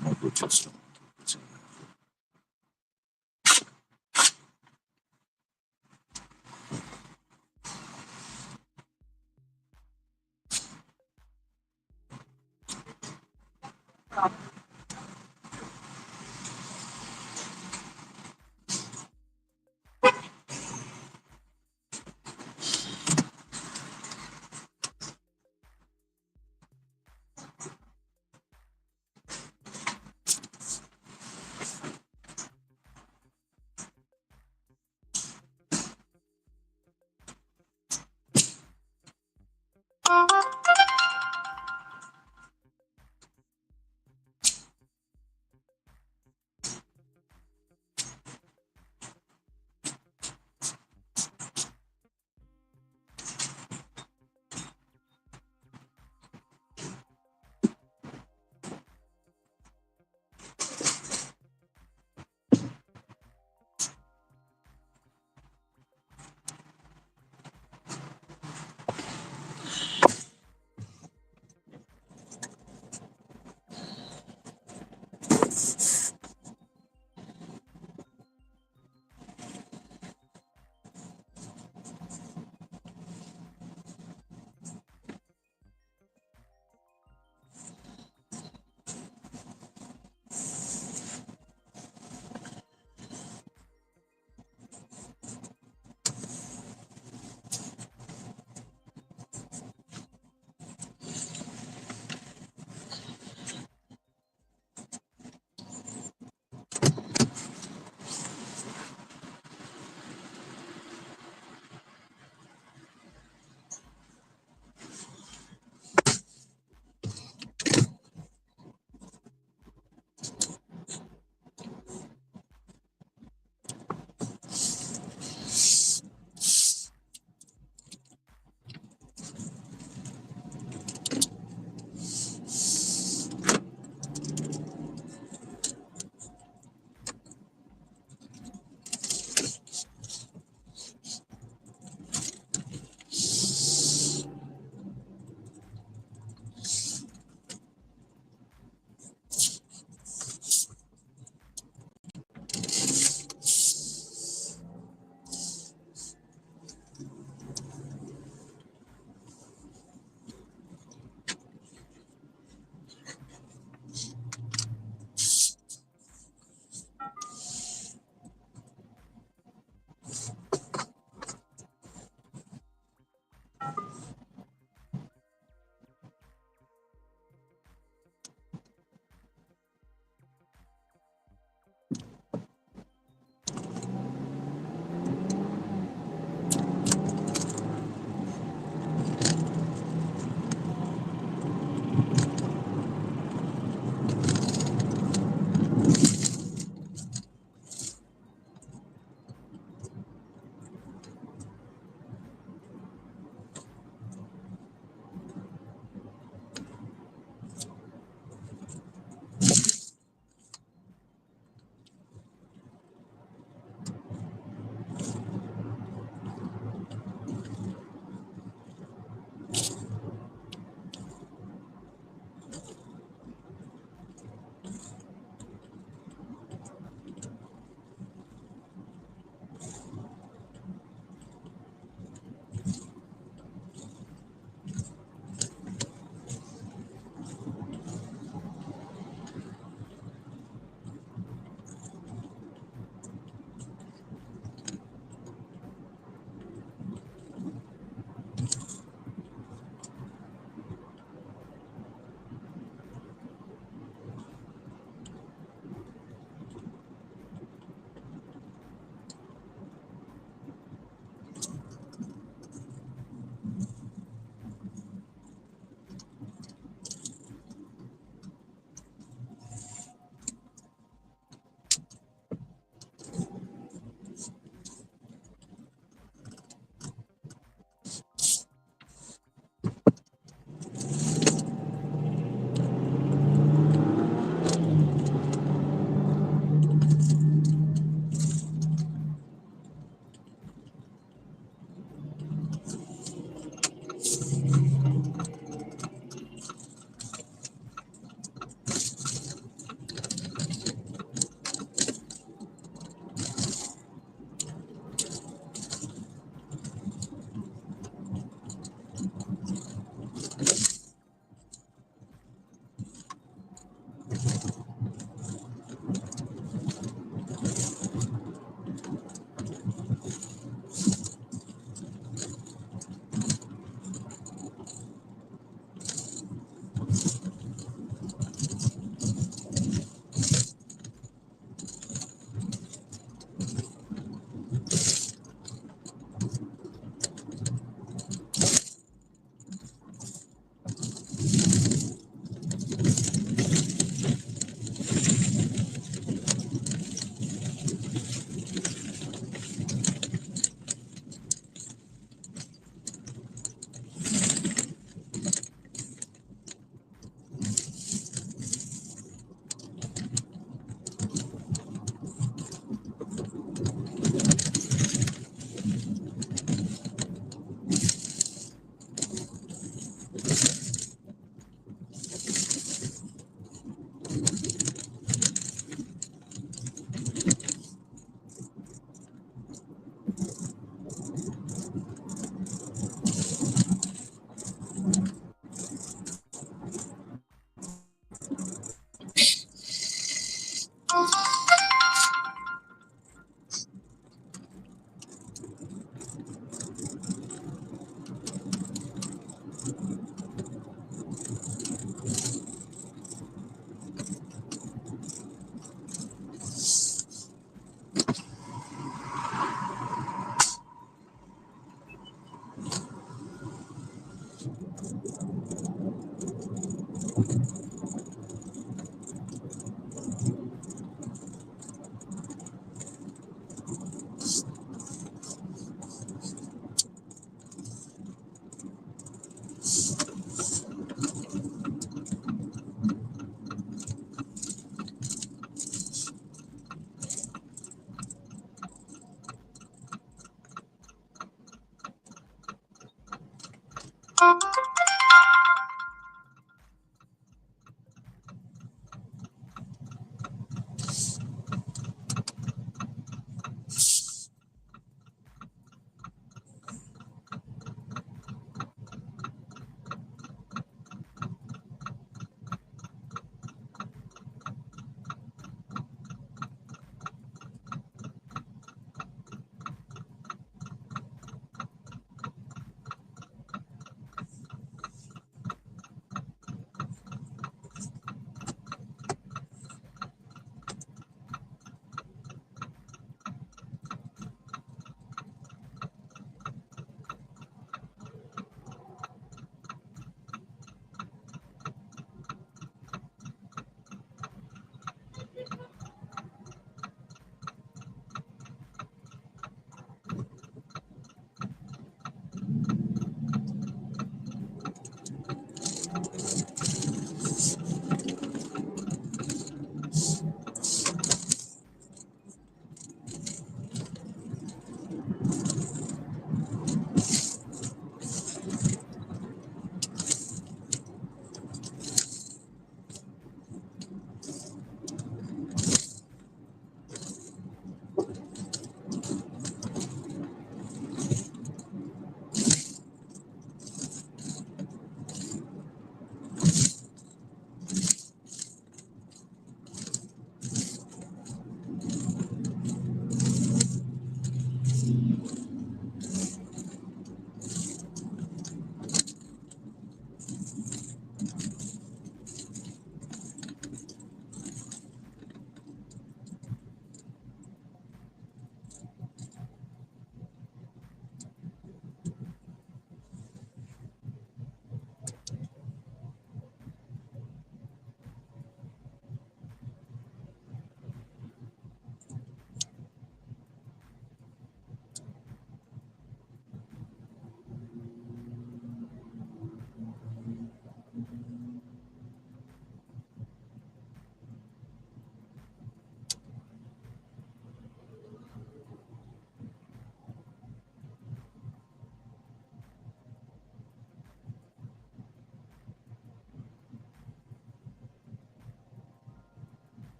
Molto giusto.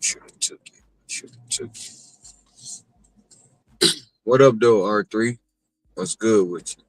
Should have took it. Should have took it. What up, though, R3? What's good with you?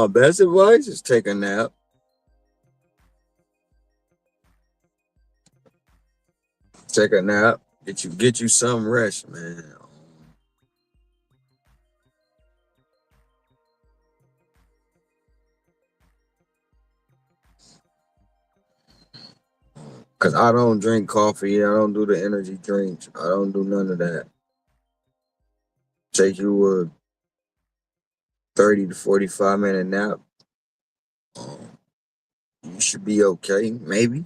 My best advice is take a nap. Take a nap. Get you some rest, man. Cause I don't drink coffee. I don't do the energy drinks. I don't do none of that. Take you a 30 to 45 minute nap. Um, you should be okay. Maybe.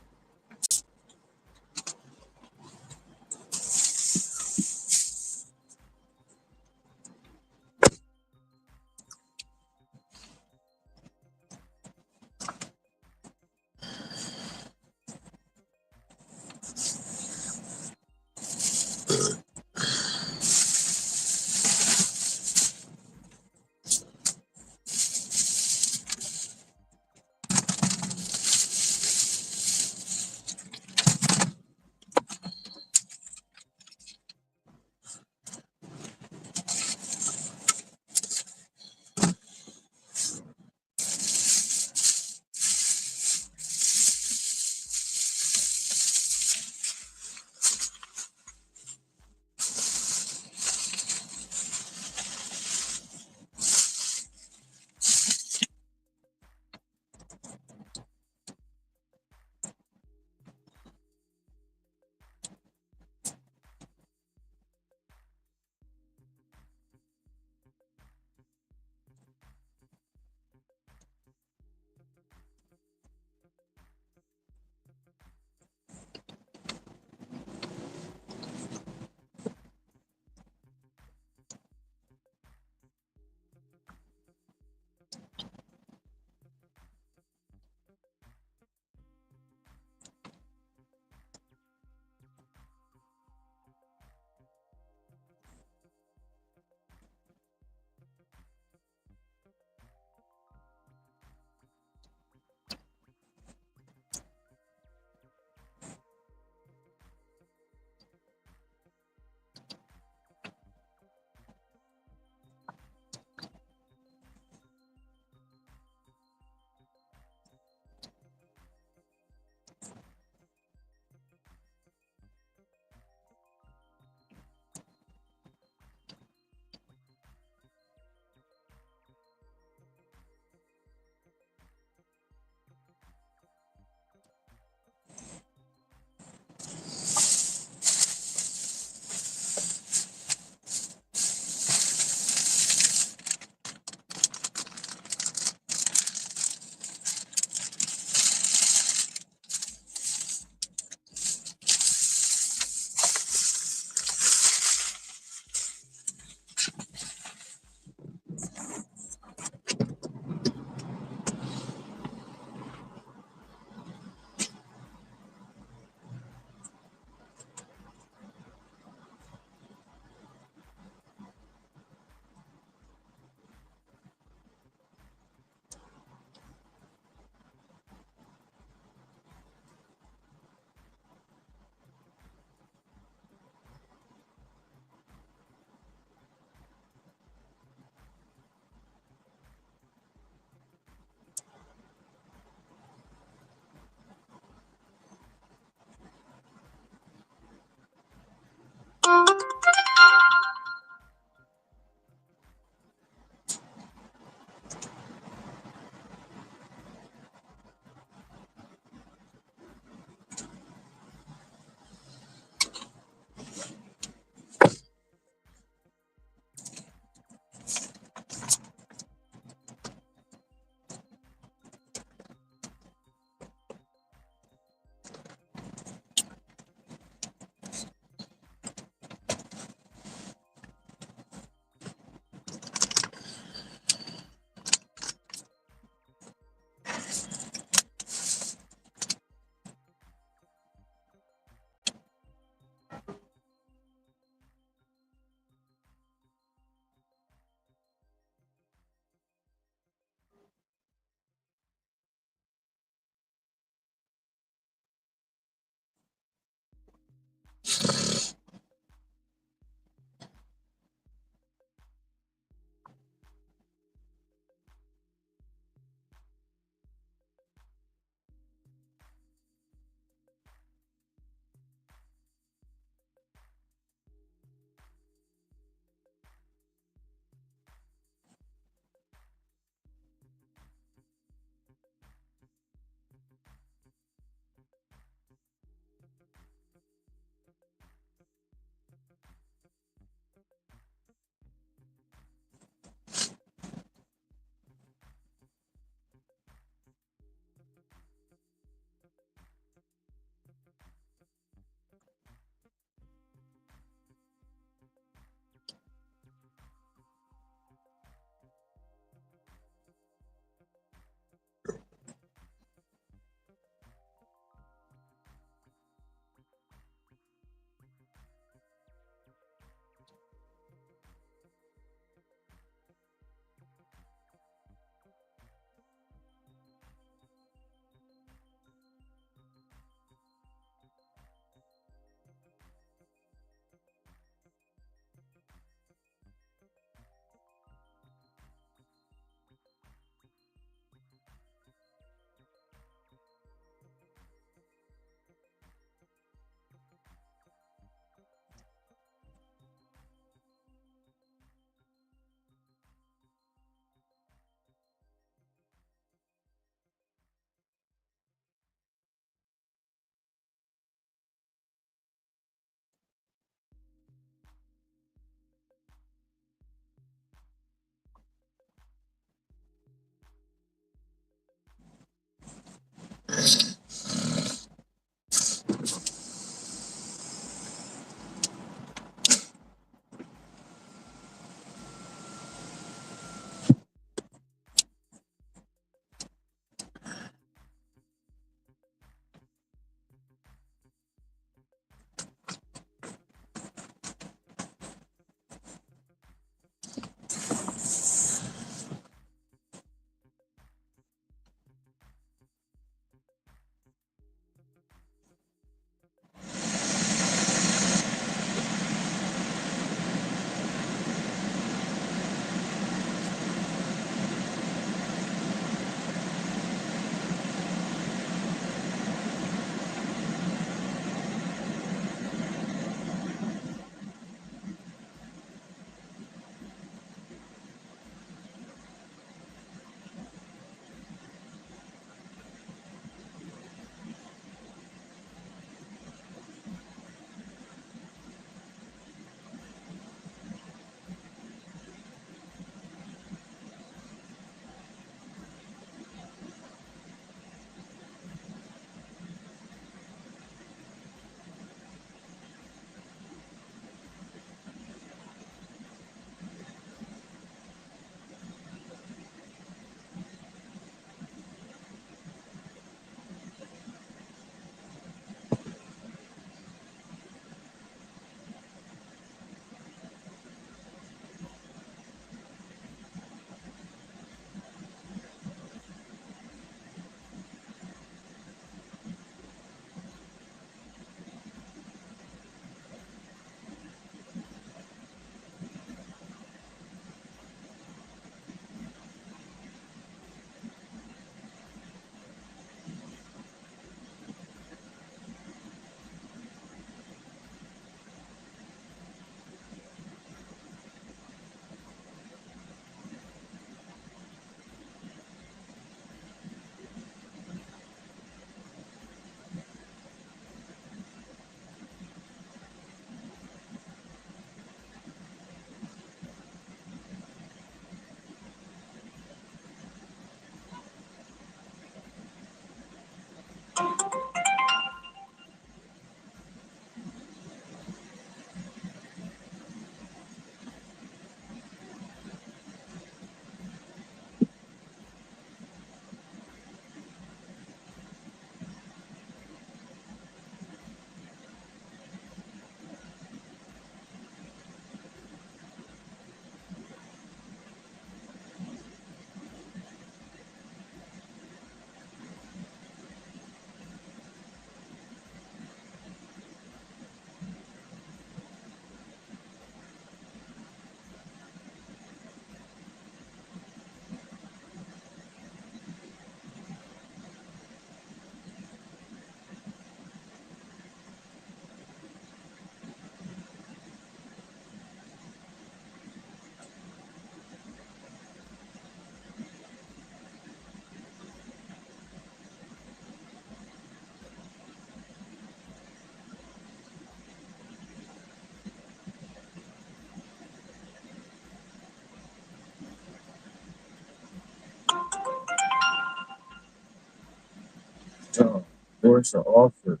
Force or offer.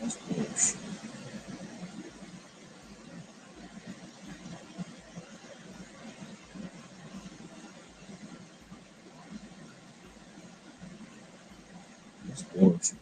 That's bullshit. That's bullshit.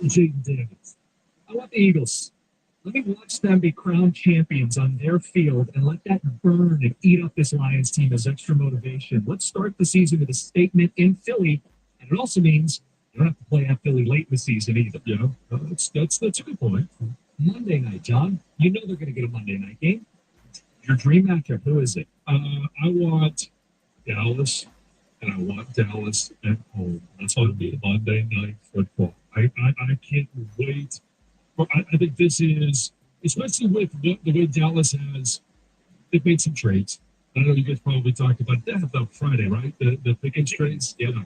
Jaden Daniels. I want the Eagles. Let me watch them be crowned champions on their field and let that burn and eat up this Lions team as extra motivation. Let's start the season with a statement in Philly, and it also means you don't have to play at Philly late in the season either. Yeah, that's a good point. Monday night, John. You know they're going to get a Monday night game. Your dream matchup, who is it? I want Dallas, and I want Dallas at home. That's going to be Monday night football. I can't wait. I think this is, especially with the way Dallas has, they've made some trades. I know you guys probably talked about that on Friday, right? The Pickens trades. Yeah.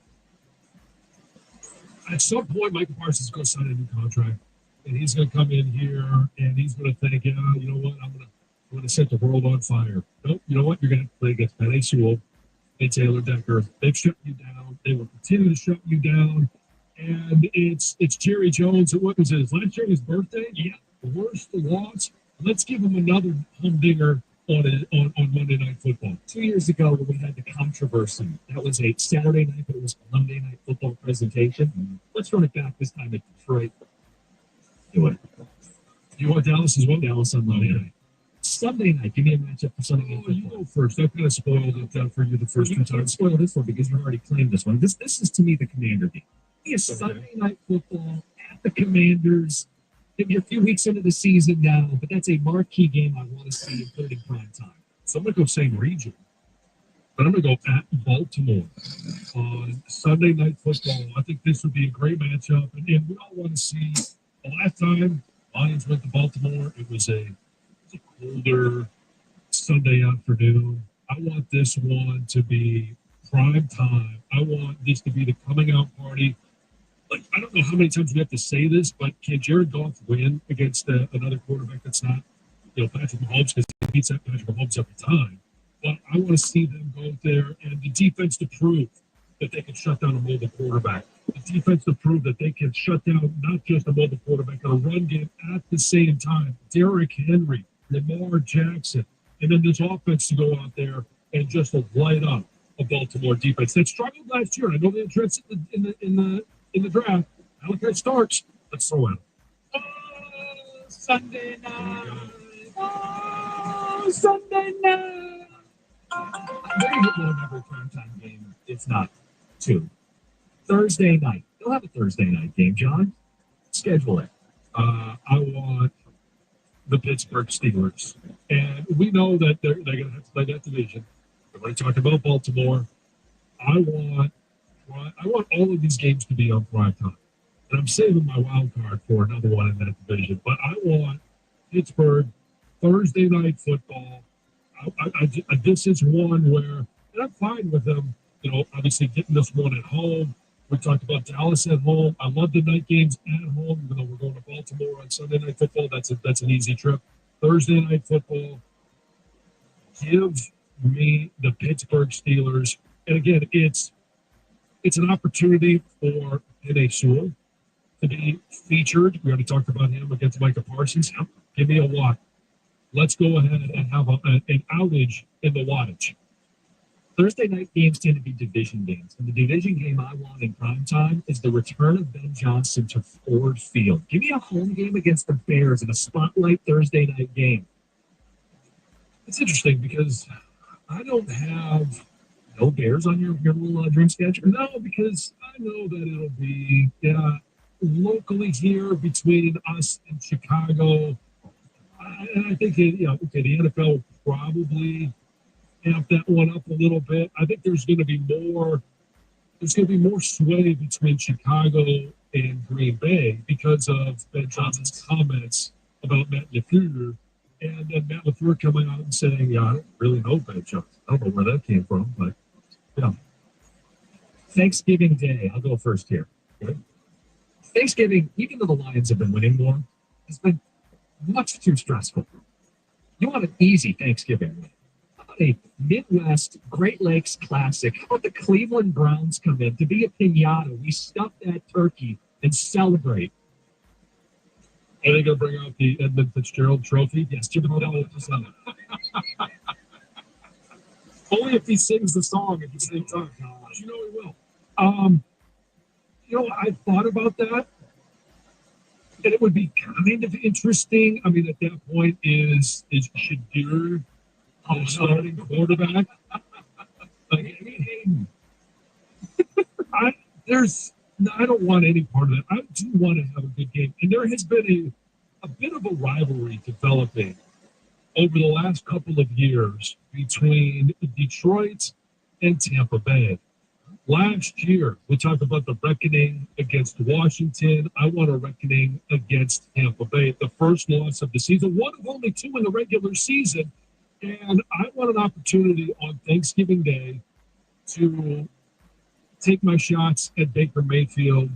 At some point, Michael Parsons is going to sign a new contract, and he's going to come in here and he's going to think, yeah, you know what, I'm going to set the world on fire. Nope, you know what, you're going to play against Penny Sewell and Taylor Decker. They've shut you down. They will continue to shut you down. And it's Jerry Jones. What was it? Last year his birthday? Yeah. Worst loss. Let's give him another humdinger on Monday Night Football. 2 years ago, when we had the controversy, that was a Saturday night, but it was a Monday Night Football presentation. Let's run it back this time at Detroit. Do it. You want Dallas as well? Dallas on Monday night. Sunday night. Give me a matchup for Sunday night. You go first. I've kind of spoiled it for you the first two times. Spoil this one because you already claimed this one. This is to me the Commander game. It's Sunday Night Football at the Commanders. Maybe a few weeks into the season now, but that's a marquee game I want to see in third and prime time. So I'm going to go same region, but I'm going to go at Baltimore on Sunday Night Football. I think this would be a great matchup, and we all want to see. The last time Lions went to Baltimore, it was a colder Sunday afternoon. I want this one to be prime time. I want this to be the coming out party. Like, I don't know how many times we have to say this, but can Jared Goff win against another quarterback that's not, Patrick Mahomes, because he beats that Patrick Mahomes every time. But I want to see them go there and the defense to prove that they can shut down a mobile quarterback. The defense to prove that they can shut down not just a mobile quarterback, but a run game at the same time. Derrick Henry, Lamar Jackson, and then this offense to go out there and just light up a Baltimore defense that struggled last year. I know they addressed it in the draft. Malachi starts. Let's throw in. Oh, Sunday night. Oh, Sunday night. Maybe one every primetime game, if not two. Thursday night. They'll have a Thursday night game, John. Schedule it. I want the Pittsburgh Steelers. And we know that they're going to have to play that division. We're going to talk about Baltimore. I want all of these games to be on prime time. And I'm saving my wild card for another one in that division. But I want Pittsburgh Thursday night football. This is one where, and I'm fine with them, obviously getting this one at home. We talked about Dallas at home. I love the night games at home, even though we're going to Baltimore on Sunday night football. That's an easy trip. Thursday night football. Give me the Pittsburgh Steelers. And again, it's an opportunity for Penei Sewell to be featured. We already talked about him against Micah Parsons. Give me a walk. Let's go ahead and have an outage in the wattage. Thursday night games tend to be division games. And the division game I want in prime time is the return of Ben Johnson to Ford Field. Give me a home game against the Bears in a spotlight Thursday night game. It's interesting because I don't have no Bears on your little dream sketch. No, because I know that it'll be locally here between us and Chicago. And I think the NFL will probably amp that one up a little bit. I think there's going to be more sway between Chicago and Green Bay because of Ben Johnson's comments about Matt LaFleur, and then Matt LaFleur coming out and saying, "Yeah, I don't really know Ben Johnson. I don't know where that came from, but yeah." Thanksgiving Day, I'll go first here. Okay. Thanksgiving, even though the Lions have been winning more, has been much too stressful. You want an easy Thanksgiving win. A Midwest Great Lakes Classic. How about the Cleveland Browns come in to be a piñata? We stuff that turkey and celebrate. Are they going to bring out the Edmund Fitzgerald Trophy? Yes, Jim Odell. Only if he sings the song at the same time. You know he will. I thought about that. And it would be kind of interesting. I mean, at that point, is Shadir the starting quarterback? Like, I mean, I there's no, I don't want any part of that. I do want to have a good game, and there has been a bit of a rivalry developing over the last couple of years between Detroit and Tampa Bay. Last year, we talked about the reckoning against Washington. I want a reckoning against Tampa Bay. The first loss of the season, one of only two in the regular season. And I want an opportunity on Thanksgiving Day to take my shots at Baker Mayfield.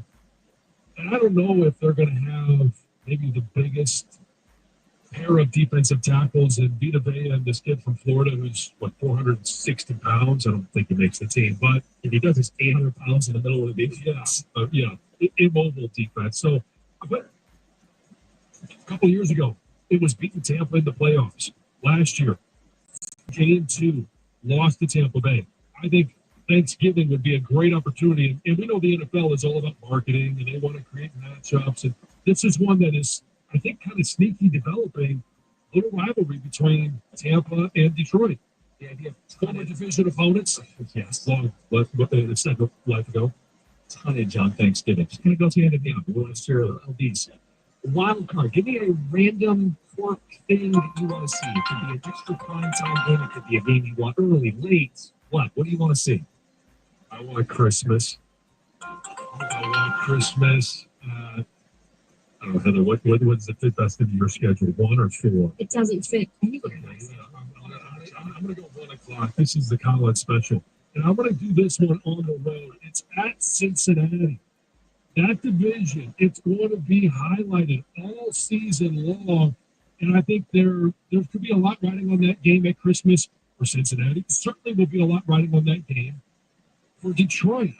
And I don't know if they're going to have maybe the biggest pair of defensive tackles in Vita Vea and this kid from Florida who's, 460 pounds. I don't think he makes the team, but if he does, he's 800 pounds in the middle of the defense. Immobile defense. So, but a couple years ago, it was beating Tampa in the playoffs. Last year, game two, lost to Tampa Bay. I think Thanksgiving would be a great opportunity. And we know the NFL is all about marketing and they want to create matchups. And this is one that is, I think, kind of sneaky developing a little rivalry between Tampa and Detroit. The idea of former division opponents. Yes. It's not life ago. Tonnage on Thanksgiving. Just kind of goes hand in hand. We want to share LDs. Wild card. Give me a random quirk thing that you want to see. It could be an extra prime time game. It could be a game you want early, late. What? What do you want to see? I want Christmas. I want Christmas. I don't know, Heather, what's the fit best into your schedule? 1 or 4? It doesn't fit. I'm going to go 1 o'clock. This is the college special. And I'm going to do this one on the road. It's at Cincinnati. That division, it's going to be highlighted all season long. And I think there could be a lot riding on that game at Christmas for Cincinnati. Certainly will be a lot riding on that game for Detroit.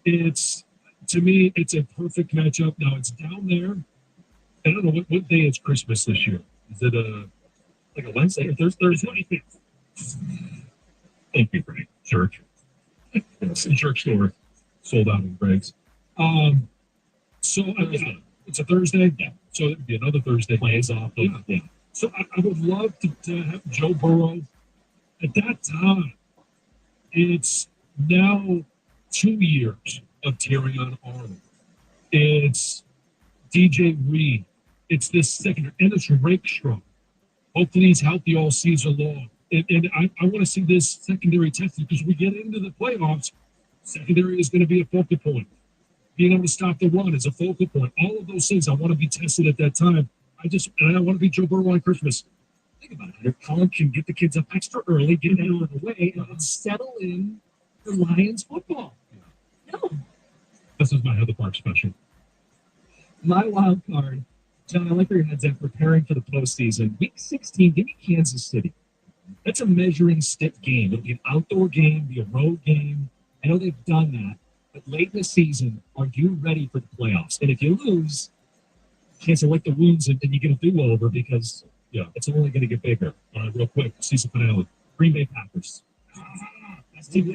To me, it's a perfect matchup. Now, it's down there. I don't know what day is Christmas this year. Is it like a Wednesday or Thursday? Thank you, Greg. Church. Yes, church store sold out in Greg's. It's a Thursday. Yeah. So it would be another Thursday. Plays off. Yeah. So I would love to have Joe Burrow. At that time, it's now 2 years of Terrion Arnold. It's DJ Reed. It's this secondary, and it's Rakestraw. Hopefully he's healthy all season long. And I want to see this secondary tested because we get into the playoffs. Secondary is going to be a focal point. Being able to stop the run is a focal point. All of those things I want to be tested at that time. I want to be Joe Burrow on Christmas. Think about it. Colin can get the kids up extra early, get it out of the way, and then settle in for Lions football. No. This is my Heather Park special. My wild card, John, I like where your head's at preparing for the postseason. Week 16, give me Kansas City. That's a measuring stick game. It'll be an outdoor game, be a road game. I know they've done that. But late in the season, are you ready for the playoffs? And if you lose, can't lick the wounds and you get a do-over because it's only going to get bigger. All right, real quick, season finale. Green Bay Packers. That's Team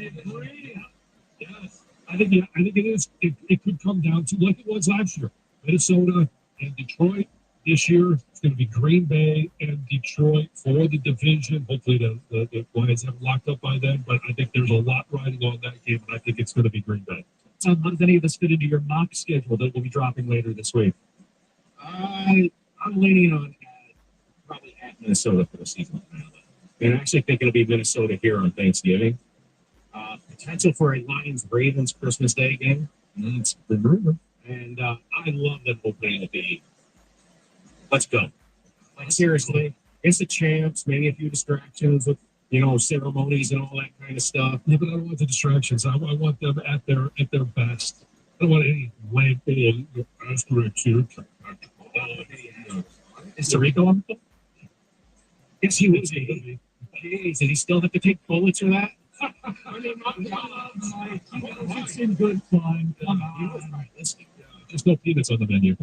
Yes. I think it is. It could come down to like it was last year. Minnesota and Detroit. This year, it's going to be Green Bay and Detroit for the division. Hopefully, the Lions have locked up by then, but I think there's a lot riding on that game, and I think it's going to be Green Bay. So, how does any of this fit into your mock schedule that will be dropping later this week? I'm leaning on probably at Minnesota for the season. And I actually think it'll be Minnesota here on Thanksgiving. Potential for a Lions-Ravens Christmas Day game. It's the rumor. And I love that opening at the let's go. Like, seriously, it's a chance, maybe a few distractions with, ceremonies and all that kind of stuff. Yeah, but I don't want the distractions. I want them at their best. I don't want any lamp asterisks here. Is Tarico on? Yes, he was. Jeez, did he still have to take bullets for that? It's in good fun. Just no peanuts on the menu.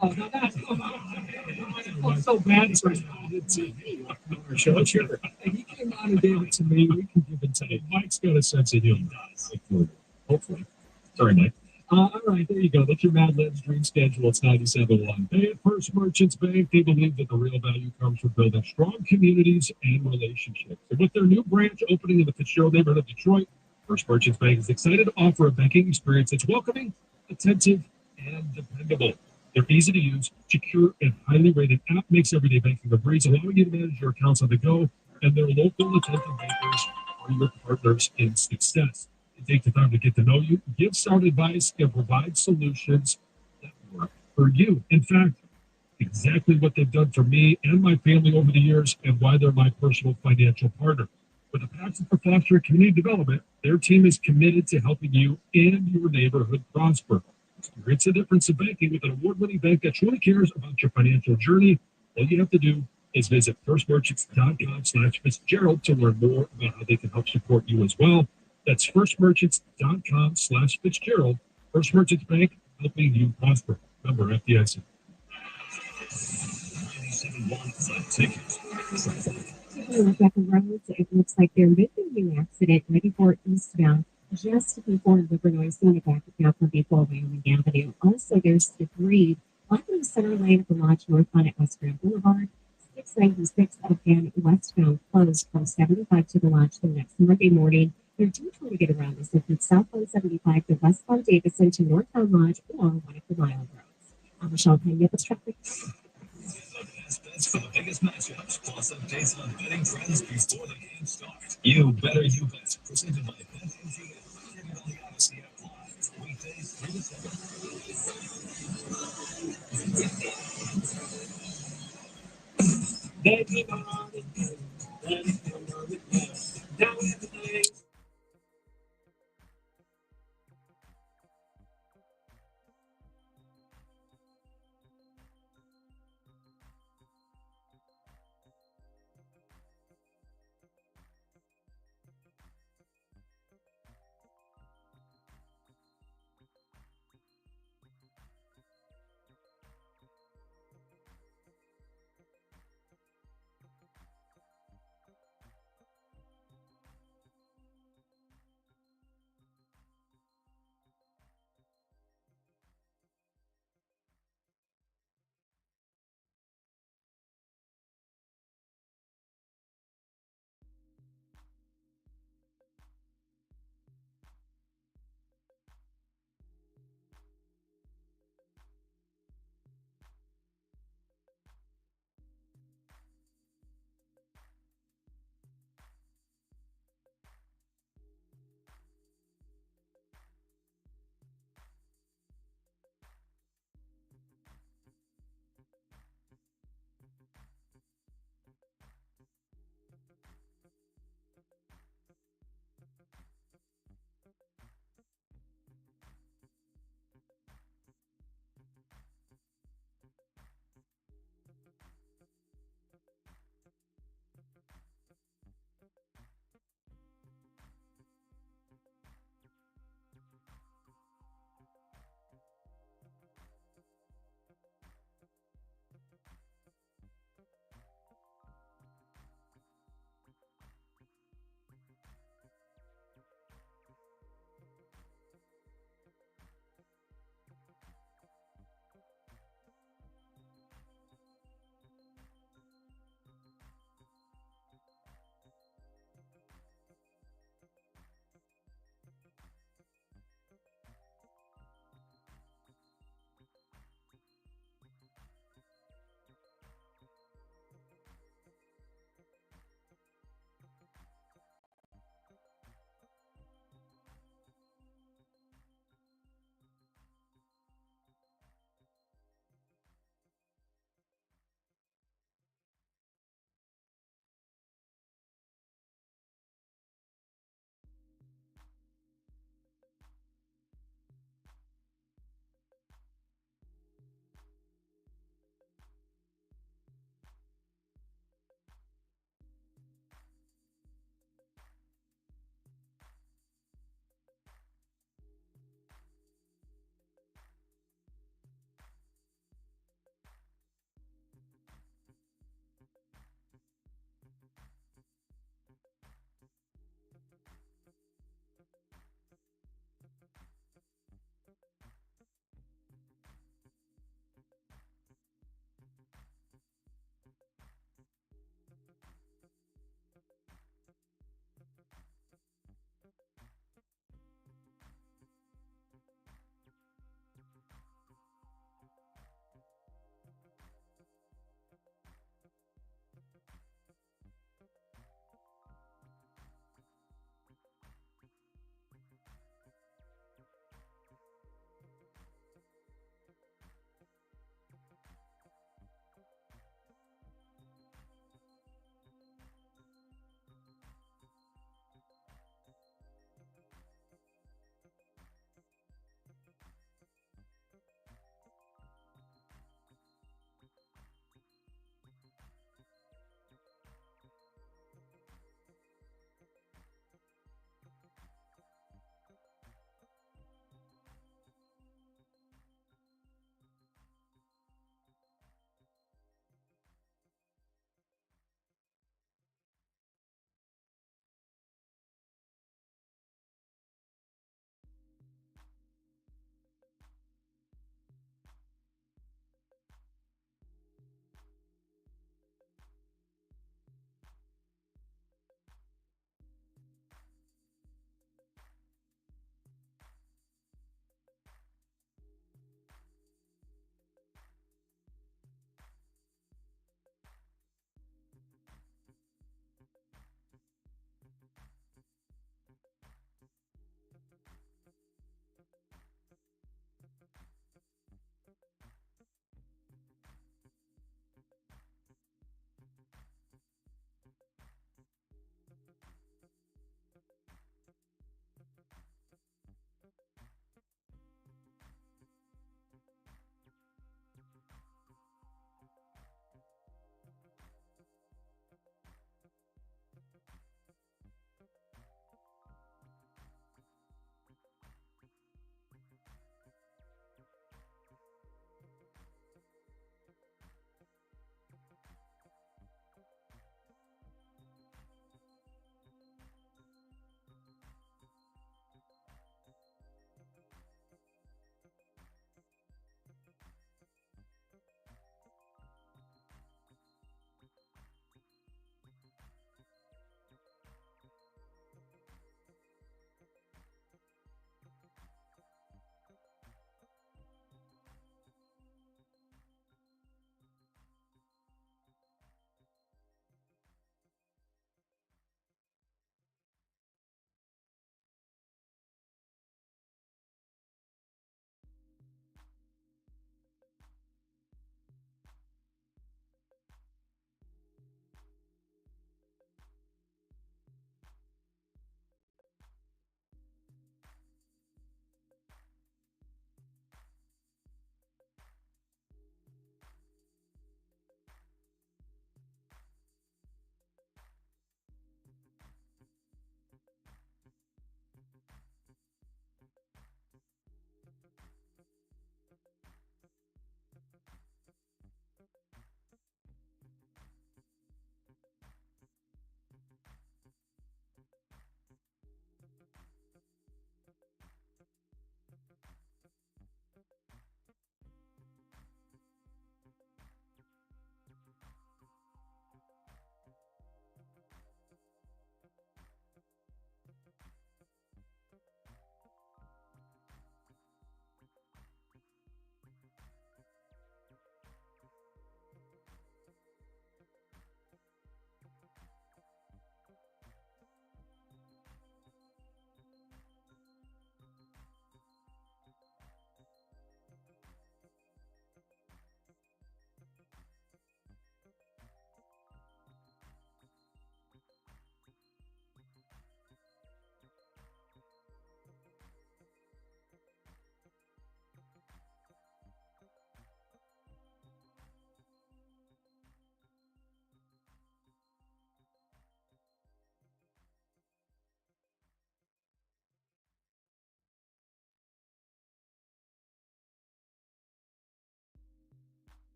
Oh, no, that's so bad. Sure. He came out and gave it to me. We can give it to him. Mike's got a sense of humor. Hopefully. Sorry, Mike. All right, there you go. That's your Mad Libs Dream Schedule. It's 97.1. They at First Merchants Bank, they believe that the real value comes from building strong communities and relationships. And with their new branch opening in the Fitzgerald neighborhood of Detroit, First Merchants Bank is excited to offer a banking experience that's welcoming, attentive, and dependable. Their easy to use, secure, and highly rated app makes everyday banking a breeze, allowing you to manage your accounts on the go. And their local attentive bankers are your partners in success. They take the time to get to know you, give sound advice, and provide solutions that work for you. In fact, exactly what they've done for me and my family over the years and why they're my personal financial partner. With a passion for fostering community development, their team is committed to helping you and your neighborhood prosper. Experience the difference in banking with an award-winning bank that truly cares about your financial journey. All you have to do is visit firstmerchants.com/Fitzgerald to learn more about how they can help support you as well. That's firstmerchants.com/Fitzgerald. First Merchants Bank, helping you prosper. Member FDIC. 97.1 ticket. Taking a look at the roads, it looks like there may be a new accident 94 eastbound just before Livernois Scenic back from before Wyoming Avenue. Also, there's debris blocking the center lane of the Lodge northbound at West Grand Boulevard. 696 again westbound closed from 75 to the Lodge the next Monday morning. You're due to get around this includes southbound 75 to westbound Davison to Northbound Lodge or one of the mile roads. I'm Michelle Pena with traffic. Bets for the biggest matchups, plus updates on betting trends before the game start. You better you bet. Presented by BetMGM. On the Odyssey app live. Weekdays 3 to 7.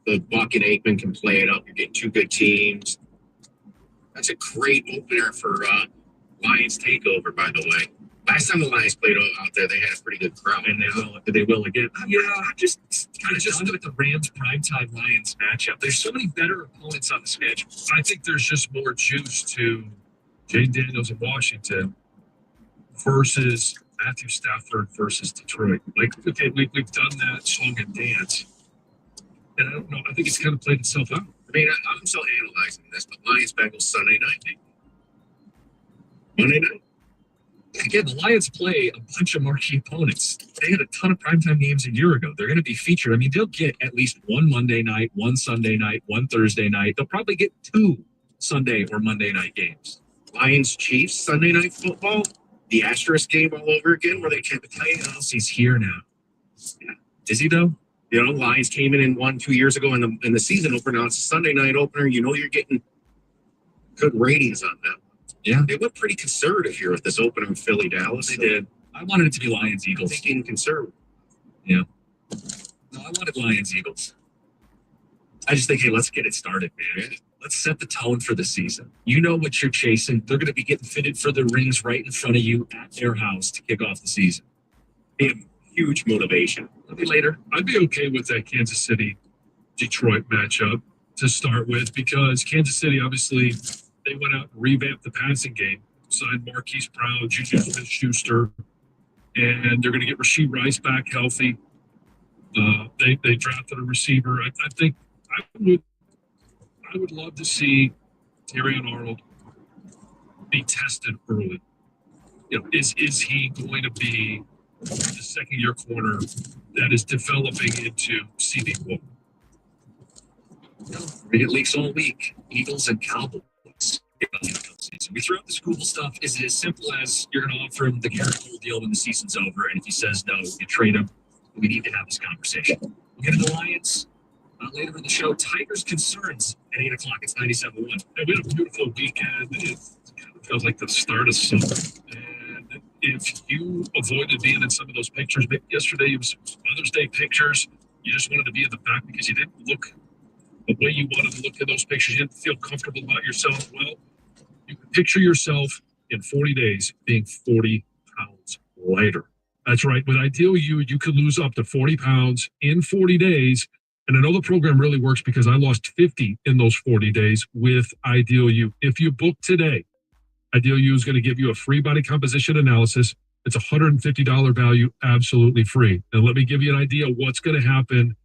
the Buck and Aikman can play it up. You're getting two good teams. That's a great opener for Lions takeover, by the way. Last time the Lions played out there, they had a pretty good crowd, and they will again. Yeah, I'm just kind of done with the Rams primetime Lions matchup. There's so many better opponents on the schedule. I think there's just more juice to Jane Daniels in Washington versus Matthew Stafford versus Detroit. Like, okay, we've done that song and dance, and I don't know. I think it's kind of played itself out. I mean, I'm still analyzing this, but Lions Bengals Sunday night, Monday night. Again, the Lions play a bunch of marquee opponents. They had a ton of primetime games a year ago. They're going to be featured. I mean, they'll get at least one Monday night, one Sunday night, one Thursday night. They'll probably get two Sunday or Monday night games. Lions Chiefs Sunday night football. The asterisk game all over again, where they can't play. He's here now. Yeah. Is he though? You know, Lions came in and won 2 years ago in the season opener. Now it's a Sunday night opener. You know you're getting good ratings on them. Yeah. They went pretty conservative here with this opener in Philly, Dallas. They did. I wanted it to be Lions Eagles. Thinking conservative. Yeah. No, I wanted Lions Eagles. I just think, hey, let's get it started, man. Let's set the tone for the season. You know what you're chasing. They're going to be getting fitted for the rings right in front of you at their house to kick off the season. They have huge motivation. Maybe later. I'd be okay with that Kansas City-Detroit matchup to start with, because Kansas City, obviously, they went out and revamped the passing game, signed Marquise Brown, Juju Smith-Schuster, and they're going to get Rashee Rice back healthy. They drafted a receiver. I think I would love to see Terrion Arnold be tested early. You know, is he going to be the second-year corner that is developing into CD Wolf? We get leaks all week. Eagles and Cowboys. We throw out the school stuff. Is it as simple as you're going to offer him the Garrett Cole deal when the season's over, and if he says no, you trade him? We need to have this conversation. We'll get into the Lions later in the show. Tigers concerns at 8 o'clock. It's 97.1. We had a beautiful weekend. It kind of feels like the start of summer. And if you avoided being in some of those pictures, maybe yesterday it was Mother's Day pictures, you just wanted to be in the back because you didn't look the way you wanted to look at those pictures, you didn't feel comfortable about yourself. Well, you can picture yourself in 40 days being 40 pounds lighter. That's right. With Ideal You, you could lose up to 40 pounds in 40 days. And I know the program really works because I lost 50 in those 40 days with Ideal You. If you book today, Ideal You is going to give you a free body composition analysis. It's a $150 value, absolutely free. And let me give you an idea of what's going to happen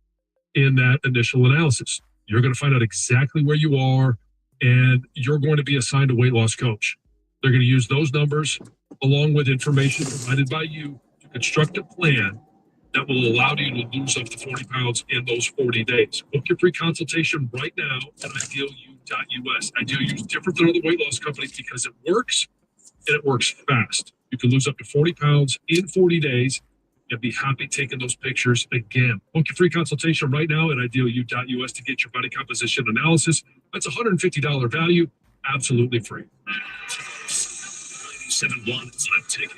in that initial analysis. You're going to find out exactly where you are, and you're going to be assigned a weight loss coach. They're going to use those numbers along with information provided by you to construct a plan that will allow you to lose up to 40 pounds in those 40 days. Book your free consultation right now at idealu.us. Idealu is different than other weight loss companies because it works, and it works fast. You can lose up to 40 pounds in 40 days and be happy taking those pictures again. Book your free consultation right now at idealu.us to get your body composition analysis. That's a $150 value, absolutely free. 7-1 on a ticket.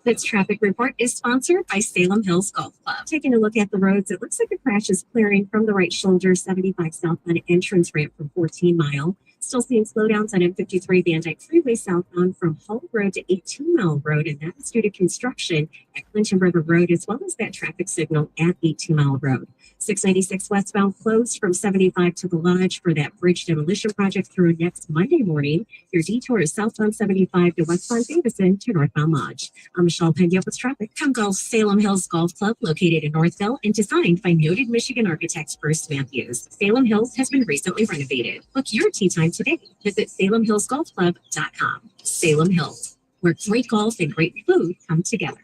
This traffic report is sponsored by Salem Hills Golf Club. Taking a look at the roads, it looks like a crash is clearing from the right shoulder, 75 southbound entrance ramp from 14 Mile. Still seeing slowdowns on M53 Van Dyke Freeway southbound from Hull Road to 18 Mile Road, and that is due to construction at Clinton River Road, as well as that traffic signal at 18 Mile Road. 696 westbound closed from 75 to the Lodge for that bridge demolition project through next Monday morning. Your detour is southbound 75 to westbound Davison to northbound Lodge. I'm Michelle Pena with traffic. Come golf Salem Hills Golf Club, located in Northville and designed by noted Michigan architect Bruce Matthews. Salem Hills has been recently renovated. Book your tee time today. Visit SalemHillsGolfClub.com. Salem Hills, where great golf and great food come together.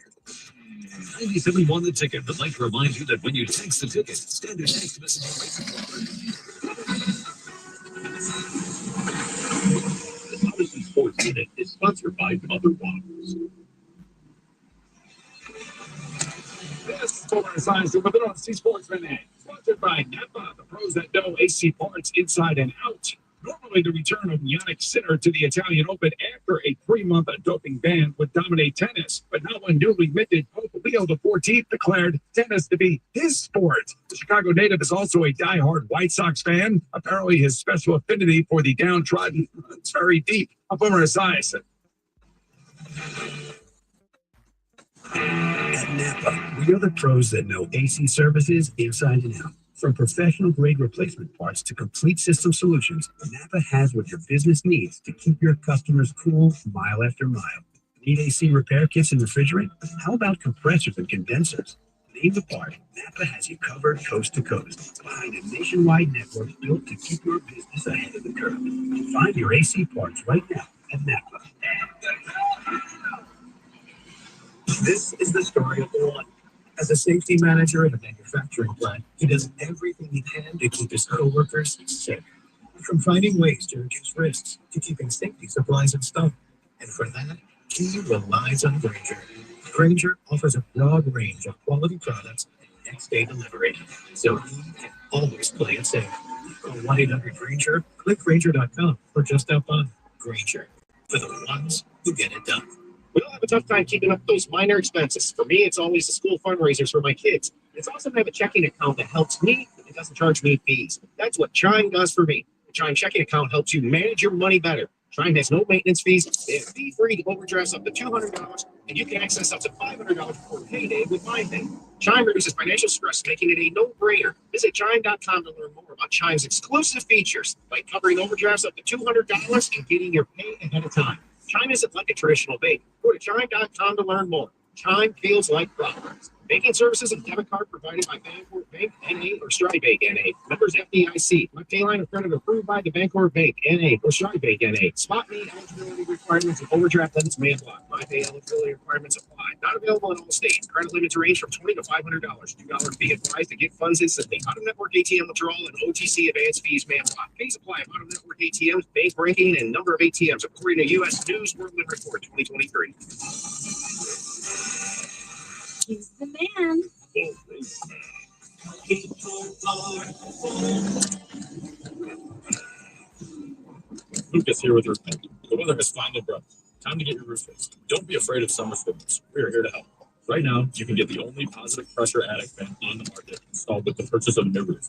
97.1 The Ticket would like to remind you that when you text the ticket, standard text messaging The Hollywood Sports Minute is sponsored by Mother Waters. This polarized with an C Sports Minute, sponsored by Napa, the pros that know AC parts inside and out. Normally, the return of Yannick Sinner to the Italian Open after a 3-month doping ban would dominate tennis, but now a newly minted Pope Leo XIV declared tennis to be his sport. The Chicago native is also a diehard White Sox fan. Apparently, his special affinity for the downtrodden runs very deep. A Boomer Esiason. At Napa, we are the pros that know AC services inside and out. From professional grade replacement parts to complete system solutions, Napa has what your business needs to keep your customers cool mile after mile. Need AC repair kits and refrigerant? How about compressors and condensers? Name the part, Napa has you covered coast to coast. Behind a nationwide network built to keep your business ahead of the curve. Find your AC parts right now at Napa. This is the story of the one. As a safety manager at a manufacturing plant, he does everything he can to keep his coworkers safe. From finding ways to reduce risks to keeping safety supplies in stock. And for that, he relies on Grainger. Grainger offers a broad range of quality products and next-day delivery, so he can always play it safe. Call 1-800-GRAINGER, click Grainger.com, or just stop by. Grainger, for the ones who get it done. We all have a tough time keeping up those minor expenses. For me, it's always the school fundraisers for my kids. It's awesome to have a checking account that helps me and doesn't charge me fees. That's what Chime does for me. The Chime checking account helps you manage your money better. Chime has no maintenance fees. They have fee-free overdrafts up to $200, and you can access up to $500 before payday with MyPay. Chime reduces financial stress, making it a no-brainer. Visit Chime.com to learn more about Chime's exclusive features, like covering overdrafts up to $200 and getting your pay ahead of time. Chime isn't like a traditional bank. Go to Chime.com to learn more. Chime feels like progress. Banking services and debit card provided by Bancorp Bank, N.A. or Stride Bank, N.A. Members FDIC. My pay line of credit approved by the Bancorp Bank, N.A. or Stride Bank, N.A. Spot me eligibility requirements and overdraft limits may apply. My pay eligibility requirements apply. Not available in all states. Credit limits range from $20 to $500. $2 fee applies to get funds instantly. Out-of-network ATM withdrawal and OTC advance fees may apply. Fees apply of out-of-network ATMs, bank ranking, and number of ATMs according to U.S. News World Report 2023. He's the man. Lucas here with Roof Paint. The weather has finally broken. Time to get your roof fixed. Don't be afraid of summer storms. We are here to help. Right now, you can get the only positive pressure attic fan on the market installed with the purchase of a new roof.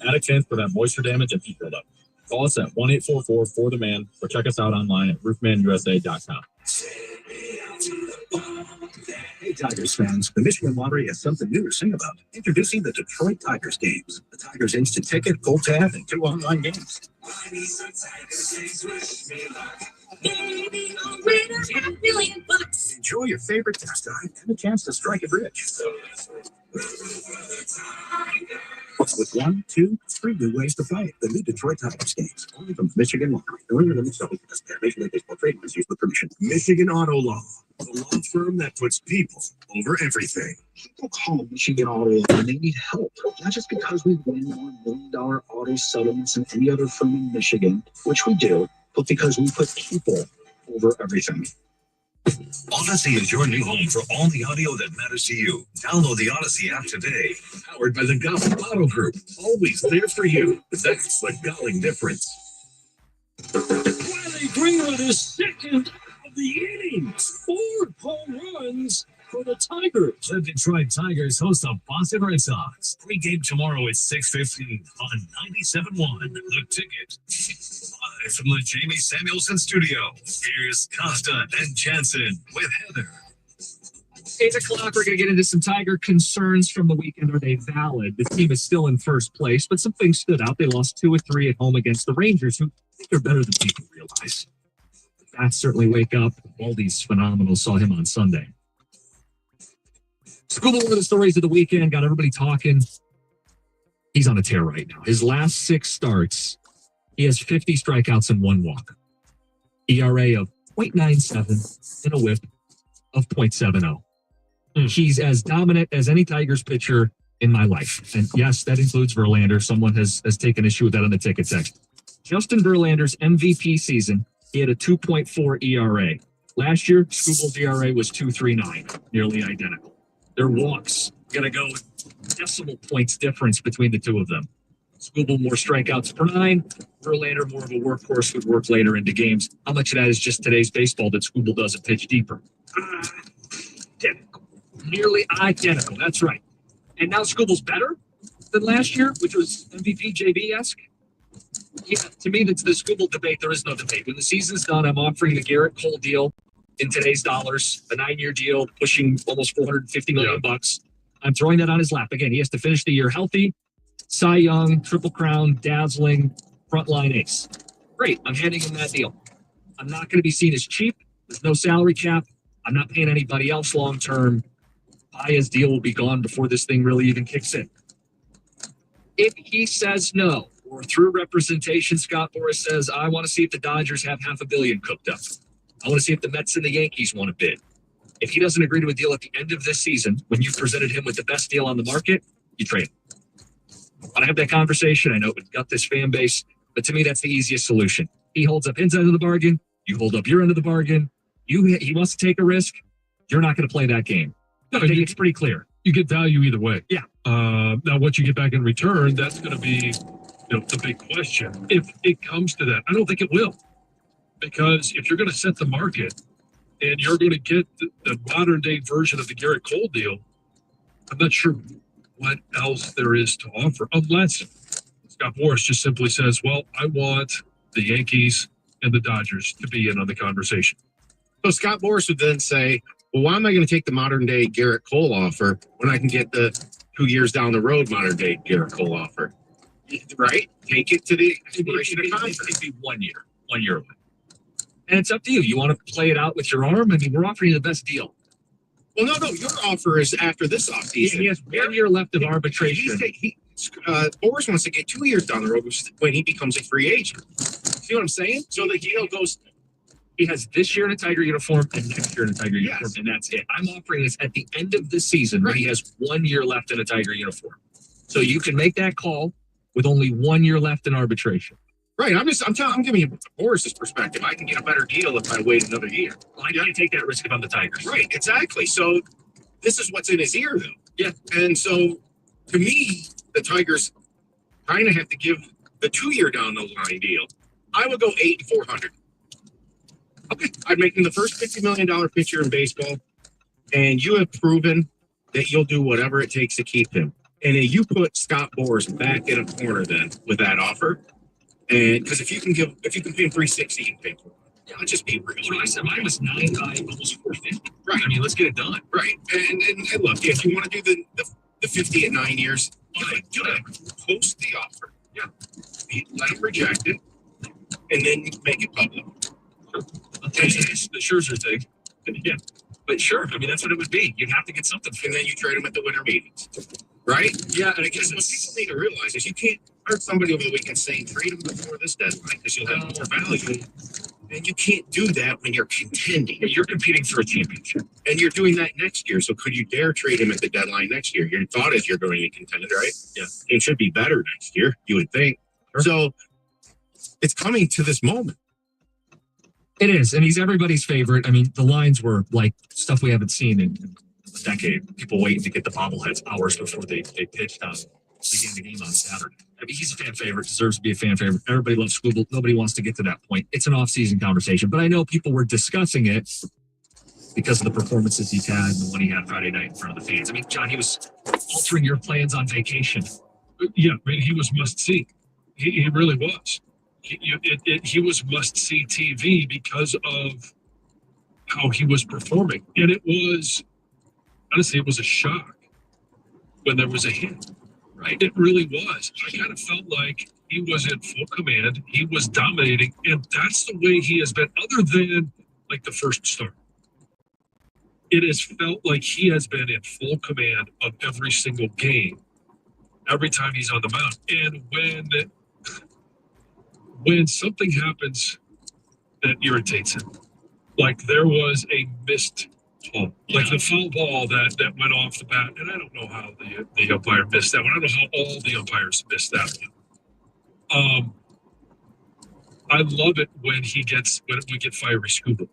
Attic fans prevent moisture damage and heat buildup. Call us at 1-844-4THE-MAN or check us out online at roofmanusa.com. Hey, Tigers fans, the Michigan Lottery has something new to sing about. Introducing the Detroit Tigers games. The Tigers instant ticket, pull tab, and 2 online games. Baby, I'll win $5 million. Enjoy your favorite test time and a chance to strike it rich. With 1, 2, 3 new ways to play the new Detroit Tigers games. Only from Michigan Lottery. The winner of the Major League Baseball trademarks used with permission. Michigan Auto Law, the law firm that puts people over everything. People call Michigan Auto Law and they need help. Not just because we win $1 million auto settlements than any other firm in Michigan, which we do, but because we put people over everything. Odyssey is your new home for all the audio that matters to you. Download the Odyssey app today. Powered by the Golling Auto Group. Always there for you. That's the Golling difference. Riley Greenwood is second of the inning. 4 home runs for the Tigers. The Detroit Tigers host the Boston Red Sox. Pre-game tomorrow at 6:15 on 97.1. The Ticket. Live from the Jamie Samuelson studio, here's Costa and Jansen with Heather. 8 o'clock, we're going to get into some Tiger concerns from the weekend. Are they valid? The team is still in first place, but some things stood out. They lost 2 of 3 at home against the Rangers, who I think are better than people realize. The bats certainly wake up. Baldy's phenomenal. Saw him on Sunday. School of the stories of the weekend got everybody talking. He's on a tear right now. His last 6 starts, he has 50 strikeouts and 1 walk. ERA of 0.97 and a whip of 0.70. He's as dominant as any Tigers pitcher in my life. And yes, that includes Verlander. Someone has taken issue with that on the ticket text. Justin Verlander's MVP season, he had a 2.4 ERA. Last year, Scooble's ERA was 2.39, nearly identical. Their walks going to go decimal points difference between the two of them. Skubal more strikeouts per nine. Verlander more of a workhorse, would work later into games. How much of that is just today's baseball that Skubal doesn't pitch deeper? Identical. Nearly identical. That's right. And now Skubal's better than last year, which was MVP JB-esque. Yeah, to me, that's the Skubal debate. There is no debate. When the season's done, I'm offering the Garrett Cole deal in today's dollars, a 9-year deal pushing almost $450 million bucks. I'm throwing that on his lap. Again, he has to finish the year healthy. Cy Young, Triple Crown, dazzling, frontline ace. Great. I'm handing him that deal. I'm not going to be seen as cheap. There's no salary cap. I'm not paying anybody else long term. Baez's deal will be gone before this thing really even kicks in. If he says no, or through representation, Scott Boras says, I want to see if the Dodgers have $500 million cooked up. I want to see if the Mets and the Yankees want to bid. If he doesn't agree to a deal at the end of this season, when you've presented him with the best deal on the market, you trade him. I want to have that conversation. I know it would gut this fan base, but to me, that's the easiest solution. He holds up his end of the bargain. You hold up your end of the bargain. He wants to take a risk. You're not going to play that game. I think it's pretty clear. You get value either way. Yeah. Now, what you get back in return, that's going to be the big question. If it comes to that, I don't think it will. Because if you're going to set the market and you're going to get the modern day version of the Garrett Cole deal, I'm not sure what else there is to offer, unless Scott Boras just simply says, well, I want the Yankees and the Dodgers to be in on the conversation. So Scott Boras would then say, well, why am I going to take the modern day Garrett Cole offer when I can get the 2 years down the road modern day Garrett Cole offer? Right? Take it to the expiration of contract. It'd be 1 year away. And it's up to you. You want to play it out with your arm? I mean, we're offering you the best deal. Well, no. Your offer is after this offseason. He has 1 year left of arbitration. Boras wants to get 2 years down the road, which is when he becomes a free agent. See what I'm saying? So the deal goes. He has this year in a Tiger uniform and next year in a Tiger uniform, and that's it. I'm offering this at the end of this season when he has 1 year left in a Tiger uniform. So you can make that call with only 1 year left in arbitration. Right. I'm giving you Boris's perspective. I can get a better deal if I wait another year. Well, I can't take that risk if I'm the Tigers. Right. Exactly. So this is what's in his ear, though. Yeah. And so to me, the Tigers kind of have to give the 2 year down the line deal. I would go 8 and 400. Okay. I'd make him the first $50 million pitcher in baseball. And you have proven that you'll do whatever it takes to keep him. And then you put Scott Boras back in a corner then with that offer. And because if you can pay him 360, you can pay him 400. Yeah, let's just be real. So I said mine was 9 almost 450. Right. I mean, let's get it done. Right. And look, if you want to do the 50 at 9 years, do it. Post the offer. Yeah. Let him reject it, and then make it public. Sure. The Scherzer thing. Yeah. But sure, I mean, that's what it would be. You'd have to get something for And then you trade him at the winter meetings. Right? Yeah. And I guess what people need to realize is you can't hurt somebody over the weekend saying trade him before this deadline because you'll have more value. And you can't do that when you're contending. You're competing for a championship. And you're doing that next year. So could you dare trade him at the deadline next year? Your thought is you're going to be contended, right? Yeah. It should be better next year, you would think. Sure. So it's coming to this moment. It is, and he's everybody's favorite. I mean, the lines were like stuff we haven't seen in a decade. People waiting to get the bobbleheads hours before they pitched on the game on Saturday. I mean, he's a fan favorite, deserves to be a fan favorite. Everybody loves Skubal. Nobody wants to get to that point. It's an off-season conversation, but I know people were discussing it because of the performances he's had and the one he had Friday night in front of the fans. I mean, John, he was altering your plans on vacation. Yeah, I mean, he was must-see. He really was. He was must-see TV because of how he was performing. And it was, honestly, it was a shock when there was a hit. Right? It really was. I kind of felt like he was in full command. He was dominating. And that's the way he has been, other than like the first start. It has felt like he has been in full command of every single game, every time he's on the mound. And when something happens that irritates him, like there was a missed call, like the foul ball that went off the bat, and I don't know how the umpire missed that one. I don't know how all the umpires missed that one. I love it when we get fiery Skubal,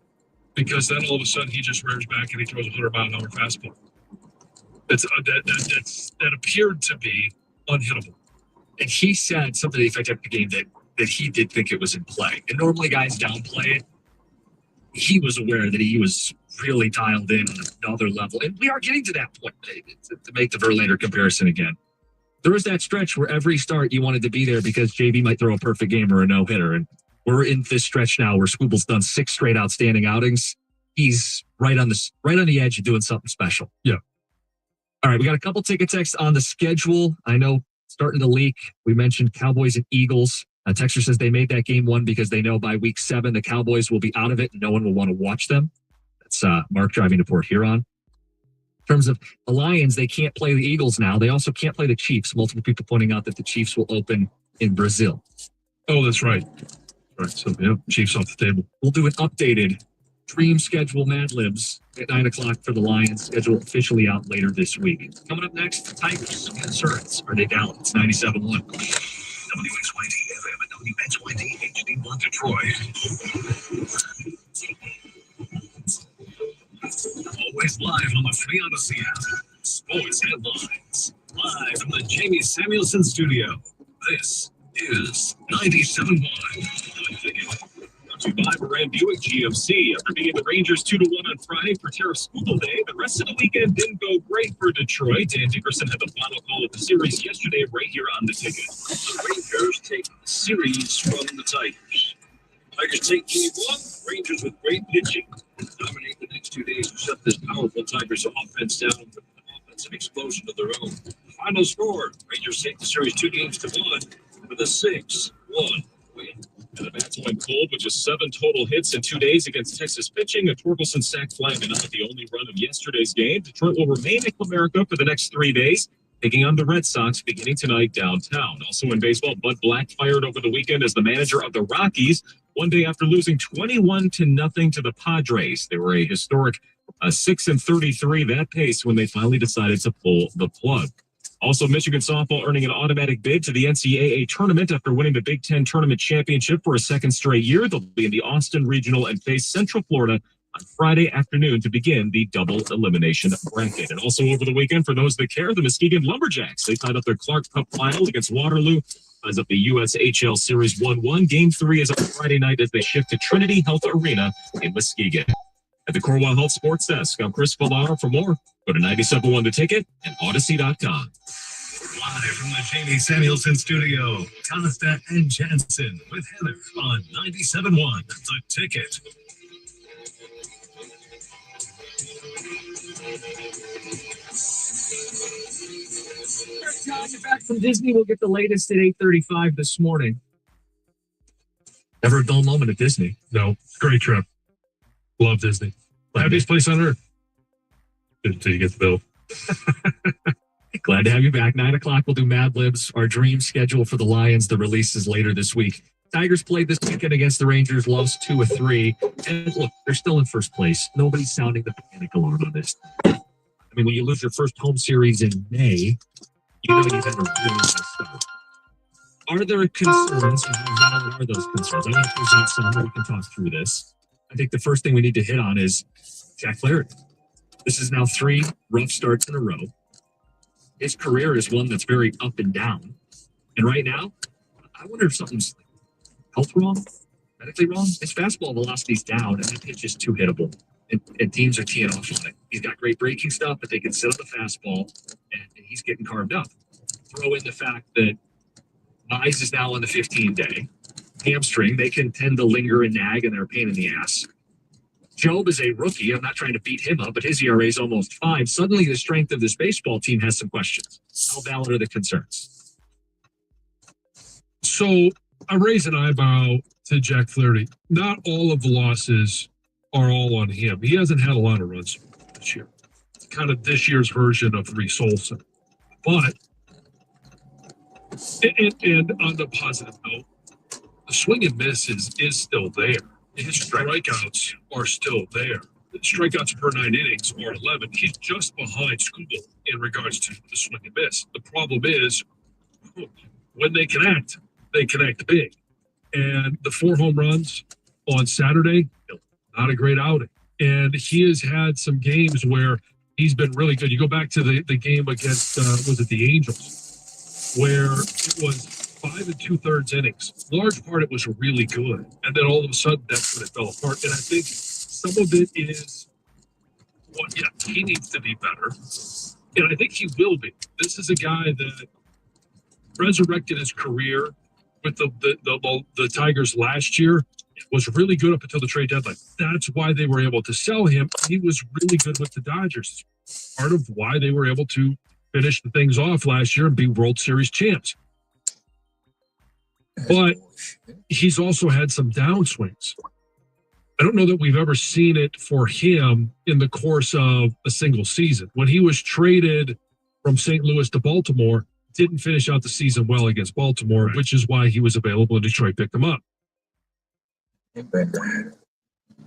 because then all of a sudden he just rears back and he throws a 100-mile-an-hour fastball. That appeared to be unhittable. And he said something to the effect after the game that he did think it was in play. And normally guys downplay it. He was aware that he was really dialed in on another level. And we are getting to that point to make the Verlander comparison again. There was that stretch where every start you wanted to be there because JB might throw a perfect game or a no-hitter. And we're in this stretch now where Squibble's done 6 straight outstanding outings. He's right on the edge of doing something special. Yeah. All right, we got a couple ticket texts on the schedule. I know starting to leak. We mentioned Cowboys and Eagles. A texter says they made that game 1 because they know by week 7 the Cowboys will be out of it and no one will want to watch them. That's Mark driving to Port Huron. In terms of the Lions, they can't play the Eagles now. They also can't play the Chiefs. Multiple people pointing out that the Chiefs will open in Brazil. Oh, that's right. Right. So, yeah, Chiefs off the table. We'll do an updated dream schedule Mad Libs at 9 o'clock for the Lions. Schedule officially out later this week. Coming up next, Tigers concerns. Are they down? It's 97.1. WXYT FM and WXYT HD1 Detroit. Always live on the Free Odyssey app. Sports headlines. Live from the Jamie Samuelson studio. This is 97.1. Brought to you by Moran Buick GMC. After beating the Rangers 2-1 on Friday for Tariff School Day, the rest of the weekend didn't go great for Detroit. Dan Dickerson had the final call of the series yesterday right here on the ticket. The Rangers take the series from the Tigers. Tigers take game 1. Rangers with great pitching dominate the next 2 days to shut this powerful Tigers offense down with an offensive explosion of their own. Final score: Rangers take the series 2-1 with a 6-1 win. And the bats went cold with just 7 total hits in 2 days against Texas pitching. A Torkelson sac fly, but not the only run of yesterday's game. Detroit will remain at Comerica for the next 3 days, taking on the Red Sox beginning tonight downtown. Also in baseball, Bud Black fired over the weekend as the manager of the Rockies, one day after losing 21-0 to the Padres. They were a historic 6-33, that pace, when they finally decided to pull the plug. Also, Michigan softball earning an automatic bid to the NCAA tournament after winning the Big Ten Tournament Championship for a second straight year. They'll be in the Austin Regional and face Central Florida on Friday afternoon to begin the double elimination bracket. And also over the weekend, for those that care, the Muskegon Lumberjacks. They tied up their Clark Cup final against Waterloo as of the USHL Series 1-1. Game 3 is on Friday night as they shift to Trinity Health Arena in Muskegon. At the Cornwall Health Sports Desk, I'm Chris Villar. For more, go to 97.1 The Ticket and Odyssey.com. Live from the Jamie Samuelson studio, Costa and Jansen with Heather on 97.1 The Ticket. John, you're back from Disney. We'll get the latest at 8:35 this morning. Never a dull moment at Disney. No, great trip. Love Disney. Happiest place on earth. Until you get the bill. Glad to have you back. 9 o'clock, we'll do Mad Libs, our dream schedule for the Lions. The release is later this week. Tigers played this weekend against the Rangers, lost 2-3. And look, they're still in first place. Nobody's sounding the panic alarm on this. I mean, when you lose your first home series in May, you know you've had a really nice start. Are there concerns? And how valid are those concerns? I want to present some. We can talk through this. I think the first thing we need to hit on is Jack Flaherty. This is now 3 rough starts in a row. His career is one that's very up and down. And right now, I wonder if something's health wrong, medically wrong. His fastball velocity's down, and that pitch is too hittable. And teams are teeing off on it. He's got great breaking stuff, but they can sit on the fastball, and he's getting carved up. Throw in the fact that Mize is now on the 15-day. Hamstring, they can tend to linger and nag, and they're a pain in the ass. Job is a rookie. I'm not trying to beat him up, but his ERA is almost 5. Suddenly, the strength of this baseball team has some questions. How valid are the concerns? So I raise an eyebrow to Jack Flaherty. Not all of the losses are all on him. He hasn't had a lot of runs this year. Kind of this year's version of Reese Olson. But, and on the positive note, the swing and miss is still there. His strikeouts are still there. The strikeouts per 9 innings are 11. He's just behind Skubal in regards to the swing and miss. The problem is, when they connect big. And the 4 home runs on Saturday, not a great outing. And he has had some games where he's been really good. You go back to the game against, was it the Angels? where it was 5 2/3 innings. Large part it was really good, and then all of a sudden that's when it fell apart. And I think some of it is he needs to be better, and I think he will be. This is a guy that resurrected his career with the Tigers last year. Was really good up until the trade deadline. That's why they were able to sell him. He was really good with the Dodgers. Part of why they were able to finish the things off last year and be World Series champs. But he's also had some downswings. I don't know that we've ever seen it for him in the course of a single season. When he was traded from St. Louis to Baltimore, didn't finish out the season well against Baltimore, right, which is why he was available and Detroit picked him up.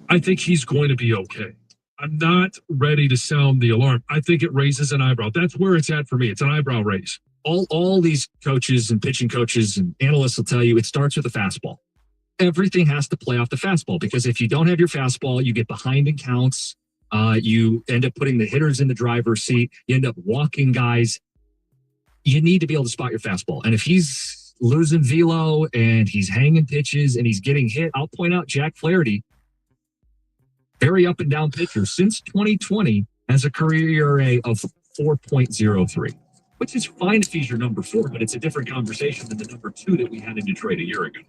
I think he's going to be okay. I'm not ready to sound the alarm. I think it raises an eyebrow. That's where it's at for me. It's an eyebrow raise. All these coaches and pitching coaches and analysts will tell you it starts with the fastball. Everything has to play off the fastball, because if you don't have your fastball, you get behind in counts. You end up putting the hitters in the driver's seat. You end up walking guys. You need to be able to spot your fastball. And if he's losing velo and he's hanging pitches and he's getting hit, I'll point out Jack Flaherty, very up and down pitcher since 2020, has a career ERA of 4.03, which is fine if he's your number 4, but it's a different conversation than the number 2 that we had in Detroit a year ago.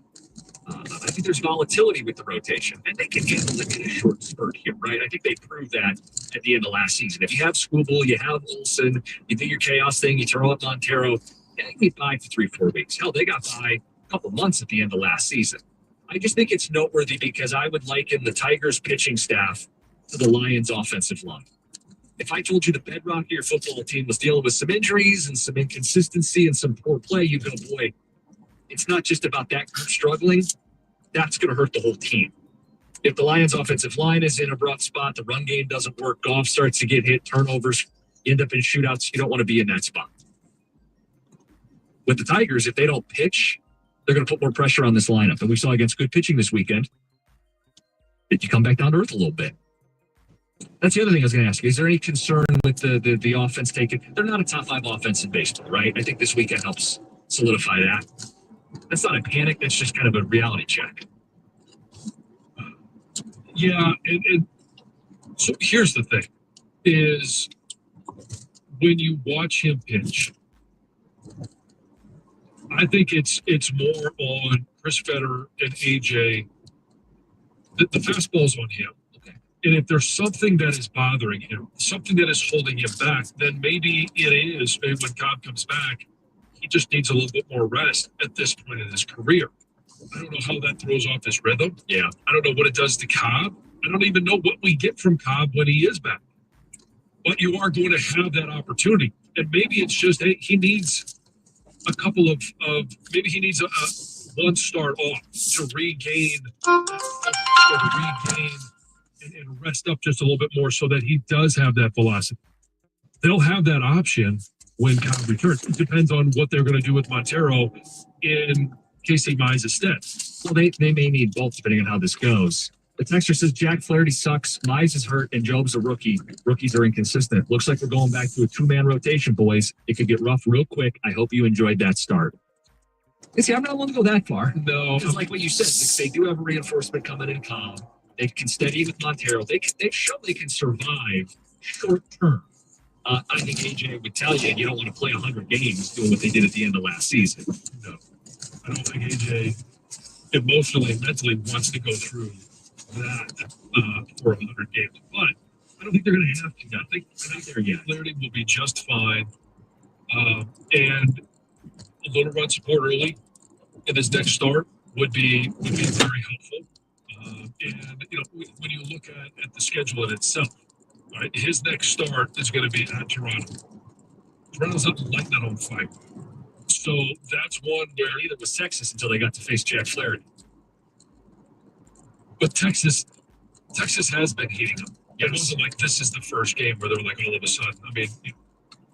I think there's volatility with the rotation, and they can handle it in a short spurt here, right? I think they proved that at the end of last season. If you have Skubal, you have Olsen, you do your chaos thing, you throw up Montero, they get by for 3-4 weeks. Hell, they got by a couple months at the end of last season. I just think it's noteworthy because I would liken the Tigers pitching staff to the Lions offensive line. If I told you the bedrock of your football team was dealing with some injuries and some inconsistency and some poor play, you'd go, boy, it's not just about that group struggling. That's going to hurt the whole team. If the Lions offensive line is in a rough spot, the run game doesn't work, Goff starts to get hit, turnovers, you end up in shootouts, you don't want to be in that spot. With the Tigers, if they don't pitch, they're going to put more pressure on this lineup. And we saw against good pitching this weekend, did you come back down to earth a little bit? That's the other thing I was going to ask you. Is there any concern with the offense taken? They're not a top 5 offense in baseball, right? I think this weekend helps solidify that. That's not a panic. That's just kind of a reality check. Yeah, and so here's the thing, is when you watch him pitch, I think it's more on Chris Federer and AJ. The fastball's on him. Okay. And if there's something that is bothering him, something that is holding him back, then maybe it is when Cobb comes back, he just needs a little bit more rest at this point in his career. I don't know how that throws off his rhythm. Yeah. I don't know what it does to Cobb. I don't even know what we get from Cobb when he is back. But you are going to have that opportunity. And maybe it's just, hey, he needs a couple of maybe he needs a one start off to regain and rest up just a little bit more so that he does have that velocity. They'll have that option when Cobb returns. It depends on what they're going to do with Montero in Casey Mize' stead. Well, they may need both depending on how this goes. The texter says Jack Flaherty sucks, Mize is hurt, and Job's a rookie. Rookies are inconsistent. Looks like we're going back to a 2-man rotation, boys. It could get rough real quick. I hope you enjoyed that start. You see, I'm not willing to go that far. No. It's like what you said. They do have a reinforcement coming in Cobb. They can steady with Montero. They've shown they can survive short term. I think AJ would tell you don't want to play 100 games doing what they did at the end of last season. No. I don't think AJ emotionally and mentally wants to go through that for 100 games. But I don't think they're going to have to. I think Flaherty will be just fine. And a little run support early in his next start would be very helpful. And when you look at the schedule in itself, right, his next start is going to be at Toronto. Toronto's up lighting it on fire. So that's one where Neither was Texas until they got to face Jack Flaherty. But Texas has been heating up. It wasn't like this is the first game where they're like all of a sudden. I mean,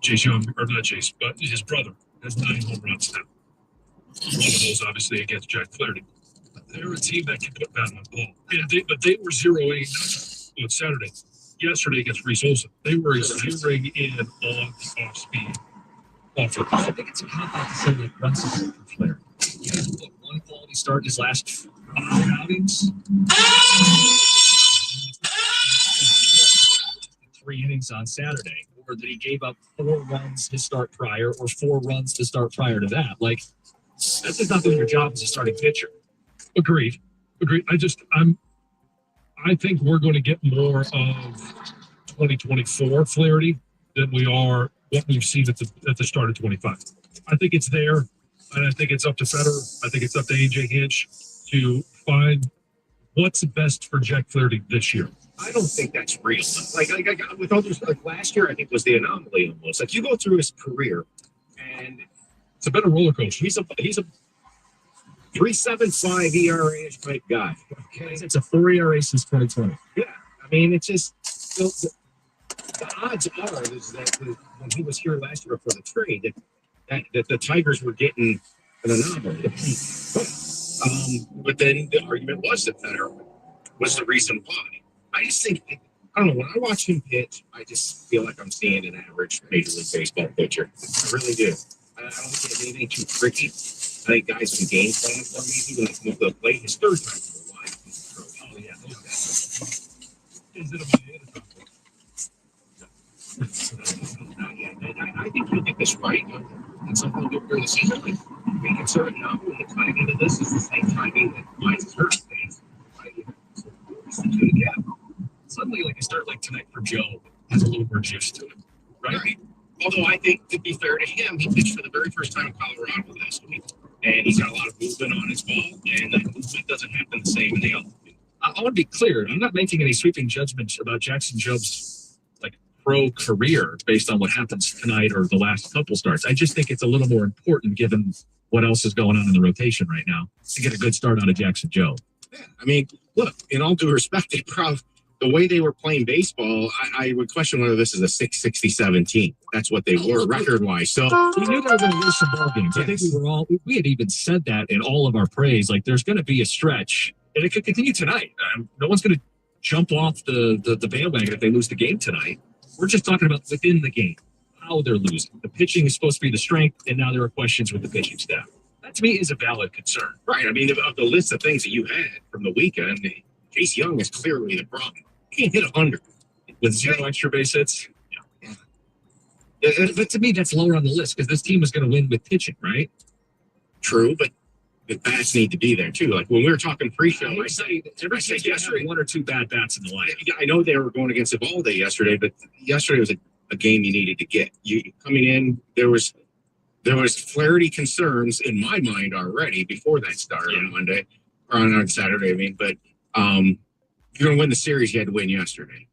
Chase Young, or not Chase, but his brother has 9 home runs now. One of those, obviously, against Jack Flaherty. But they're a team that can put bat on ball. But they were zeroing on Saturday. Yesterday against Reese Olson, they were zeroing in on the off speed. offer. I think it's a cop out to say like run support for Flair. He has one quality start in his last 5 outings. 3 innings on Saturday, or that he gave up 4 runs to start prior, or 4 runs to start prior to that. Like, that's just not doing your job as a starting pitcher. Agreed. I think we're going to get more of 2024 Flaherty than we are what we've seen at the start of 25. I think it's there, and I think it's up to Federer. I think it's up to AJ Hinch to find what's best for Jack Flaherty this year. I don't think that's real. Like with all those, like last year, I think was the anomaly almost. Like you go through his career, and It's a better roller coaster. he's a 3.75 ERA type guy. Okay, it's a 4 ERA since 2020. Yeah, I mean, it's just the odds are is that when he was here last year before the trade, that the Tigers were getting an anomaly. But then the argument was that Federer was the reason why. I just think, I don't know, when I watch him pitch, I just feel like I'm seeing an average Major League Baseball pitcher. I really do. I don't think anything too tricky. I think guys can game plan for me. Even when they come up to the plate, his third time for a while. Oh, yeah. Is it a banana top? I think he'll get this right. And something good during the season. Like, we can sort of know when the timing of this is the same timing that Mine's hurt things. Suddenly, like a start like tonight for Joe has a little more juice to it, right? Although I think, to be fair to him, he pitched for the very first time in Colorado last week. And he's got a lot of movement on his ball, and that movement doesn't happen the same in the other. I want to be clear. I'm not making any sweeping judgments about Jackson Jobe's like pro career based on what happens tonight or the last couple starts. I just think it's a little more important given what else is going on in the rotation right now to get a good start out of Jackson Jobe. Yeah, I mean, look, in all due respect, the way they were playing baseball, I would question whether this is a 667 team. That's what they were record-wise. So we knew they were going to lose some ball games. I think we had even said that in all of our praise. Like, there's going to be a stretch, and it could continue tonight. No one's going to jump off the bandwagon if they lose the game tonight. We're just talking about within the game, how they're losing. The pitching is supposed to be the strength, and now there are questions with the pitching staff. That, to me, is a valid concern. Right. I mean, of the list of things that you had from the weekend, Chase Young is clearly the problem. He can't hit 100 with 0 extra base hits. Yeah. But to me, that's lower on the list because this team was going to win with pitching, right? True, but the bats need to be there too. Like when we were talking pre-show, I said yesterday 1 or 2 bad bats in the lineup. I know they were going against Evalde yesterday, but yesterday was a game you needed to get. You coming in, there was Flaherty concerns in my mind already before that started on Monday or on Saturday. I mean, but you're going to win the series you had to win yesterday.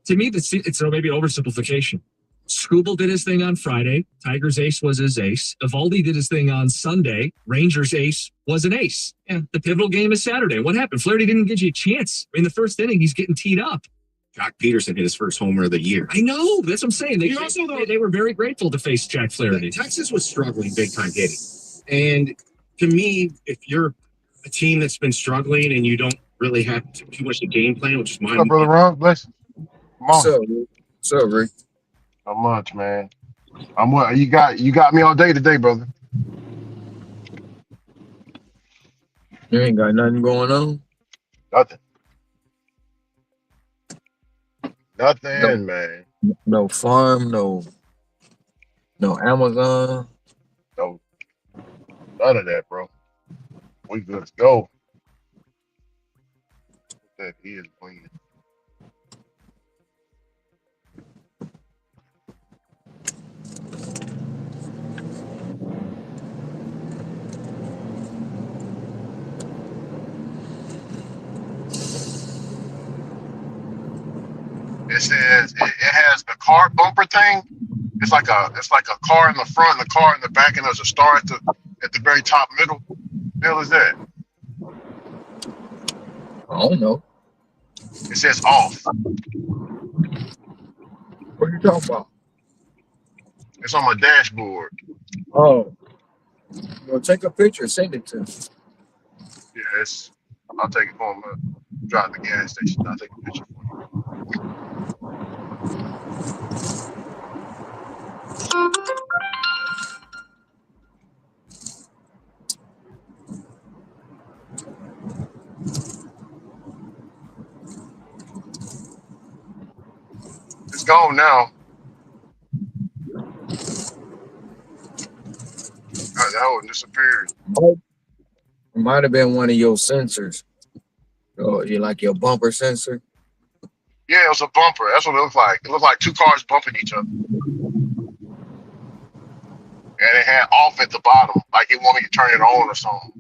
To me, it's maybe an oversimplification. Skubal did his thing on Friday. Tigers ace was his ace. Evalde did his thing on Sunday. Rangers ace was an ace. Yeah, the pivotal game is Saturday. What happened? Flaherty didn't give you a chance. In the first inning, he's getting teed up. Jock Peterson hit his first homer of the year. I know. That's what I'm saying. They were very grateful to face Jack Flaherty. Texas was struggling big time hitting. And to me, if you're a team that's been struggling and you don't really have too much to game plan, which is my brother Ron, bless you. Come on. What's up, Rick? Not much, man. I'm what you got me all day today, brother. You ain't got nothing going on? Nothing, man. No farm, no Amazon. No, none of that, bro. We good to go. That is clean. It says it has the car bumper thing. It's like a car in the front and a car in the back, and there's a star at the very top middle. What the hell is that? I don't know. It says off. What are you talking about? It's on my dashboard. Oh. Well, take a picture, send it to me. Yes. I'll take it home. Drive to the gas station. I'll take a picture for you. gone now. That one disappeared. It might have been one of your sensors. Oh, you like your bumper sensor? Yeah, it was a bumper. That's what it looked like. It looked like two cars bumping each other. And it had off at the bottom, like it wanted me to turn it on or something.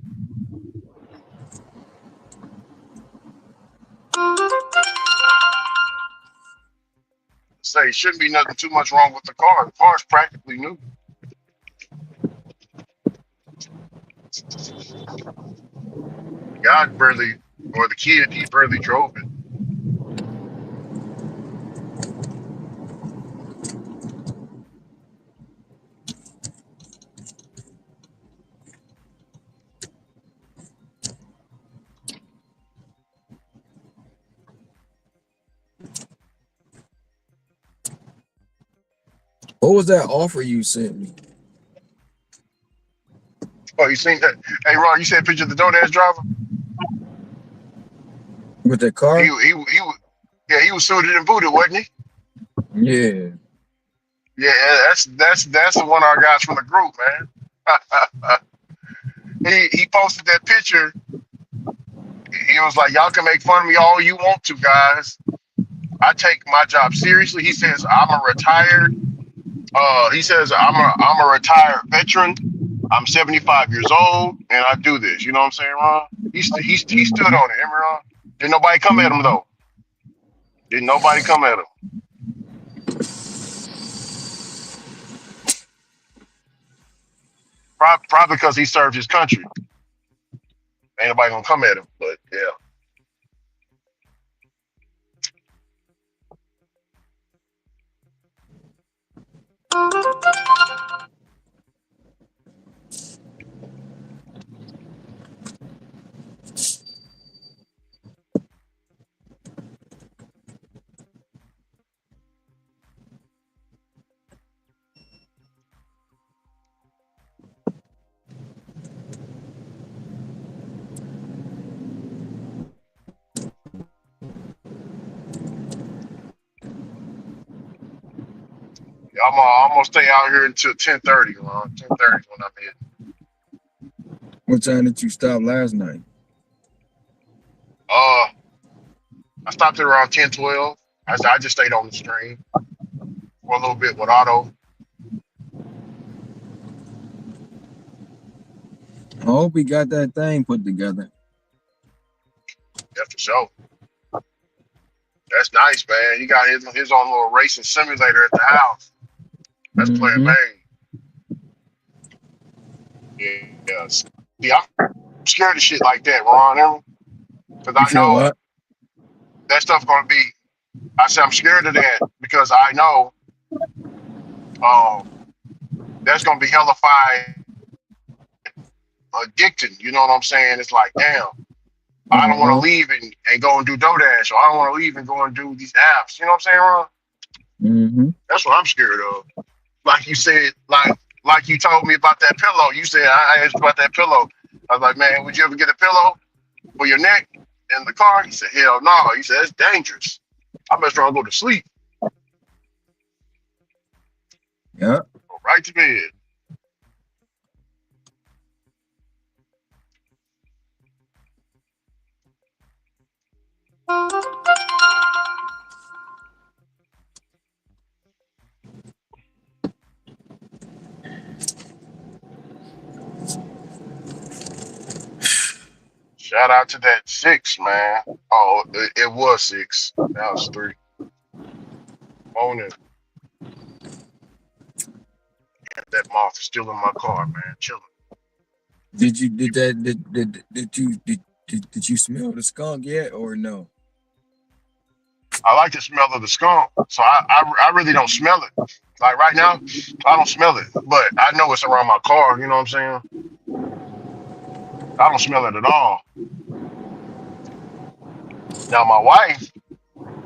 Say, shouldn't be nothing too much wrong with the car. The car's practically new. The guy barely, or the kid, he barely drove it. What was that offer you sent me Oh, you seen that? Hey, Ron, you said picture of the DoorDash driver? with the He, car? he, he, yeah, he was suited and booted, wasn't he? Yeah. Yeah, that's one of our guys from the group, man. He posted that picture. He was like, "Y'all can make fun of me all you want to, guys. I take my job seriously." He says, "I'm a retired." He says, I'm a retired veteran. I'm 75 years old, and I do this. You know what I'm saying, Ron? He stood on it, Ron. Didn't nobody come at him though. Didn't nobody come at him. Probably because he served his country. Ain't nobody gonna come at him. But yeah. I'm gonna stay out here until 10:30, Ron. 10:30 is when I'm in. What time did you stop last night? I stopped at around 10:12. I just stayed on the stream for a little bit with Otto. I hope he got that thing put together. Yeah, for sure. That's nice, man. He got his own little racing simulator at the house. That's playing Mm-hmm. bang. Yeah. See, I'm scared of shit like that, Ron. Because You I feel know what? that stuff gonna be. I said I'm scared of that because I know that's gonna be hellified addicting. You know what I'm saying? It's like, damn, I don't want to Uh-huh. leave and go and do DoorDash, or I don't want to leave and go and do these apps. You know what I'm saying, Ron? Mm-hmm. That's what I'm scared of. Like you said, like you told me about that pillow. You said I asked about that pillow. I was like, man, would you ever get a pillow for your neck in the car? He said, hell no. He said, it's dangerous. I best try to go to sleep. Yeah. Go right to bed. Shout out to that 6, man. Oh, it was 6. Now it's 3. Morning. That moth is still in my car, man. Chilling. Did you did you smell the skunk yet or no? I like the smell of the skunk, so I really don't smell it. Like right now, I don't smell it, but I know it's around my car. You know what I'm saying? I don't smell it at all. Now my wife,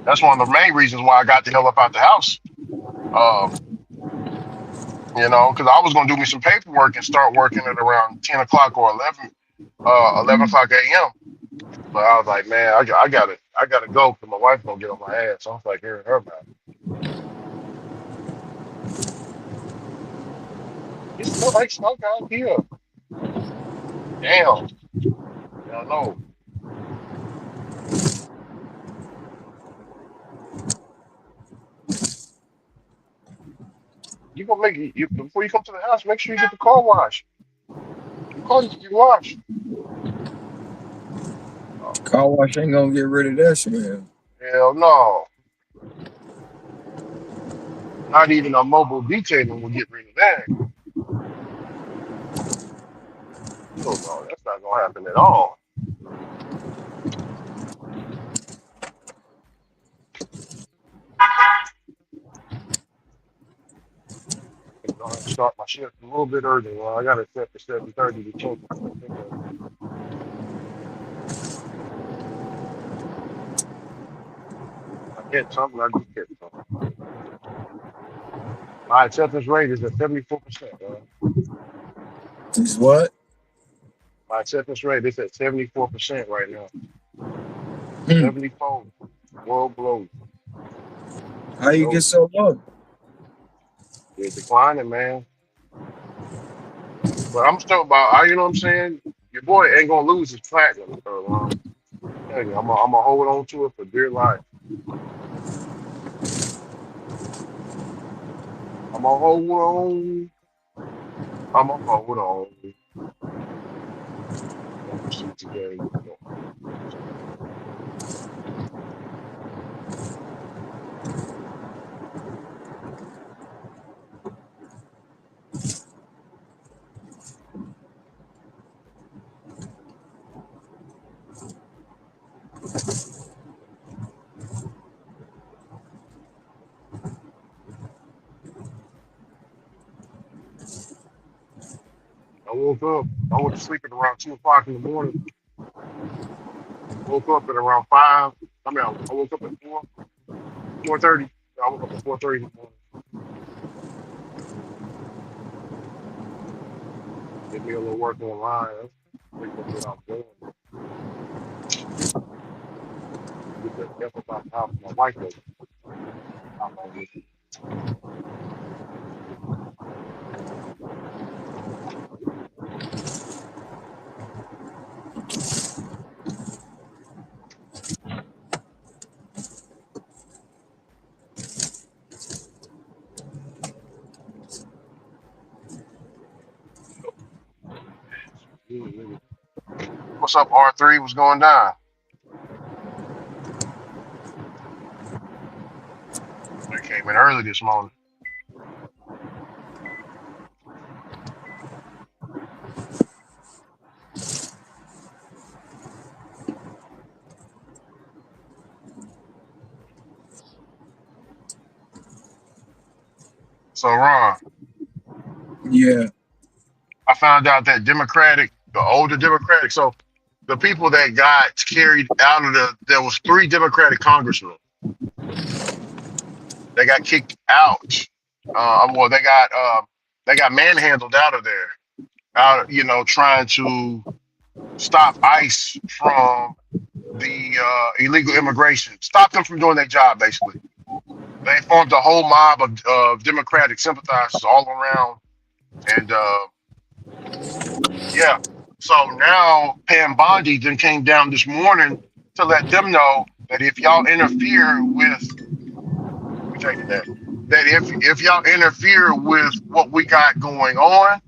that's one of the main reasons why I got the hell up out the house. Um, because I was gonna do me some paperwork and start working at around 10 o'clock or 11 o'clock a.m. But I was like, man, I gotta go because my wife's gonna get on my ass. So I was like, hearing her about it. It's no like smoke out here. Damn. Yeah, no. You gonna make it before you come to the house. Make sure you get the car washed. Your car needs to get washed. Oh, Car wash ain't gonna get rid of that smell. hell no. Not even a mobile detailing will get rid of that. Oh no, that's not gonna happen at all. I'm gonna have to start my shift a little bit early. Well, I got it set for 7:30 to check before 10:30. I get something, I just get something. My acceptance rate is at 74%. Is what? My acceptance rate is at 74% right now. Hmm. 74. World blows. How you get So so low? it's declining, man. But I'm still about, you know what I'm saying? Your boy ain't gonna lose his platinum. So, tell you, I'm gonna hold on to it for dear life. I'm gonna hold on. I'm gonna hold on. Let me see today. I woke up. I went to sleep at around 2 o'clock in the morning. Woke up at around 5. I woke up at 4:30. I woke up at 4:30 in the morning. Did me a little work online. That's pretty much what I was doing. Get the F about the house. My wife was out on me. What's up, R3? What's going down? I came in early this morning. So, Ron, Yeah. I found out that the older Democratic, so the people that got carried out of there was 3 Democratic congressmen that got kicked out. Well, they got manhandled out of there, trying to stop ICE from the illegal immigration, stop them from doing their job. Basically, they formed a whole mob of Democratic sympathizers all around, and yeah. So now Pam Bondi then came down this morning to let them know that if y'all interfere with, we taking that if y'all interfere with what we got going on,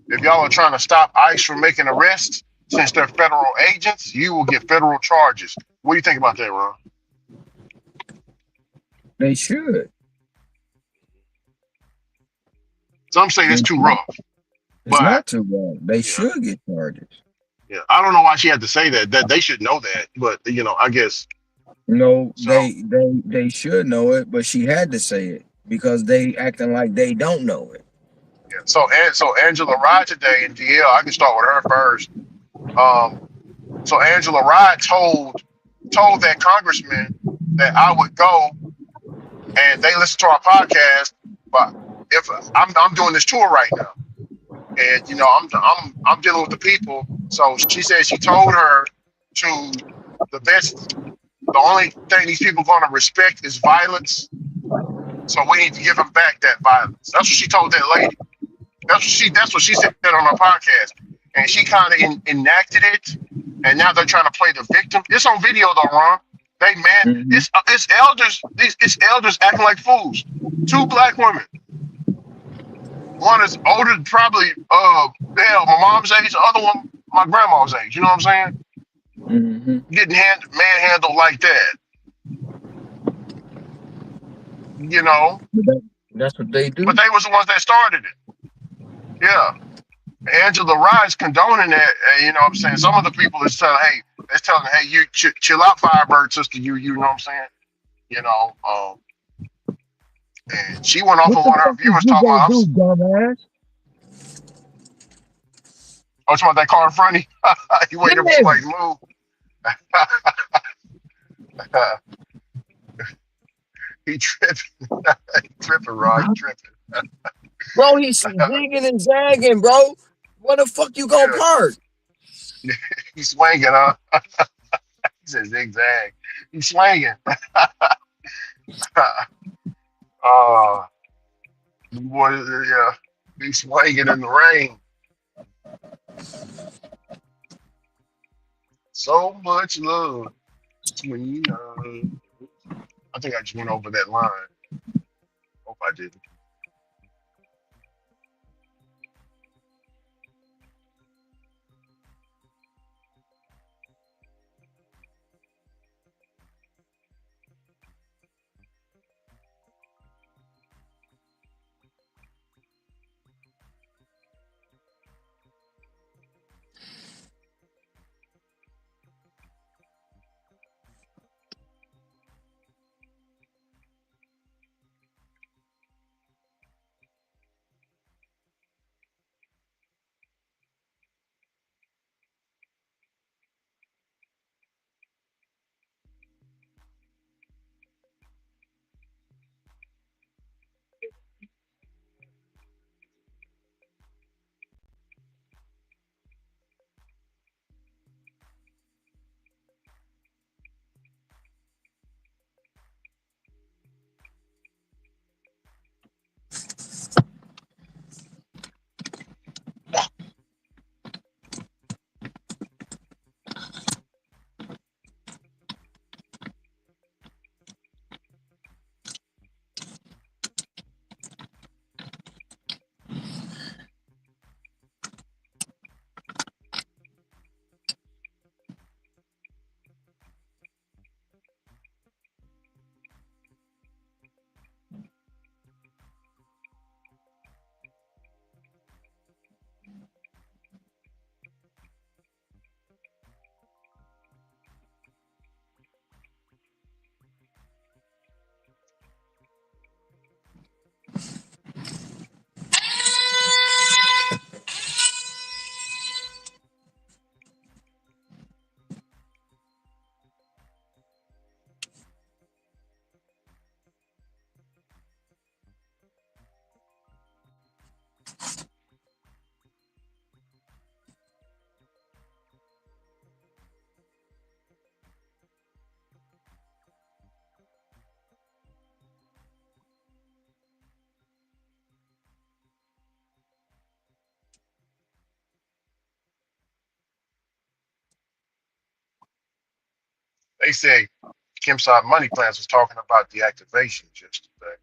if y'all are trying to stop ICE from making arrests, since they're federal agents, you will get federal charges. What do you think about that, Ron? They should. Some say it's They too should. rough, It's but not too bad. They yeah, should get charges. yeah. I don't know why she had to say that. That they should know that, but I guess No, so. they should know it, but she had to say it because they acting like they don't know it. Yeah. So Angela Rye today in DL, I can start with her first. Um, so Angela Rye told that congressman that I would go and they listen to our podcast, but if I'm doing this tour right now, and I'm dealing with the people. So she said she told her to the only thing these people are gonna respect is violence. So we need to give them back that violence. That's what she told that lady. That's what she said on her podcast, and she kind of enacted it. And now they're trying to play the victim. It's on video though, Ron. They man, Hmm. it's elders. It's elders acting like fools. Two black women. One is older, probably hell, my mom's age. The other one, my grandma's age. You know what I'm saying? Hmm. Getting manhandled like that. You know, That's what they but do. they was the ones that started it. Yeah. Angela Rice condoning that. You know what I'm saying? Some of the people is telling, hey, it's telling, hey, you chill out, Firebird sister. You know what I'm saying? You know, and she went off What on the one of her fuck is viewers you talking gonna about, do, dumbass? oh, talking about that car in front of you. You waiting for Yeah. somebody to move. He tripping. He tripping, Rod. He tripping. Bro, he's zigging and zagging, bro. Where the fuck you gonna Yeah, park? he's swinging, huh? He said zigzag. He's swinging. uh, boy, yeah, he's swinging in the rain. So much love between us. I think I just went over that line. Hope I didn't. They say Kim Side Money Plans was talking about deactivation yesterday.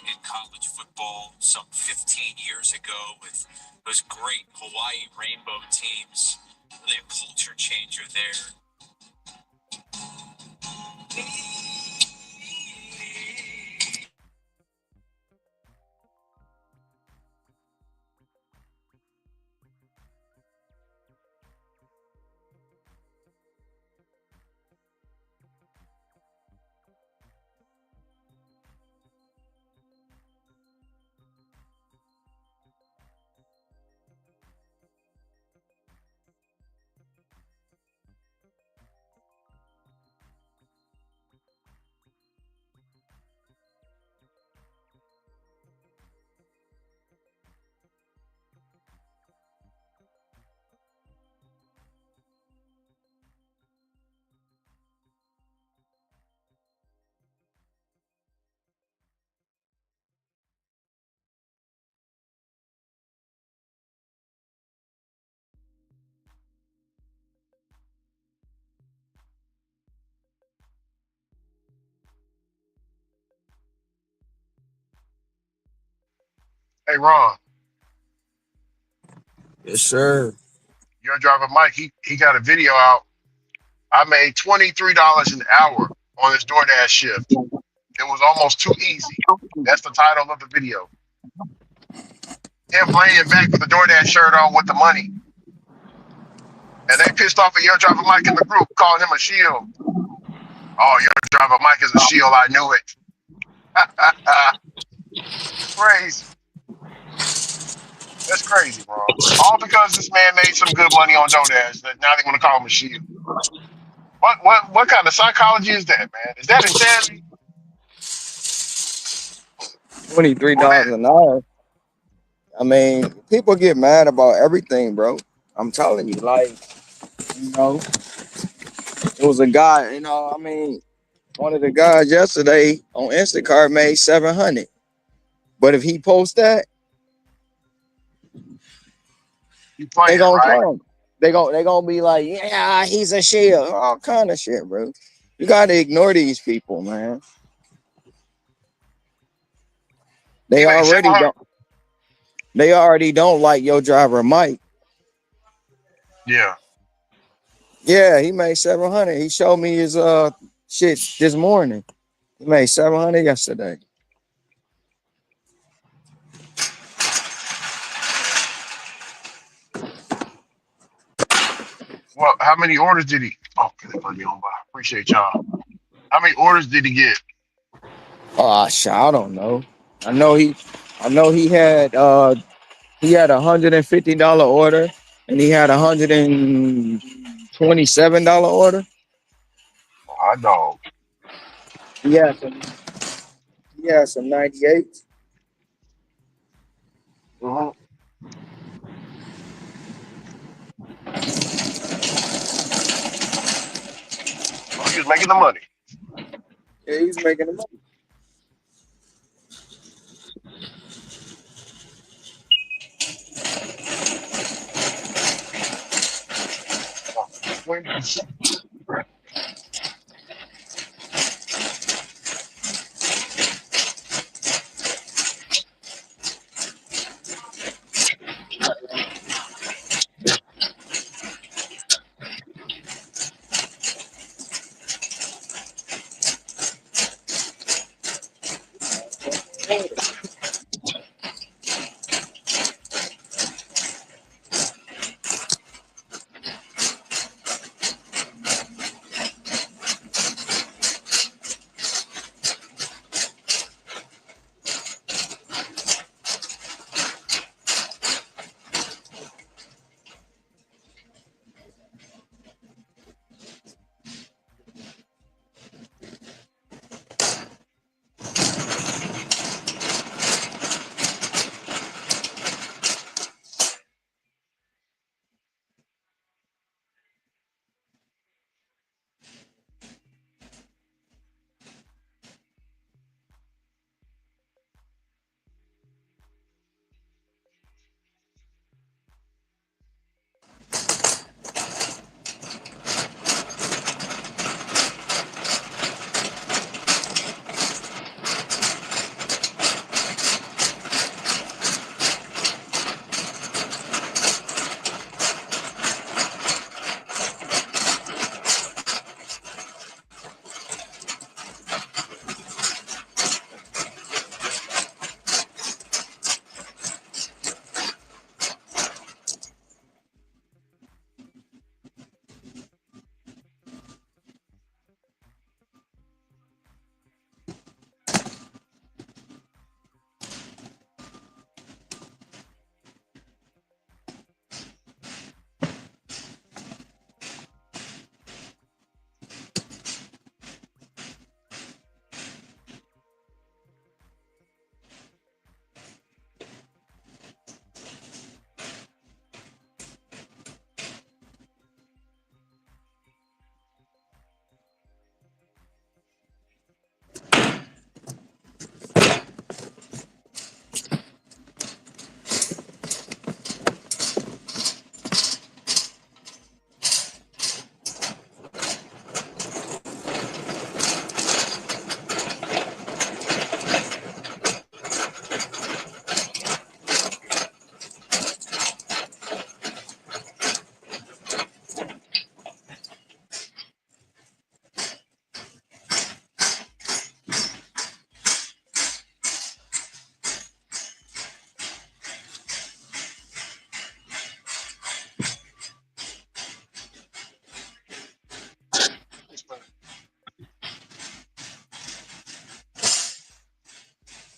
In college football some 15 years ago with those great Hawaii Rainbow teams. The culture changer there. Hey Ron, Yes, sir. your driver Mike, he got a video out. I made $23 an hour on his DoorDash shift. It was almost too easy. That's the title of the video. Him laying back with the DoorDash shirt on with the money. And they pissed off at your driver Mike in the group, calling him a shield. Oh, your driver Mike is a shield. I knew it. Crazy. That's crazy, bro. All because this man made some good money on DoorDash that now they want to call him a shield. What kind of psychology is that, man? Is that insanity? $23 Or that an hour. I mean, people get mad about everything, bro. I'm telling you, like, you know, it was a guy, I mean, one of the guys yesterday on Instacart made 700. But if he posts that, you they playing, gonna right? come. They gonna be like, yeah, he's a shield. All kind of shit, bro. You gotta ignore these people, man. He They made already 700. don't. They already don't like your driver, Mike. Yeah. Yeah, he made 700. He showed me his shit this morning. He made 700 yesterday. Well, how many orders did he? Oh, can they put me on by? Appreciate y'all. How many orders did he get? Oh shit, I don't know. I know he had $150 order and he had $127 order. Oh, I know. He had some he had some 98. Mm-hmm. Oh, he was making the money. Yeah, he's making the money. Oh, 20.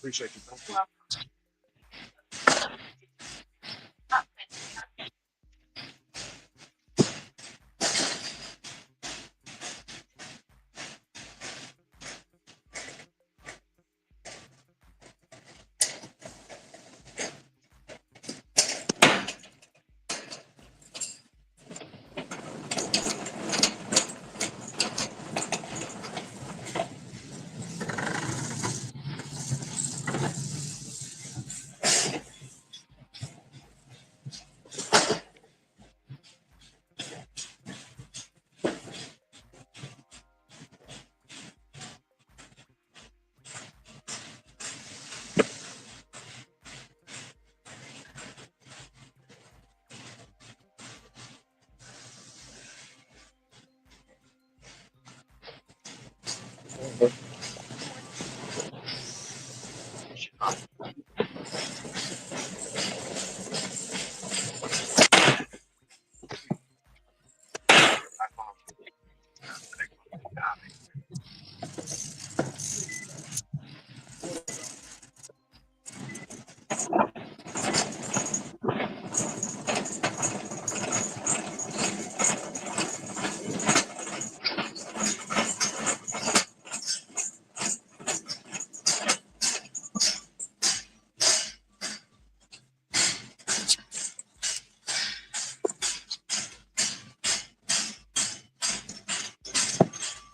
Appreciate you. Thank you.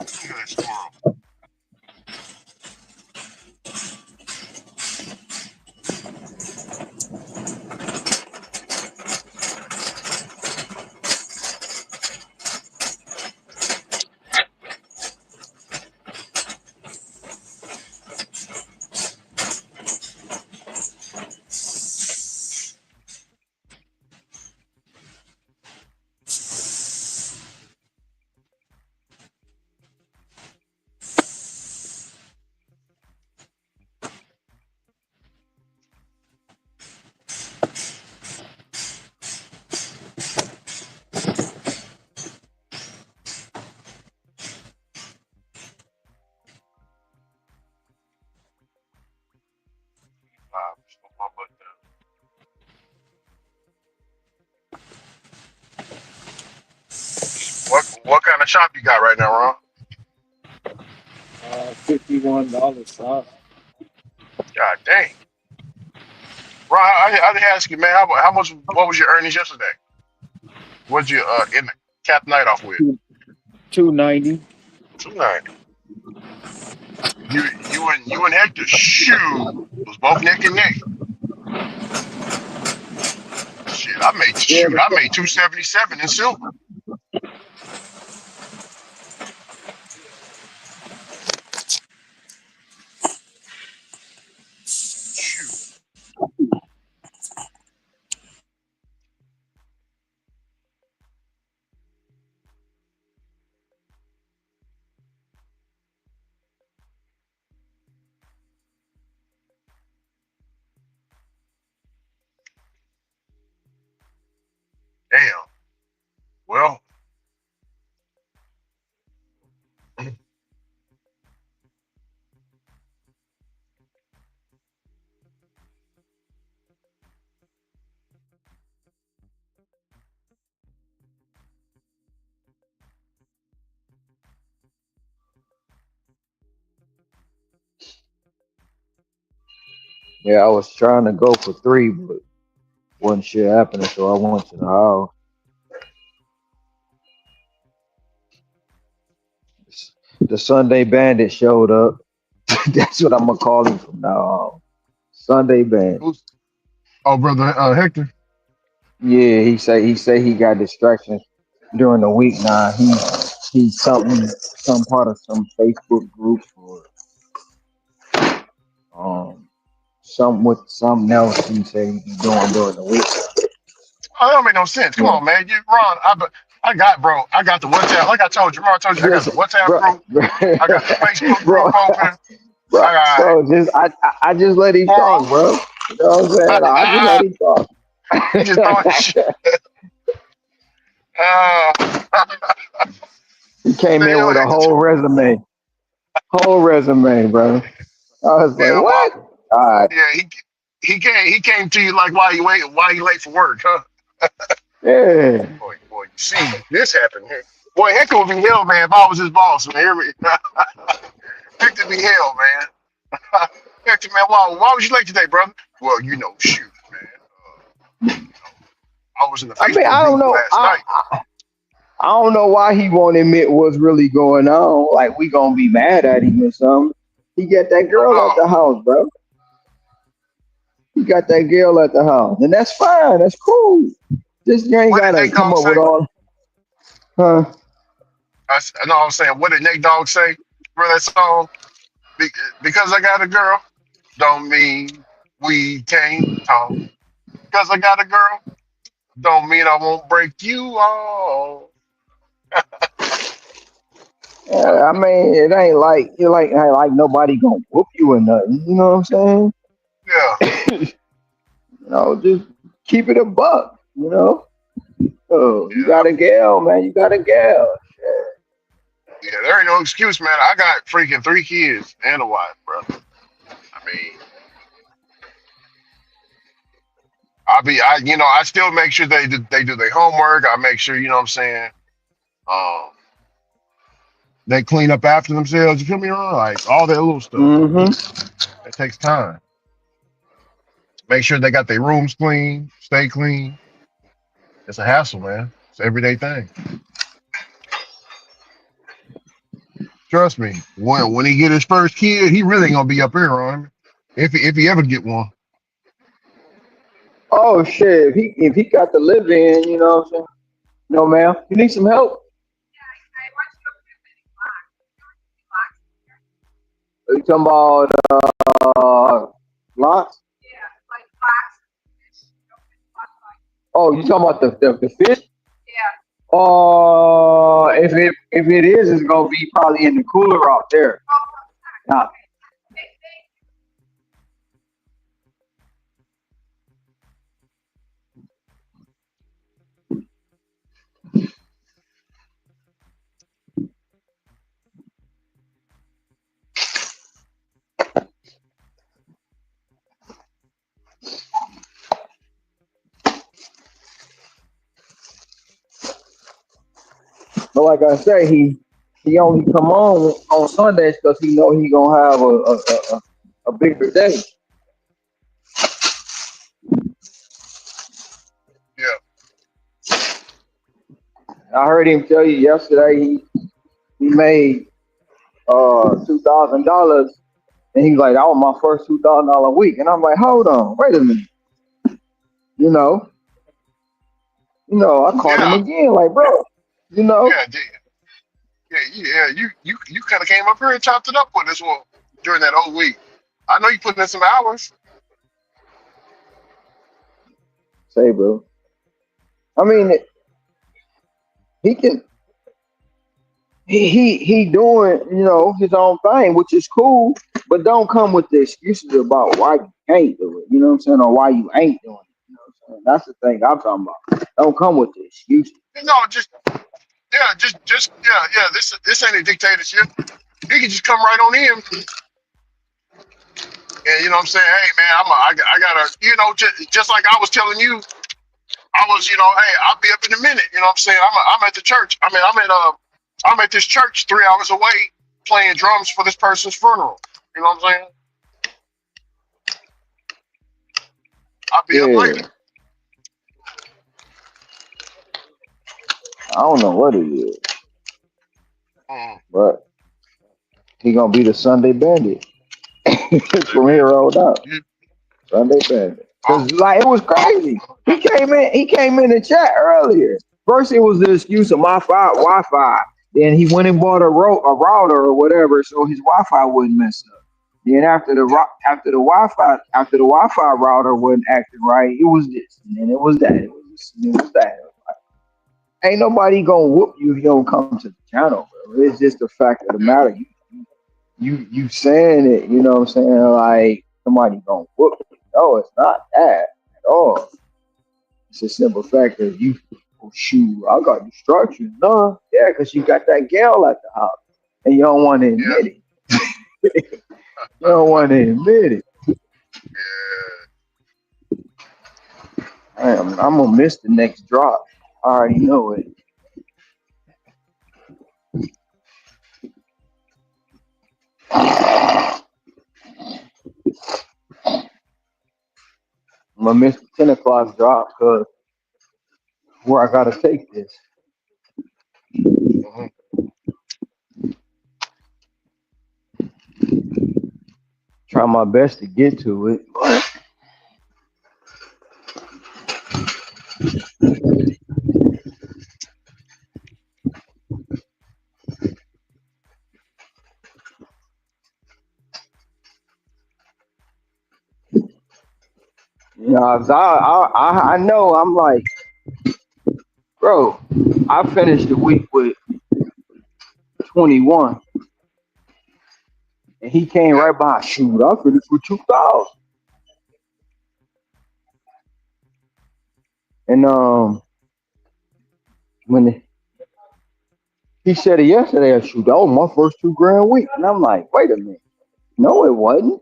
Look at that squirrel. Put my butt down. What kind of shop you got right now, Ron? $51, son. God dang. Ron, I didn't ask you, man. How much? What was your earnings yesterday? What'd you in the cap night off with? 290. 290. You and Hector, shoo, was both neck and neck. Shit, Yeah, I made 277 in silver. Shoot. Damn. Well, yeah, I was trying to go for three, but wasn't shit happening, so I went to the house. The Sunday Bandit showed up. That's what I'm gonna call him from now on. Sunday Bandit. who's brother Hector? Yeah, he say he got distractions during the week now. He's some part of some Facebook group or something with something else he said he be doing during the week. Oh, that don't make no sense. Come Yeah. on, man. You Ron, I got the WhatsApp. Like I told you, remember I told you I got the Listen, WhatsApp bro, group. I got the Facebook bro, group open. bro, I got bro, I just let him talk, forum. bro. You know what I'm saying? I just let him talk. You just throwing shit. Uh, He came in still with a Hector. whole resume, bro. I was like, Yeah, what? All right. Yeah, he came to you like why you late for work, huh? Yeah. Boy, you see this happen here. Boy, heck would be hell, man, if I was his boss, man. Hear me? Heck to be hell, man. Heck to man, why was you late today, brother? Well, shoot, man. I was in the I mean, Facebook I don't group know. last night. I don't know why he won't admit what's really going on. Like we gonna be mad at him or something. He got that Oh girl at no. the house, bro. He got that girl at the house, and that's fine. That's cool. Just you ain't What did gotta Nate come Dogg up say? with all, huh? I know I'm saying, what did Nate Dogg say for that song? Be- Because I got a girl, don't mean we can't talk. Because I got a girl, don't mean I won't break you off. Yeah, I mean, it ain't like ain't like nobody gonna whoop you or nothing. You know what I'm saying? Yeah, Just keep it a buck. Oh, you yeah, got a gal, man. You got a gal. yeah. There ain't no excuse, man. I got freaking 3 kids and a wife, bro. I mean, I still make sure they do their homework. I make sure, what I'm saying, um, they clean up after themselves. You feel me? Like all that little stuff. Mm-hmm. It takes time. Make sure they got their rooms clean, stay clean. It's a hassle, man. It's an everyday thing. Trust me. When he get his first kid, he really gonna be up here on him. If he ever get one. Oh shit! If he got to live in, you know what I'm saying? No, ma'am. You need some help? Are you talking about lots? Oh, you talking about the fish? If it is, it's gonna be probably in the cooler out there. Now, but like I say, he only come on Sundays because he know he gonna have a bigger day. Yeah, I heard him tell you yesterday he made $2,000, and he's like, that was my first $2,000 week, and I'm like, hold on, wait a minute, you know, I called him yeah, again, like, bro, you know, yeah, yeah. You kind of came up here and chopped it up with us one during that whole week. I know you put in some hours. say, bro, I mean, he can. He doing his own thing, which is cool, but don't come with the excuses about why you can't do it. You know what I'm saying, or why you ain't doing it. You know what I'm saying? That's the thing I'm talking about. Don't come with the excuses. No, just yeah. This ain't a dictatorship. He can just come right on in, and what I'm saying, hey man, I gotta, just like I was telling you, I was, hey, I'll be up in a minute. You know what I'm saying? I'm at the church. I mean, I'm at this church 3 hours away playing drums for this person's funeral. You know what I'm saying? I'll be up Yeah, later. I don't know what it is, Mm. but he gonna be the Sunday Bandit Hey from man, here on out. you, Sunday Bandit, oh, cause like it was oh, crazy. He came in the chat earlier. First, it was the excuse of my Wi-Fi. Then he went and bought a router or whatever, so his Wi-Fi wouldn't mess up. Then yeah, after the Wi-Fi router wasn't acting right, it was this, and then it was that, it was this, and it was that. Ain't nobody gonna whoop you if you don't come to the channel, bro. It's just the fact of the yeah, matter. You saying it, you know what I'm saying? Like somebody gonna whoop you. No, it's not that at all. It's a simple fact that oh, shoot, I got instructions. No, yeah, because you got that gal at the house, and you don't want to yeah. admit it. You don't want to admit it. I'm gonna miss the next drop. I already know it. I'm gonna miss the 10 o'clock drop because where I gotta take this. Mhm. Try my best to get to it. You know, 'cause I know I'm like, bro, I finished the week with 21, and he came right by. Shoot, I finished with 2,000. And when he said it yesterday, I shoot, that was my first 2 grand week, and I'm like, wait a minute, no, it wasn't.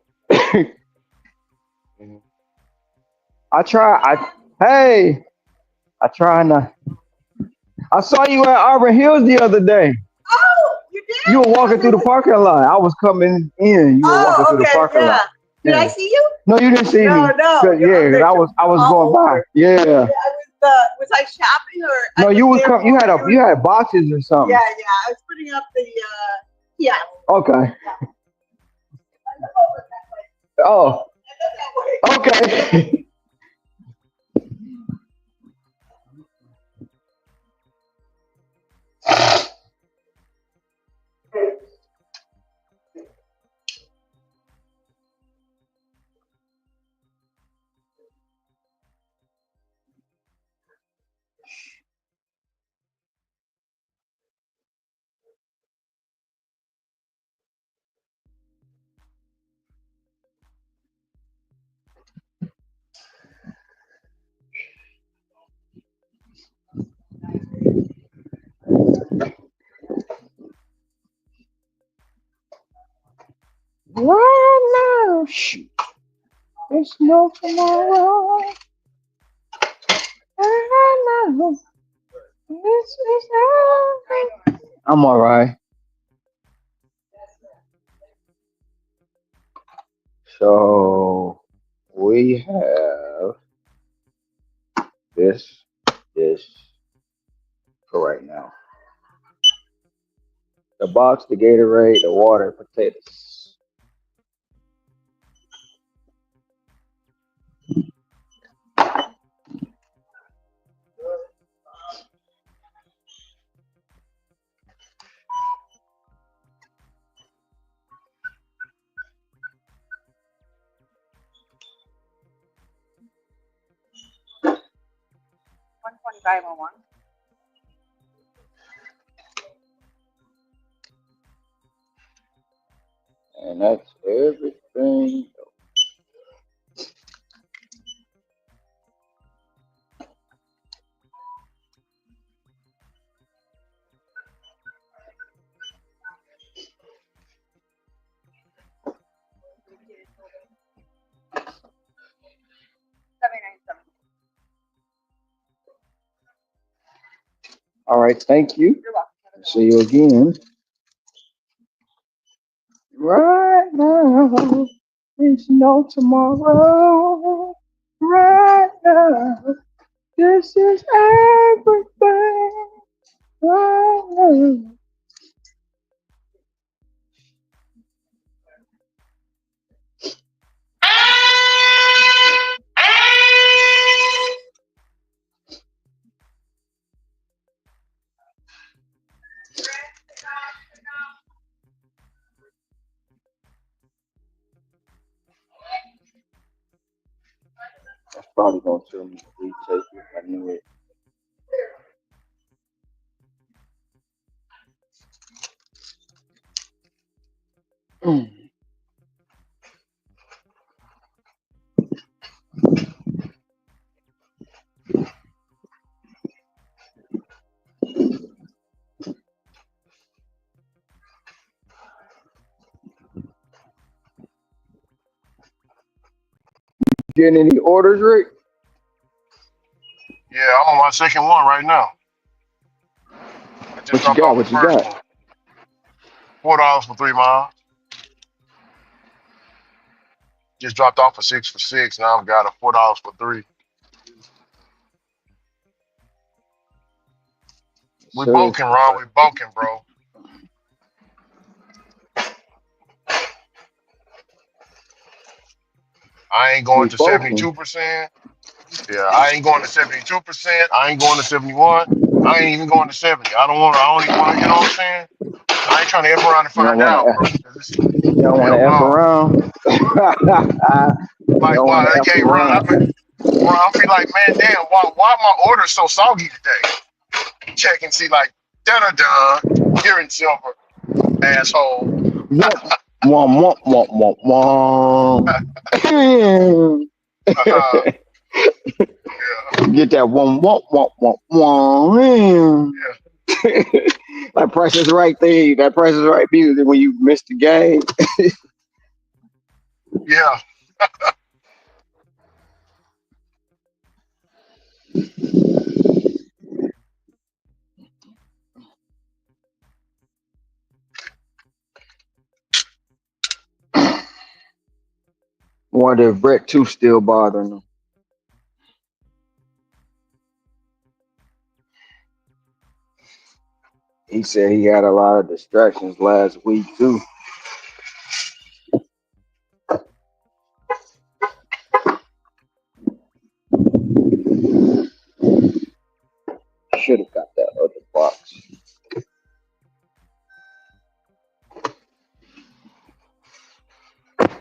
I try. Hey, I try not. I saw you at Auburn Hills the other day. Oh, you did? You were walking through the parking lot. I was coming in. You were walking Oh, through the okay, parking yeah. lot. Did I Yeah. see you? No, you didn't see No, me. no. Yeah, Okay, because so I was all going by. over. Yeah. Yeah, was I shopping or I No, was you was there come. for You had boxes or something. Yeah, yeah. I was putting up the yeah. Okay. Oh. Okay. Right now, shoot. There's no tomorrow. Right now, this is everything. I'm all right. So we have this for right now. The box, the Gatorade, the water, potatoes. And that's everything. All right, thank you. See you again. Right now, there's no tomorrow. Right now, this is everything. Right now. That's probably gonna tell me to retake it. I knew it. Getting any orders, Rick? Yeah, I'm on my second one right now. I just What you dropped got? off the What you first got? one. $4 for 3 miles. Just dropped off a 6 for 6. Now I've got a $4 for 3. We Sir, bulking, Ron. We bulking, bro. I ain't we going to bulking. 72%. Yeah, I ain't going to 72%. I ain't going to 71. I ain't even going to 70. I don't even want to, you know what I'm saying? I ain't trying to F around and You don't find want out, bro. to. 'Cause it's, You don't want to hell f no. around. You Like, don't want why? to f Okay, Ron, around. I feel like, man, damn, why my order so soggy today? Check and see, like, da-da-da. Here in silver, asshole. Womp, womp, womp, womp, womp. Yeah, Get that womp, womp, womp, womp, womp. yeah, That Price is Right thing. That Price is Right music when you miss the game. yeah. Wonder if Brett too still bothering him. He said he had a lot of distractions last week too. Should have got that other box.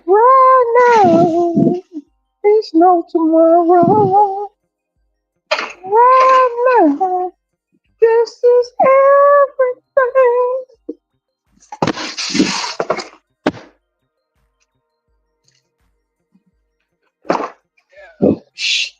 Right now, there's no tomorrow. Right now, this is everything. Shh.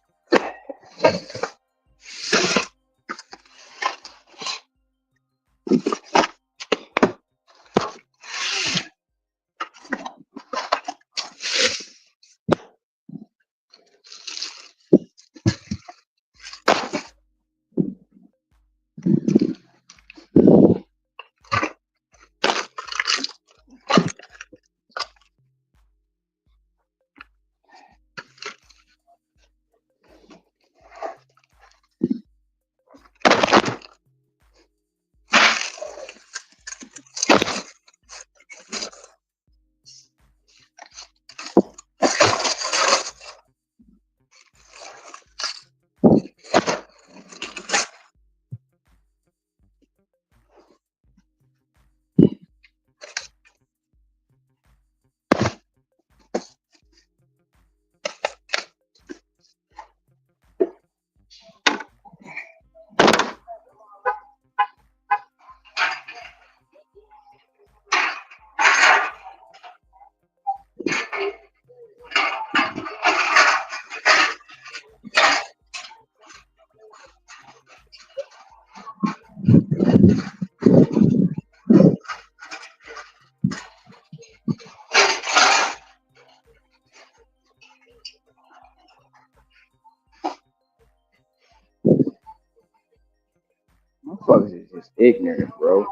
Motherfuckers is just ignorant, bro.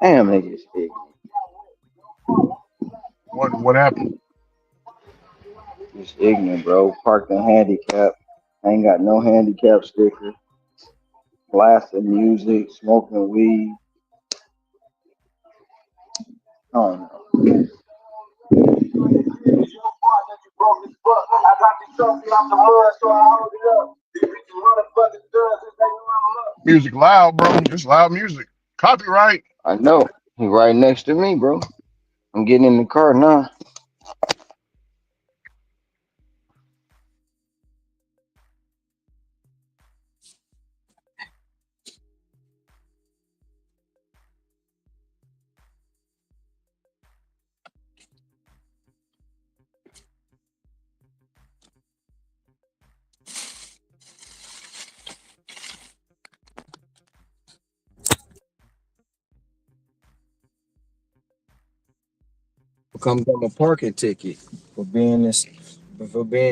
Damn, they just ignorant. What happened? Just ignorant, bro. Parked in handicap. Ain't got no handicap sticker. Blasting music, smoking weed. I don't know. Music loud, bro. It's loud music. Copyright. I know. He right next to me, bro. I'm getting in the car now. Becomes them a parking ticket for being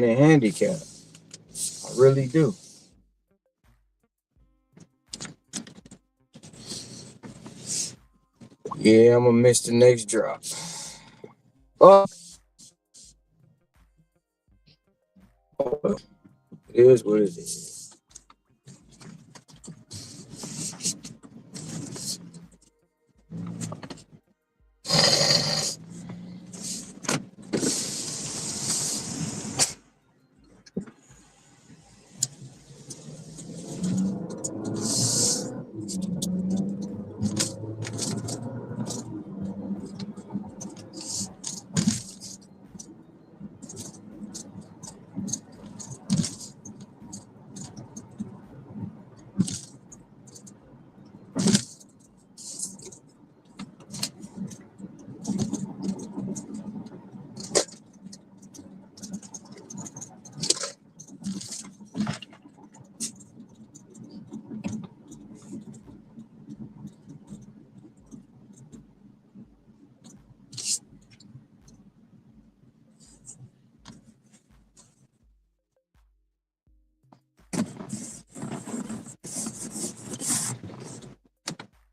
a handicap. really do. Yeah, I'm gonna miss the next drop. Oh, it is what it is.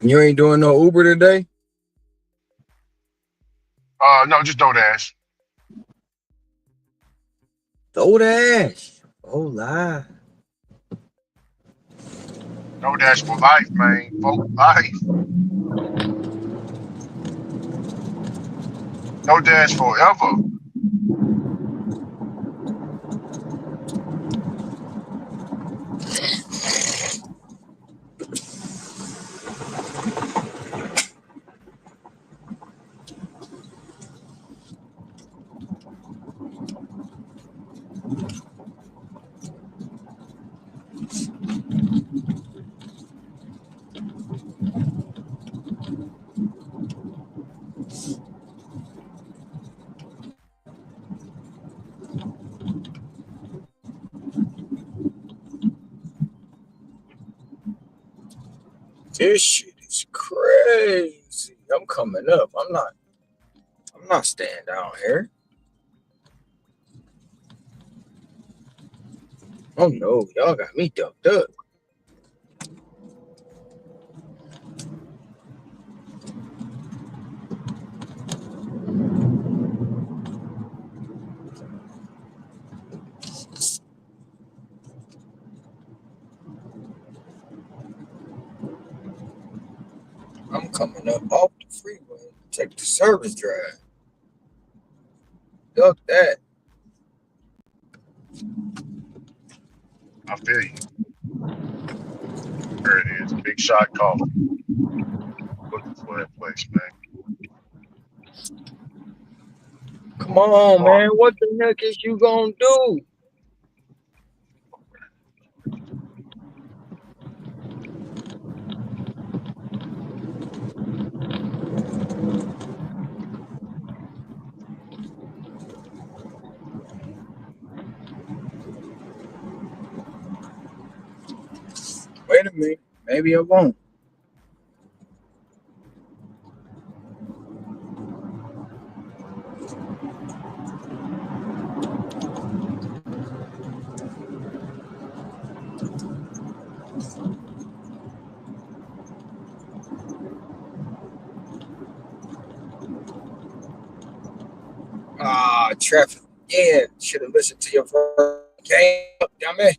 You ain't doing no Uber today? No, just DoorDash. Throw the ash. Oh, lie. DoorDash for life, man. For life. DoorDash forever. This shit is crazy. I'm coming up. I'm not staying down here. Oh no, y'all got me ducked up. I'm coming up off the freeway. Take the service drive. Duck that. I feel you. There it is. Big Shot Coffee. Looking for that place, man. Come on, Fuck. man. What the heck is you gonna do? Wait a minute. Maybe I won't. Ah, traffic. Yeah, should have listened to your first game. Damn it.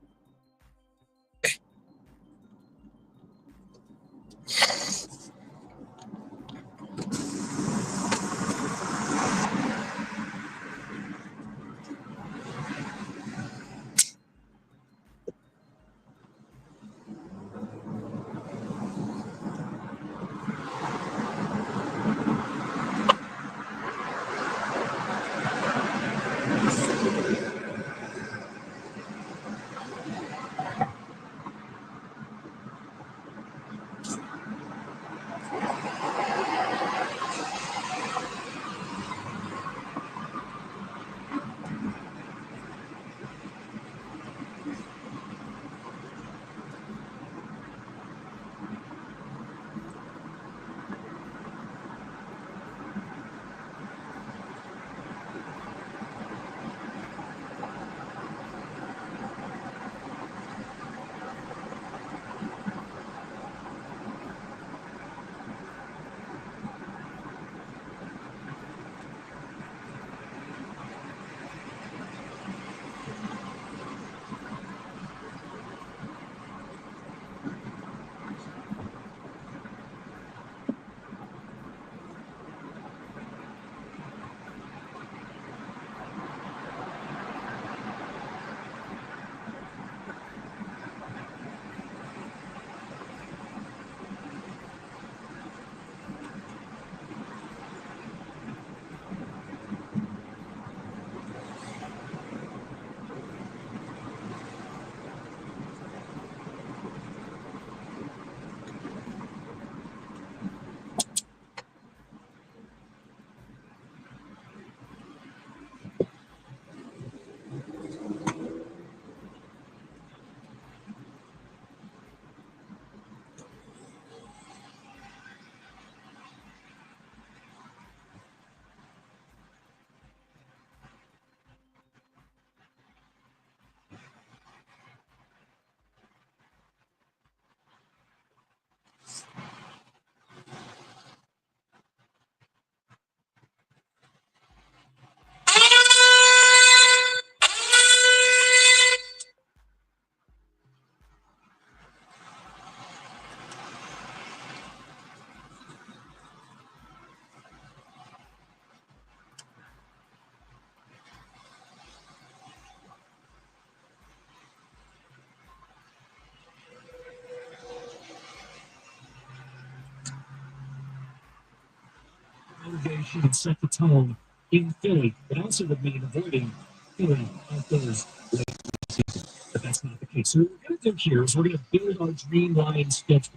celebration and set the tone in Philly. It also would mean avoiding Philly outdoors late season, but that's not the case. So what we're going to do here is we're going to build our Dream Lions schedule.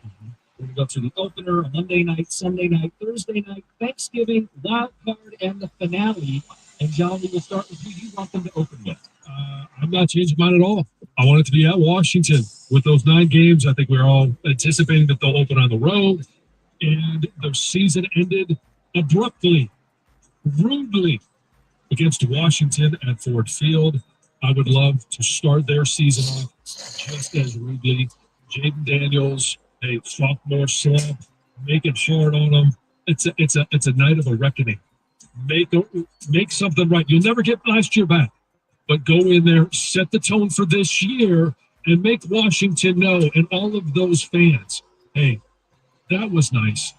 We're going to go through the opener, a Monday night, Sunday night, Thursday night, Thanksgiving, wild card, and the finale. And John, we will start with who you want them to open with. I'm not changing mine at all. I want it to be at Washington. With those 9 games, I think we're all anticipating that they'll open on the road. And the season ended abruptly, rudely against Washington at Ford Field. I would love to start their season off just as rudely. Jaden Daniels, a sophomore slump, make it hard on them. It's a night of a reckoning. Make something right. You'll never get last year back, but go in there, set the tone for this year, and make Washington know, and all of those fans, hey, that was nice,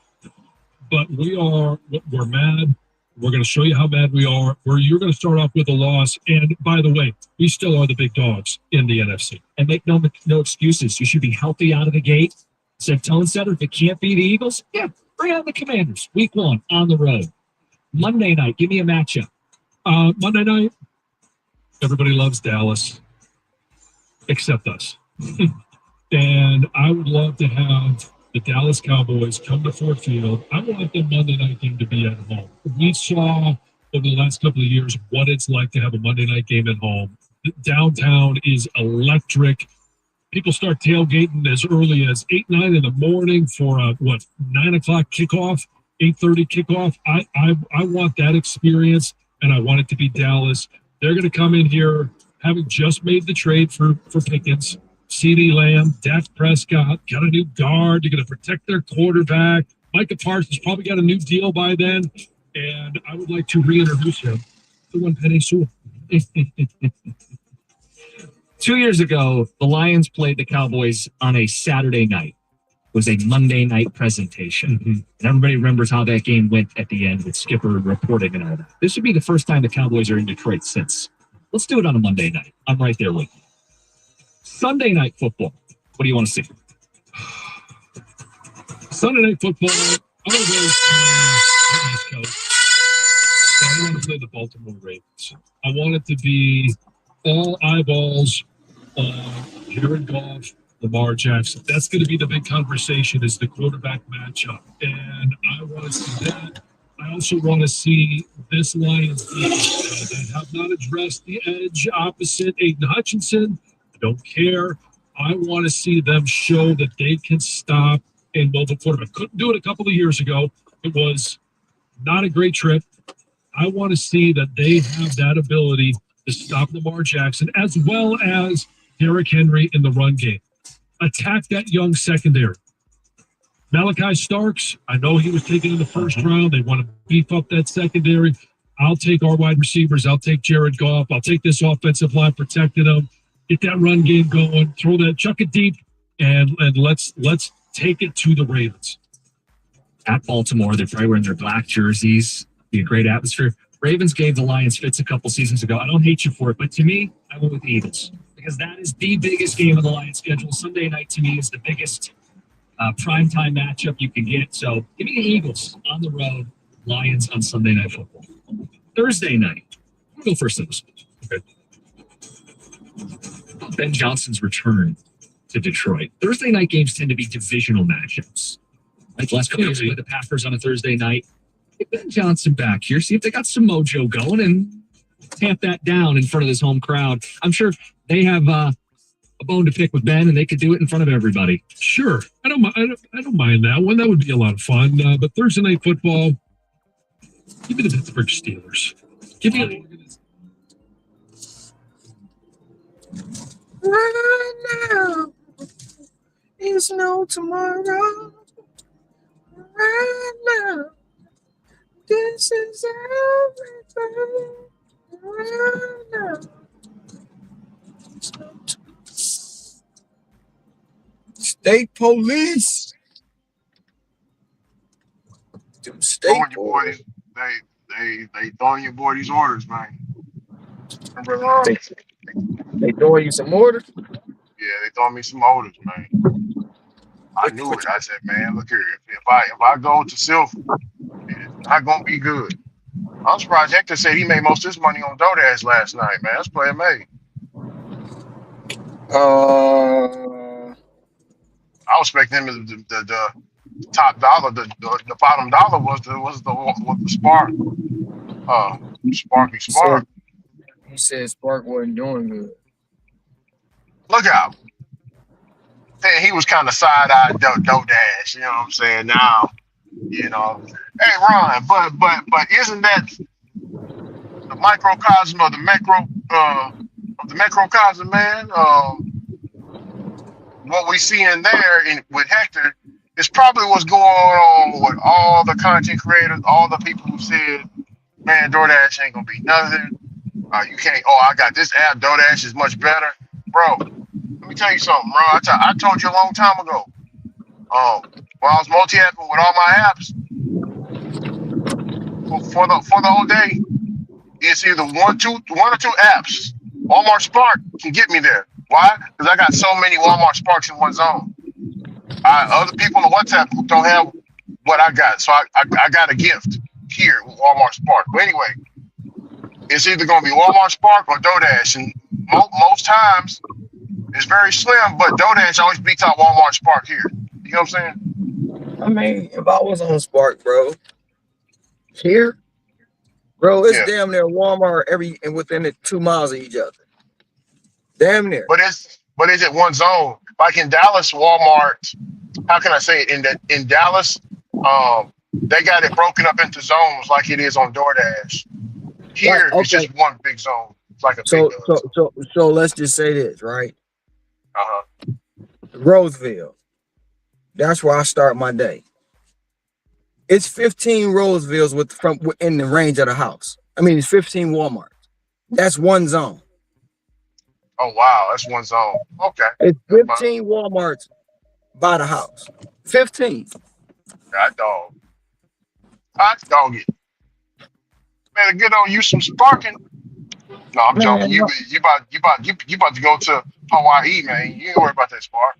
but we're mad. We're going to show you how mad we are. You're going to start off with a loss, and by the way, we still are the big dogs in the NFC. And make no excuses. You should be healthy out of the gate. Set tone setter. If it can't be the Eagles, yeah, bring out the Commanders. Week 1 on the road. Monday night, give me a matchup. Monday night, everybody loves Dallas, except us. And I would love to have the Dallas Cowboys come to Ford Field. I want the Monday night game to be at home. We saw over the last couple of years what it's like to have a Monday night game at home. Downtown is electric. People start tailgating as early as 8, 9 in the morning for a 9 o'clock kickoff, 8:30 kickoff. I want that experience, and I want it to be Dallas. They're going to come in here having just made the trade for Pickens, CeeDee Lamb, Dak Prescott, got a new guard. They're going to protect their quarterback. Micah Parsons probably got a new deal by then, and I would like to reintroduce him to one Penny Sewell. 2 years ago, the Lions played the Cowboys on a Saturday night. It was a Monday night presentation. Mm-hmm. And everybody remembers how that game went at the end with Skipper reporting and all that. This would be the first time the Cowboys are in Detroit since. Let's do it on a Monday night. I'm right there with you. Sunday night football. What do you want to see? Sunday night football, I'm going to go East Coast. I want to play the Baltimore Ravens. I want it to be all eyeballs on Jared Goff, Lamar Jackson. That's going to be the big conversation, is the quarterback matchup. And I want to see that. I also want to see this Lions defense that have not addressed the edge opposite Aiden Hutchinson. I don't care. I want to see them show that they can stop a mobile quarterback. Couldn't do it a couple of years ago. It was not a great trip. I want to see that they have that ability to stop Lamar Jackson as well as Derrick Henry in the run game. Attack that young secondary. Malachi Starks, I know he was taken in the first round. They want to beef up that secondary. I'll take our wide receivers. I'll take Jared Goff. I'll take this offensive line protecting them. Get that run game going. Throw that, chuck it deep, and let's take it to the Ravens. At Baltimore, they're probably wearing their black jerseys. Be a great atmosphere. Ravens gave the Lions fits a couple seasons ago. I don't hate you for it, but to me, I went with the Eagles because that is the biggest game of the Lions schedule. Sunday night to me is the biggest primetime matchup you can get. So give me the Eagles on the road, Lions on Sunday Night Football. Thursday night. I'll go first on this. Okay. Ben Johnson's return to Detroit. Thursday night games tend to be divisional matchups. Like the last couple of years, we had the Packers on a Thursday night. Get Ben Johnson back here, see if they got some mojo going, and tamp that down in front of this home crowd. I'm sure they have a bone to pick with Ben, and they could do it in front of everybody. Sure, I don't mind that one. That would be a lot of fun. But Thursday night football, give me the Pittsburgh Steelers. Give me. Right now is no tomorrow. Right now, this is everything. Right now, it's no tomorrow. State police. Them state Throwing your boys, they throwing your boy these orders, man. Remember, They throwing you some orders? yeah, they throwing me some orders, man. I knew it. I said, man, look here. If I go to Silver, Not gonna be good. I'm surprised Hector said he made most of his money on DoorDash last night, man. That's player made. Uh, I was expecting him to the top dollar, the bottom dollar was the Spark. Sparky he said Spark. he said Spark wasn't doing good. Look out. Hey, he was kind of side-eyed DoorDash, you know what I'm saying? Now, you know. Hey Ron, but isn't that the microcosm of the macrocosm, man? What we see in there with Hector is probably what's going on with all the content creators, all the people who said, man, DoorDash ain't gonna be nothing. You can't. Oh, I got this app. DoorDash is much better, bro. Let me tell you something, bro. I told you a long time ago. When I was multi-apping with all my apps for the whole day, it's either one or two apps. Walmart Spark can get me there. Why? Because I got so many Walmart Sparks in one zone. Other people in the WhatsApp group don't have what I got, so I got a gift here with Walmart Spark. But anyway, it's either going to be Walmart Spark or DoorDash, and most times it's very slim, but DoorDash always beats out Walmart Spark here. You know what I'm saying? I mean, if I was on Spark, bro, here, bro, it's Yeah. damn near Walmart and within the 2 miles of each other. Damn near. But is it one zone? Like in Dallas, Walmart. How can I say it? In Dallas, they got it broken up into zones like it is on DoorDash. Here, Like, it's just one big zone. It's like a so big so let's just say this, right? Uh-huh. Roseville. That's where I start my day. It's 15 Rosevilles within the range of the house. I mean, it's 15 Walmarts. That's one zone. Oh wow, that's one zone. Okay. It's 15 Walmarts by the house. 15. Hot dog. Hot dog it. Man, get on you some sparking. No, I'm joking. You about to go to Hawaii, man. You ain't worry about that spark.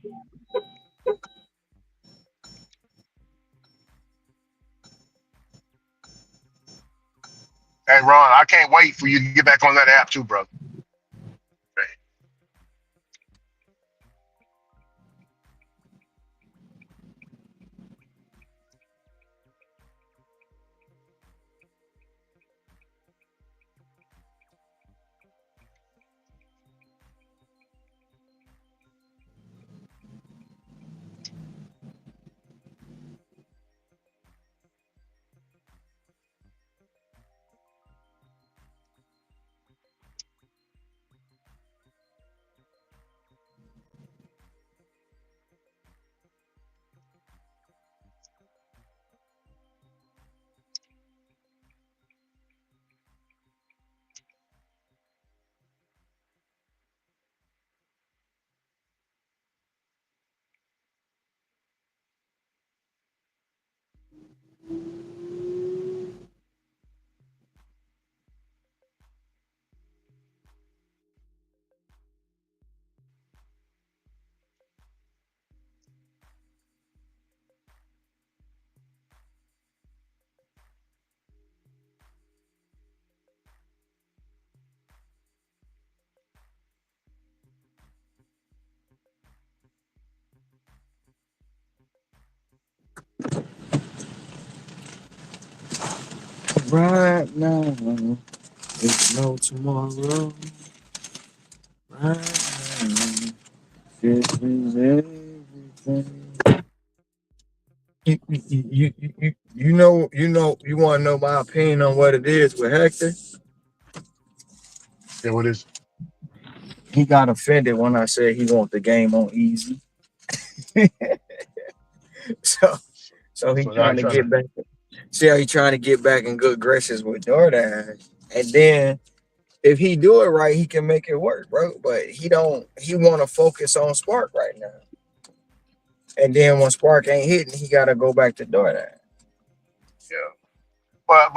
Hey Ron, I can't wait for you to get back on that app too, brother. Right now, there's no tomorrow. Right now, this is everything. You know, you want to know my opinion on what it is with Hector? Yeah, what is? He got offended when I said he want the game on easy. so he trying to get back. See how he trying to get back in good graces with DoorDash, and then if he do it right, he can make it work, bro. But he don't. He want to focus on Spark right now, and then when Spark ain't hitting, he got to go back to DoorDash. Yeah. But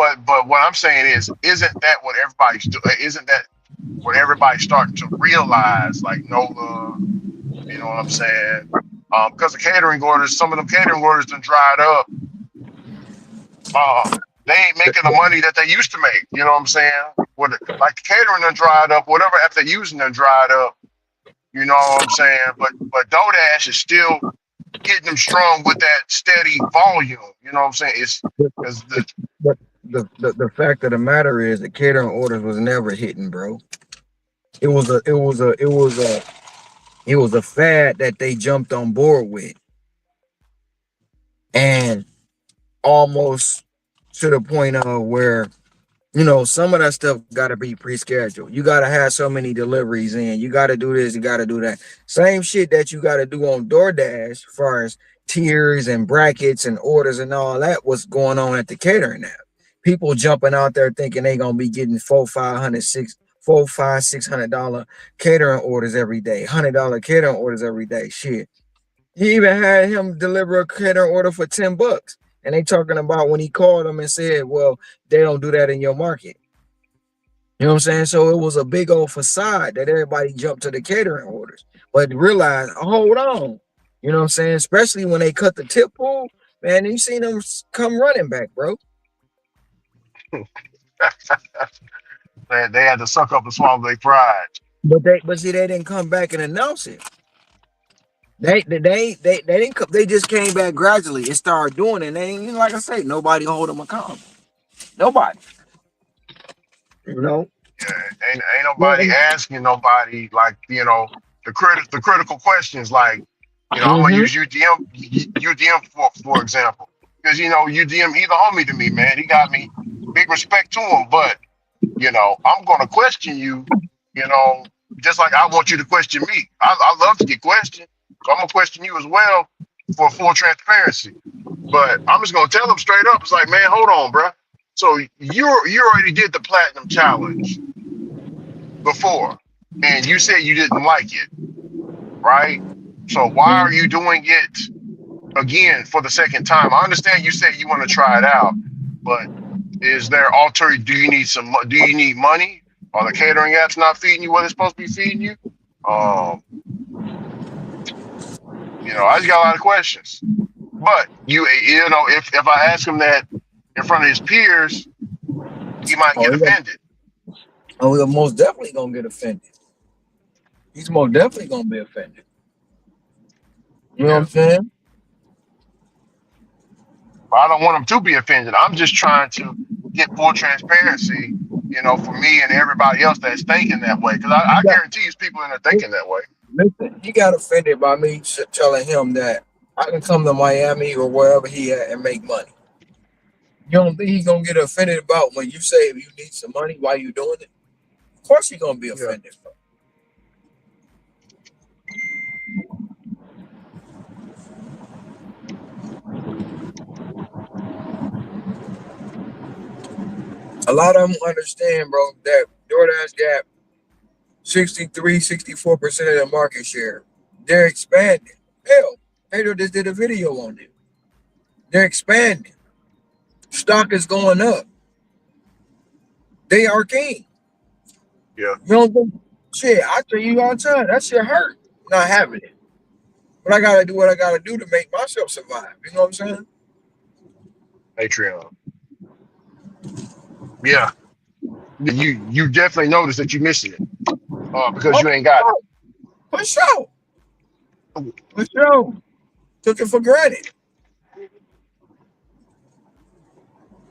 what I'm saying is, isn't that what everybody's doing? Isn't that what everybody's starting to realize? Like Nola, you know what I'm saying? Because the catering orders, some of them catering orders done dried up. they ain't making the money that they used to make. You know what I'm saying? Like the catering done dried up, whatever app they're using done dried up. You know what I'm saying? But DoorDash is still hitting them strong with that steady volume. You know what I'm saying? It's because But the fact of the matter is the catering orders was never hitting, bro. It was a fad that they jumped on board with, and almost to the point of where some of that stuff got to be pre-scheduled. You got to have so many deliveries in. You got to do this. You got to do that. Same shit that you got to do on DoorDash, as far as tiers and brackets and orders and all that. What's going on at the catering app? People jumping out there thinking they gonna be getting $600 catering orders every day, $100 catering orders every day. Shit. He even had him deliver a catering order for $10. And they talking about when he called them and said, well, they don't do that in your market. You know what I'm saying? So it was a big old facade that everybody jumped to the catering orders. But realize, hold on. You know what I'm saying? Especially when they cut the tip pool, man, you seen them come running back, bro. they had to suck up and swallow their pride. But see, they didn't come back and announce it. They didn't come, they just came back gradually and started doing it. And they ain't, like I say, nobody hold them accountable. Nobody. You know? Yeah, ain't nobody Well, asking nobody like the critical questions like I'm gonna mm-hmm. use UDM for example because UDM he's a homie to me, man. He got me big respect to him, but I'm gonna question you, you know just like I want you to question me. I love to get questioned, so I'm gonna question you as well for full transparency. But I'm just gonna tell him straight up. It's like, man, hold on, bruh. So you already did the platinum challenge before, and you said you didn't like it, right? So why are you doing it again for the second time? I understand you said you want to try it out, but is there alter? Do you need Do you need money? Are the catering apps not feeding you what it's supposed to be feeding you? Um, I just got a lot of questions. But if I ask him that in front of his peers, he might Oh, get offended. he's most definitely gonna get offended. He's most definitely gonna be offended. You know what Yeah. I'm saying? But I don't want him to be offended. I'm just trying to get full transparency, for me and everybody else that's thinking that way. Because I guarantee you, people in there thinking that way. Listen, he got offended by me telling him that I can come to Miami or wherever he at and make money. You don't think he's gonna get offended about when you say if you need some money, why you doing it? Of course he's gonna be Yeah. offended. A lot of them understand, bro, that DoorDash got 63, 64% of the market share. They're expanding. Hell, Pedro just did a video on it. They're expanding. Stock is going up. They are king. Yeah. You don't think shit, I tell you all the time, that shit hurt not having it. But I gotta do what I gotta do to make myself survive. You know what I'm saying? Patreon. Yeah. You definitely notice that you're missing it because Oh, you ain't got it. for sure. For sure. Took it for granted.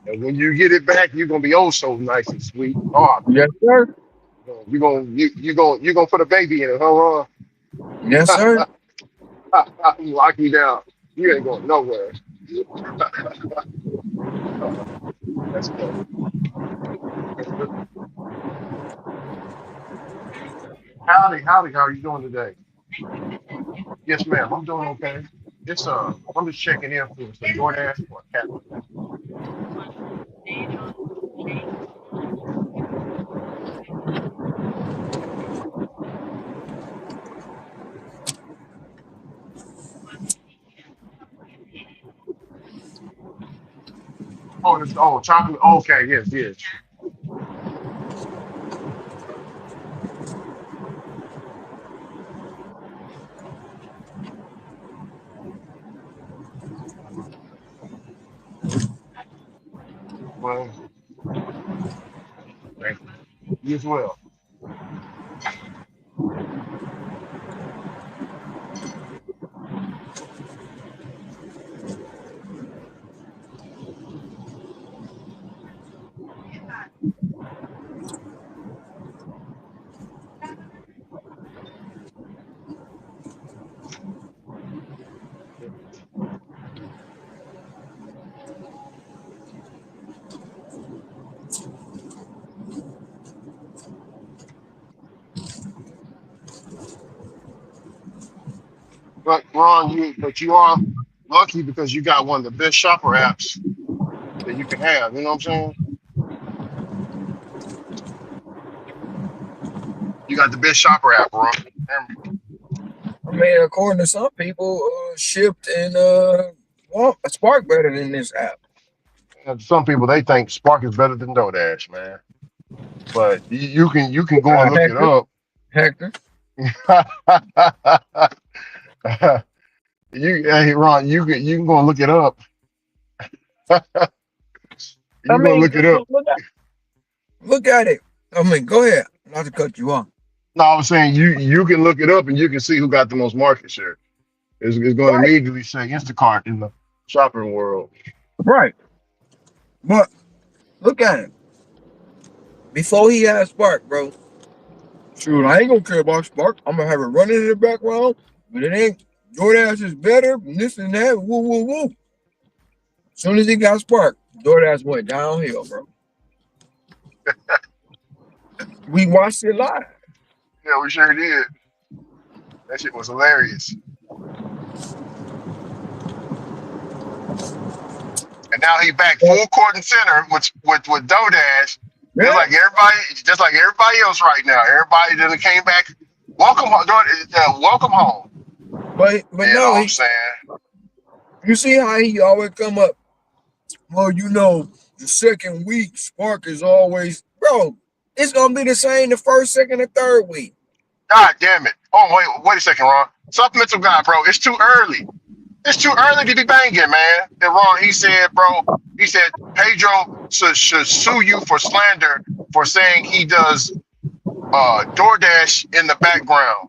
And when you get it back, you're gonna be oh so nice and sweet. Oh, Yes, sir. you're gonna put a baby in it, huh? Yes, sir. Lock you down. You ain't going nowhere. That's funny. Howdy, howdy. How are you doing today? Yes, ma'am. I'm doing okay. I'm just checking in for some DoorDash or a cat. Chocolate. Okay, yes, yes. Well, thank you. You as well. But Ron, you are lucky because you got one of the best shopper apps that you can have. You know what I'm saying? You got the best shopper app, Ron. I mean, according to some people, Shipped and Spark better than this app. And some people they think Spark is better than DoorDash, man. But you can go and look it Hector, up. Hector. Hey Ron, you can go and look it up. You I can go and mean, look it up. look at it. I mean, go ahead. Not to cut you off. No, I was saying you can look it up and you can see who got the most market share. It's going to Right, immediately say Instacart in the shopping world. right. But look at it. Before he had Spark, bro. Shoot, I ain't gonna care about Spark. I'm gonna have it running in the background, but it ain't. DoorDash is better, and this and that. Woo, woo, woo. As soon as he got Spark, DoorDash went downhill, bro. We watched it live. Yeah, we sure did. That shit was hilarious. And now he back full court and center with DoorDash, just Yeah, just like everybody else right now. Everybody that came back, welcome home, welcome home. but You know no, what I'm saying? you see how he always come up. Well, the second week Spark is always, bro. It's gonna be the same the first, second, and third week. God damn it! Oh wait a second, Ron. Supplemental guy, bro. It's too early. It's too early to be banging, man. And Ron, he said, bro. He said Pedro should sue you for slander for saying he does DoorDash in the background.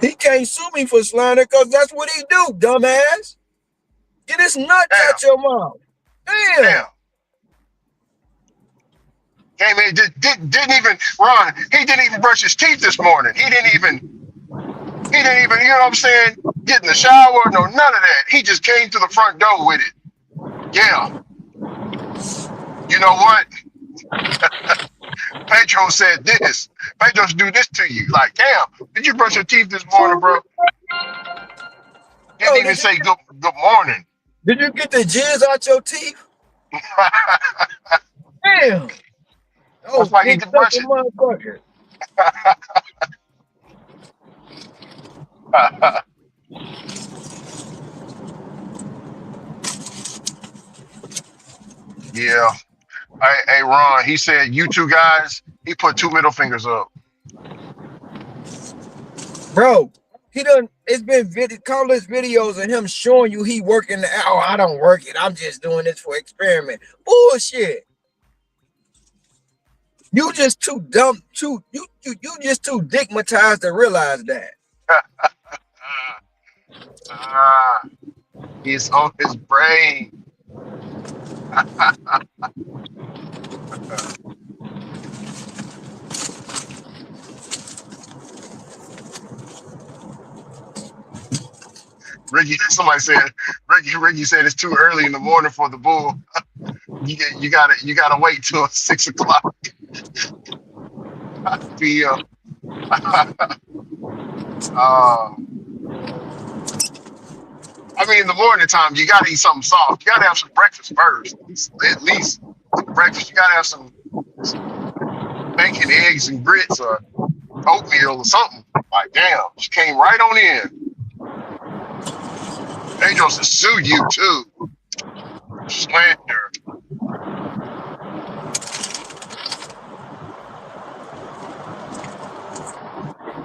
He can't sue me for slander because that's what he do, dumbass. Get his nuts Damn, out your mouth. damn. Damn. Came in, didn't even Ron. He didn't even brush his teeth this morning. He didn't even, you know what I'm saying? Get in the shower, no, none of that. He just came to the front door with it. Yeah. You know what? Pedro said this. Pedro should do this to you. Like, damn, did you brush your teeth this morning, bro? Didn't Bro, even say good morning. did you get the jizz out your teeth? Damn. Oh, That's why he big didn't brush sucker it. motherfucker. Yeah. Hey, Ron, he said, you two guys, he put two middle fingers up. Bro, it's been countless videos of him showing you he working the hour. I don't work it. I'm just doing this for experiment. Bullshit. You just too dumb, you just too digmatized to realize that. Ah, he's on his brain. Somebody said, Ricky said it's too early in the morning for the bull. You gotta wait till 6 o'clock p.m. I mean, in the morning time, you gotta eat something soft. You gotta have some breakfast first. At least some breakfast. You gotta have some bacon, eggs, and grits, or oatmeal or something. Like, damn, she came right on in. Pedro said, sue you too. Slander.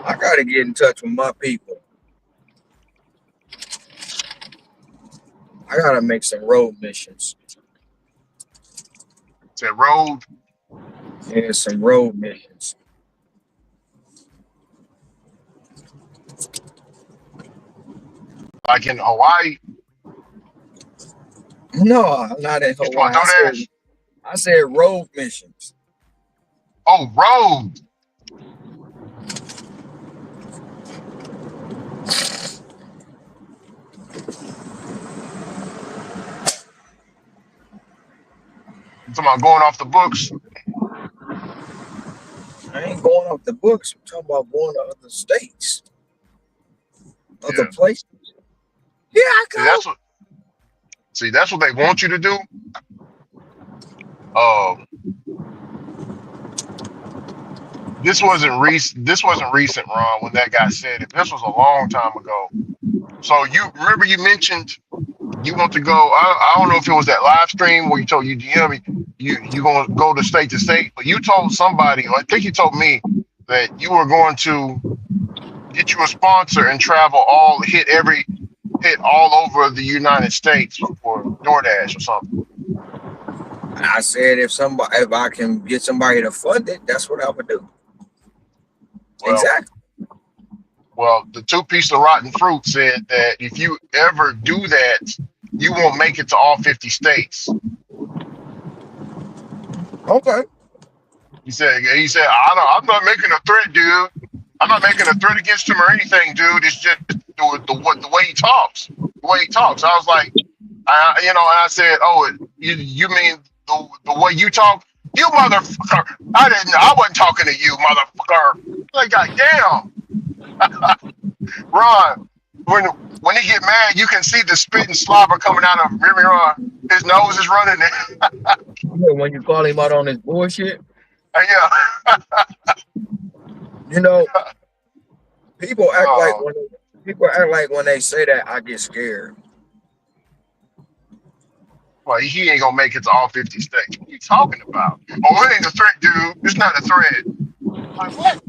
I gotta get in touch with my people. I gotta make some road missions. Said road. and some road missions. Like in Hawaii. No, I'm not in You talking Hawaii. about DoorDash? I said road missions. Oh, road. You talking about going off the books? I ain't going off the books. I'm talking about going to other states, other Yeah. places. Yeah, I See, go. that's what they want you to do. Uh, This wasn't recent, Ron, when that guy said it. This was a long time ago. So you remember you mentioned you want to go. I don't know if it was that live stream where you told UGM you gonna go to state, but you told somebody, or I think you told me that you were going to get you a sponsor and hit all over the United States for DoorDash or something. I said if I can get somebody to fund it, that's what I would do. Well, Exactly. well, the 2 piece of rotten fruit said that if you ever do that, you won't make it to all 50 states. Okay. He said, I'm not making a threat, dude. I'm not making a threat against him or anything, dude. It's just the way he talks. The way he talks. I was like, and I said, oh, you mean the way you talk? You motherfucker. I wasn't talking to you, motherfucker. Like, goddamn. Ron, when he get mad, you can see the spit and slobber coming out of him. Hear me, Ron? His nose is running. When you call him out on his bullshit, Yeah. you know, people act like Oh, when they say that, I get scared. well, he ain't gonna make it to all 50 states. What are you talking about? Oh, it ain't a threat, dude. It's not a threat. Like what?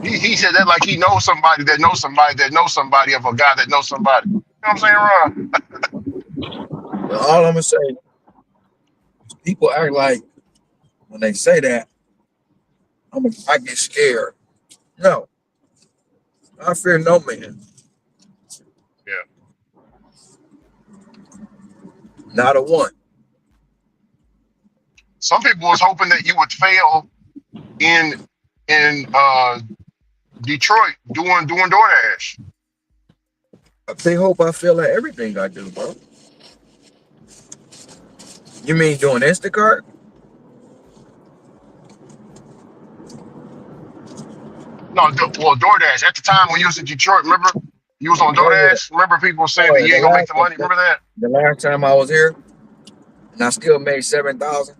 He said that like he knows somebody that knows somebody that knows somebody of a guy that knows somebody. You know what I'm saying, Ron? But all I'm gonna say, is people act like when they say that, I get scared. No, I fear no man, Yeah. not a one. Some people was hoping that you would fail in in Detroit doing DoorDash. They hope I feel like everything I do, bro. You mean doing Instacart? No, well, DoorDash. At the time when you was in Detroit, remember you was on Oh yeah. DoorDash. Remember people saying that Oh, you ain't gonna make the money. Remember that? the last time I was here, and I still made 7,000.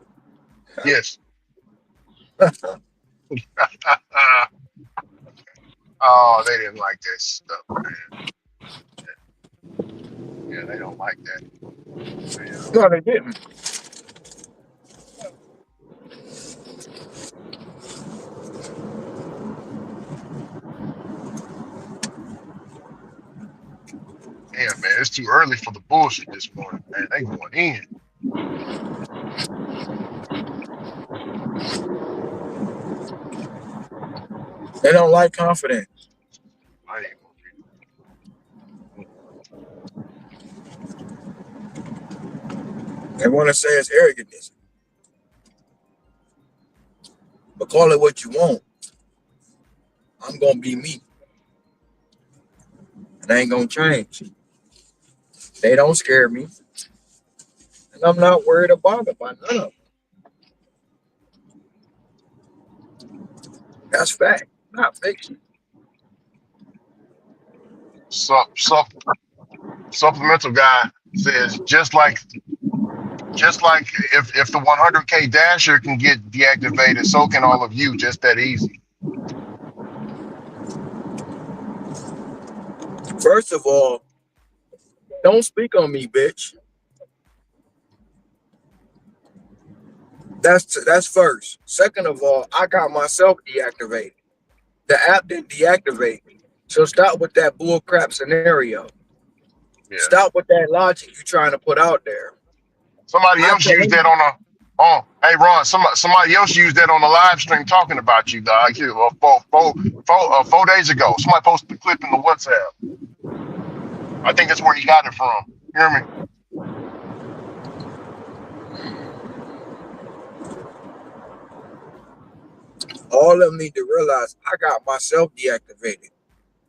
Yes. Oh, they didn't like that stuff, man. Yeah, they don't like that. No, they didn't. Yeah, man, it's too early for the bullshit this morning, man. They going in. They don't like confidence. I ain't They want to say it's arrogance, but call it what you want. I'm gonna be me, and I ain't gonna change. They don't scare me, and I'm not worried about it by none of them. That's fact, not fiction. Supplemental guy says just like if the 100K dasher can get deactivated, so can all of you. Just that easy. First of all, don't speak on me, bitch. That's first. Second of all, I got myself deactivated. The app didn't deactivate me. So stop with that bull crap scenario. Yeah. Stop with that logic you trying to put out there. Somebody I else tell used that them, on a. Oh, hey Ron, somebody else used that on the live stream talking about you, dog. 4 days ago. Somebody posted the clip in the WhatsApp. I think that's where he got it from. You hear me? all of them need to realize I got myself deactivated.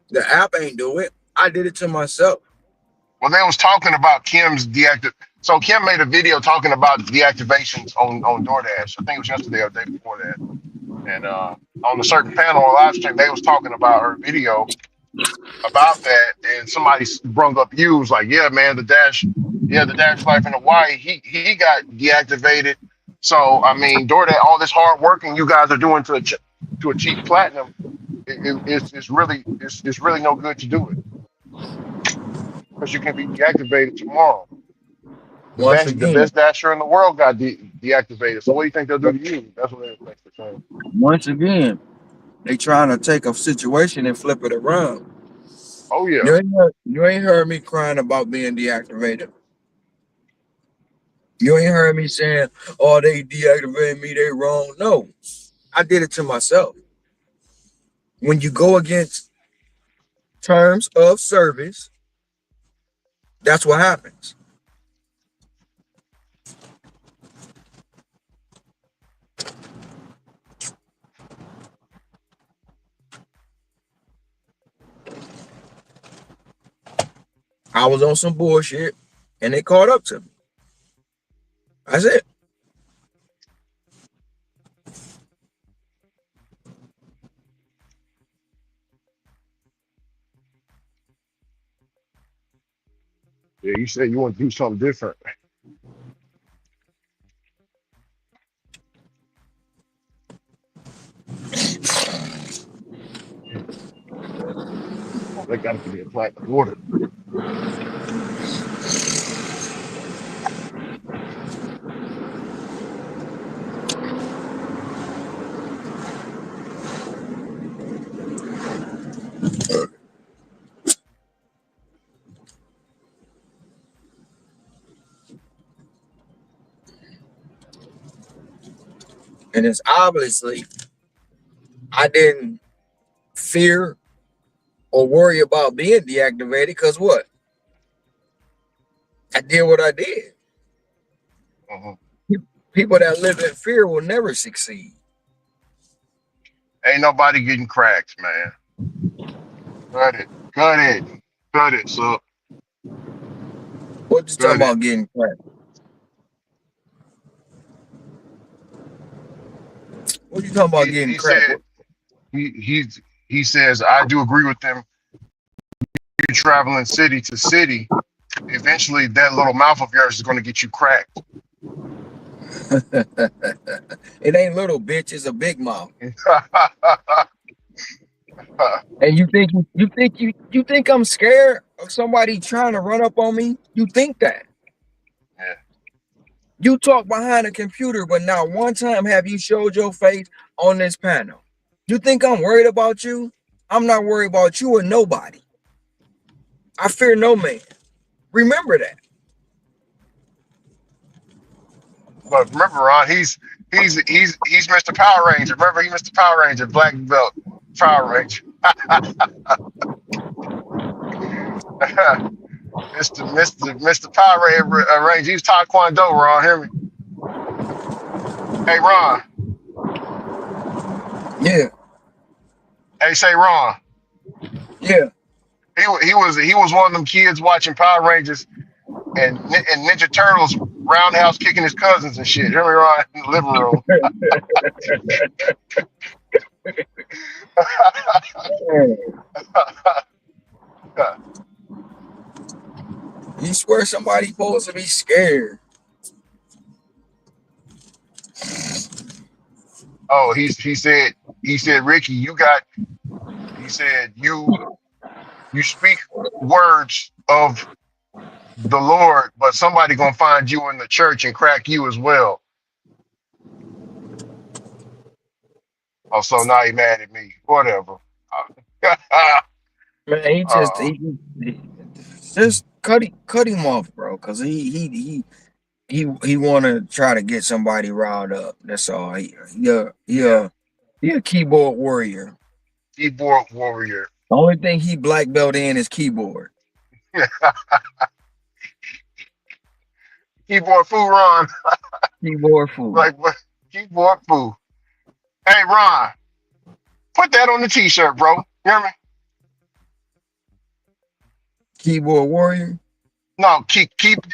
The app ain't do it. I did it to myself. Well, they was talking about Kim's deactive. So Kim made a video talking about deactivations on DoorDash. I think it was yesterday or the day before that. And on a certain panel or live stream, they was talking about her video about that, and somebody brung up you was like, yeah, man, the Dash Life in Hawaii, he got deactivated. So I mean, during that all this hard working you guys are doing to achieve platinum, it's really no good to do it because you can be deactivated tomorrow. Once The again, best dasher in the world got deactivated. So what do you think they'll do to you? That's what they think they're saying. once again, they trying to take a situation and flip it around. Oh yeah. You ain't heard me crying about being deactivated. You ain't heard me saying, "Oh, they deactivated me. They wrong." No, I did it to myself. When you go against terms of service, that's what happens. I was on some bullshit, and they caught up to me. That's it. Yeah, you said you want to do something different. Oh, they got to be a platinum order. And it's obviously I didn't fear or worry about being deactivated because what? I did what I did. Mhm. People that live in fear will never succeed. Ain't nobody getting cracked, man. Cut it. Cut it. Cut it, so What you talking cut it. about getting cracked? What you talking about getting He cracked? said he says I do agree with them. You're traveling city to city. Eventually, that little mouth of yours is going to get you cracked. It ain't little bitch, it's a big mouth. And you think I'm scared of somebody trying to run up on me? You think that. Yeah. You talk behind a computer, but not one time have you showed your face on this panel. You think I'm worried about you? I'm not worried about you or nobody. I fear no man. Remember that. But remember, Ron, he's Mr. Power Ranger. Remember, he Mr. Power Ranger, Black Belt Power Ranger. Mr. Power Ranger. He's Taekwondo, Ron. Hear me? Hey, Ron. Yeah, Hey, say Ron. yeah. He was one of them kids watching Power Rangers and Ninja Turtles roundhouse kicking his cousins and shit. Hear me, Ron? In the living room. You swear somebody supposed to be scared. Oh, he said, Ricky, he said you speak words of the Lord, but somebody gonna find you in the church and crack you as well. Oh, so now he mad at me. Whatever. Man, he just uh, he just cut him off, bro, because he want to try to get somebody riled up. That's all. Yeah, He a keyboard warrior. keyboard warrior. The only thing he black belt in is keyboard. Keyboard fool, Ron. Keyboard fool. Like what? Keyboard fool. Hey, Ron, put that on the t-shirt, bro. You hear me? Keyboard warrior. No, keep.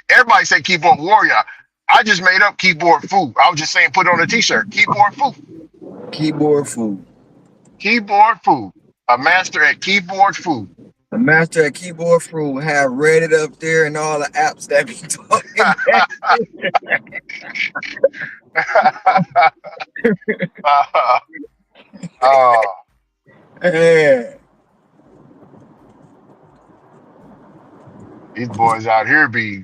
Everybody say keyboard warrior. I just made up keyboard fool. I was just saying put it on a t-shirt. Keyboard fool. Keyboard fool. Keyboard fool. A master at keyboard fool. The master at keyboard fool have read it up there and all the apps that be talking uh, yeah. these boys out here be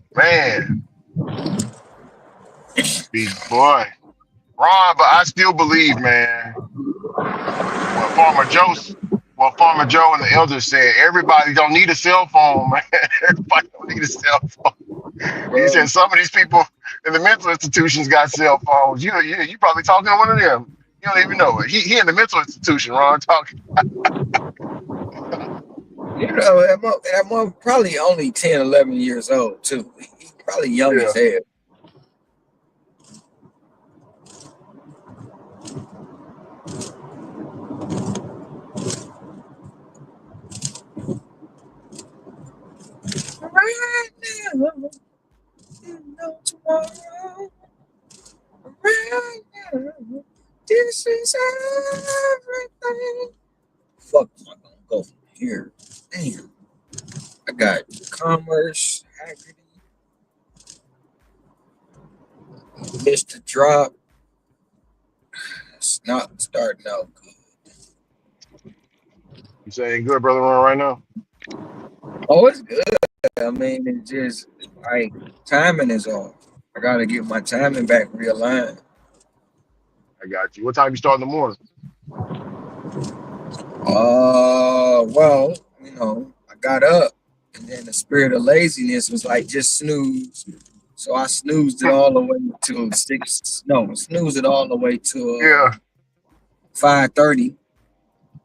boy. Ron, but I still believe, man, what Farmer Joe and the elders said, everybody don't need a cell phone, man. Everybody don't need a cell phone. He said some of these people in the mental institutions got cell phones. You probably talking to one of them. You don't even know it. He in the mental institution, Ron, talking. You know, that mother probably only 10, 11 years old, too. He probably young Yeah. as hell. Right now, you know tomorrow. Right now, this is everything. Fuck, am I gonna go from here? Damn. I got commerce, Haggerty, Mr. Drop. It's not starting out good. You saying good, brother Ron, right now? Oh, it's good. I mean, it's just like timing is off. I gotta get my timing back realigned. I got you. What time you start in the morning? Well, you know, I got up and then the spirit of laziness was like just snooze. So I snoozed it all the way to snoozed it all the way to Yeah, 5:30.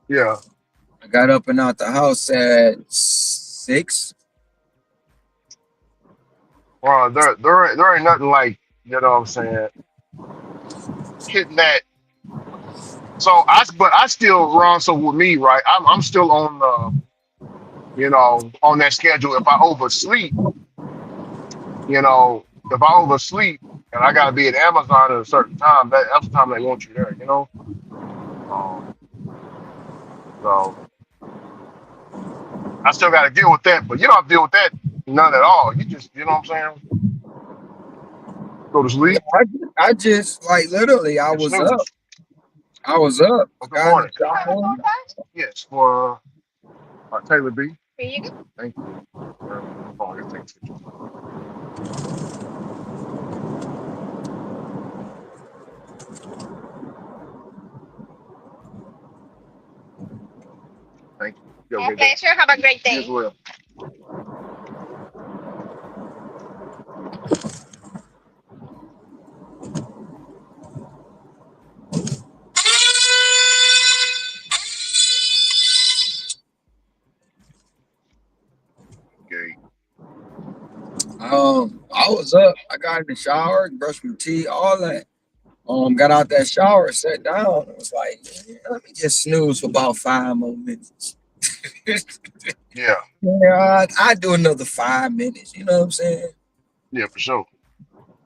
yeah. I got up and out the house at 6. Ron, there ain't nothing like, you know what I'm saying, hitting that. So but I still, Ron, so with me, right, I'm still on on that schedule. If I oversleep, if I oversleep and I gotta be at Amazon at a certain time, that's the time they want you there, Um, so I still gotta deal with that, but you don't have to deal with that none at all. You just, you know what I'm saying? Go to Yeah, sleep I just like literally I and was up. snooze. I was up. I Well, good got in morning. the shower. Yes, for Taylor B. Thank you. Oh, I gotta take a picture. Thank you. You have a My good day. pleasure. Have a great You as day. well. Okay. I was up. I got in the shower, brushed my teeth, all that. Got out that shower, sat down. It was like, "Yeah, let me just snooze for about 5 more minutes." Yeah. Yeah, I do another 5 minutes. You know what I'm saying? Yeah, for sure.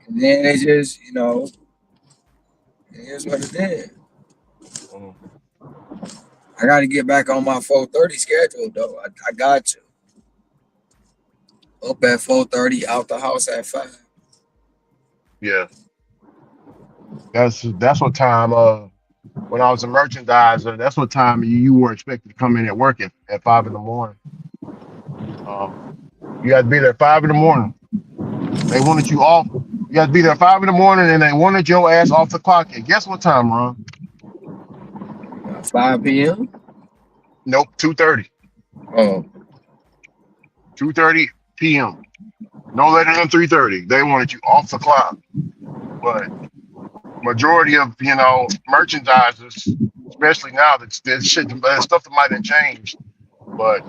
And then it just, it is what it is. Mhm. I got to get back on my 4:30 schedule though. I got to up at 4:30, out the house at 5. Yeah. That's what time when I was a merchandiser, that's what time you were expected to come in at work at 5 in the morning. You had to be there at 5 in the morning. They wanted you off. You had to be there at 5 in the morning and they wanted your ass off the clock. And guess what time, Ron? 5 p.m. Nope, 2:30. Oh, 2:30 p.m. No later than 3:30. They wanted you off the clock. But majority of merchandisers, especially now, that stuff that might have changed. But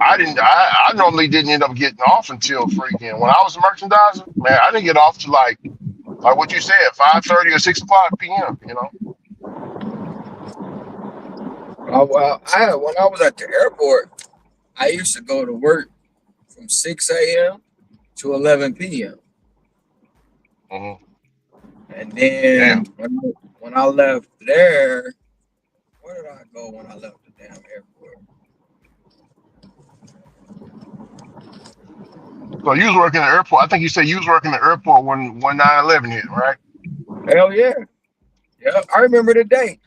I didn't. I normally didn't end up getting off until freaking when I was a merchandiser. Man, I didn't get off to like what you said, 5:30 or 6 o'clock p.m. When I was at the airport, I used to go to work from 6 a.m. to 11 p.m. Mm-hmm. And Damn. then when I left there, where did I go when I left the damn airport? So you was working at the airport. I think you said you was working at the airport when 9/11 hit, right? Hell yeah. Yeah, I remember the day.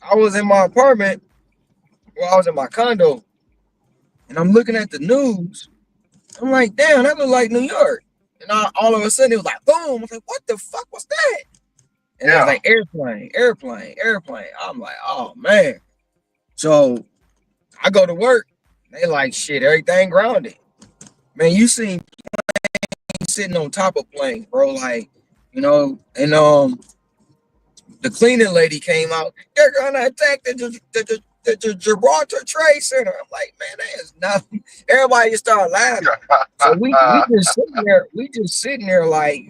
I was in my apartment, I was in my condo, and I'm looking at the news. I'm like, damn, that look like New York. And all of a sudden, it was like, boom. I was like, what the fuck was that? And it was Yeah. like airplane, airplane, airplane. I'm like, oh man. So I go to work. They like shit, everything grounded. Man, you seen sitting on top of planes, bro. Like, and the cleaning lady came out. They're gonna attack the Gibraltar Trade Center. I'm like, man, that is nothing. Everybody just started laughing. So we just sitting there. We just sitting there like,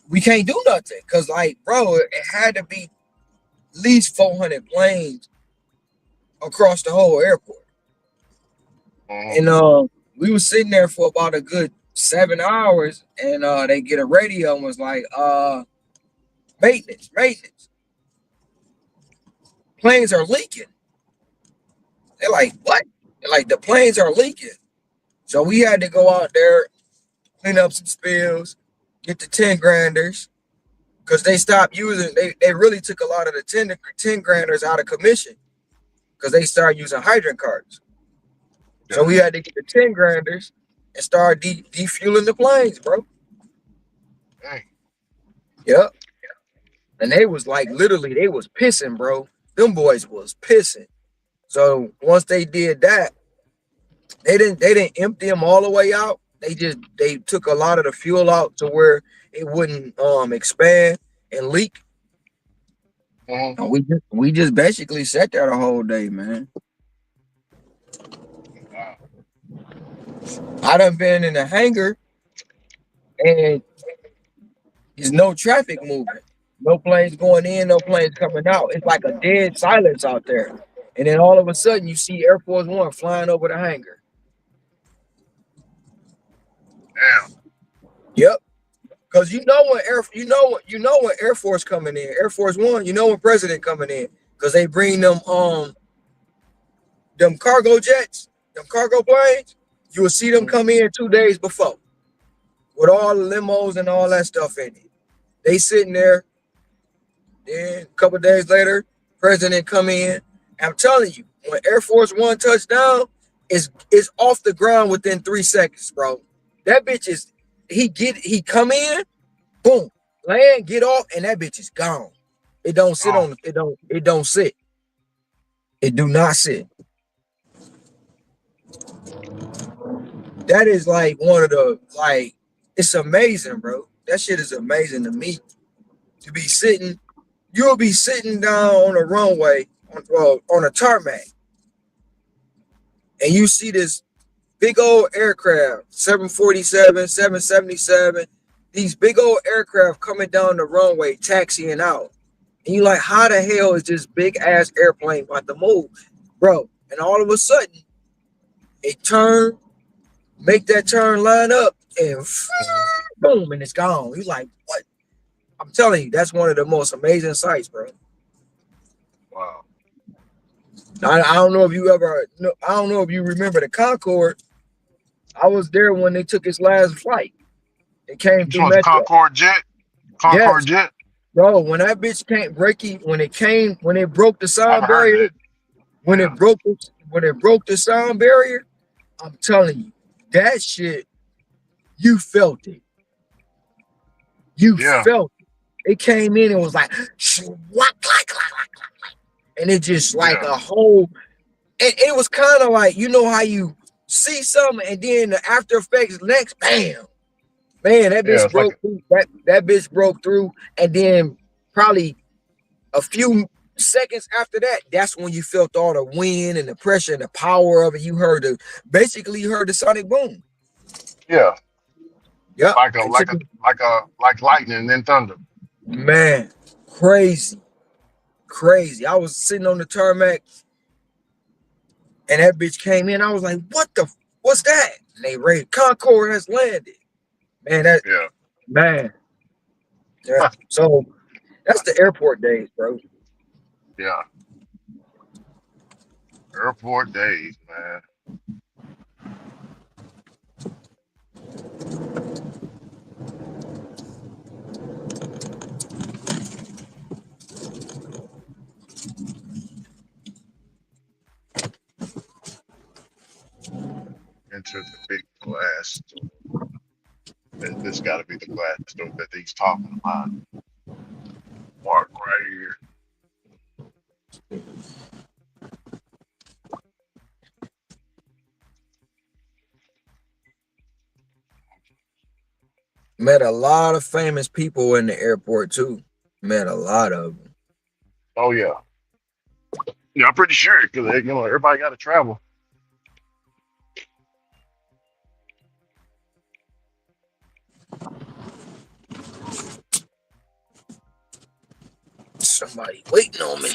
we can't do nothing because, like, bro, it had to be at least 400 planes across the whole airport. Mhm. And we was sitting there for about a good 7 hours, and they get a radio and was like, maintenance. Planes are leaking. They're like, what? They're like, the planes are leaking. So we had to go out there, clean up some spills, get the 10 granders, because they stopped using, they really took a lot of the 10 granders out of commission because they started using hydrant carts. So we had to get the 10 granders and start defueling the planes, bro. Hey. Yep. And they was like, literally, they was pissing, bro. Them boys was pissing. So once they did that, they didn't empty them all the way out. They took a lot of the fuel out to where it wouldn't expand and leak. Mhm. And we just basically sat there the whole day, man. Wow. I done been in the hangar and there's no traffic moving. No planes going in, no planes coming out. It's like a dead silence out there. And then all of a sudden you see Air Force One flying over the hangar. Damn. Yep. Cause when Air Force coming in, Air Force One, when President coming in, cause they bring them cargo jets, them cargo planes. You will see them Mhm. come in 2 days before with all the limos and all that stuff in it. They sitting there. Then a couple days later, President come in. I'm telling you, when Air Force One touched down, it's off the ground within 3 seconds, bro. That bitch is he come in, boom, land, get off, and that bitch is gone. It don't sit Oh. on it don't sit. It do not sit. That is like one of the it's amazing, bro. That shit is amazing to me. To be sitting, you'll be sitting down on a runway on a tarmac, and you see this big old aircraft, 747, 777, these big old aircraft coming down the runway, taxiing out. And you like, how the hell is this big ass airplane about to move, bro? And all of a sudden, it turn, make that turn line up, and Mhm. boom, and it's gone. You like, what? I'm telling you, that's one of the most amazing sights, bro. Wow. I don't know if you I don't know if you remember the Concorde. I was there when they took its last flight. It came You through saw the Metro. Concorde jet? Concorde Yes, jet? bro. When that bitch can't break it, when it broke the I sound haven't heard of barrier, it. Yeah. when it broke the sound barrier, I'm telling you, that shit, you felt it. You Yeah. felt it. It came in and was like, and it just like Yeah. a whole. And it was kind of like, how you see something, and then the after effects next, bam, man, that Yeah, bitch it's like broke through. That bitch broke through, and then probably a few seconds after that, that's when you felt all the wind and the pressure and the power of it. You heard the basically you heard the sonic boom. yeah, Yep, like a and like took a like a like lightning and then thunder. man, crazy, crazy. I was sitting on the tarmac, and that bitch came in. I was like, "What the? What's that?" And they raid Concord has landed. Man, that Yeah, man. Yeah. So that's the airport days, bro. yeah. Airport days, man. Enter the big glass door. This got to be the glass door that he's talking about. Mark right here. Met a lot of famous people in the airport too. Met a lot of them. Oh yeah, yeah. I'm pretty sure because everybody got to travel. Somebody waiting on me.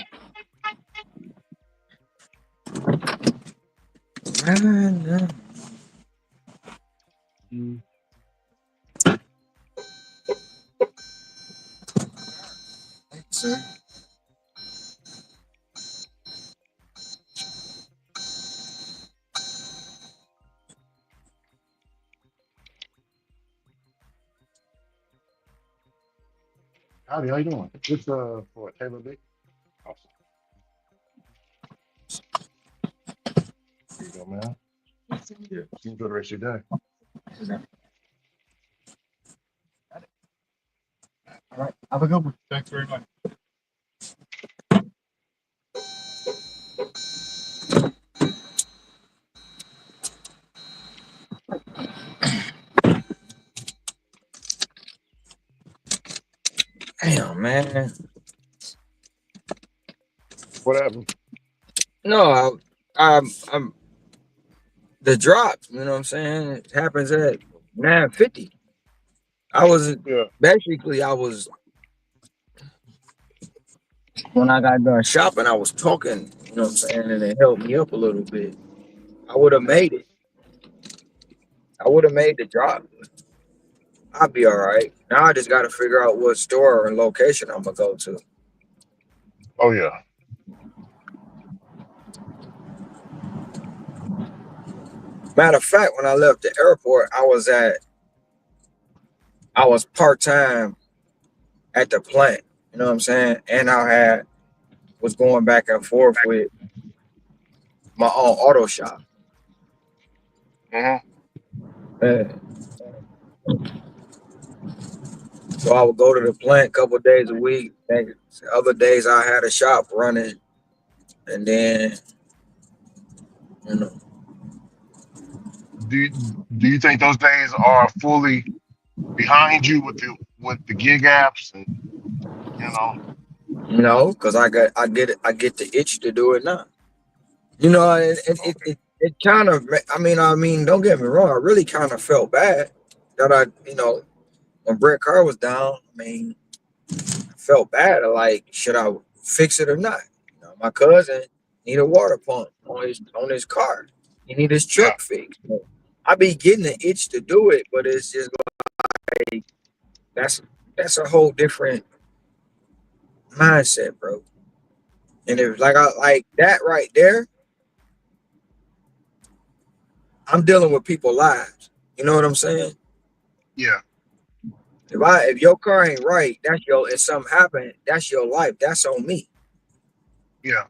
Howdy, how you doing? Just for a Taylor Big. Awesome. Here you go, man. Yeah. Enjoy the rest of your day. All right, have a good one. Thanks very much. Damn, man. What happened? No, I'm the drops. You know what I'm saying? It happens at 9:50. I was Yeah. basically I was when I got done shopping. I was talking. You know what I'm saying, and it helped me up a little bit. I would have made it. I would have made the drop. I'll be all right. Now I just got to figure out what store and location I'm gonna go to. Oh yeah. Matter of fact, when I left the airport, I was part time at the plant. You know what I'm saying? And I was going back and forth with my own auto shop. Mhm. Uh, So I would go to the plant a couple of days a week. And other days I had a shop running, and then you know, Do you think those days are fully behind you with the gig apps and you know? because I get the itch to do it now. Okay. It kind of. I mean, don't get me wrong. I really kind of felt bad that when Brett Carr was down. I mean, I felt bad. Like, should I fix it or not? My cousin need a water pump on his car. He need his Yeah. truck fixed. I be getting the itch to do it, but it's just like that's a whole different mindset, bro. And if like I like that right there, I'm dealing with people's lives. You know what I'm saying? Yeah. If your car ain't right, that's your if something happened, that's your life. That's on me. Yeah.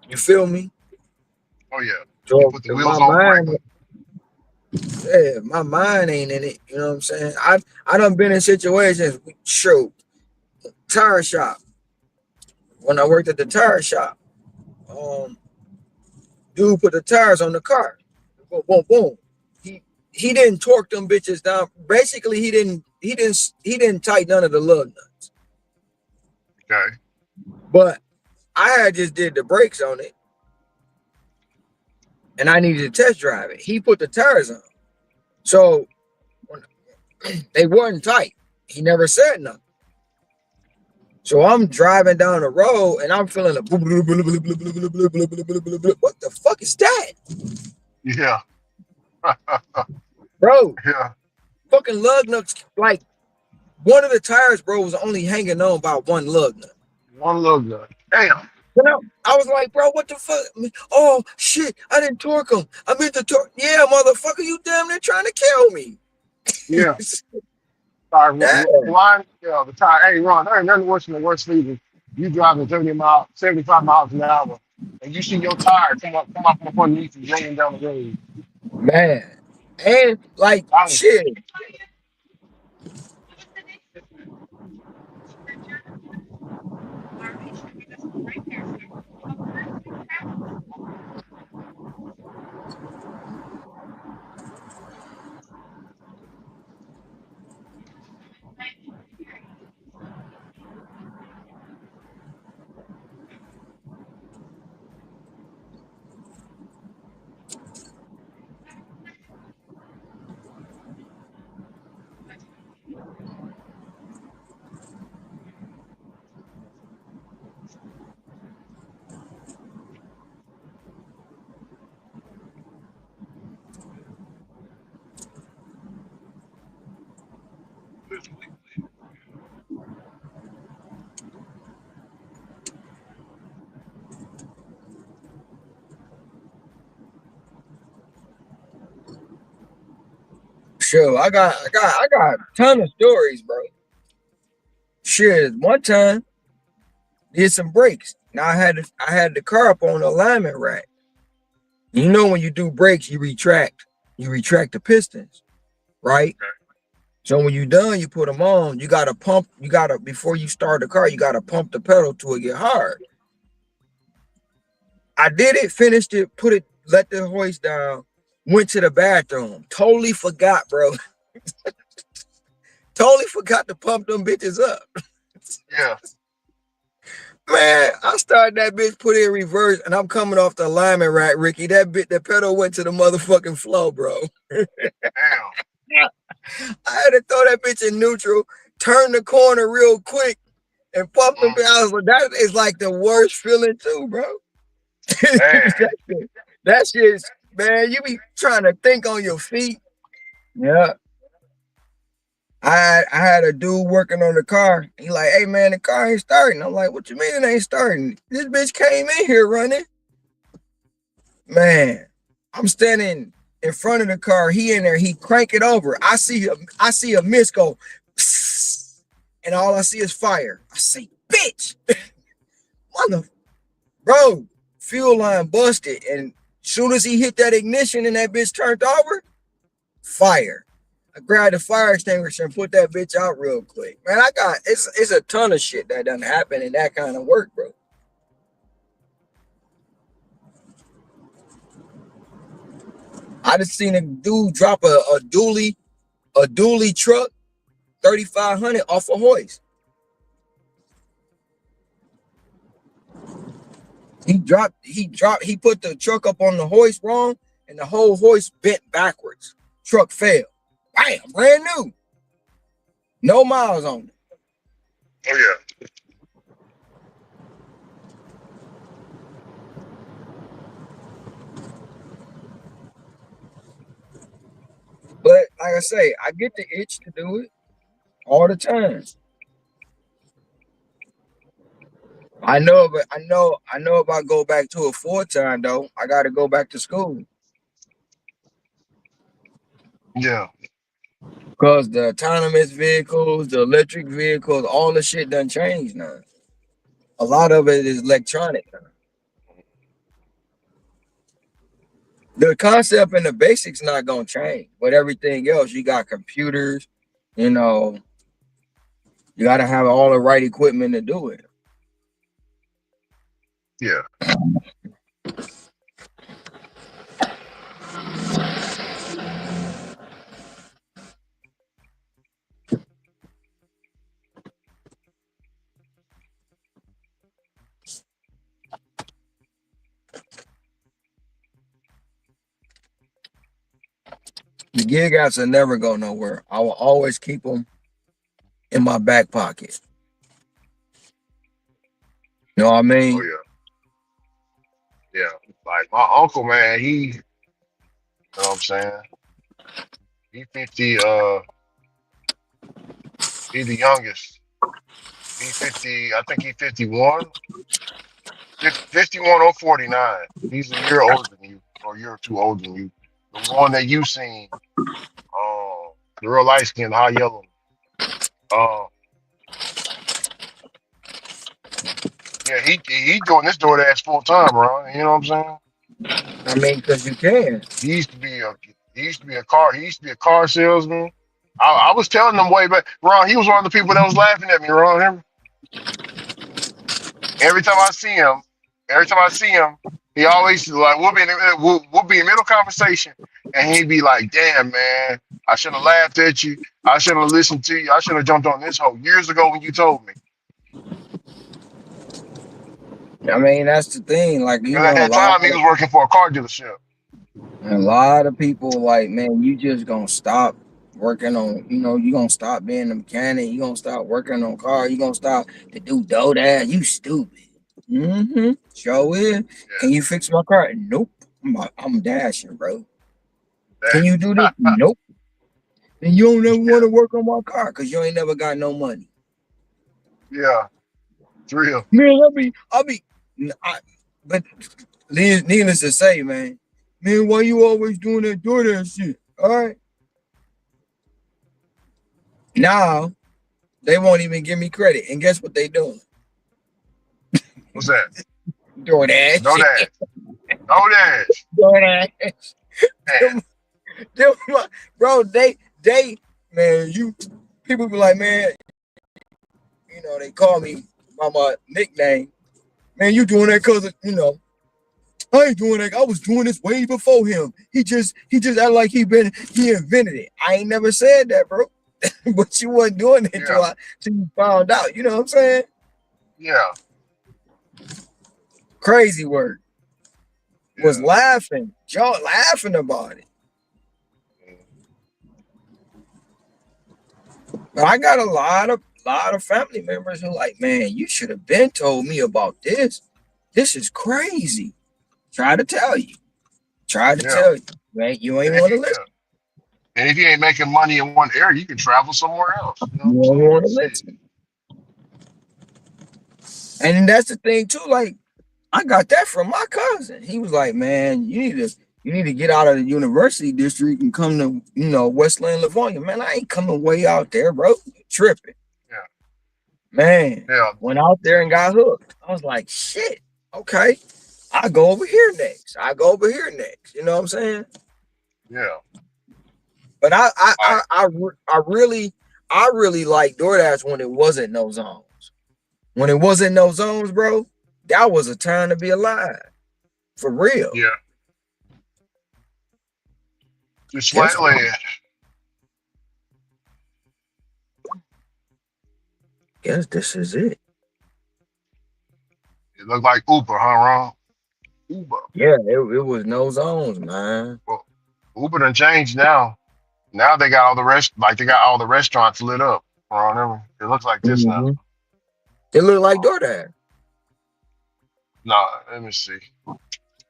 You feel me? Oh yeah. You So put the if wheels on correctly. my mind ain't in it. You know what I'm saying? I done been in situations. Shoot, tire shop. When I worked at the tire shop, dude put the tires on the car. boom, boom, boom. He didn't torque them bitches down. Basically, he didn't tighten none of the lug nuts. Okay. But I had just did the brakes on it, and I needed to test drive it. He put the tires on, so when they weren't tight. He never said nothing. So I'm driving down the road, and I'm feeling a what the fuck is that, Yeah. bro? Yeah. Fucking lug nuts, like one of the tires, bro, was only hanging on by one lug nut. One little good. Damn. You know, I was like, bro, what the fuck? Oh shit, I didn't torque him. I meant to torque. Yeah, motherfucker, you damn near trying to kill me. Yeah. Sorry, Yeah, one, the tire. Hey, Ron, there ain't nothing worse than the worst feeling. You driving 30 miles, 75 miles an hour, and you see your tire come up from underneath you laying down the road. man. And like I, shit. Sure, I got a ton of stories, bro. Shit, one time did some brakes. Now I had the car up on the alignment rack. You know when you do brakes, you retract the pistons, right? So when you're done, you put them on. You gotta before you start the car, you gotta pump the pedal till it get hard. I did it, finished it, put it, let the hoist down, went to the bathroom. Totally forgot, bro. Totally forgot to pump them bitches up. yeah. Man, I started that bitch, put it in reverse, and I'm coming off the alignment rack, Ricky. The pedal went to the motherfucking floor, bro. Damn. I had to throw that bitch in neutral, turn the corner real quick, and pump the Mm, bitch. I was like, that is like the worst feeling too, bro. man. that shit's, man, you be trying to think on your feet. Yeah. I had a dude working on the car. He like, hey man, the car ain't starting. I'm like, what you mean it ain't starting? This bitch came in here running. Man, I'm standing in front of the car. He in there. He crank it over. I see a mist go, psst, and all I see is fire. I say, bitch, mother, bro, fuel line busted. And soon as he hit that ignition and that bitch turned over, fire. I grabbed the fire extinguisher and put that bitch out real quick. Man, it's a ton of shit that doesn't happen in that kind of work, bro. I just seen a dude drop a dually truck 3,500 off a hoist. He put the truck up on the hoist wrong, and the whole hoist bent backwards. Truck failed. Bam, brand new. No miles on it. Oh yeah. But like I say, I get the itch to do it all the time. I know if I go back to it full time though, I gotta go back to school. Yeah. Because the autonomous vehicles, the electric vehicles, all the shit done changed now. A lot of it is electronic now. The concept and the basics not gonna change, but everything else, you got computers, you know, you gotta have all the right equipment to do it. Yeah. gig apps will never go nowhere. I will always keep them in my back pocket. You know what I Oh mean? yeah, yeah. Like my uncle, man, you know what I'm saying? He 50. He the youngest. He 50. I think he 51. 51 or 49. He's a year older than you, or a year or two older than you. The one that you seen, the real light skin, high yellow. Uh, yeah, he doing this DoorDash full time, bro. You know what I'm saying? I mean, because you can. He used to be a he used to be a car salesman. I was telling him way back, Ron. He was one of the people that was laughing at me, Ron. Every time I see him, every time I see him, he always like we'll be in middle conversation, and he'd be like, "Damn, man, I should have laughed at you. I should have listened to you. I should have jumped on this hole years ago when you told me." I mean, that's the thing. Like, Because at that time, he was working for a car dealership. a lot of people like, man, you just gonna stop working on, you gonna stop being a mechanic, you gonna stop working on car, you gonna stop to do DoorDash. You stupid. Mm-hmm. Sure is. Can you fix my car? Nope. I'm dashing, bro. Can you do this? Yeah, Nope. Then you don't ever want yeah, to work on my car because you ain't never got no money. yeah. It's real. Man, I'll be, but needless to say, man, why you always doing that DoorDash shit? All right. Now they won't even give me credit. And guess what they doing? What's that? No DoorDash. dash. No dash. DoorDash. Man, Them- bro, they, man, you people be like, man, they call me by my nickname. Man, you doing that because I ain't doing that. I was doing this way before him. He just act like he invented it. I ain't never said that, bro. But you wasn't doing it yeah, till you found out. You know what I'm saying? yeah, Crazy word. Was yeah. laughing. Y'all laughing about it. Mm. But I got a lot of family members who like, man, you should have been told me about this. This is crazy. Try to tell you. Try to Yeah. tell you. Man, you And ain't if want to you listen. yeah, and if you ain't making money in one area, you can travel somewhere else. You know what You I'm don't saying? want to Shit. listen. And that's the thing too. Like, I got that from my cousin. He was like, man, you need to get out of the university district and come to, Westland, Livonia. Man, I ain't coming way out there, bro. You tripping. Yeah, Man, yeah, went out there and got hooked. I was like, shit, okay. I go over here next. I go over here next. You know what I'm saying? yeah. But Like, I really like DoorDash when it wasn't no zones. When it wasn't no zones, bro, that was a time to be alive. For real. yeah. Just Guess flat what? land. Guess this is it. It looked like Uber, huh, Ron? Uber. Yeah, it was no zones, man. Well, Uber done changed now. Now they got all the they got all the restaurants lit up. Ron, it looks like this now. Hmm. It looked like Uh, DoorDash. no, let me see.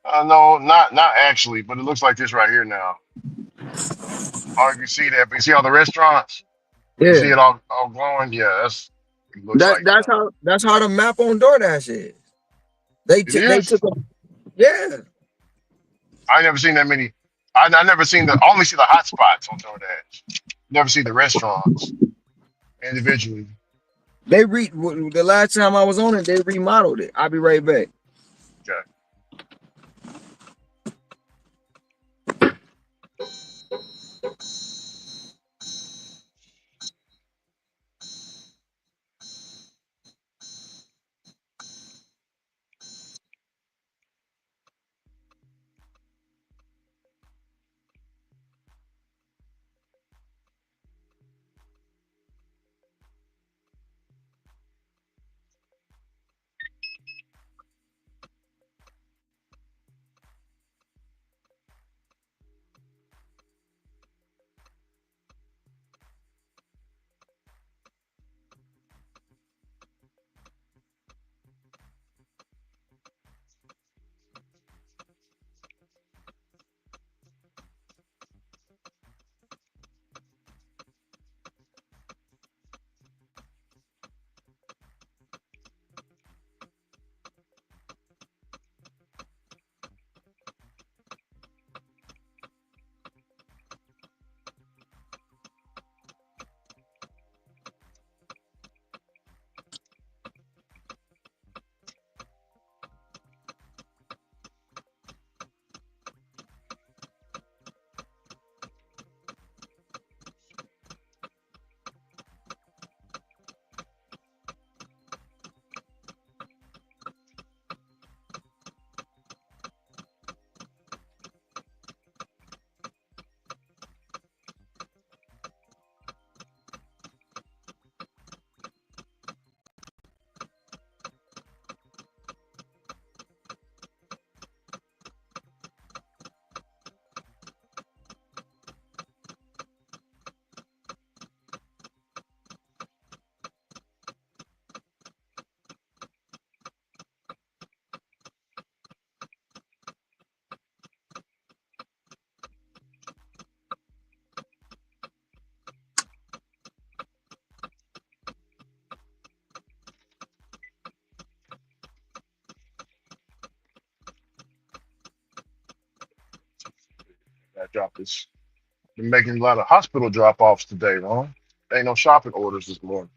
No, not actually, but it looks like this right here now. Oh, you can see that, but you see all the restaurants? You see Yeah. it all glowing? Yeah, it looks That like that's now. how the map on DoorDash is. They It took they is. took a yeah. I never seen that many. I never seen I only see the hot spots on DoorDash. Never see the restaurants individually. The last time I was on it, they remodeled it. I'll be right back. Okay. I dropped this. Been making a lot of hospital drop offs today, Ron. Ain't no shopping orders this morning.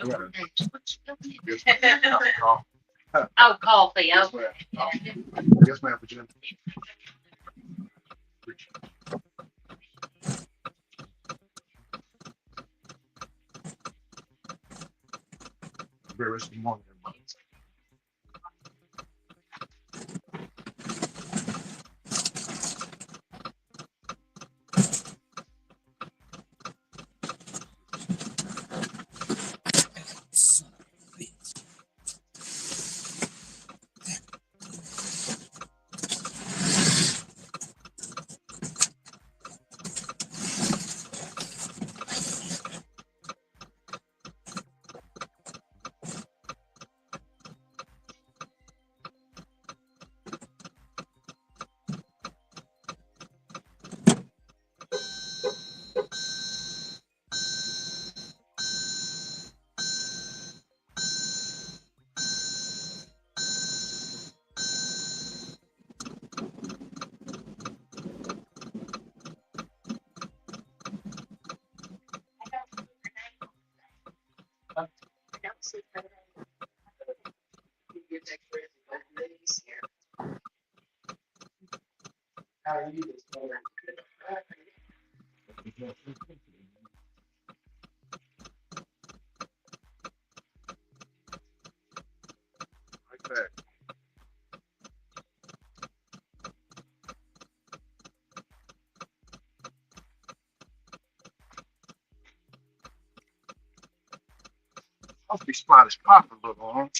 I got a yes, ma'am. Oh, coffee. Yes, Okay. ma'am. Yes, ma'am, Virginia. Very rest of the morning, everybody. Like that. Coffee spot is popping, look on.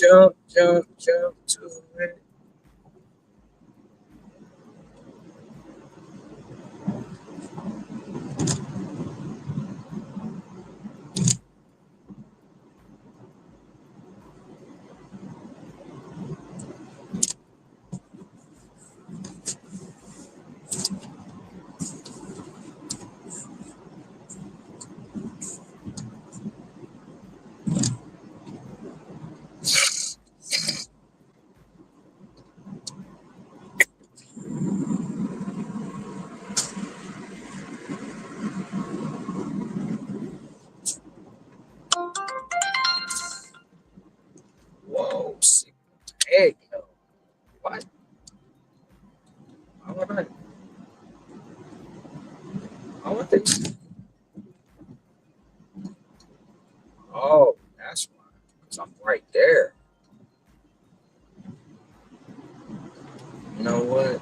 jump, jump, jump to it. Whoa, sick. Hey, yo. What? How would I? How would they? Oh, that's why. Because I'm right there. You know what?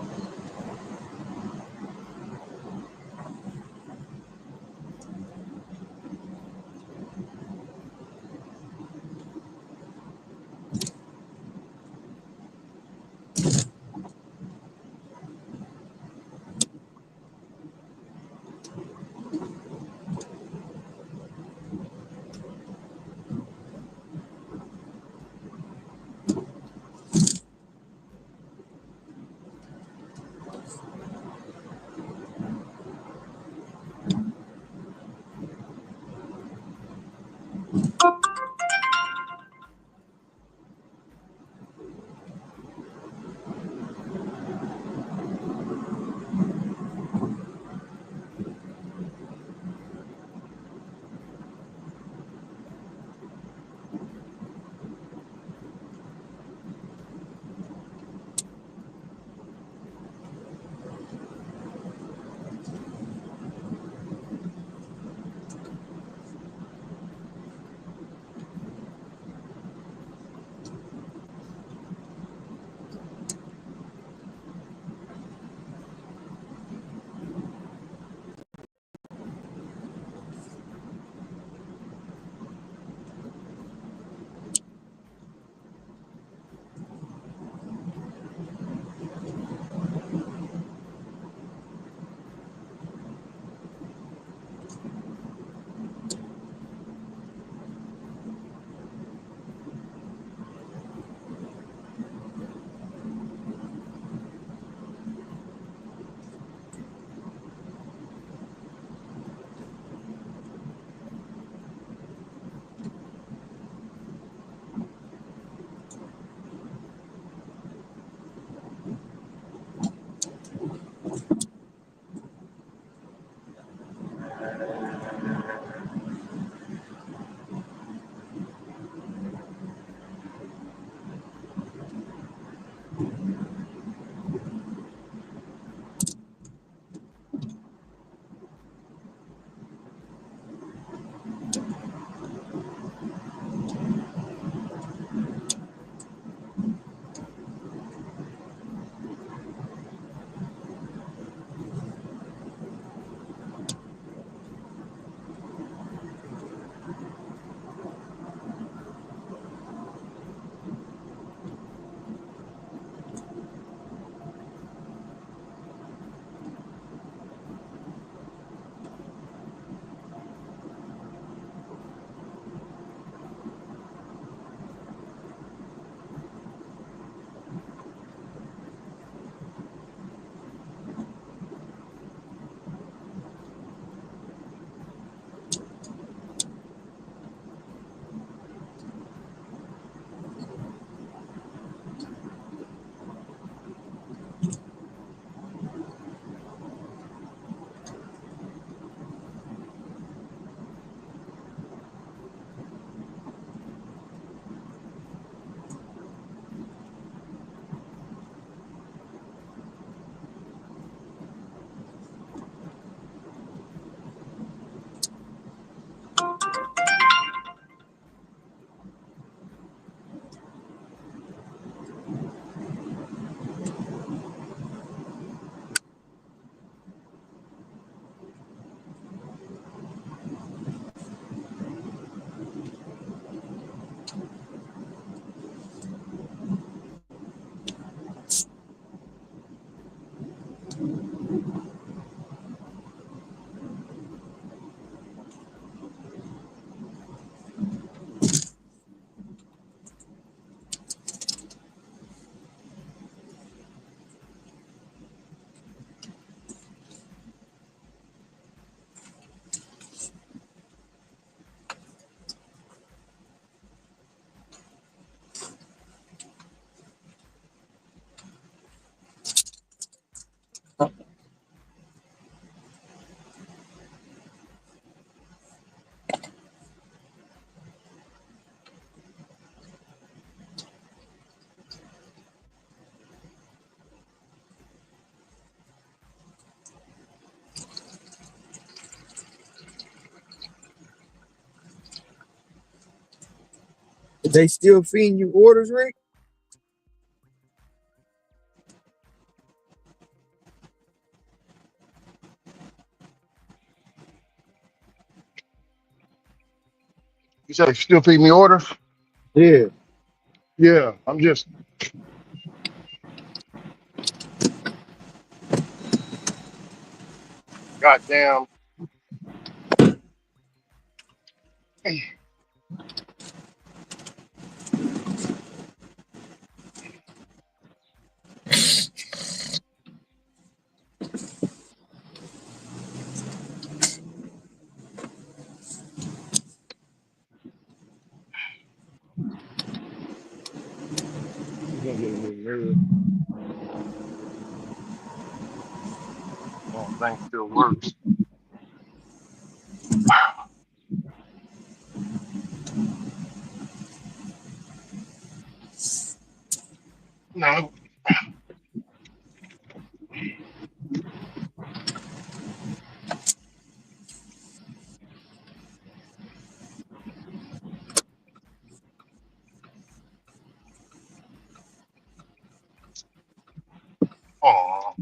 They still feeding you orders, Rick? You said still feed me orders? Yeah. Yeah, I'm just goddamn. Oh, thing still works. No. Oh,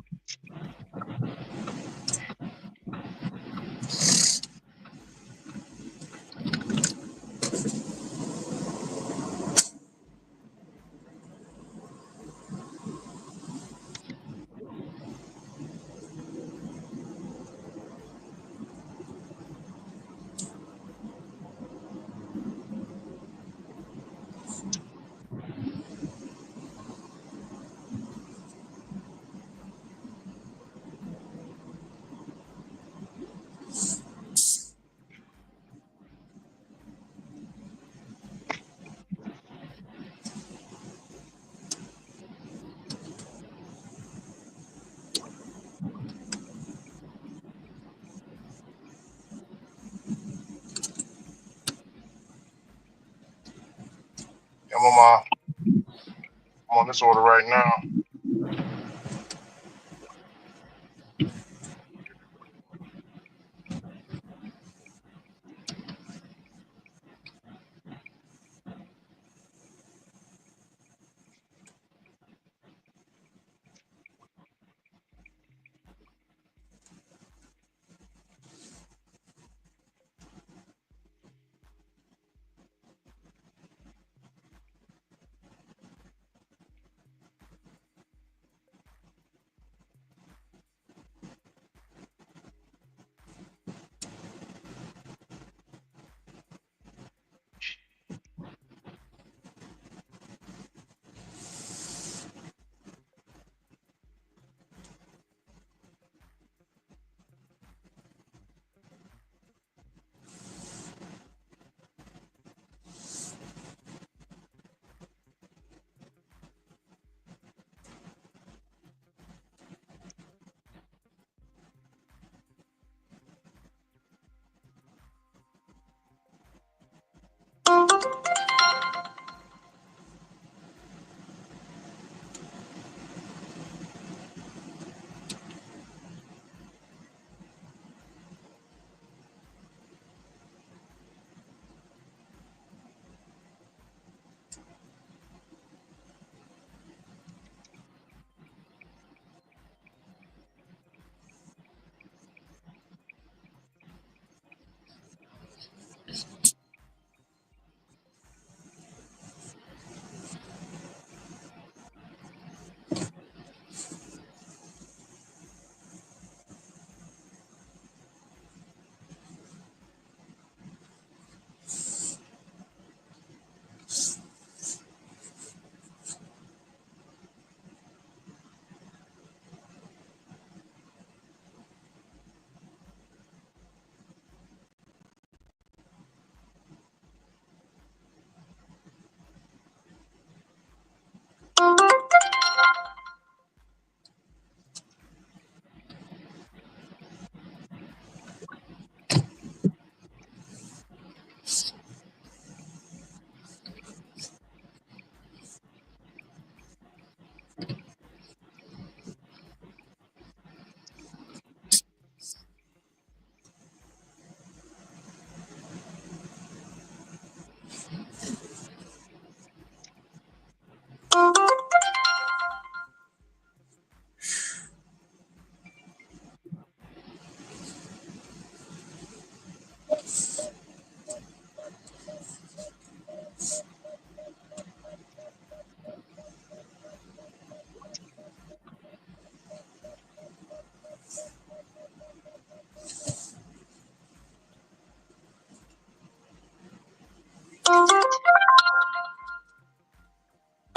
I'm on this order right now.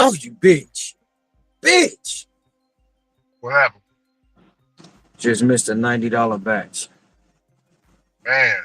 Oh, you bitch. Bitch. What happened? Just missed a $90 batch. Man,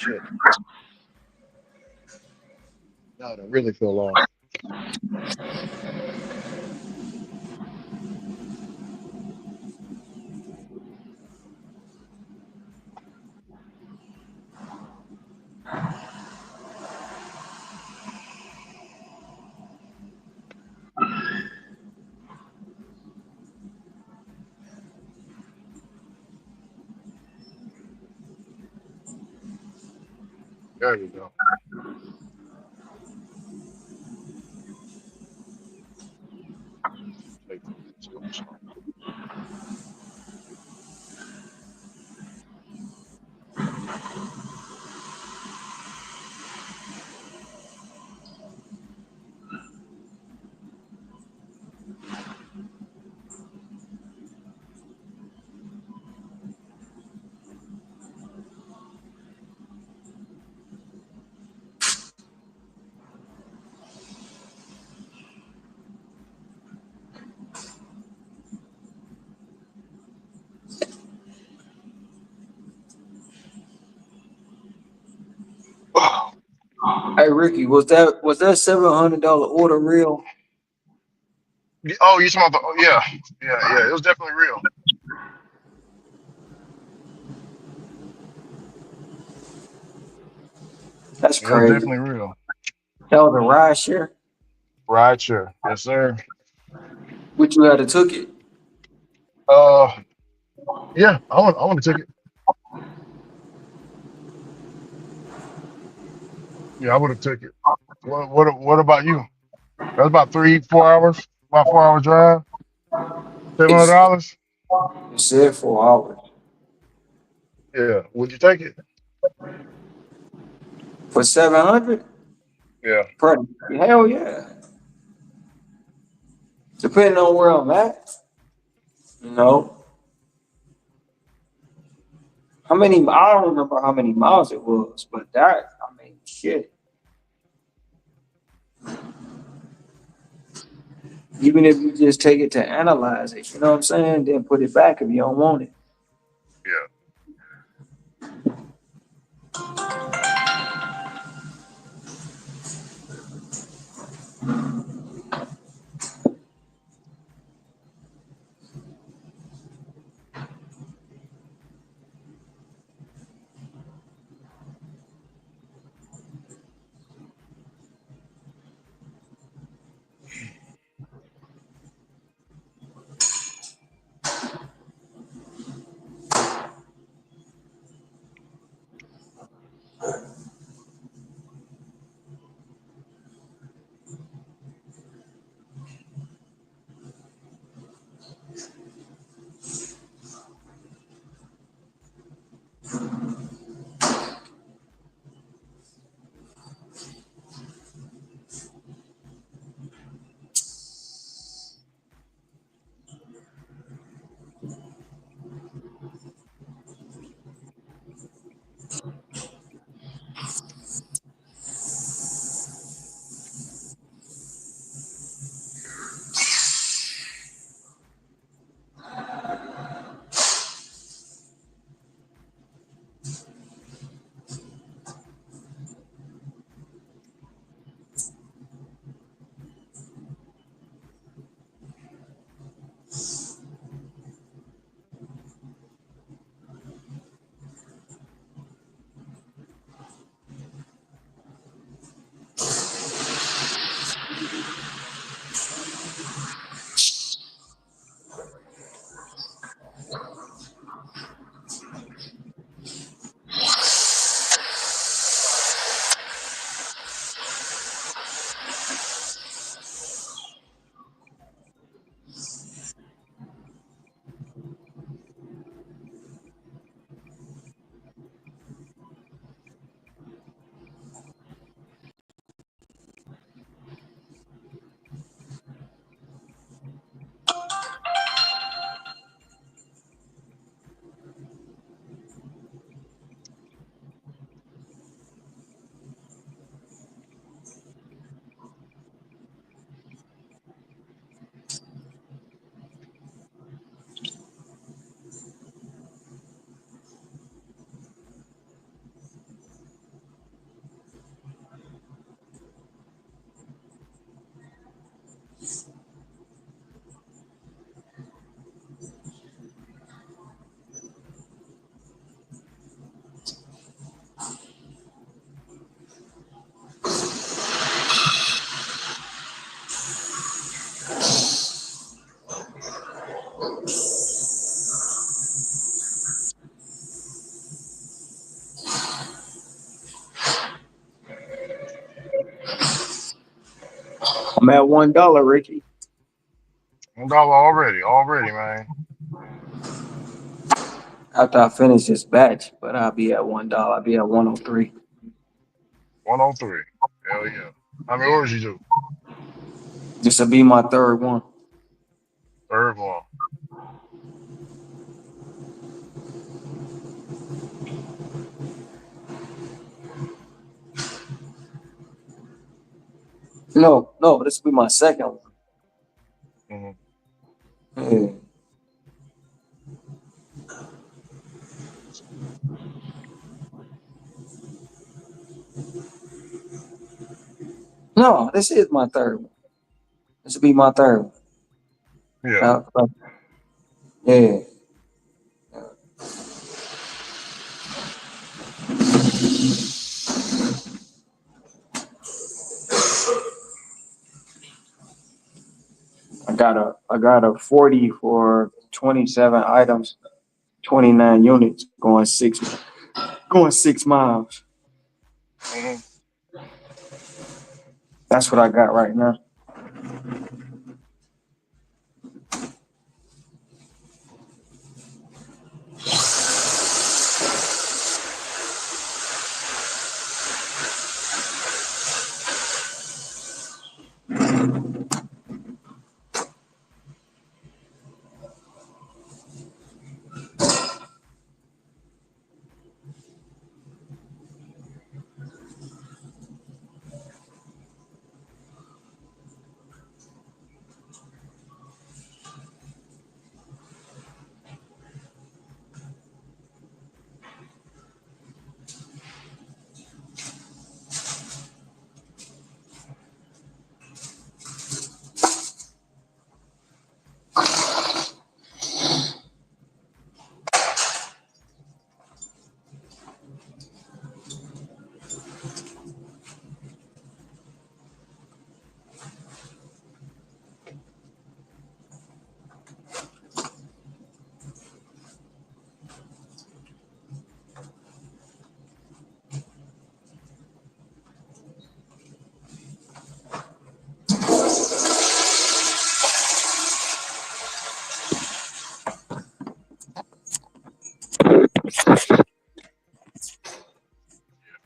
shit. Now I really feel lost. There you go. Take this little song. Hey Ricky, was that $700 order real? Oh, you talking about the? Oh, yeah, yeah. It was definitely real. That's It was crazy. definitely real. That was a ride share. Right, sure. Yes, sir. Which you had to took it. Uh, yeah. I want to take it. Yeah, I would have took it. What about you? That's about 3, 4 hours. About 4 hour drive. seven hundred It's dollars. it said 4 hours Yeah. Would you take it? for 700. Yeah. Hell yeah. Depending on where I'm at, you know. How many? I don't remember how many miles it was, but that I mean, shit. Even if you just take it to analyze it, you know what I'm saying? Then put it back if you don't want it. Yeah. I'm at $1, Ricky. $1 already, man. After I finish this batch, but I'll be at $1. I'll be at 103. 103. Hell yeah. How many orders you do? This will be my third one. Third one. No, this will be my second one. Mm-hmm. Yeah. No, this is my third one. This will be my third one. Yeah. Yeah. I got a 40 for 27 items, 29 units, going 6 miles. Mm-hmm. That's what I got right now.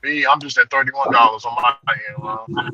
Me, I'm just at $31 on my end, man.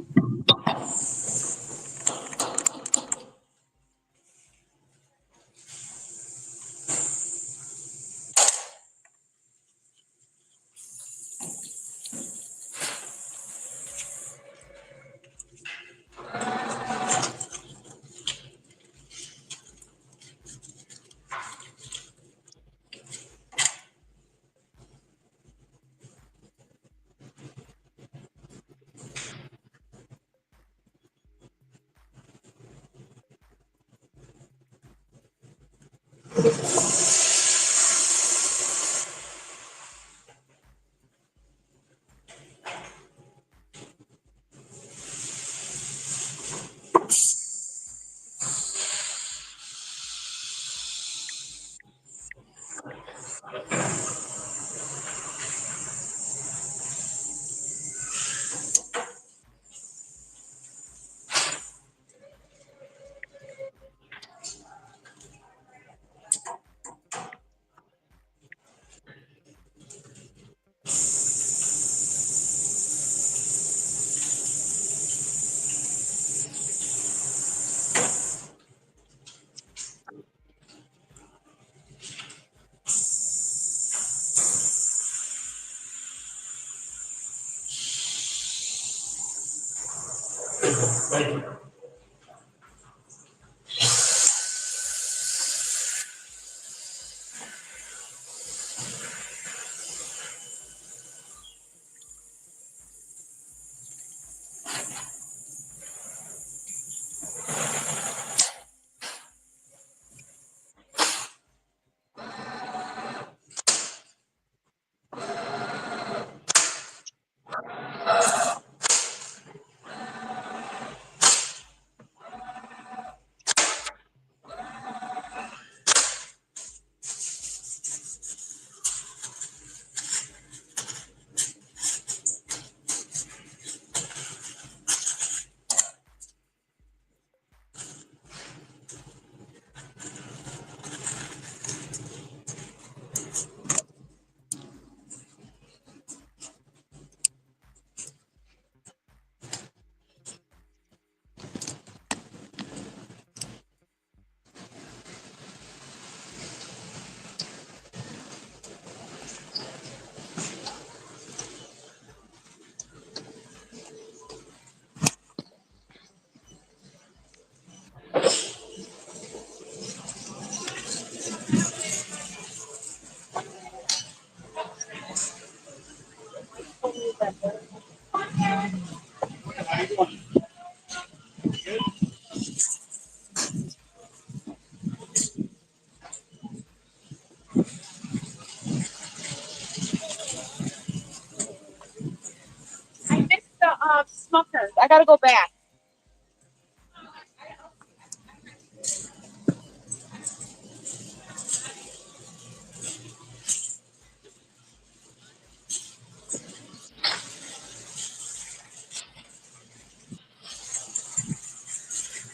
I gotta go back.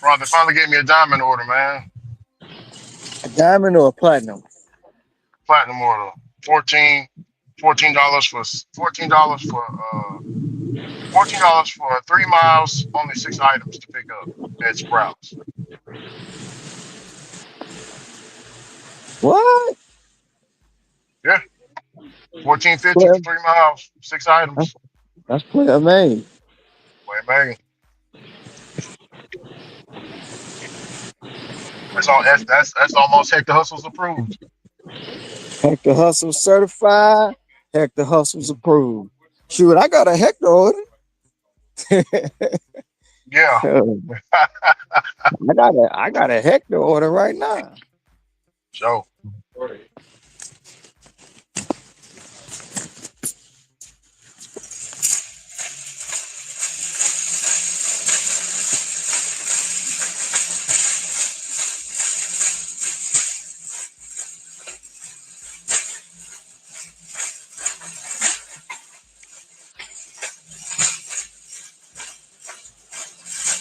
Bro, they finally gave me a diamond order, man. A diamond or a platinum? Platinum order. 14 $14 for $14 for 3 miles, only 6 items to pick up at Sprouts. What? Yeah, 14.50 Player, for 3 miles, 6 items. that's player made. Wait, man. That's almost Hector Hustle's approved. Hector Hustle certified. Hector Hustle's approved. Shoot, I got a Hector order. Yeah. I got a Hector order right now.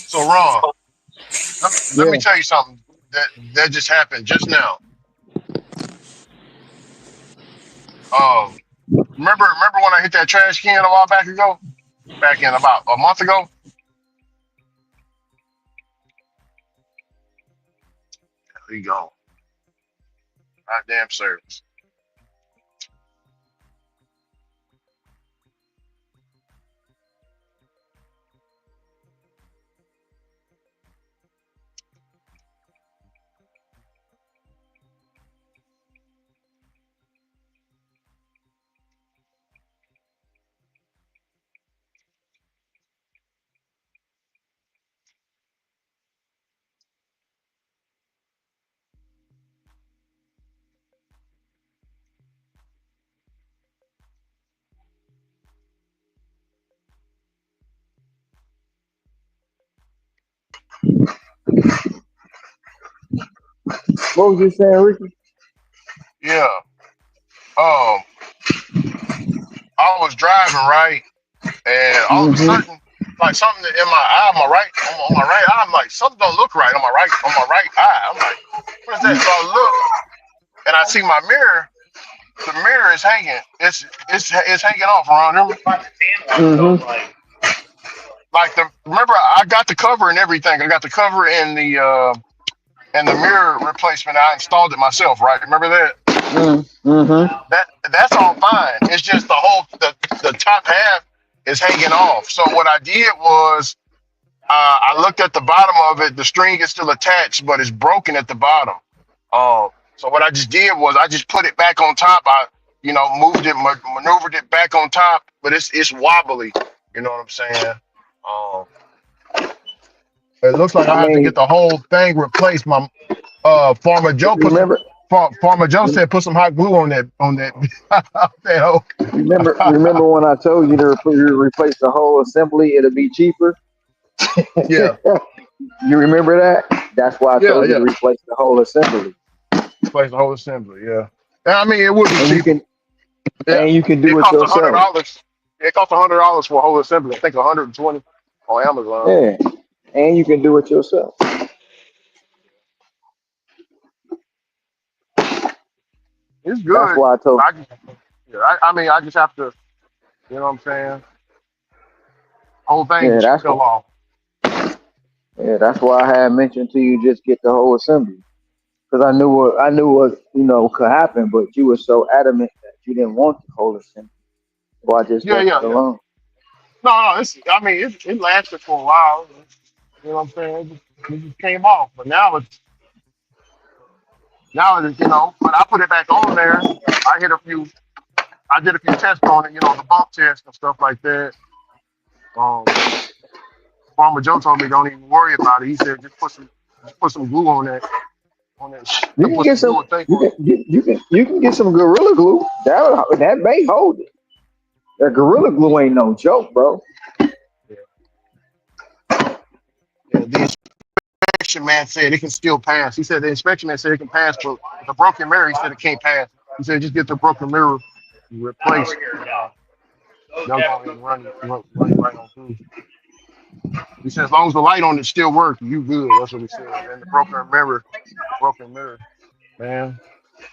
So Ron, let me Yeah. tell you something that just happened just now. Um, remember when I hit that trash can a while back ago? Back in about a month ago? There you go. Goddamn service. What was you saying, Ricky? Yeah. I was driving, right? And all of a Mm-hmm. sudden, like something in my eye, on my right eye, I'm like, something don't look right on my right eye. I'm like, what is that? So I look and I see my mirror. The mirror is hanging. It's hanging off around him. Mm-hmm. Like remember I got the cover and everything. I got the cover and the mirror replacement. I installed it myself, right? Remember that? Mm-hmm. That's all fine. It's just the top half is hanging off. So what I did was I looked at the bottom of it. The string is still attached, but it's broken at the bottom. So what I just did was I just put it back on top. I moved it, maneuvered it back on top, but it's wobbly. You know what I'm saying? Um, it looks like I I have to get mean, the whole thing replaced. My Farmer Joe remember, Farmer Joe said put some hot glue on that that hole. remember when I told you to replace the whole assembly? It'll be cheaper. Yeah, You remember that? That's why I yeah, told you to yeah. replace the whole assembly. Replace the whole assembly. Yeah. I mean, it would be And you cheaper. can Yeah, do it it costs yourself. $100. It costs $100 for a whole assembly. I think 120 on Amazon. Yeah, and you can do it yourself. It's That's good. why I told. I just, yeah, I mean, I just have to, you know what I'm saying? Whole thing Yeah, just fell off. that's why I had mentioned to you just get the whole assembly because I knew what could happen, but you were so adamant that you didn't want the whole assembly, so I just Yeah, left yeah, it yeah. alone. No, I mean, it lasted for a while. You know what I'm saying? It just came off, but now it's when I put it back on there, I hit a few, I did a few tests on it, the bump test and stuff like that. Um, Farmer Joe told me don't even worry about it. He said just put some glue You can put get some some. glue and tape You on can it. you can get some gorilla glue. That may hold it. That gorilla glue ain't no joke, bro. Yeah. the inspection man said it can still pass. He said the inspection man said it can pass, but the broken mirror, he said it can't pass. He said just get the broken mirror replaced, and they'll go ahead and run you right on through. He said as long as the light on it still works, you good. That's what he said. And the broken mirror, man.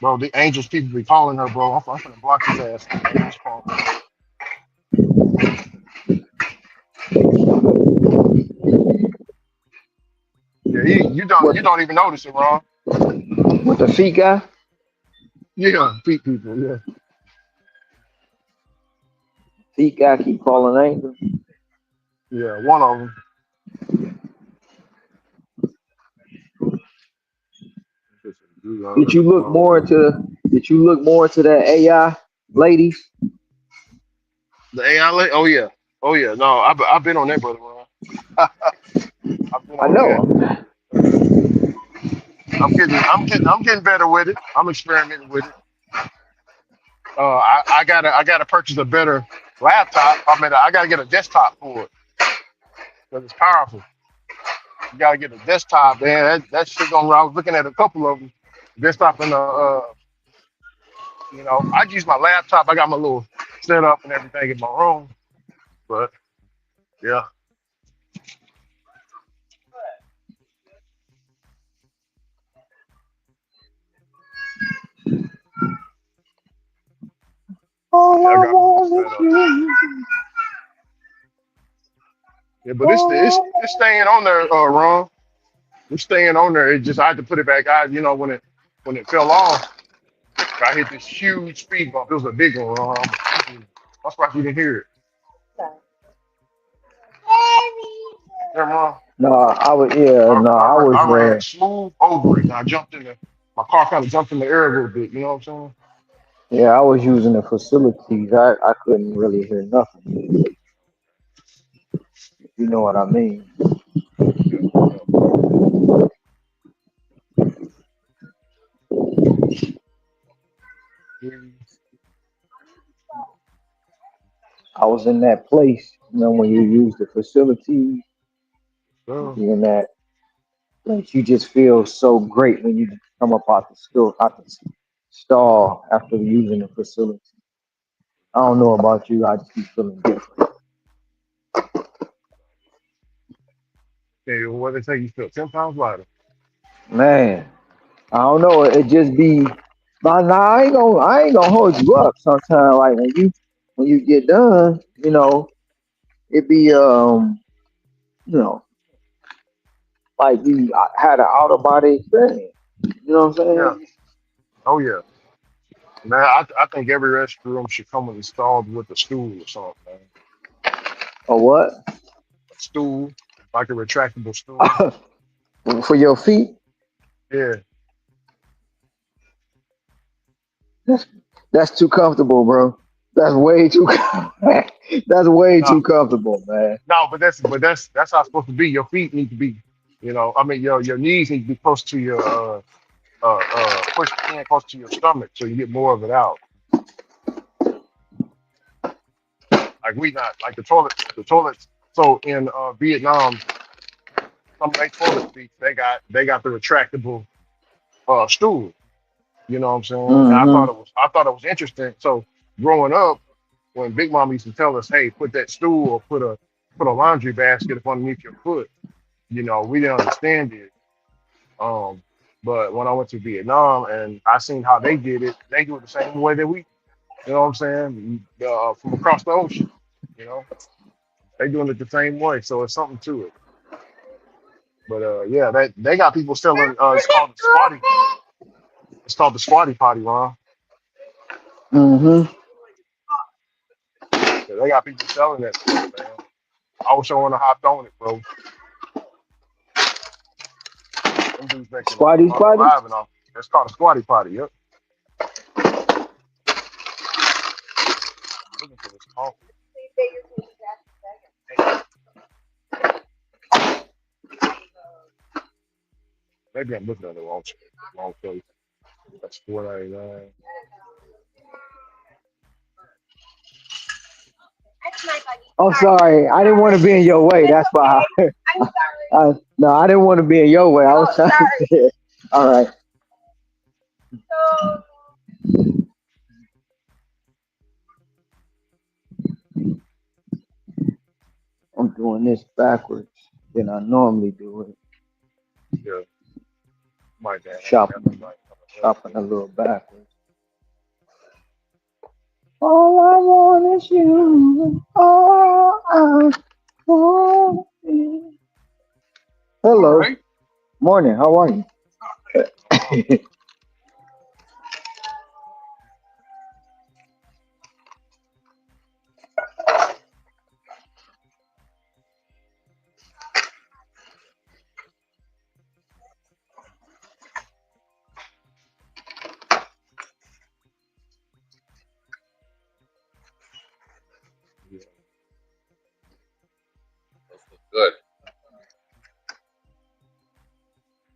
Bro, the angels people be calling her, bro. I'm gonna block his ass on this phone. Yeah, you What don't even notice it, Ron. with the feet guy? Yeah, feet people. Yeah, Feet guy keep calling angels. yeah, one of them. Did you look more into did you look more into that AI ladies? The AI? Oh yeah. No, I've been on that, brother. Ron. I've been I on that. know. I'm getting better with it. I'm experimenting with it. I gotta purchase a better laptop. I gotta get a desktop for it because it's powerful. You gotta get a desktop, man. That shit gonna. I was looking at a couple of them, desktop and I use my laptop. I got my little setup and everything in my room, but yeah. All Yeah, I I got my little want is setup. you. Yeah, but it's All staying on there, Ron. It's staying on there. It just I had to put it back out. When it fell off, I hit this huge speed bump. It was a big one, Ron. That's why you didn't hear it. Yeah, Ron. no, I was yeah, no, I was I ran smooth over it. And I jumped in the my car kind of jumped in the air a little bit. You know what I'm saying? yeah, I was using the facilities. I couldn't really hear nothing. You know what I mean? Yeah. Yeah. I was in that place, when you use the facilities, So, you in that place, you just feel so great when you come up out the stall after using the facility. I don't know about you, I just keep feeling different. okay, what they say you feel 10 pounds lighter. Man, I don't know. It just be, but nah, I ain't gonna hold you up. Sometimes, like when you get done, it be you know, like you had an out of body experience. You know what I'm Yeah. saying? Oh yeah. Man, I think every restroom should come installed with a stool or something, man. Or what? A stool, like a retractable stool. For your feet? Yeah. That's that's too comfortable, bro. That's way too. That's way No, too comfortable, man. no, but that's how it's supposed to be. Your feet need to be, your knees need to be close to your pushed in close to your stomach so you get more of it out. Like we not like the toilets. So in Vietnam, some of their toilet seats they got the retractable stool. You know what I'm saying? And Mm-hmm. I thought it was interesting. So growing up, when Big Mom used to tell us, "Hey, put that stool or put a laundry basket up underneath your foot," we didn't understand it. Um, but when I went to Vietnam and I seen how they did it, they do it the same way that we. You know what I'm saying? From across the ocean, you know, they doing it the same way. So it's something to it. But yeah, they got people selling. It's called the squatty. It's called the squatty potty, Ron. Mm-hmm. Yeah, they got people selling that stuff, man. I wish I would have hopped on it, bro. Them dudes making Squatty, money squatty. live and all. It's called a squatty potty. Yep. Looking for this coffee. Maybe I'm looking at the wrong place. That's 4.99. I'm sorry. I didn't want to be in your way. That's why. No, I didn't want to be in your way. I was Oh, trying sorry. to. All right, So, I'm doing this backwards than I normally do it. Yeah, my dad. Shopping a little backwards. All I want is you. All I want is. All Hello, right. morning. How are you? Yeah, good.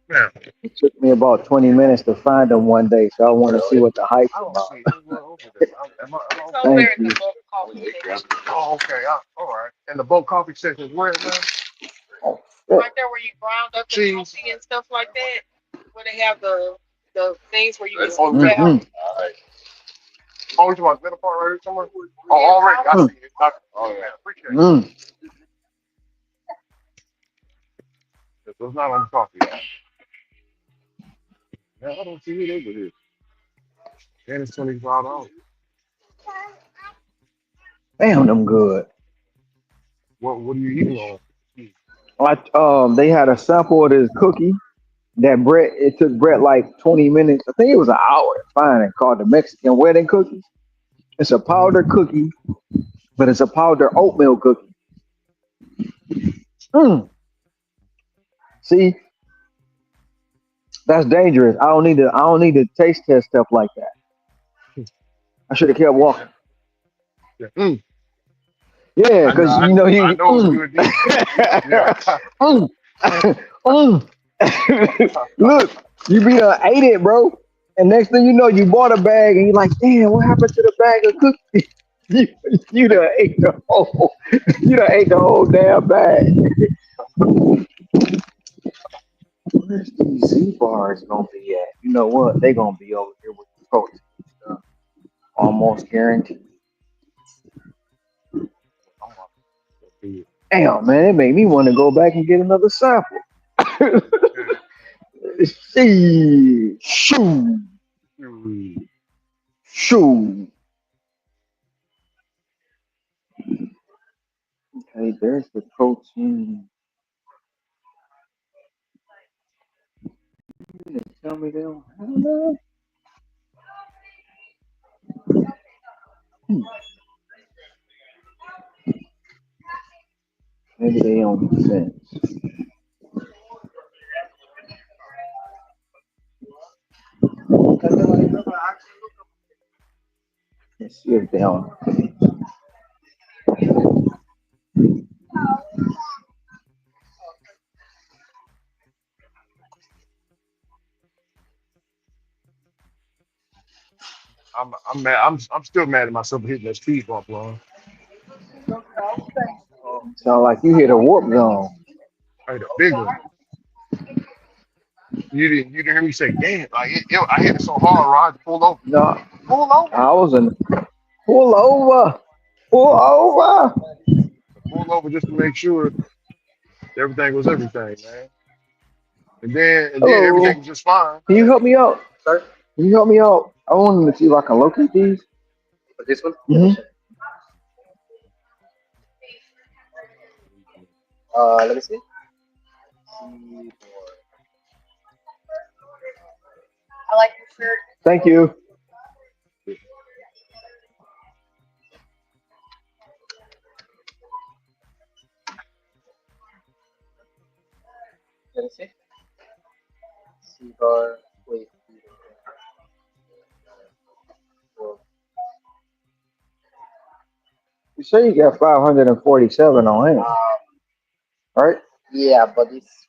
Now, It took me about 20 minutes to find them one day, so I want to see what the hype's I don't about. see anyone over there. Am I it's over over Thank there in you. the bulk coffee section. Oh, okay. All right. And the bulk coffee section is where, man? Oh, shit. Right there where you ground up the Cheese. coffee and stuff like that. Where they have the things where you can Oh, scoop the it middle. out. Mm-mm. Oh, you want the middle part right here somewhere? Oh, Yeah, already. I Mm, see it. Oh, yeah. Appreciate it. mm. It's not on the coffee. Yeah, I don't see it over here. And it's $25. Damn, them good. What are you eating on? They had a sample of this cookie that Brett. It took Brett like 20 minutes. I think it was an hour to find it. Called the Mexican wedding cookies. It's a Mm-hmm. powder cookie, but it's a powder oatmeal cookie. Mm. See, that's dangerous. I don't need to. I don't need to taste test stuff like that. I should have kept walking. Yeah. Yeah, because you know I he. know it's good then. Yeah. Mm. Mm. Look, you be ate it, bro. And next thing you know, you bought a bag and you're like, damn, what happened to the bag of cookies? You done ate the whole, you done ate the whole damn bag. Where's these Z bars gonna be at? You know what? They gonna be over here with the protein stuff. Almost guaranteed. Damn, man, it made me want to go back and get another sample. See, shoo, shoo. Okay, there's the protein. They tell me they don't have that. Hmm, maybe they don't sense. Let's see if they don't. I'm mad. I'm still mad at myself for hitting that speed bump, bro. Sound like you hit a warp zone. I hit a big one. You didn't hear me say, damn, like I hit it so hard, Rod, pull over. No, Pull over. I was in pull over, pull over. Pull over just to make sure everything was everything, man. And then Hello, everything was just fine. can you help me out? Sir, can you help me out? I wanted to see if I can locate these. This one? Mm-hmm. Let me see. I like your shirt. Thank you. Let me see. Cigar. Wait. You say you got 547 on him, right? Yeah, but it's.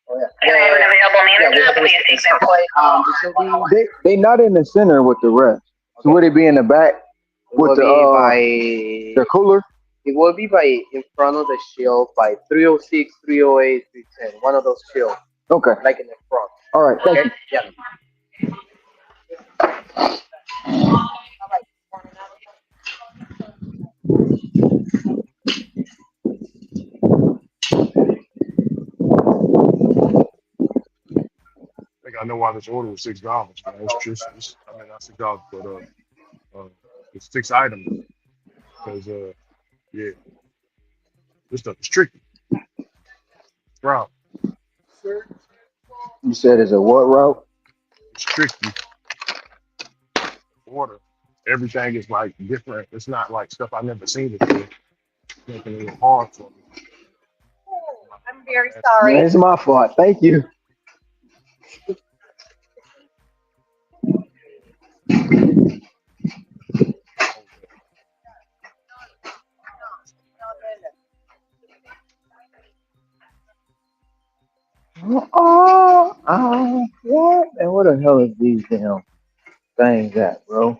Oh, yeah. Can I have an available manager? Please take their place. They not in the center with the rest. So would it be in the back with the cooler? It will be by in front of the shield by 306, 308, 310. One of those shields, Okay. like in the front. All right. Thank Okay? you. Yeah. I think I know why this order was $6, man. It's just, I mean, not $6, but it's 6 items because yeah, this stuff is tricky. Route, You said it's a what route? it's tricky order. Everything is like different. It's not like stuff I've never seen before. Making it a little hard for me. I'm very Man, sorry. it's my fault. Thank you. What? And what the hell is these damn things at, bro?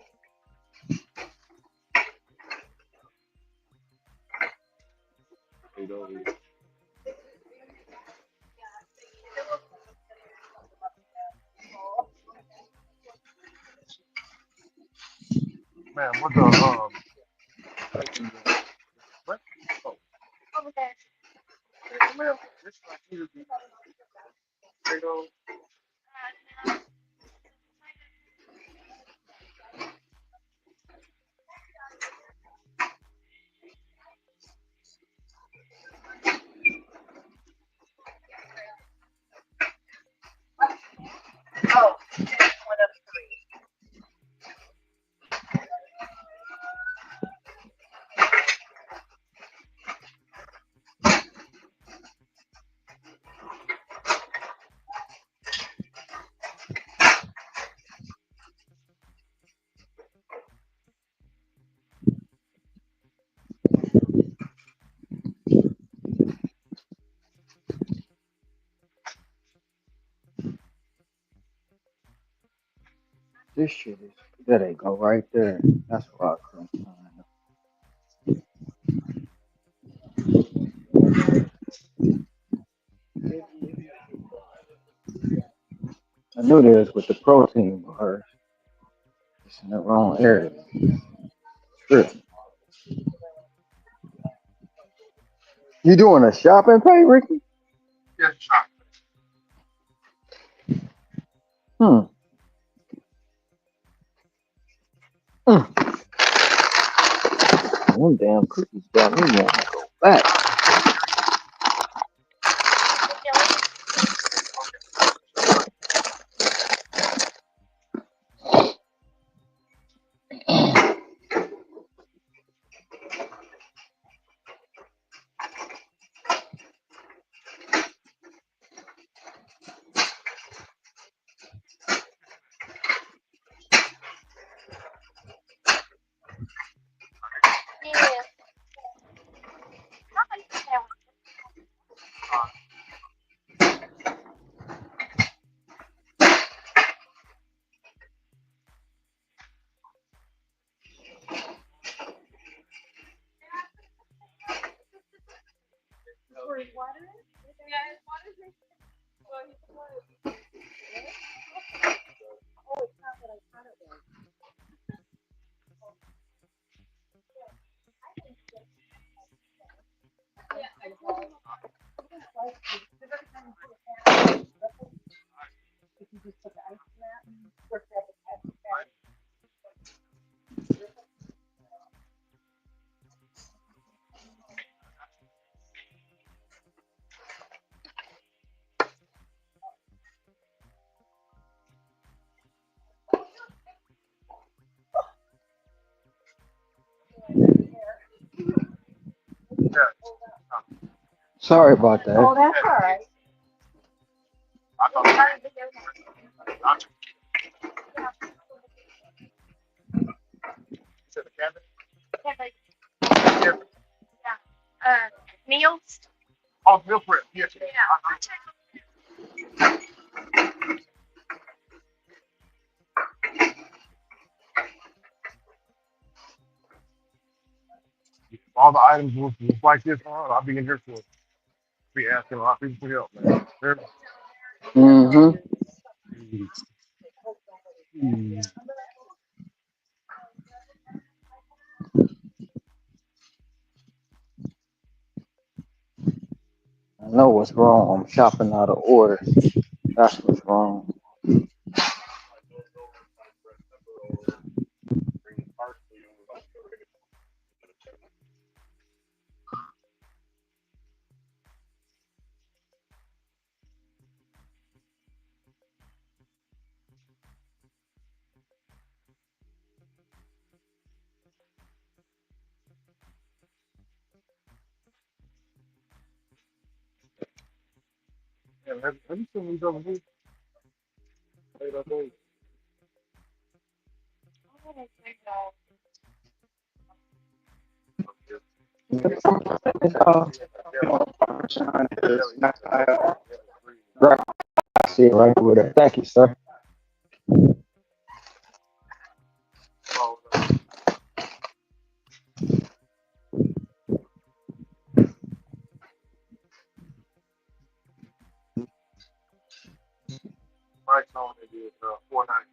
Man, what the what? Oh, man, this like here, Potatoes. Oh, 103. This shit is. There they go, right there. That's what I couldn't find. I knew this with the protein bars. It's in the wrong area. True. You doing a shopping pay, Ricky? Yes, shot. Hmm. Mm. Them damn cookies got me wanting to go back. Yeah. Sorry about that. Oh, that's all right. I thought it was to the cabinet. Yeah. Meals? Oh, meal prep. Yes. Yeah. all the items was like this on, I'll be in here for be asking a lot of people for help, man. Mm-hmm. Hmm. I know what's wrong. I'm shopping out of order. That's what's wrong. Yeah, have you seen these other movies? Right. I see it right over there. Thank you, sir. My song is Fortnite.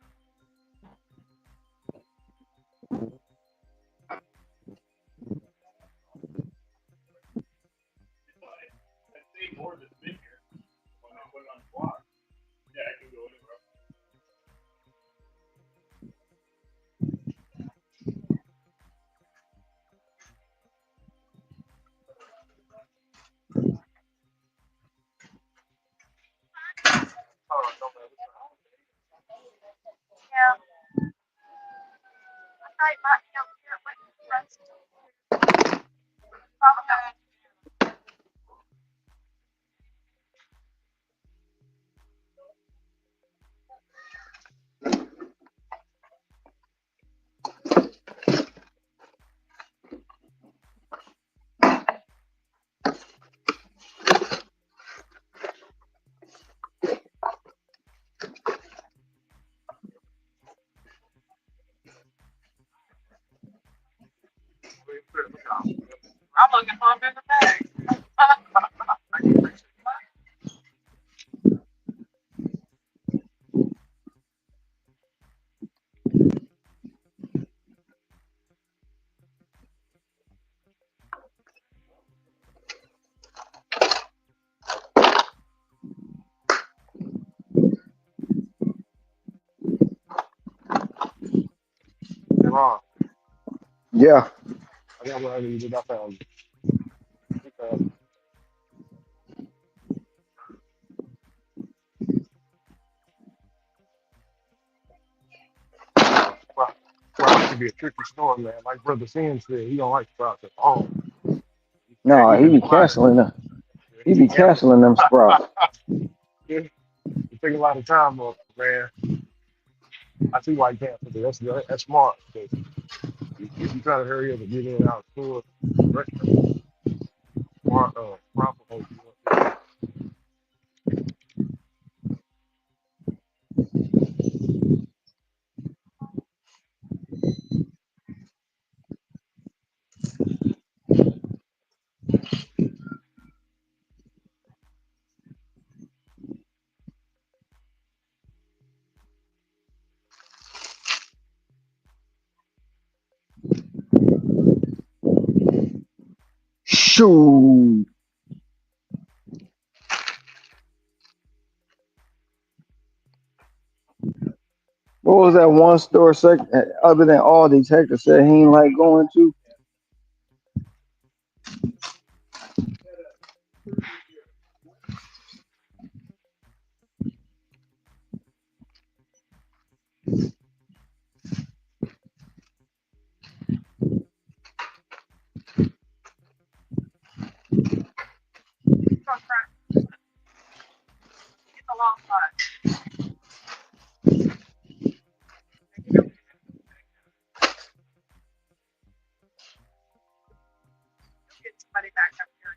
Yeah. I might help here with the rest. Probably. I'm looking for a bigger bag. Ron, Yeah. I got what I need to do. I found you. Okay. Well, Sprouts can be a tricky store, man. Like Brother Sin said, he don't like Sprouts at all. He said No, he he just be buy it. canceling them. Yeah, He he be be canceling. canceling them sprouts. Yeah, it take a lot of time up, man. I see why he canceled it. That's smart. 'Cause if you try to hurry up and get in and out of store, restaurant, Sprouts will hold you up. Shoot. What was that one store other than Aldi Hector said he ain't like going to? It's a long shot. Get somebody back up here.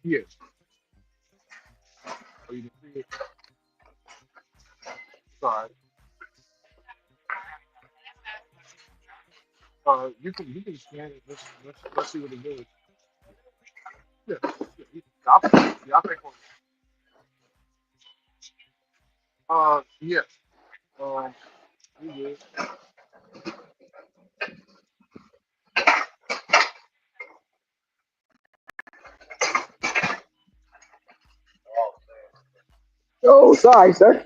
Yes. Sorry. You can scan it. Let's see what it does. Yeah. Yeah, I think yes. Um, we good. Oh, sorry, sir.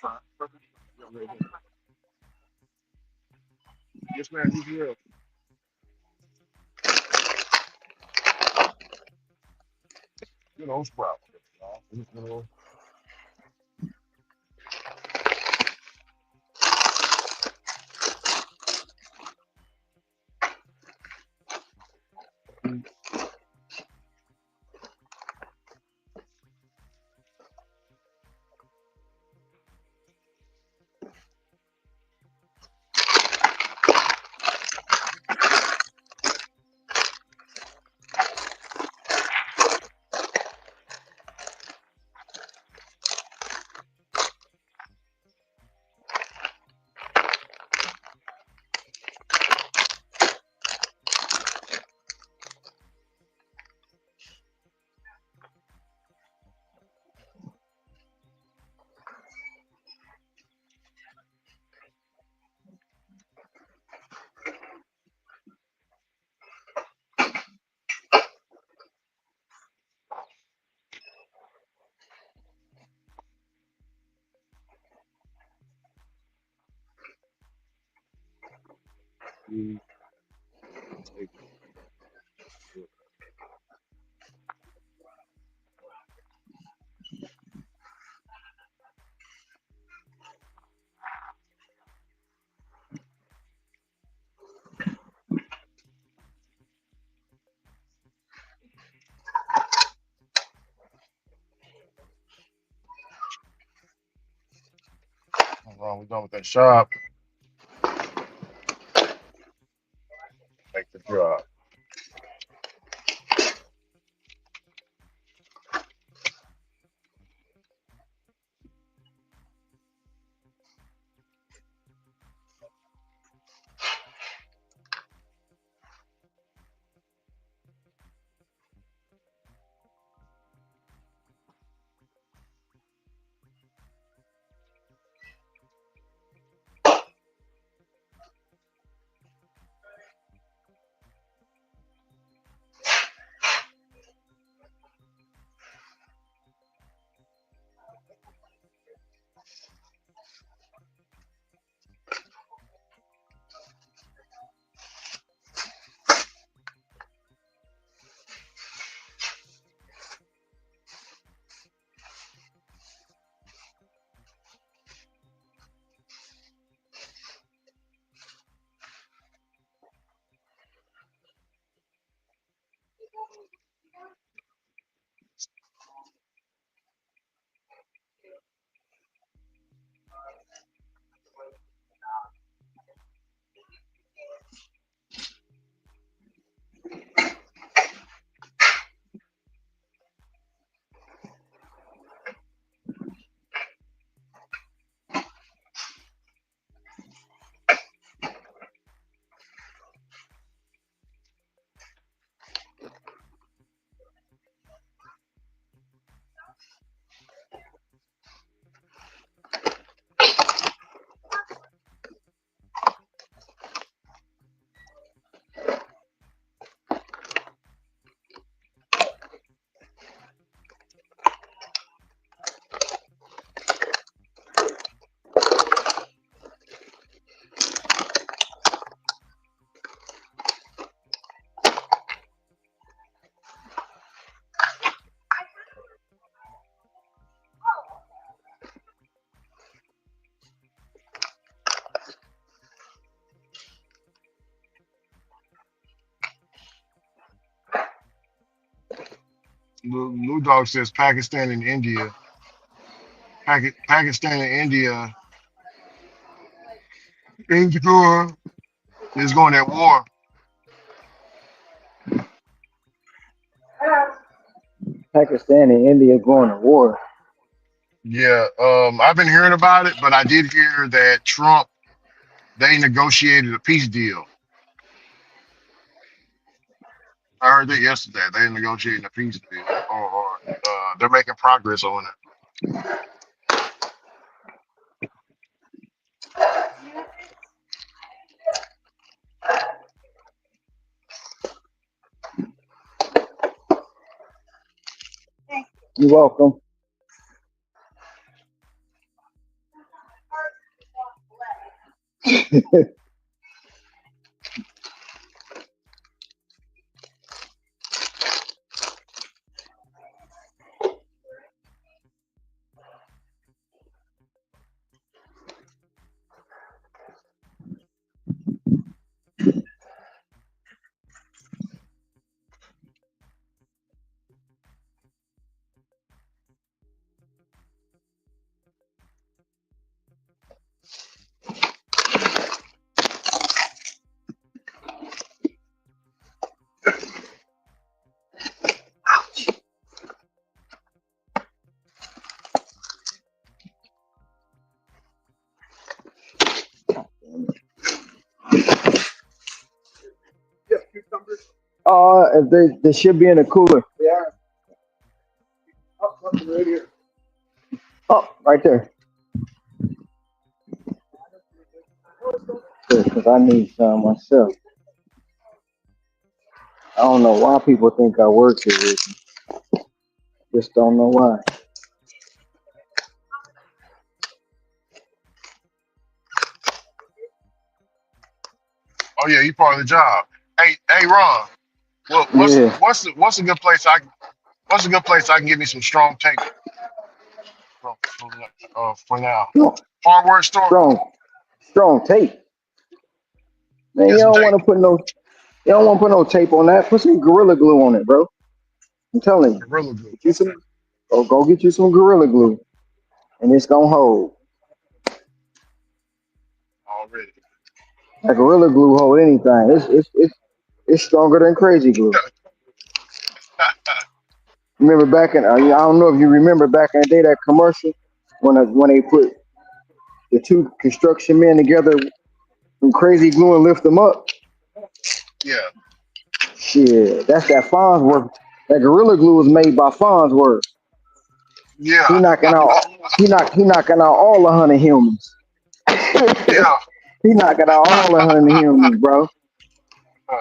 Fine. Perfect. Yeah, I'm ready. Yes, ma'am. You will. Sprout. We take it. Hold on, we're done with that shop. Make the drop. Blue Dog says Pakistan and India. Pakistan and India is going at war. Pakistan and India going to war. Yeah, I've been hearing about it, but I did hear that Trump they negotiated a peace deal. I heard that yesterday. They negotiated a peace deal, or they're making progress on it. You welcome. They should be in the cooler. Yeah. Oh, right there. Because I need some myself. I don't know why people think I work here. Just don't know why. Oh yeah, you part of the job. Hey, Ron. Well, Yeah. what's a good place I can get me some strong tape for now? Strong, Hardware store. strong, strong tape. Man, Get some tape. you don't want to put no tape on that. Put some gorilla glue on it, bro. I'm telling you. Gorilla glue. Get you some, Okay, go get you some gorilla glue, and it's gonna hold. already. That gorilla glue hold anything. It's stronger than crazy glue. Remember back in I don't know if you remember back in the day that commercial when they put the two construction men together with crazy glue and lift them up. Yeah, Shit, that's that Farnsworth. That gorilla glue was made by Farnsworth. He yeah, knocking out he knocking out all 100 humans. yeah. He knocking out all 100 humans, bro. Uh,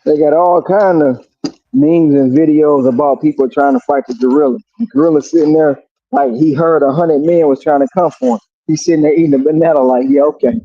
They got all kind of memes and videos about people trying to fight the gorilla. The gorilla sitting there like he heard 100 men was trying to come for him. He's sitting there eating a banana like, yeah, okay.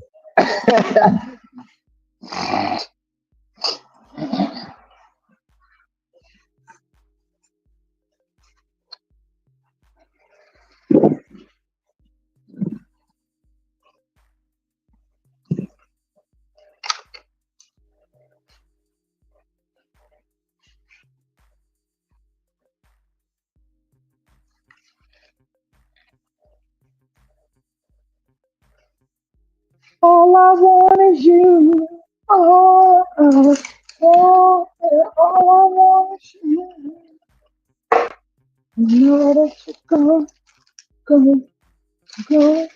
All I want is you. All I want is you. You know that you go, go.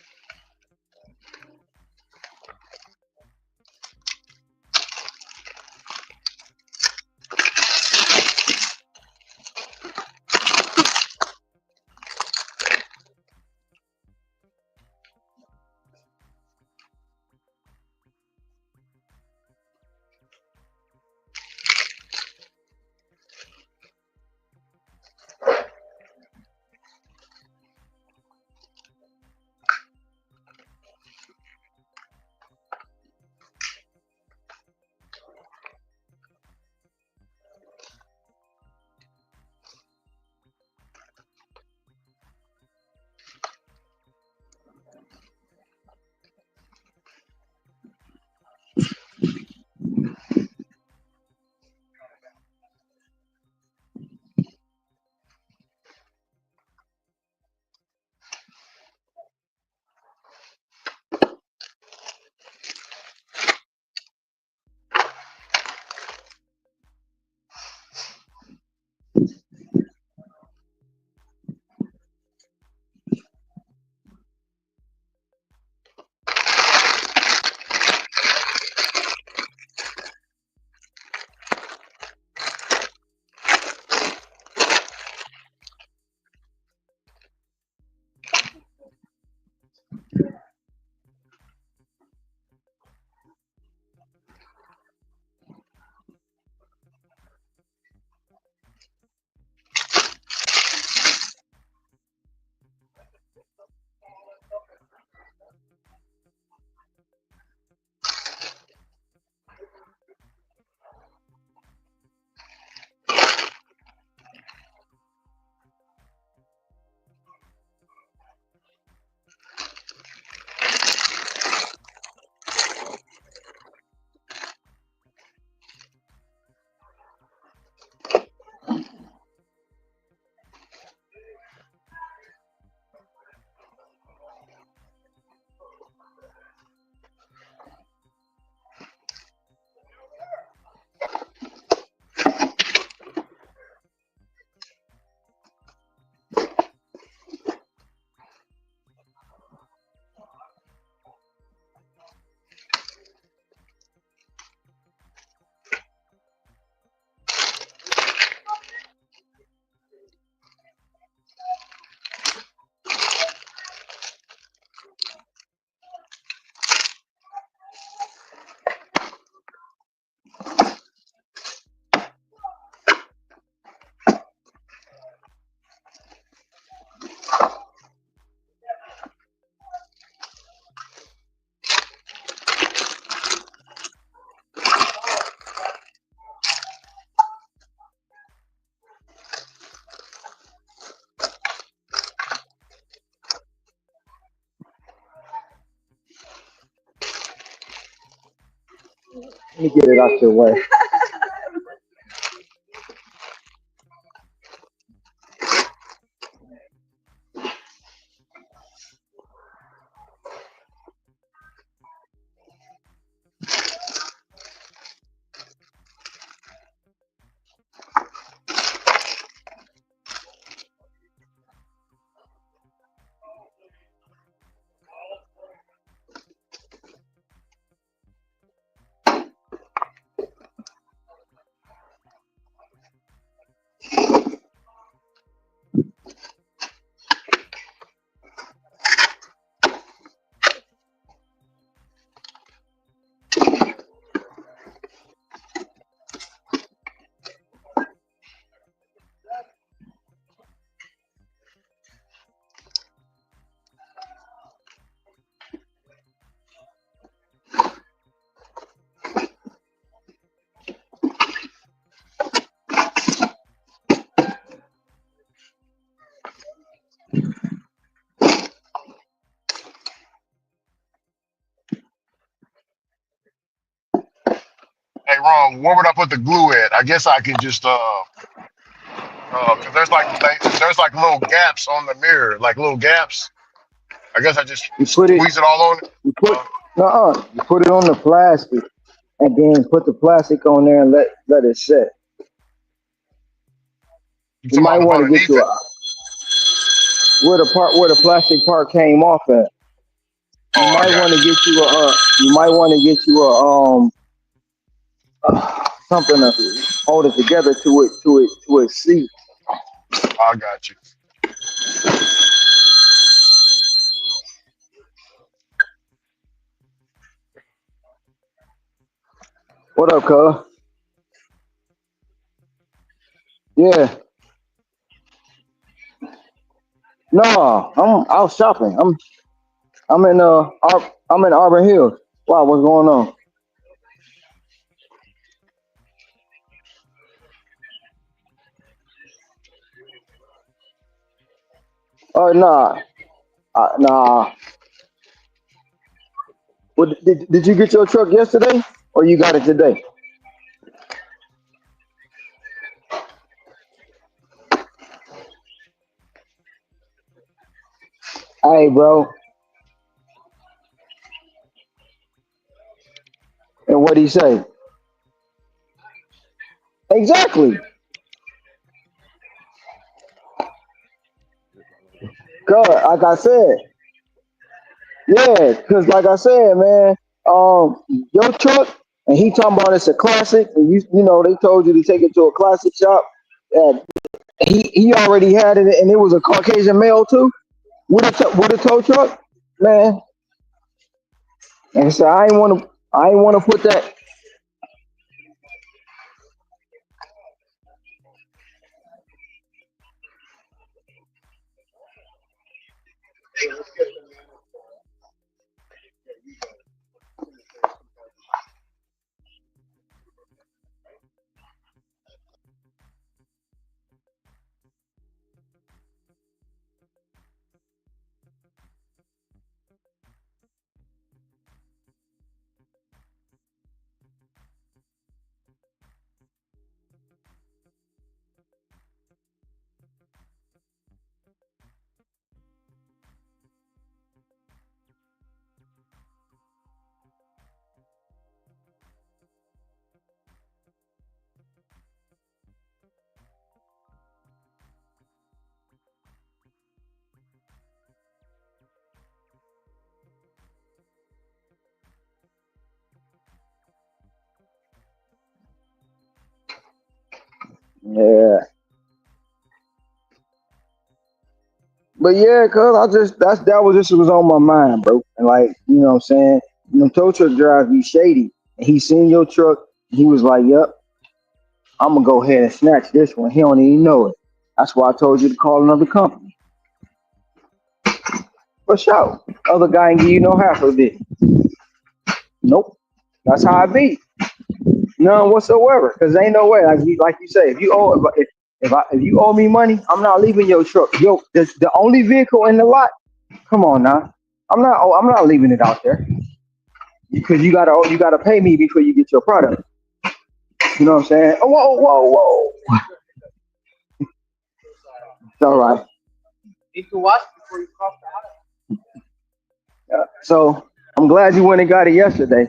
Let me get it out your way. Hey, Ron, where would I put the glue at? I guess I can just cause there's like little gaps on the mirror, like little gaps. I guess I just You put it. squeeze it all on. You put. Uh, You put it on the plastic, and then put the plastic on there and let it set. you You talking might about want to get underneath you it? a where the plastic part came off at. You Oh, I might got want to you. get you a. You might want to get you something to hold it together to its seat. I got you. What up, cuz? Yeah. No, I'm out shopping. I'm in Auburn Hills. Wow, what's going on? Oh nah, nah. What, did you get your truck yesterday or you got it today? Hey, bro. And what he say? Exactly. Cause like I said, yeah. Cause like I said, man, your truck and he talking about it's a classic, and you know they told you to take it to a classic shop. Uh, he already had it, and it was a Caucasian male too with a tow truck, man. And so I ain't want to put that. Yeah, but yeah, cause I just that was just was on my mind, bro. And like you know what I'm saying, you know, tow truck drive be shady, and he seen your truck, and he was like, "Yep, I'm gonna go ahead and snatch this one." He don't even know it. That's why I told you to call another company. For sure. Other guy ain't give you no half of it. Nope. That's how I be. None whatsoever. Cause ain't no way. Like you say, if you owe me money, I'm not leaving your truck. Yo, the only vehicle in the lot. Come on now. I'm not leaving it out there. because you gotta pay me before you get your product. You know what I'm saying? Oh, whoa, whoa, whoa. It's all right. Need to watch before you cross So I'm glad you went and got it yesterday,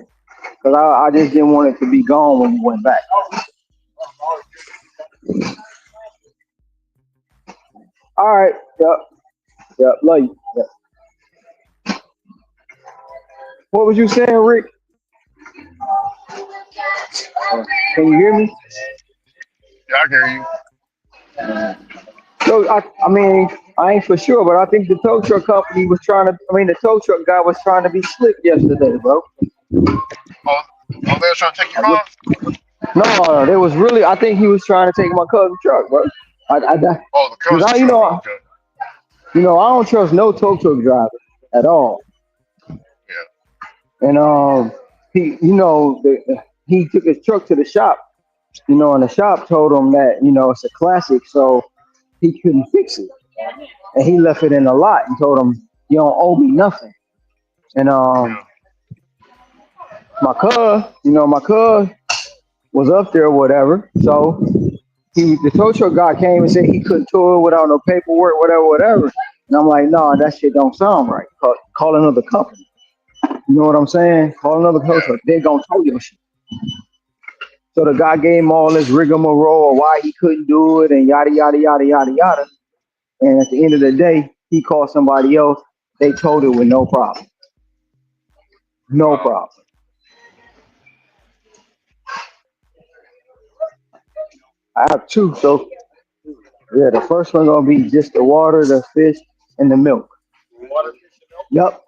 because I just didn't want it to be gone when you went back. All right. Yep. Yep. Love you. Yep. What was you saying, Rick? Can you hear me? Yeah, I can hear you. So I mean, I ain't for sure, but I think the tow truck company was trying to. I mean, the tow truck guy was trying to be slick yesterday, bro. Oh, oh, they were trying to take your I just, car? no, there was really. I think he was trying to take my cousin's truck, bro. Oh, the Because cousin truck. Okay. I don't trust no tow truck driver at all. Yeah. And he took his truck to the shop. And the shop told him that it's a classic, so he couldn't fix it, and he left it in the lot and told him you don't owe me nothing. And Yeah. my cuz was up there or whatever. So the tow truck guy came and said he couldn't tow it without no paperwork, whatever, whatever. And I'm like, no, that shit don't sound right. Call another company. You know what I'm saying? Call another tow Yeah. truck. They gonna tow your shit. So the guy gave him all this rigmarole of why he couldn't do it and yada yada yada yada yada. And at the end of the day, he called somebody else. They towed it with no problem. No Wow. problem. I have two. So yeah, the first one gonna be just the water, the fish, and the milk. Yep.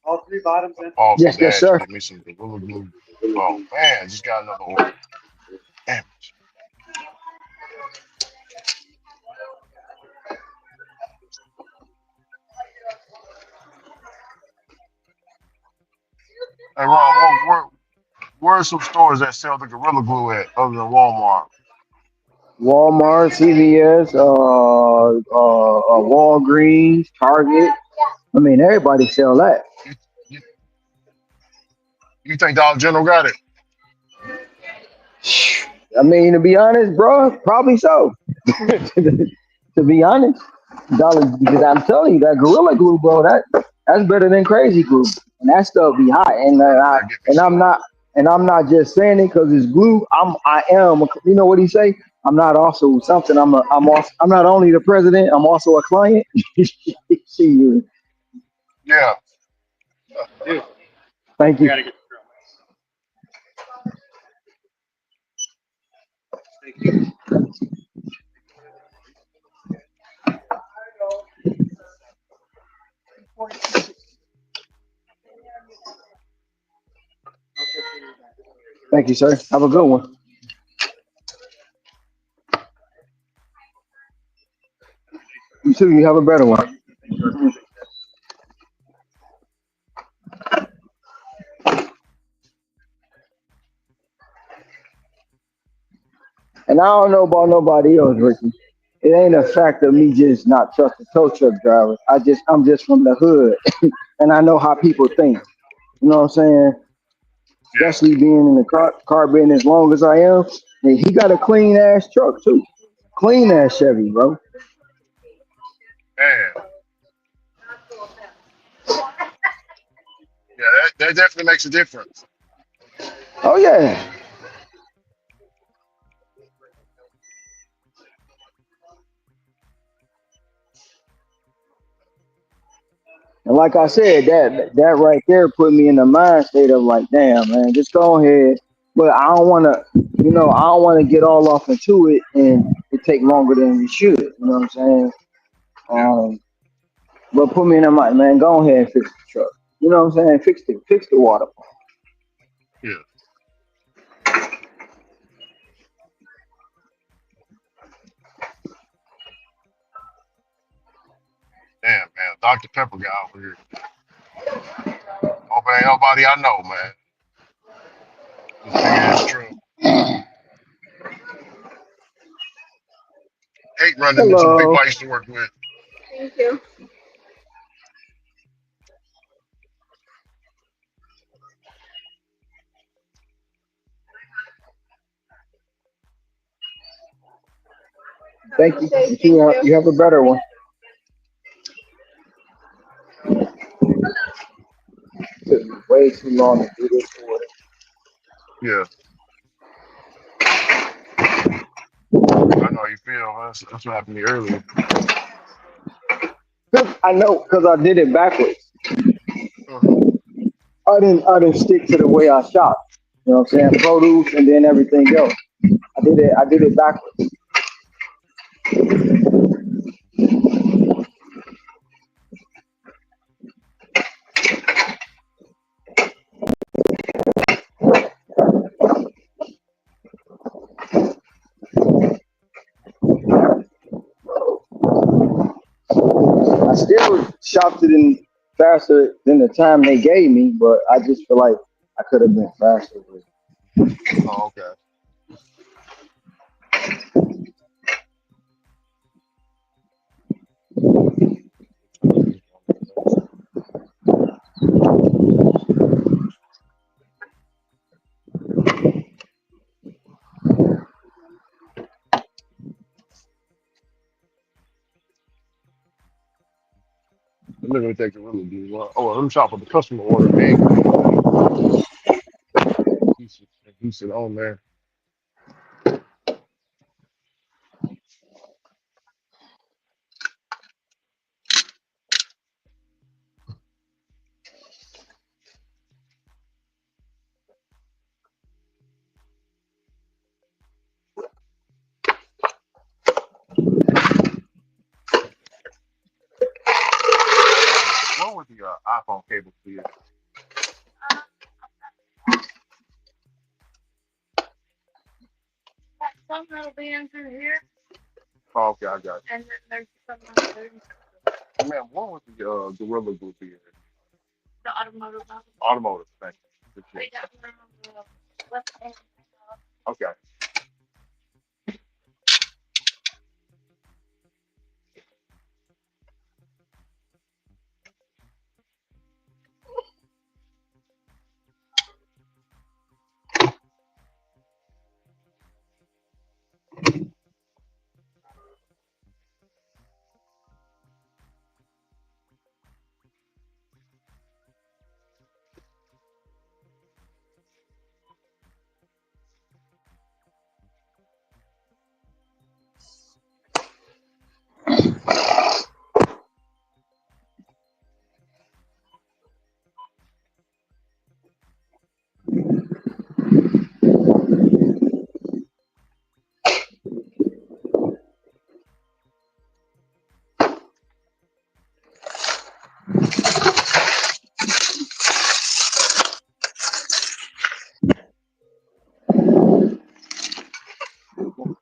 all three bottoms I'm and pause the Yes, yes, dash and sir. get me some Gorilla Glue. Oh man, just got another order. Damn it. Hey Ron, where are some stores that sell the Gorilla Glue at other than Walmart? Walmart, CVS, Walgreens, Target. I mean, everybody sell that. You, you, you think Dollar General got it? I mean, to be honest, bro, probably so. To be honest, because I'm telling you, that Gorilla Glue, bro, that's better than Crazy Glue, and that stuff be hot. And I gotta get me some. I'm not just saying it because it's glue. I am. You know what he say? I'm not also something. I'm not only the president. I'm also a client. See, Yeah. dude. thank We you. gotta get the girl. Thank you. Thank you, sir. Have a good one. You too. You have a better one. And I don't know about nobody else, Ricky. It ain't a fact of me just not trusting tow truck drivers. I'm just from the hood, and I know how people think. You know what I'm saying? Yeah. Especially being in the car being as long as I am. And he got a clean ass truck too, clean ass Chevy, bro. Man. Yeah, that definitely makes a difference. Oh yeah. And like I said, that right there put me in the mind state of like, damn, man, just go ahead. But I don't want to, I don't want to get all off into it and it take longer than it should. You know what I'm saying? Yeah. Um, but put me in the mind, man, go ahead and fix the truck. You know what I'm saying? Fix the water pump. Yeah. Damn, man, Dr. Pepper guy over here. Hope ain't nobody I know, man. This big ass truck. Hate running into the people Hello. I used to work with. Thank you. Thank you. Say You thank have, you. you have a better one. Took me way too long to do this order. Yeah, I know how you feel. That's what happened to me earlier. I know because I did it backwards. Uh-huh. I didn't stick to the way I shop. You know what I'm saying? Produce and then everything else. I did it backwards. I still shopped it in faster than the time they gave me, but I just feel like I could have been faster with it. Oh, okay. I'm not gonna take it really good. Oh, let me shop for the customer order. Big. He said on there. What was the iPhone cable for you? Some that'll be in through here, Oh, okay, I got you. and then there's some other Man, what was the Gorilla Glue here? the automotive one. Automotive. Thank you. They Appreciate got one on the left hand. that. Okay.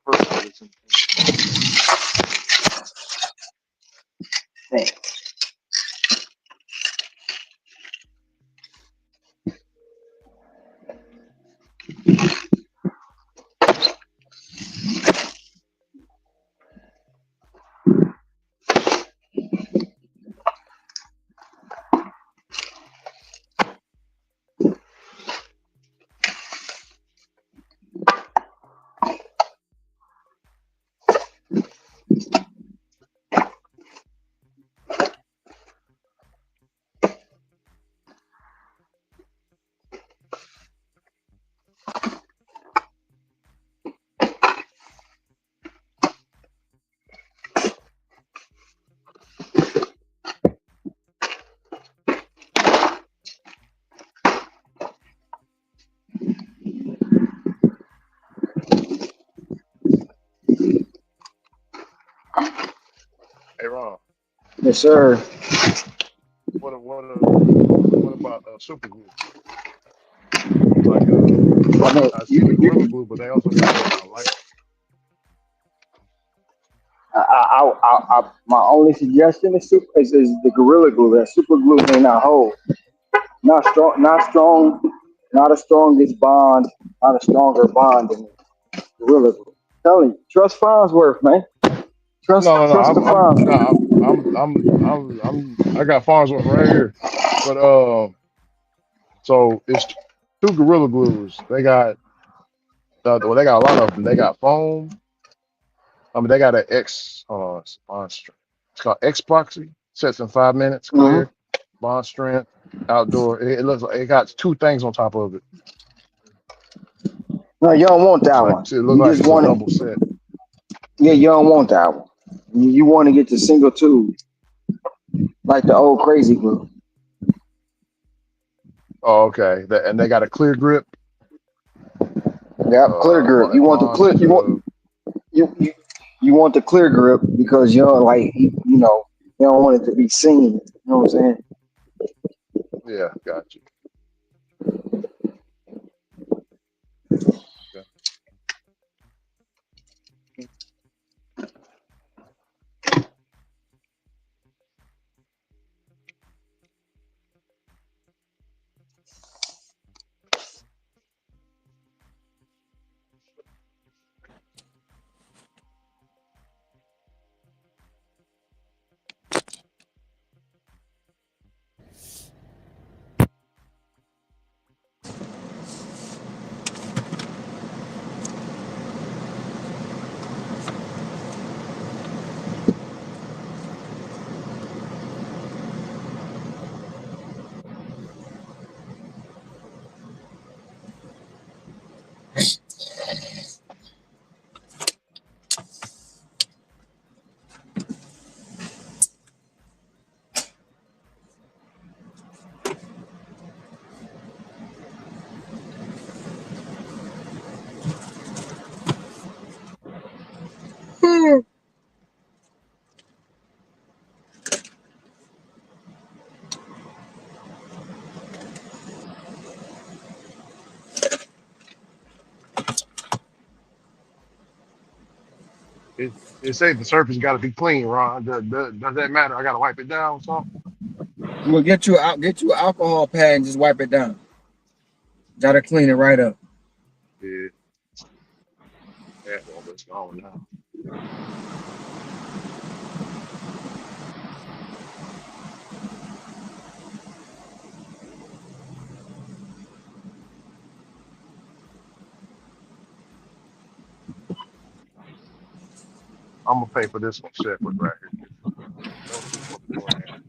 First, I listen. Hey, Ron. Yes, sir. What what uh what about super glue? Like I know I see the Gorilla you Glue, but they also got light. My only suggestion is the gorilla glue. That super glue may not hold. Not strong. Not strong. Not a strongest bond. Not a stronger bond than gorilla glue. Telling you, trust Farnsworth, man. No, no, no. Trust the No, Farnsworth. I got Farnsworth right here. But so it's two Gorilla Glues. Well, they got a lot of them. They got foam. I mean, they got an X bond strength. It's called X Proxy. Sets in 5 minutes. Hmm. Clear. Bond strength. Outdoor. It looks like it got two things on top of it. No, you don't want that one. It looks You like just it's a want double it. set. Yeah, you don't want that one. You want to get the single tube, like the old crazy glue. Oh, okay. And they got a clear grip. Yep, clear grip. You want the clear. Bonds. You, you you want the clear grip because you don't like you don't want it to be seen. You know what I'm saying? Yeah, got you. Okay. It say the surface got to be clean, Ron. Does that matter? I got to wipe it down or something? Well, get you an alcohol pad and just wipe it down. Gotta clean it right up. Yeah, that one, but it's gone now. I'm gonna pay for this one separate right here. Don't keep on doing that.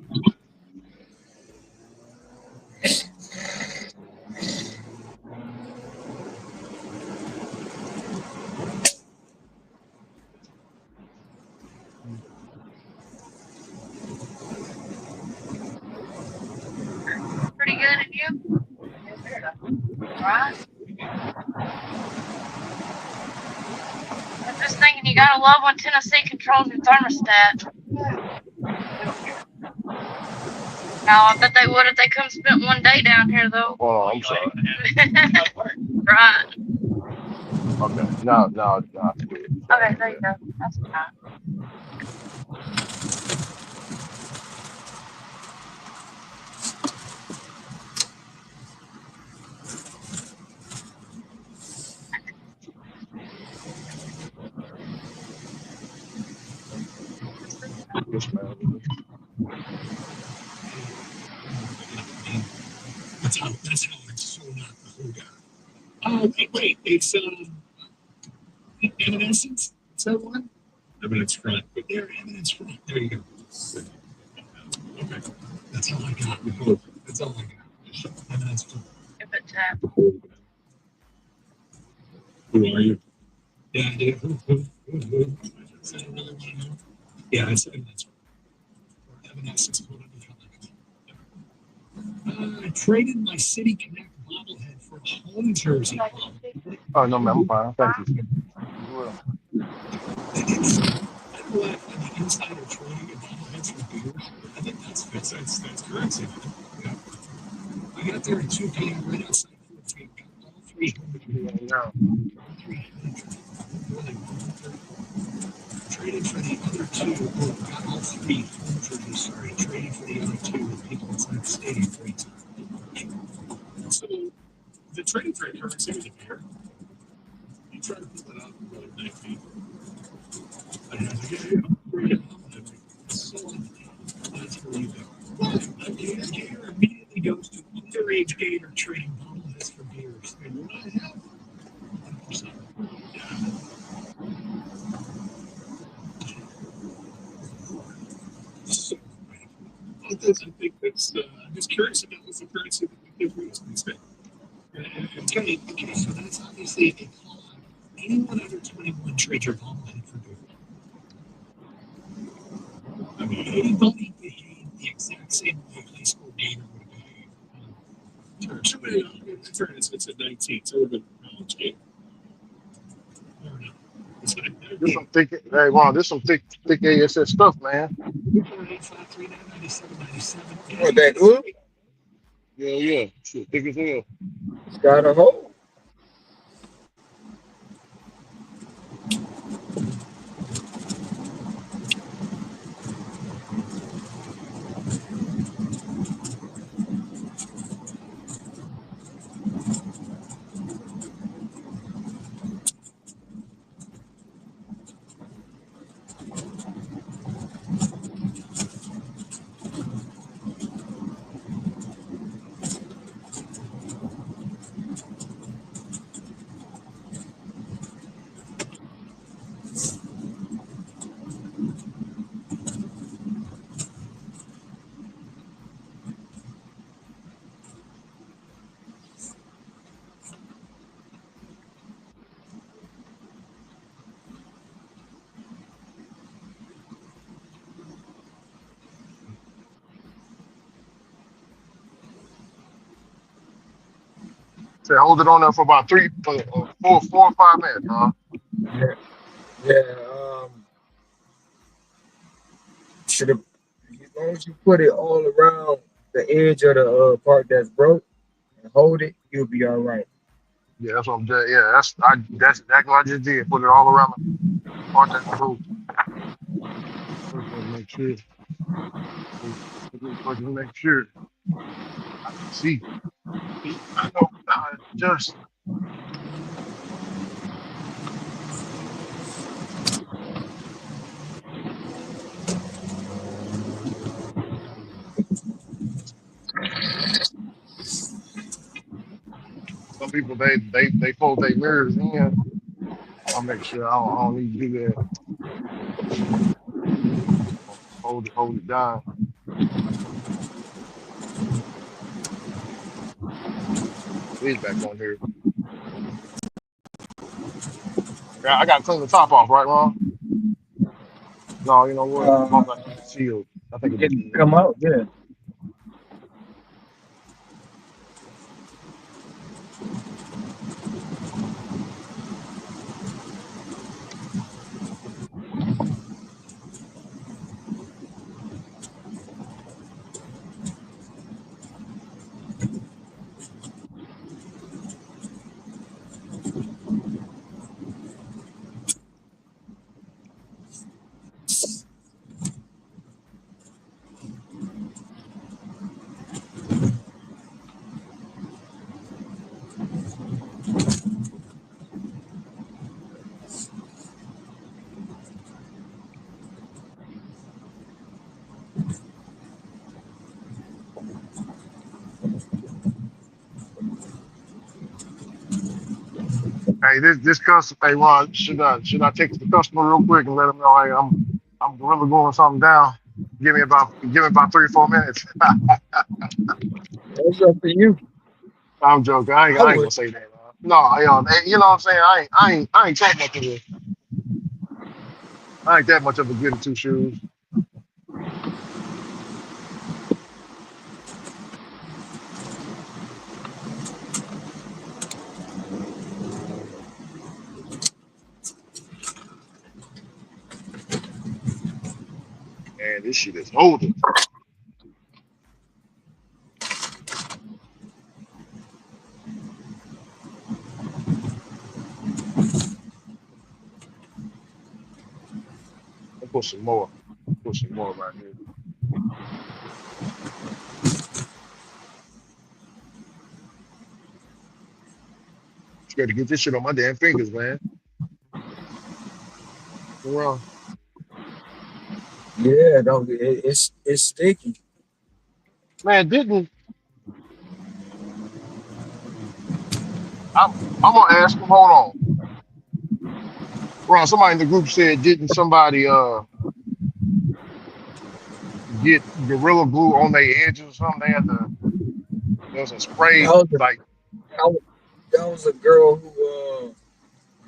Pretty good, and you? Right? I'm just thinking you gotta love when Tennessee controls your thermostat. Now, I bet they would if they come spent one day down here, though. Hold on, I'm sorry. Right. Okay, now it's good. Okay, there you go. That's fine. Yes, man. That's how it's so not the whole guy. Oh, wait, it's Evanescence. Is that one? Evidence front. But there, evidence front. There you go. Okay, that's all I got. That's all I got. Evidence front. If it tap. Who are you? Yeah, I do. Who? I don't really want to know. Yeah, it's evidence front. Evanescence. Whatever the hell that is. I traded my City Connect bobblehead for a home jersey. Oh no, man, I'm fine. Thank you. You will. I don't laugh at the insider trading of bobbleheads for beer. I think that's currency. Yeah. I got there at 2 p.m. right outside 14. Got all three home Yeah, now. traded traded for the other two, or got all three home jerseys started, traded for the other two with people inside the stadium for each time. So the trading for a currency was a beer. You try to pull it up and go like 9 feet. And I was like, yeah, bring it up. And I'm like, so that's where you go. But a gator gator immediately goes to underage gator trading bobbleheads for beers. And what the hell? 100%. Yeah. So, I think that's, I'm just curious about what's the currency that we give real estate. Okay, so that's obviously a con. Anyone under 21 trade your bobblehead for beer. I mean, anybody behaved the exact same way a high school gator would behave. In fairness, it's a 19, so it would have been college game. Or no. It's not their This game. some thick. Hey, wow, this some thick ASS stuff, man. 4853997. What that hood? Yeah, yeah. Shit, thick as hell. It's got a hole. Say hold it on there for about 4 or 5 minutes, huh? Yeah, yeah. Should have. As long as you put it all around the edge of the part that's broke and hold it, you'll be all right. Yeah, that's what I'm doing. Yeah, that's exactly what I just did. Put it all around the part that's broke. First, let's make sure. First, make sure I can see. I know. Just some people they fold their mirrors in. I'll make sure I don't need to do that. Hold it down. He's back on here. Yeah, I got to clean the top off, right, Ron? No, you know what? As long Uh, as I keep it sealed, I think it'll be it good. come out, yeah. Hey, this customer. Hey, Ron, should I text the customer real quick and let him know? Hey, I'm really going something down. Give me about 3 or 4 minutes. That's up to you. I'm joking. I I ain't gonna would. say that. No, you know what I'm saying. I ain't I ain't that much of a goody two shoes. Man, this shit is holding. put some more. Put some more right here. Scared to get this shit on my damn fingers, man. Well, Yeah, don't it's sticky. man, didn't I'm I'm gonna ask him, hold on. Ron, somebody in the group said, didn't somebody get gorilla glue on their edges or something? They had to there was a That spray was a, like that was, that was a girl who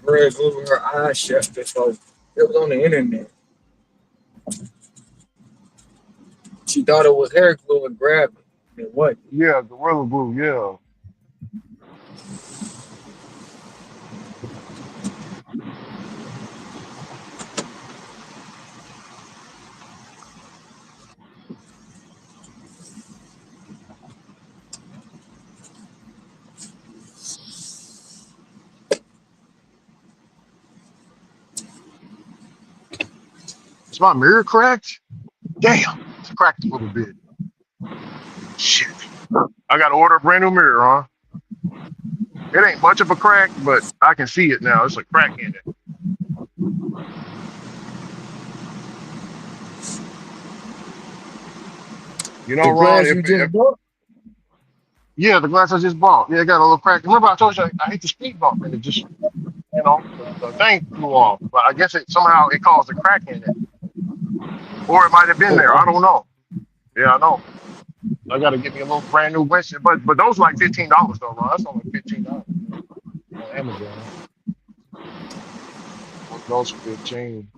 red glue in her eyes shut before. It was on the internet. She thought it was hair glue and grabbed it. It wasn't. yeah, gorilla glue, yeah. Is my mirror cracked? Damn, it's cracked a little bit. Shit. I gotta order a brand new mirror, huh? It ain't much of a crack, but I can see it now. It's a crack in it. You know, The Ron, glass you just bought? yeah, the glass I just bought. Yeah, it got a little crack. Remember I told you I hit the speed bump and it just, the thing flew off. But I guess it somehow it caused a crack in it. Or it might have been Oh there. I wow. don't know. Yeah, I know. I gotta get me a little brand new windshield. But those like $15 though, Ron. That's only $15 on Amazon. Those 15.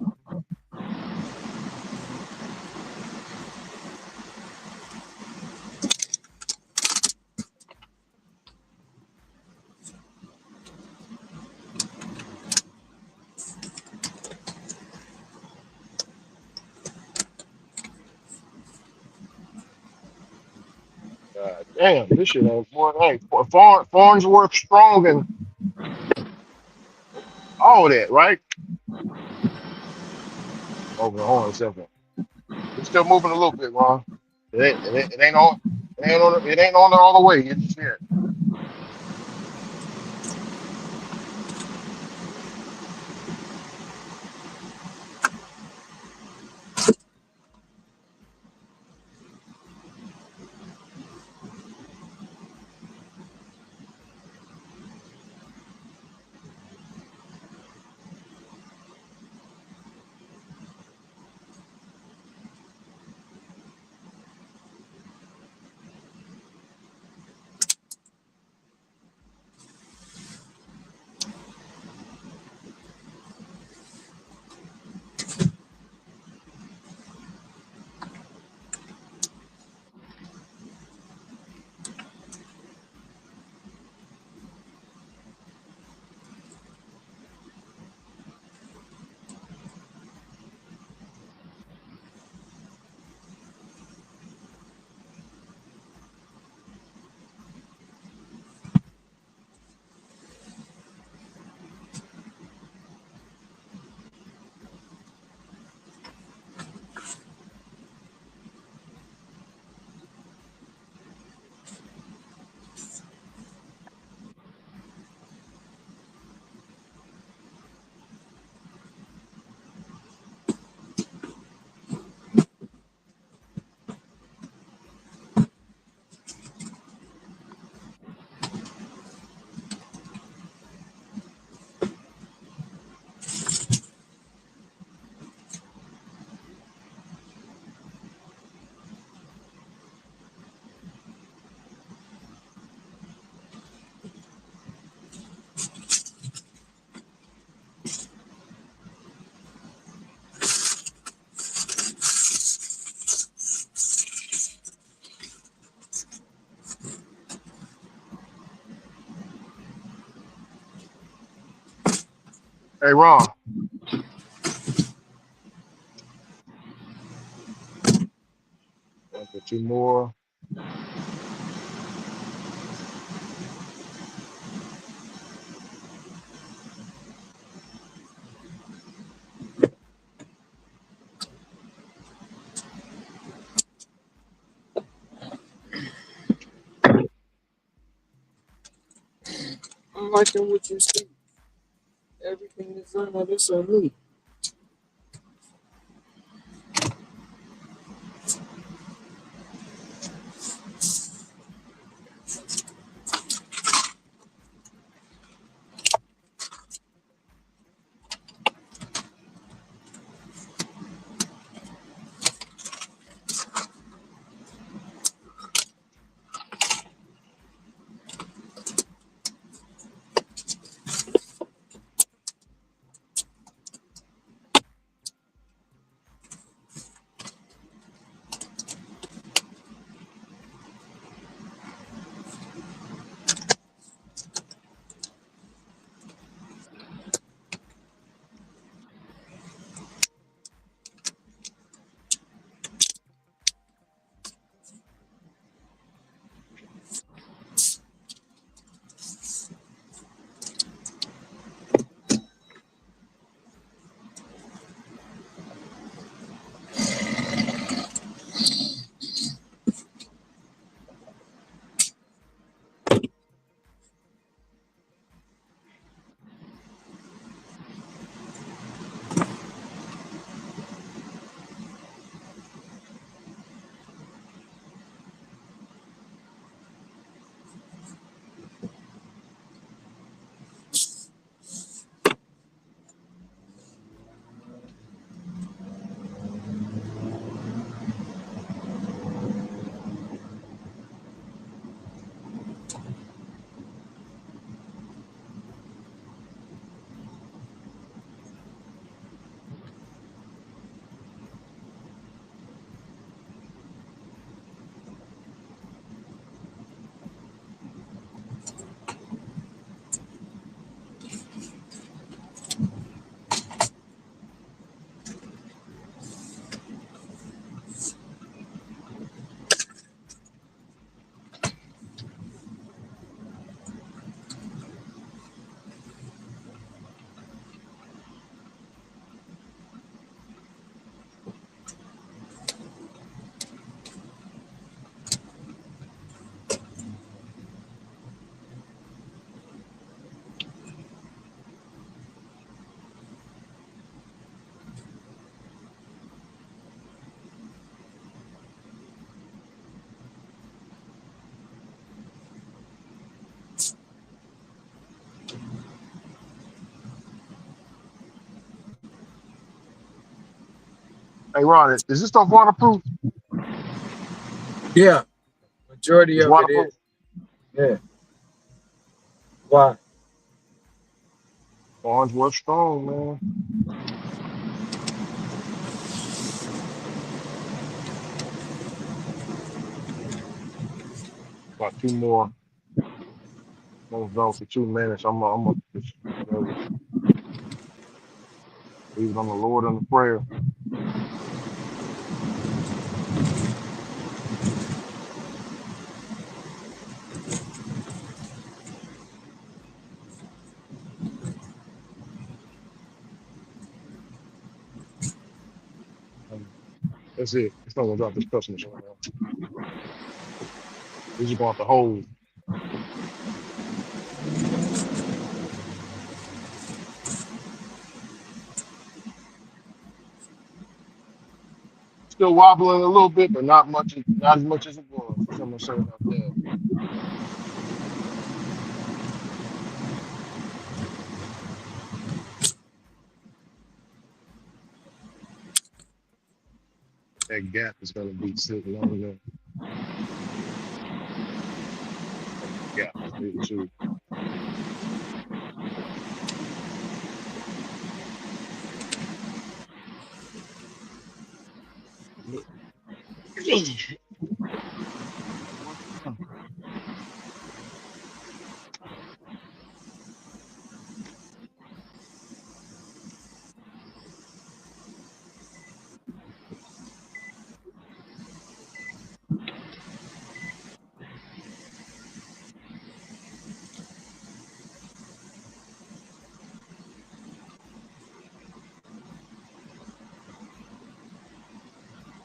God damn, this shit ain't boy. Hey, Farnsworth strong and all that, right? Over hold on a second. It's still moving a little bit, Ron. It ain't on. It ain't on there all the way. It's just here. Hey, Ron. One for two more. liking what you see. Everything is on this on me. Hey, Ron, is this stuff waterproof? Yeah, majority It's of it waterproof. is. Yeah. Why? Orange was strong, man. Got two more. Almost done for 2 minutes. I'm gonna just leave it on the Lord and the prayer. That's it. It's not gonna drop this customer right now. We're just gonna have to hold. Still wobbling a little bit, but not much. Not as much as it was. That's what I'm gonna say about that. That gap is gonna be sitting longer. And the gap is big too.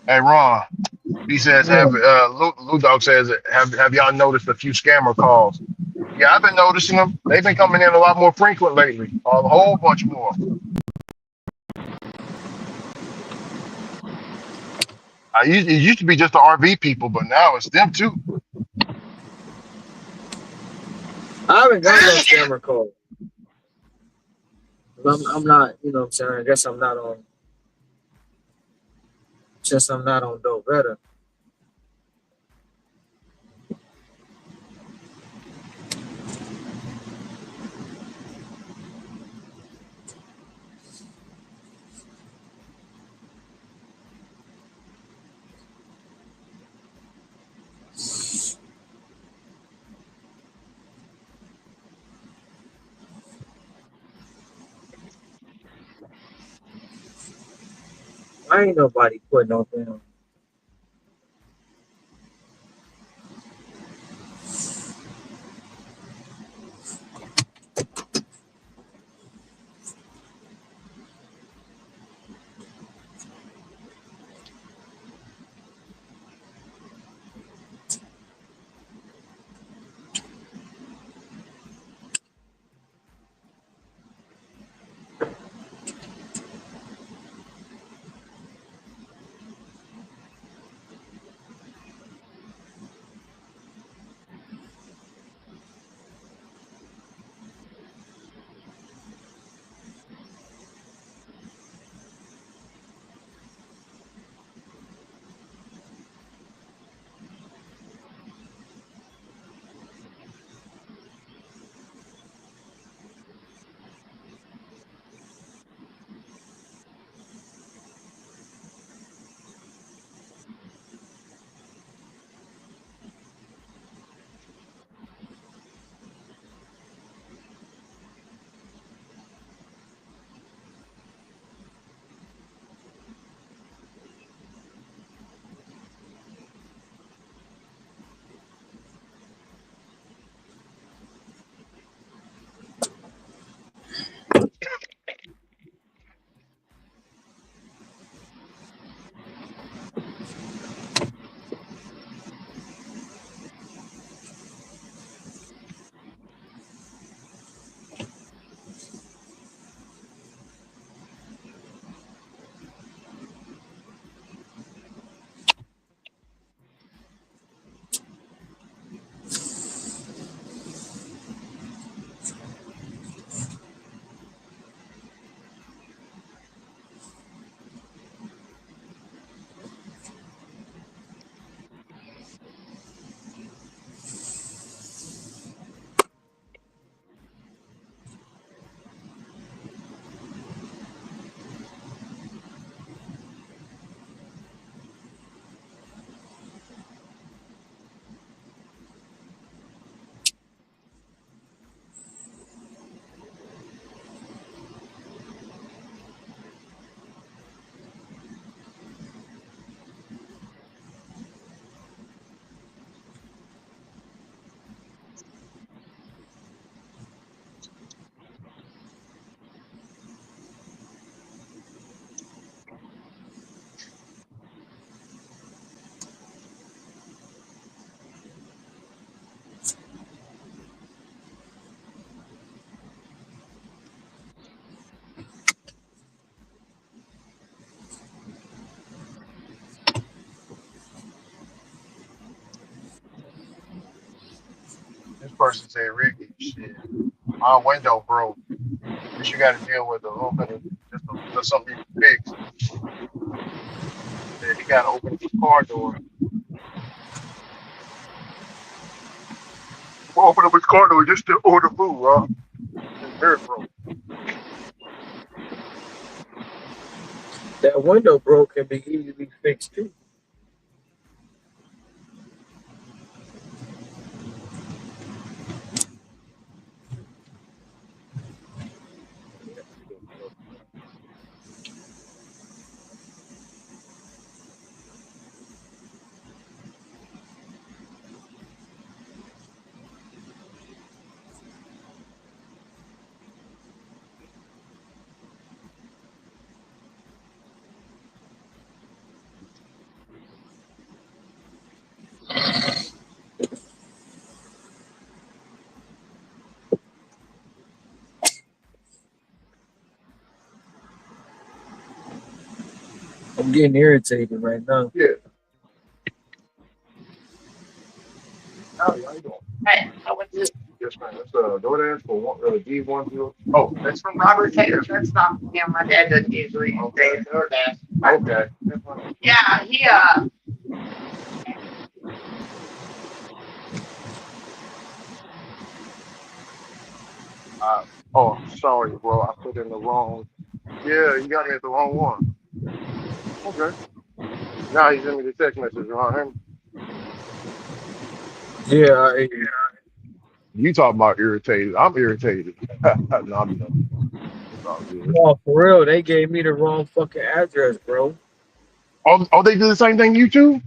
Hey, Ron. He says, Yeah. Lou Dog says, have y'all noticed a few scammer calls? Yeah, I've been noticing them. They've been coming in a lot more frequent lately. A whole bunch more. It used to be just the RV people, but now it's them too. I haven't got no scammer call. I'm not, you know what I'm saying? I guess I'm not on, since I'm not on Dope Better. I ain't nobody putting no damn. This person said, Ricky, shit, my window broke. What you got to deal with? Open it, just something you can fix. Said he got to open up his car door. Well, open up his car door just to order food, huh? His mirror broke. That window broke can be easily fixed too. I'm getting irritated right now. Yeah. Howdy, how you doing? Right. I went to Yes, man. That's DoorDash for one D10. Oh, that's from Robert Taylor. That's not him. My dad doesn't usually okay. say DoorDash. Okay. That's fine. Yeah, he Uh, oh, I'm sorry, bro. I put in the wrong. Yeah, you got me at the wrong one. Okay. Now he sent me the text message around him. Yeah, I, You talking about irritated? I'm irritated. No, I'm done. It's all good. no, for real, they gave me the wrong fucking address, bro. Oh, they do the same thing you too?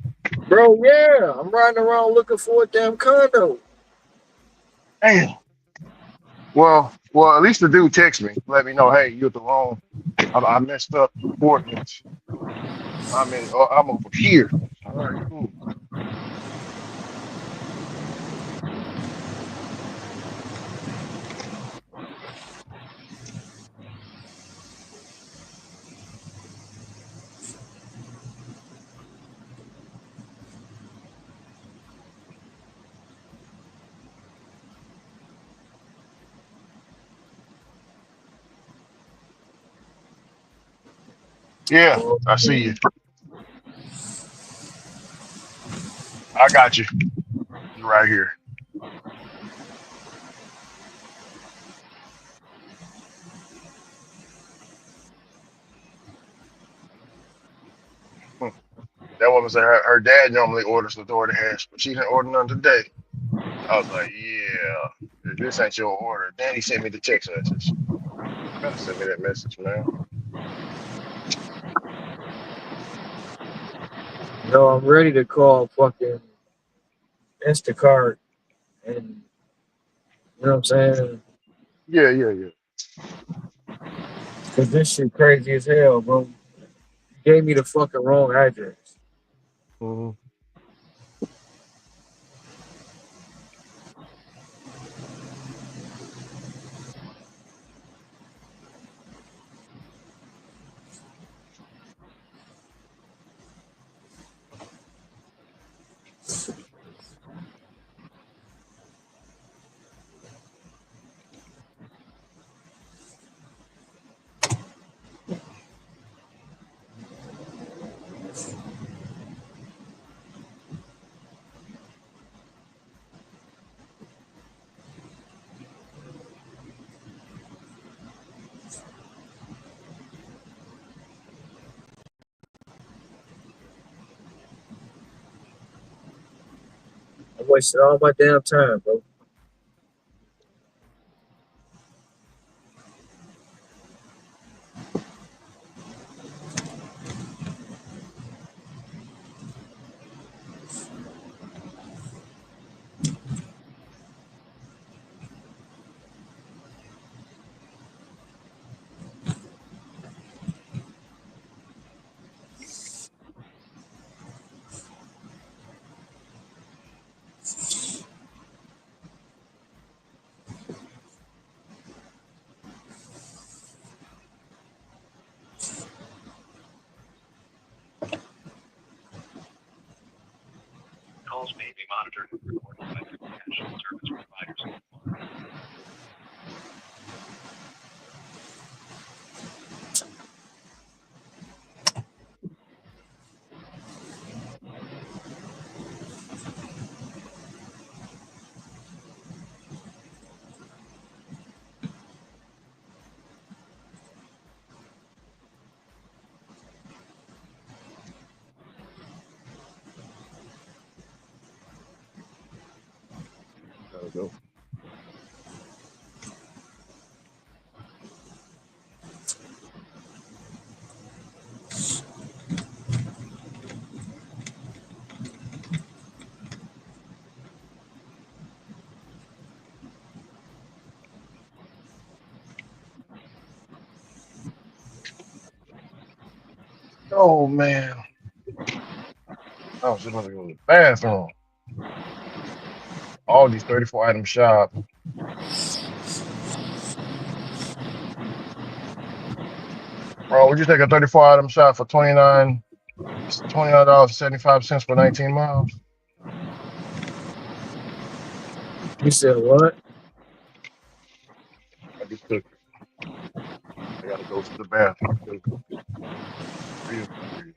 Bro, yeah, I'm riding around looking for a damn condo. Damn. Well, at least the dude text me, let me know, hey, you at the wrong. I messed up coordinates. I'm over here. All right, cool. Yeah, Oh, I see you. man. I got you. You right here. Hmm. That woman said her dad normally orders the DoorDash, but she didn't order none today. I was like, yeah, this ain't your order. Then he sent me the text message. Gotta send me that message, man. No, I'm ready to call fucking Instacart and you know what I'm saying? Yeah, yeah, yeah. Cause this shit crazy as hell, bro. You gave me the fucking wrong address. Hmm. I wasted all my damn time, bro. Calls may be monitored and recorded by DoorDash service providers. Gotta go. Oh man, I was just about to go to the bathroom. All these 34 item shop. Would you take a 34 item shot for $29.75 for 19 miles? You said what? I be cooking. I gotta go to the bathroom too. Real quick.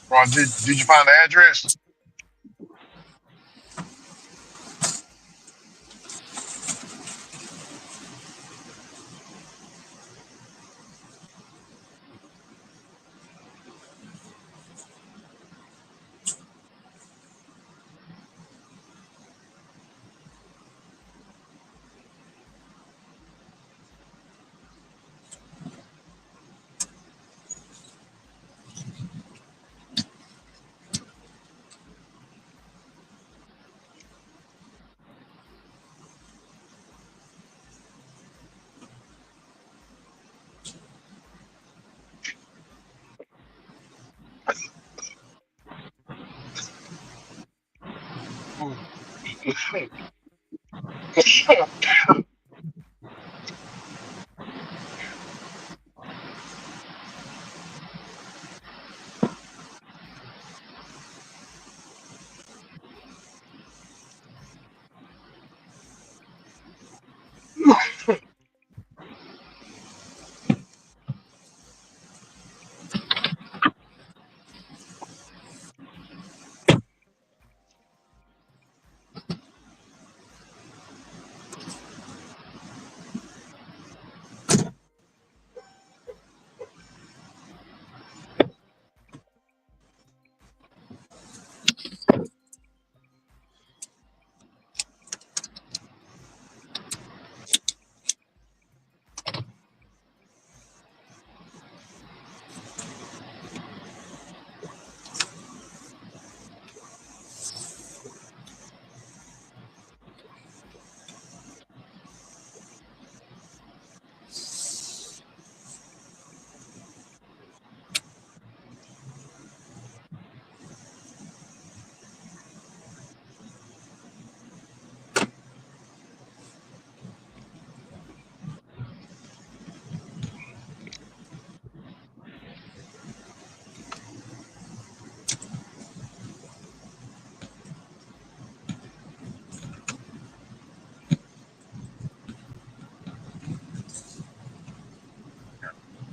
Ron, did you find the address?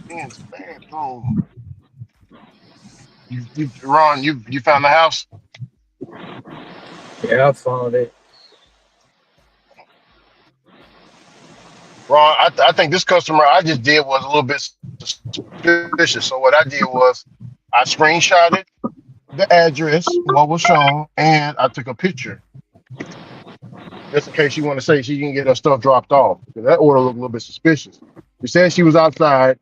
Men's bathroom. Ron, you found the house? Yeah, I found it. Ron, I think this customer I just did was a little bit suspicious. So what I did was I screenshot it the address, what was shown, and I took a picture just in case she want to say she can get her stuff dropped off. 'Cause that order looked a little bit suspicious. She said she was outside.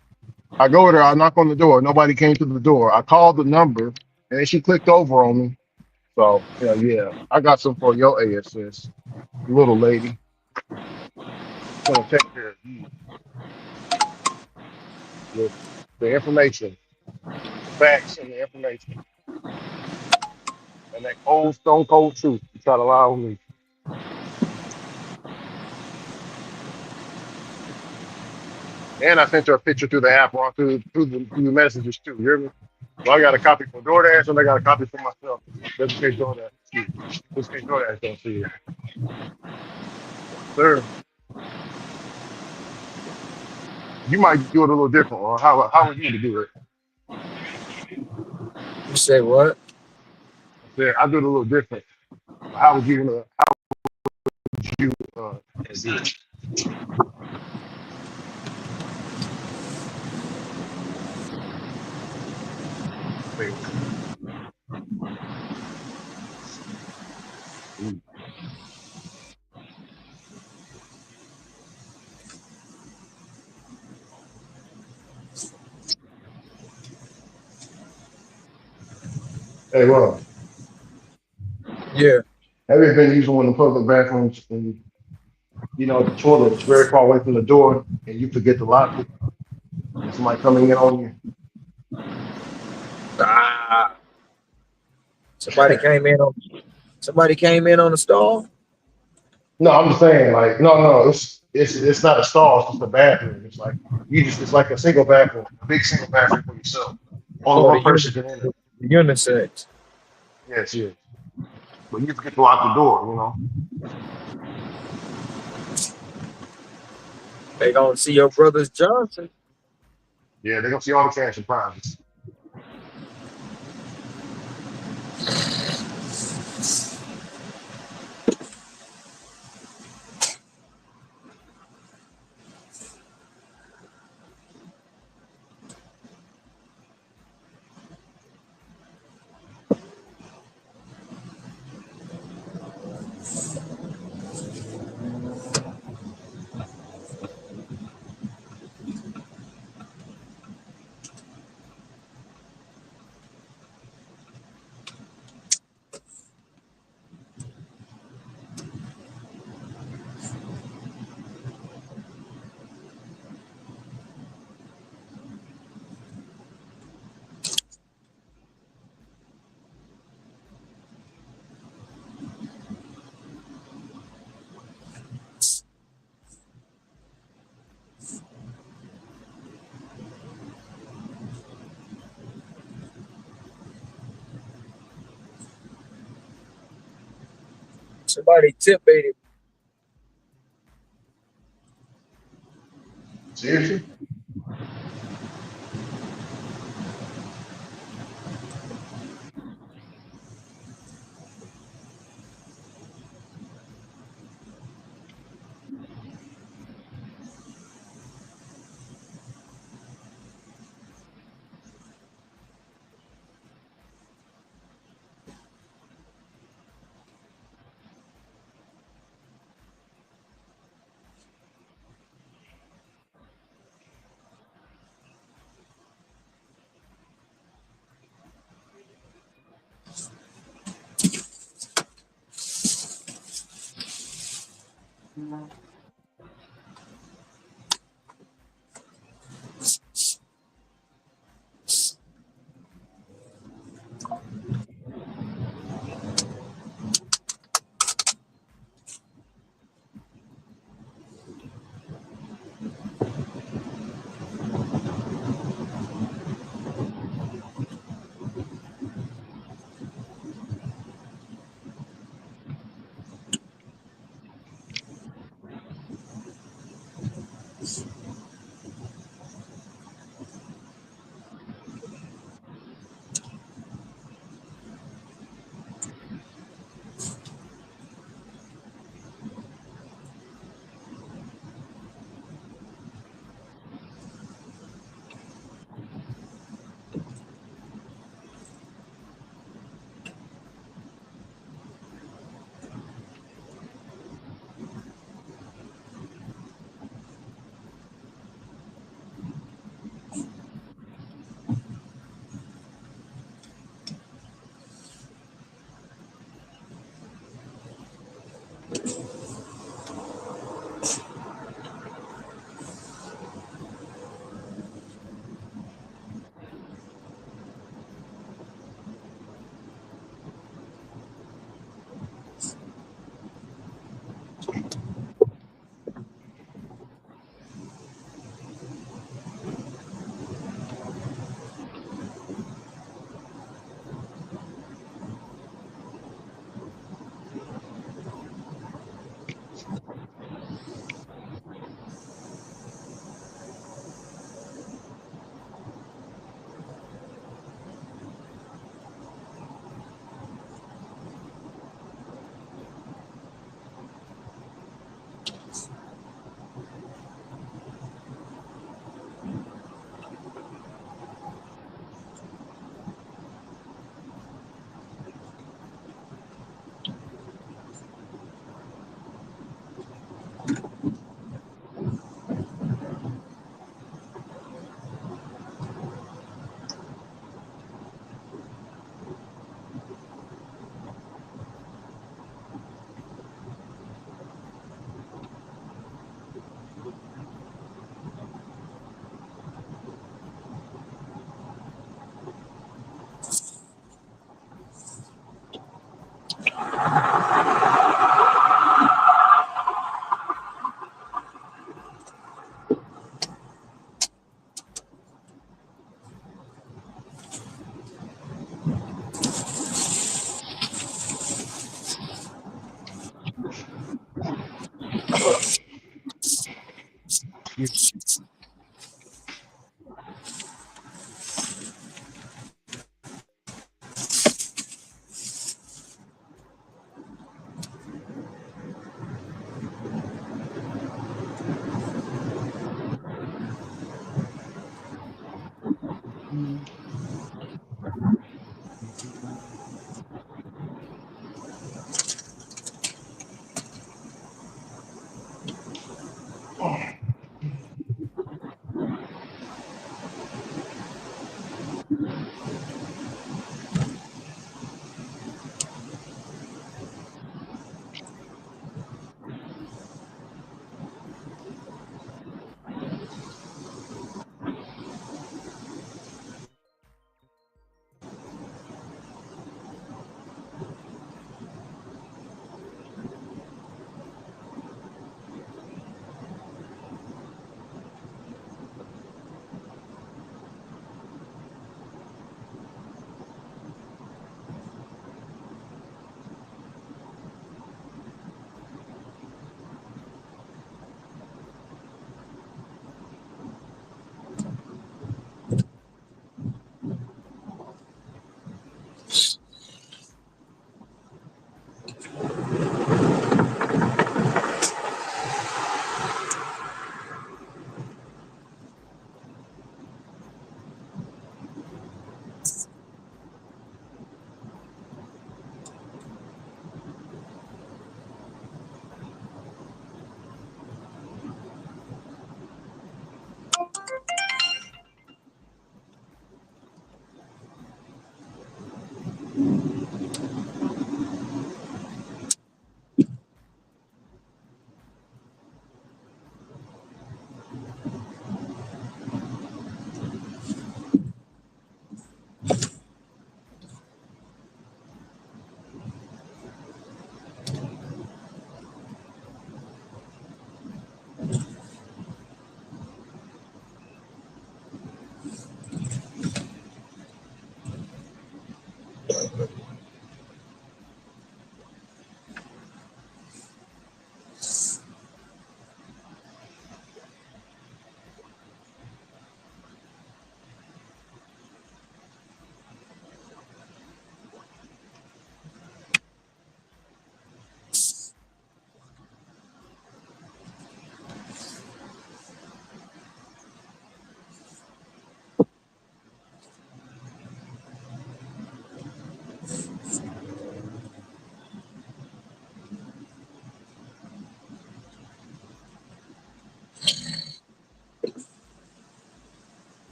I go with her. I knock on the door. Nobody came to the door. I called the number, and then she clicked over on me. So yeah, I got some for your ASS, little lady. Gonna take care of you with the information, the facts, and the information, and that cold, stone cold truth. You try to lie on me. And I sent her a picture through the app or through the messages too. You hear me? So I got a copy for DoorDash and I got a copy for myself. Just in case DoorDash, just in case DoorDash don't see it. Sir, you might do it a little different, or how would you do it? You say what? I said I do it a little different. How would you do it? Say, mm. Hey, Ron, Yeah. have you been using one of the public bathrooms and the toilet is very far away from the door and you forget to lock it and somebody coming in on you? Ah, somebody came in on the stall. No, I'm just saying, like, no, it's not a stall, it's just a bathroom. It's like it's like a single bathroom, a big single bathroom for yourself. Only Oh, one person can enter. the unisex. Yes, yes. But you forget to lock the door. They gonna see your brother's Johnson. Yeah, they're gonna see all the cash and prizes. Somebody tip baited. Seriously?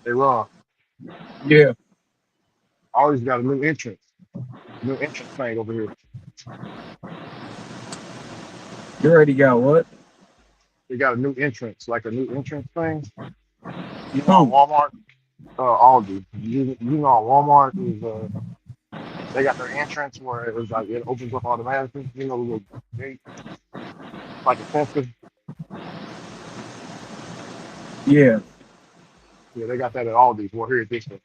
Hey, Ron, Yeah, I always got a new entrance thing over here. you already got what? They got a new entrance, like a new entrance thing. You know, Who? Walmart, Aldi. You know, Walmart is They got their entrance where it was like it opens up automatically. You know, the little gate, like a sensor. Yeah. Yeah, they got that at Aldi's. Well, here at this one.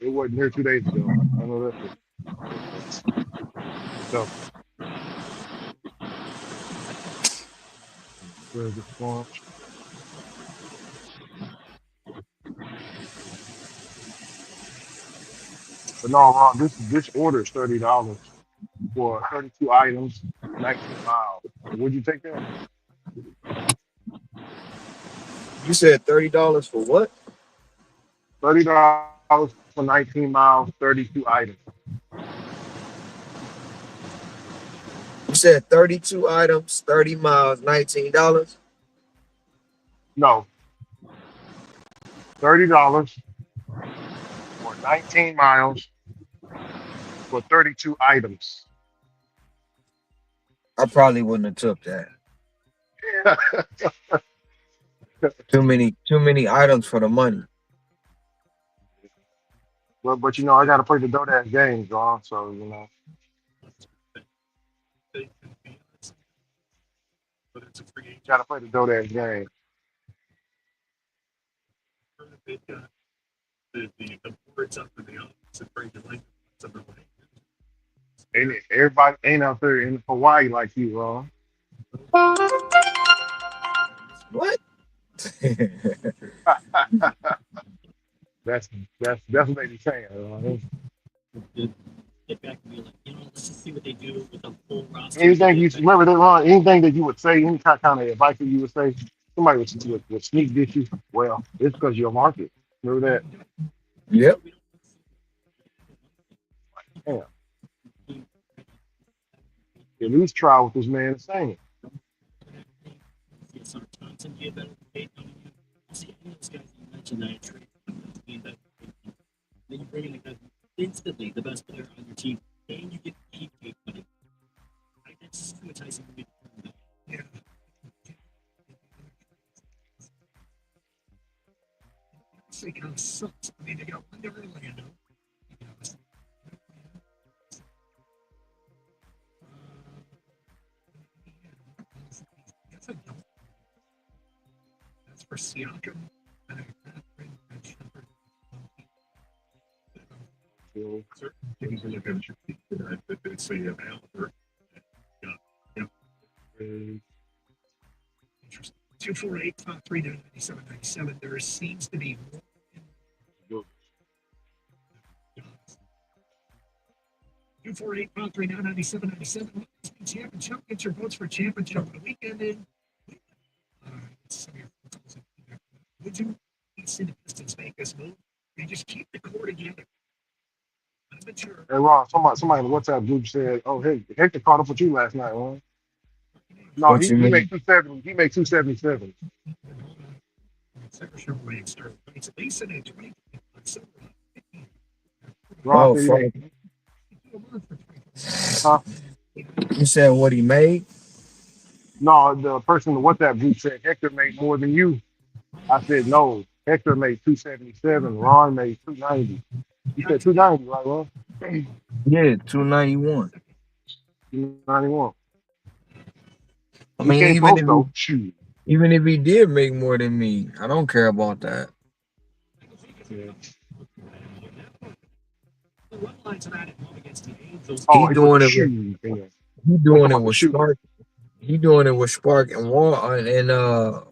It wasn't here 2 days ago. I know that for so. Where's the sponge? But no, Ron, this order is $30 for 32 items, 19 miles. Would you take that? You said $30 for what? $30 for 19 miles, 32 items. You said 32 items, 30 miles, $19. No, $30 for 19 miles for 32 items. I probably wouldn't have took that. Too many items for the money. But you know, I got to play the DoorDash games, Ron. So you know, But it's a free agent. got to play the DoorDash game. They've got the boards up in the office and bring the link to the link. And everybody ain't out there in Hawaii like you, Ron. What? that's that's what they be saying. Ron. Get back and be like, let's just see what they do with a full roster. Anything you remember that, Ron? Anything that you would say, any kind of advice that you would say, somebody would sneak dish you. Well, it's because you're a market. Remember that? Yep. Damn. At least try what this man is saying. Then you bring in a guy instantly the best player on your team, and you get paid money. That's just too enticing for me to do. Yeah. It kind of sucks. I mean, they got one different Orlando. That's for Siakam. Certainly, he's really good. It's the amount. Interesting. 248, 397, 97. There seems to be more. 248, 397, 97. Championship. Get your votes for championship of the weekend in. Would you see the Pistons make this move? They just keep the core together. I'm not sure. Hey, Ron, somebody in the WhatsApp group said, "Oh, hey, Hector caught up with you last night, Ron." No, What he you he mean? made 270. He made 277. Ron Oh, said he fuck. made. Huh? You said what he made? No, the person in the WhatsApp group said Hector made more than you. I said no. Hector made 277. Ron made 290. You said 290, right, Ron? Yeah, 291. 291. I He mean, came close though. Shoot. even if he did make more than me, I don't care about that. Yeah. He Oh, he put the doing it with shoes in there. he I'm talking doing it about the with shoe. Spark. He doing it with Spark and Wall and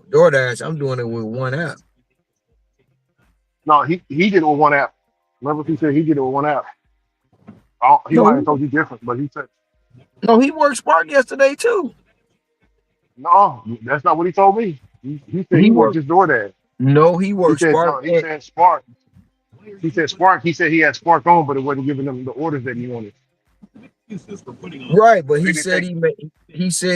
DoorDash. I'm doing it with one app. No, he did it with one app. Remember he said he did it with one app. He No, might have told you different, but he said no, he worked Spark yesterday too. no. That's not what he told me. He said He he worked worked. his DoorDash. No, he He worked said Spark. no. He said Spark. He said Spark. He said he had Spark on, but it wasn't giving him the orders that he wanted. Right, but So he he didn't said take.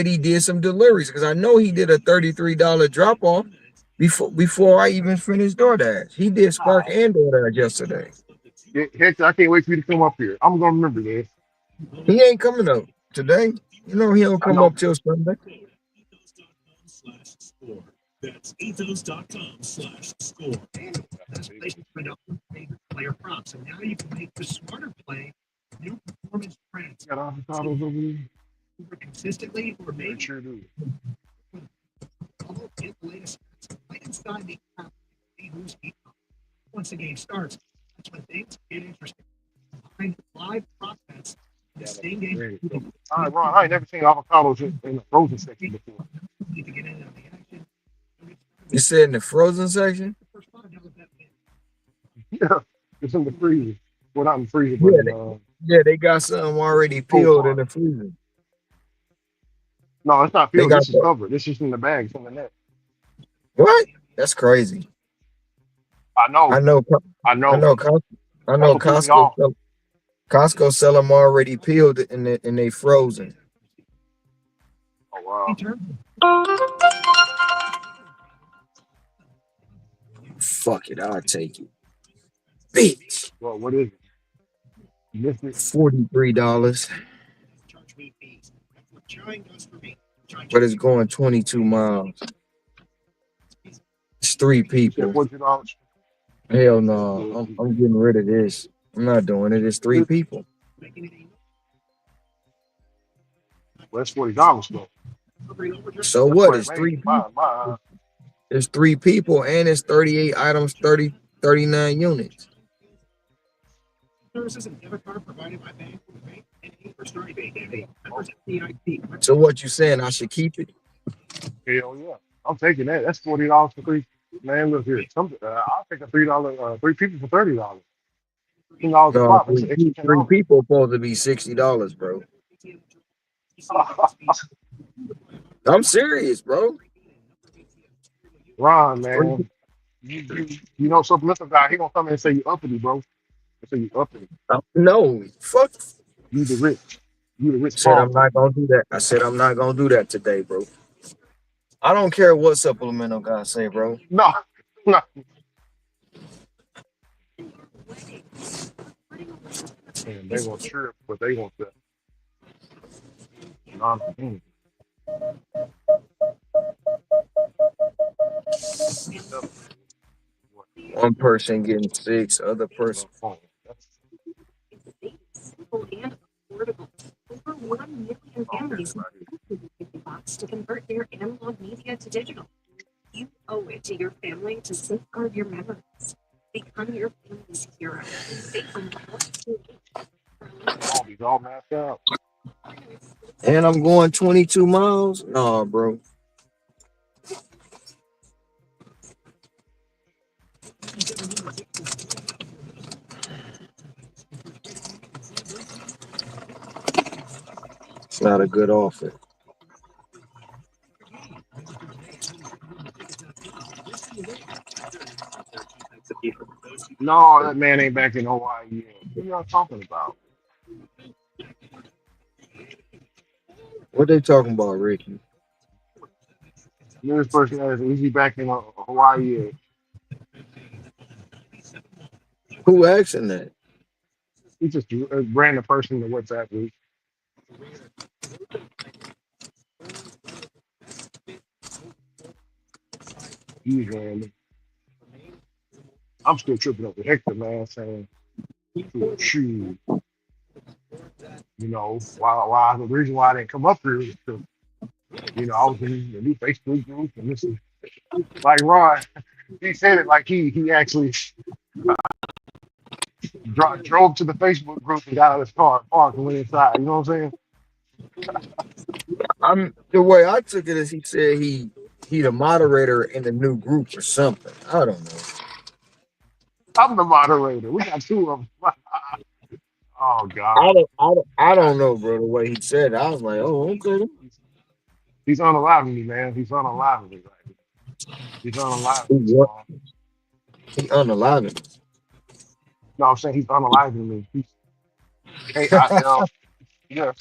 he did some deliveries because I know he did a $33 drop off before I even finished DoorDash. He did Spark and DoorDash yesterday. Hector, I can't wait for you to come up here. I'm gonna remember this. He ain't coming up today. You know he don't I come know. up till Sunday. That's ethos.com/score. That's a place to find out your favorite player props. And now you can make the smarter play. New performance trends. Got See avocados over here. over consistently, or They maybe sure do. get the latest stats right inside the app. See who's eating. Once the game starts, that's when things get interesting. Behind live prop bets, the same game. There you go. All right, Ron, I ain't never seen avocados in the frozen section before. To get in on the action. You said in the frozen section? First $5 bet win. Yeah, it's in the freezer. Well, not in the freezer, but Yeah, in yeah, they got something already cold peeled in part. the freezer. No, it's not They filled. got This is the, covered. This is in the bag. It's in the net. what? That's crazy. I I know. know. I I know. know. I That's know. what threw me off. Costco sell them already peeled and they frozen. Oh wow. Fuck it, I'll take it. Bitch. Well, what is it? You missed it. $43. But it's going 22 miles. It's three You said people. $42. Hell no. I'm getting rid of this. I'm not doing it. It's three people. Well, that's $40 though. So That's what? what it It's made. three people. It's three people and it's 38 items, 39 units. Services and debit card provided by Bank and for Starry Bank. Members of CIT. So what you saying? I should keep it? Hell yeah. I'm taking that. That's $40 for three. Man, look here. I'll take a three people for $30. $10 a No, pop. That's an extra three $10. people supposed to be $60, bro. I'm serious, bro. Ron, Three, man. You know supplemental guy, he gonna come in and say you uppity, bro. Say you uppity. no, fuck. You the rich. You the rich Said Paul. I'm not gonna do that. I said I'm not gonna do that today, bro. I don't care what supplemental guy say, bro. No, no. Man, they gonna trip, but they gonna say, non One person getting six, other person. Simple and affordable. Over 1 million families use the box to convert their analog media to digital. You owe it to your family to safeguard your memories. Become your family's hero. They He's all mapped out. And I'm going 22 miles? Nah, bro. It's not a good offer. No, that man ain't back in Hawaii yet. What are y'all talking about? What they talking about, Ricky? This person is he back in Hawaii yet? Who asking that? He just a random person in the WhatsApp group. He's random. I'm still tripping over Hector, man, saying, shoot, you know, why the reason why I didn't come up here is because, you know, I was in the new Facebook group and this is like Ron, he said it like he actually drove to the Facebook group and got out of his car, parked and went inside. You know what I'm saying? The way I took it is he said he the moderator in the new group or something. I don't know. I'm the moderator. We got two of them. Oh God. I don't know, bro. The way he said it, I was like, oh, okay. He's unaliving me, man. He's unaliving me right here. He's unaliving me, What? Simone. He unalive. No, I'm saying he's unaliving me. He's KIL. Yeah.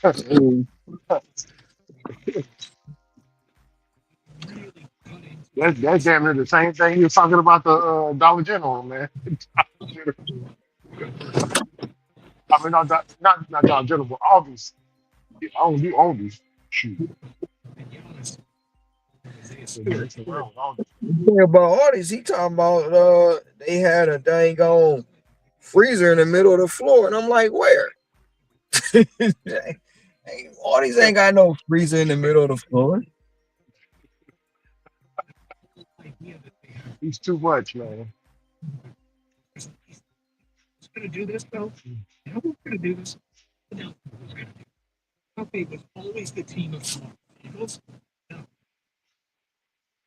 That's damn near the same thing he was talking about the Dollar General, man. I mean, not Dollar General, but Aldi's. You own these. Shoot. Messing around with Aldi's. The thing about all this, he talking about they had a dang on freezer in the middle of the floor, and I'm like, where? All these ain't got no freezer in the middle of the floor. He's too much, man. Who's going to do this, though? You know who's going to do this? Philadelphia was going to do it. Philadelphia was always the team of tomorrow. Eagles, no.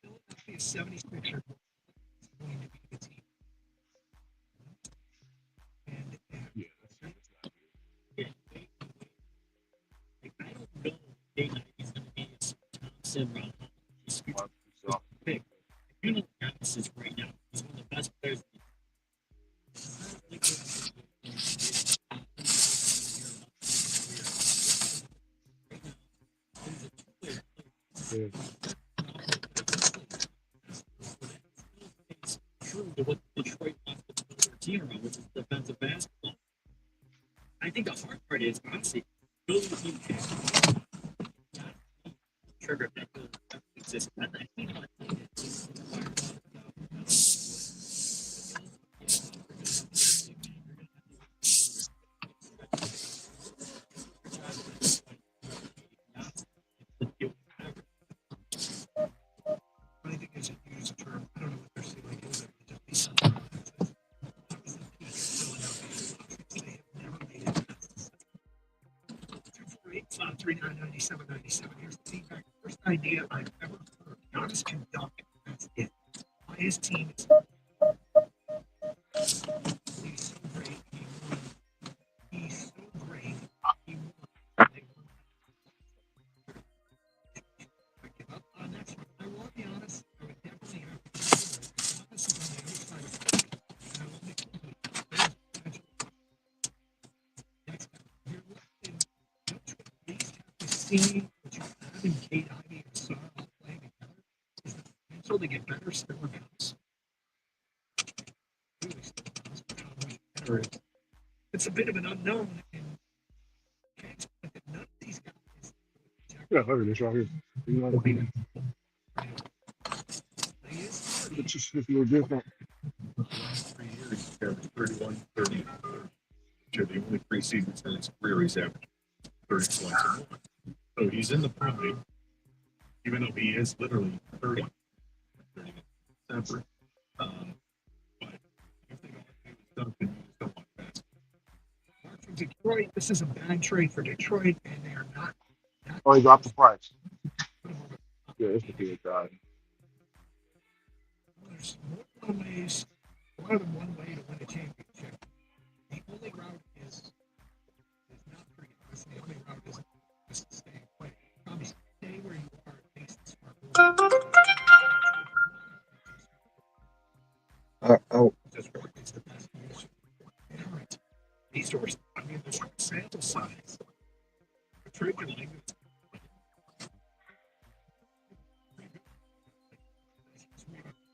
Philadelphia 76ers was going to be the team. And Yeah, that's not yeah, I don't know if he's going to be a Thompson, Ron, he's Mark a Gasol. pick. You know what Giannis is right now. He's one of the best players. Yeah. True to what Detroit wants to build their team around, which is defensive basketball. I think the hard part is, honestly, building a team can trigger that exists. And I think I think it's a used term. I don't know what they're saying. Like, is it just they have never made it. 248, 539, 97, 97. Here's the feedback. First idea I've ever heard. Giannis can dunk. That's it. Why his team is he's so great. He's so great. He won. They won. I give up on that one. I will be honest. I would definitely have to consider Giannis is on the other side of it. And I will make there's potential. Next time. You're looking, don't you at least have to see what you have in Kate Ivy and Sar all playing together? Is the potential to get better still counts? Really still counts, but how much better is it's a bit of an unknown, and can't expect that none of these guys Yeah, look at this right here. You know what I mean? he is It's just a little different. the last 3 years, he averaged 31, 30, and 30. Which are the only three seasons in his career he's averaged 30 points and more. So he's in the prime, even though he is literally 30, 30 December. But if they don't do his stuff, then you just don't want that. Mark from Detroit, this is a bad trade for Detroit, and they are not Oh, he dropped the price. Yeah, it's the good guy. there's more than one way to win a championship. The only route is not pretty. That's the only route is to stay away. Probably stay where you are at least the smart move. Just it's the best use of current resource. I mean, the sample size. Particularly,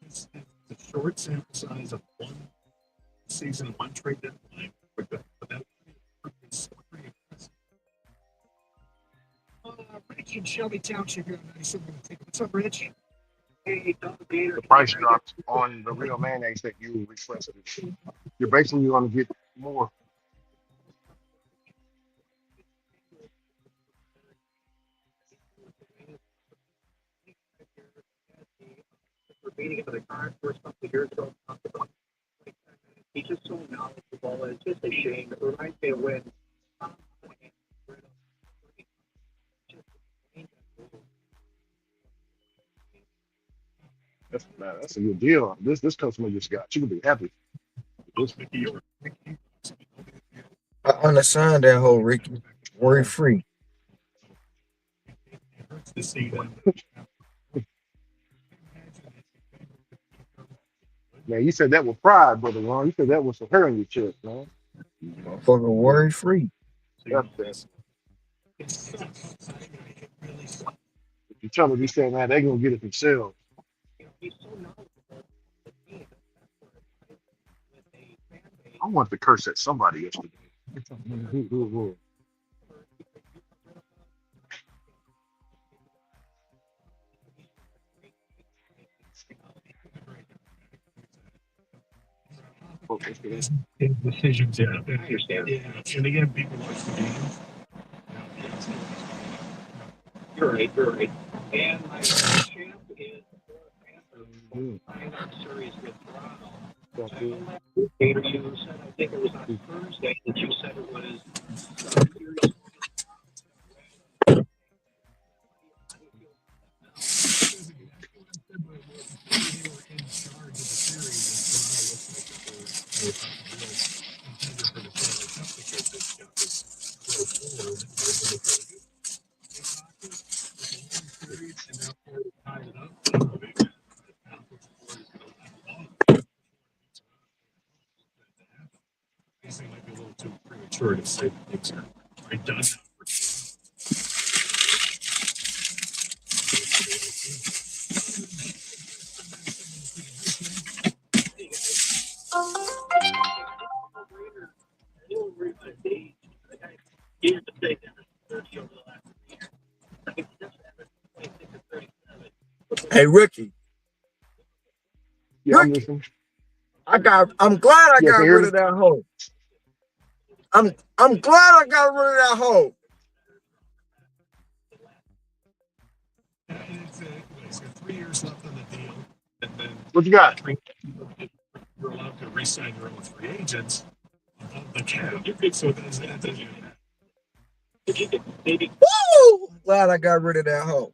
it's the short sample size of one season, one trade deadline. But that is pretty impressive. Ricky in Shelby Township here on 97. What's up, Rich? Hey, Gator. The price dropped on the real mayonnaise that you requested. You're basically going to get more. Meeting of the current first couple of years ago. He's just so knowledgeable. It's just a shame. It reminds me of when That's a good deal. This customer just got. You can be happy. this I understand that whole Ricky. Worry free. hurts to see them. Man, you said that with pride, brother Ron. You said that with some hair on your chest, man. Motherfucker worry free. That's that. It sucks. It really sucks. If you tell me you saying that, they're gonna get it themselves. He's so knowledgeable. I want to curse at somebody yesterday. Who? his decisions. Yeah, I understand. yeah. And again, people watch the game. You're right. You're right. And my champ is series with Toronto. Gator, you said I think it was on Thursday that you said it was series. These things might be a little too premature to say that things are done. Hey Ricky, Yeah, I'm Ricky, listening. I'm glad I Yeah, can got you hear rid me? of that hoe. I'm glad I got rid of that hoe. He's got 3 years left on the deal, and then What you got? you're allowed to re-sign your own free agents above the cap. So that's Woo! Glad I got rid of that hoe.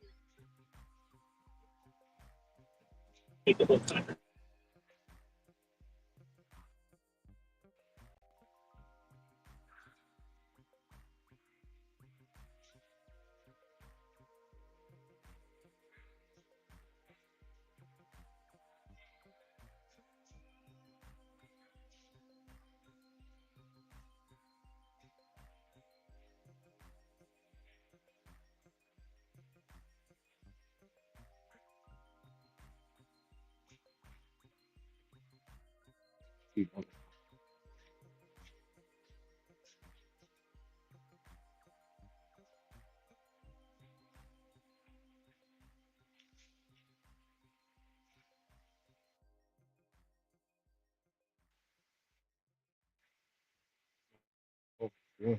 Yeah.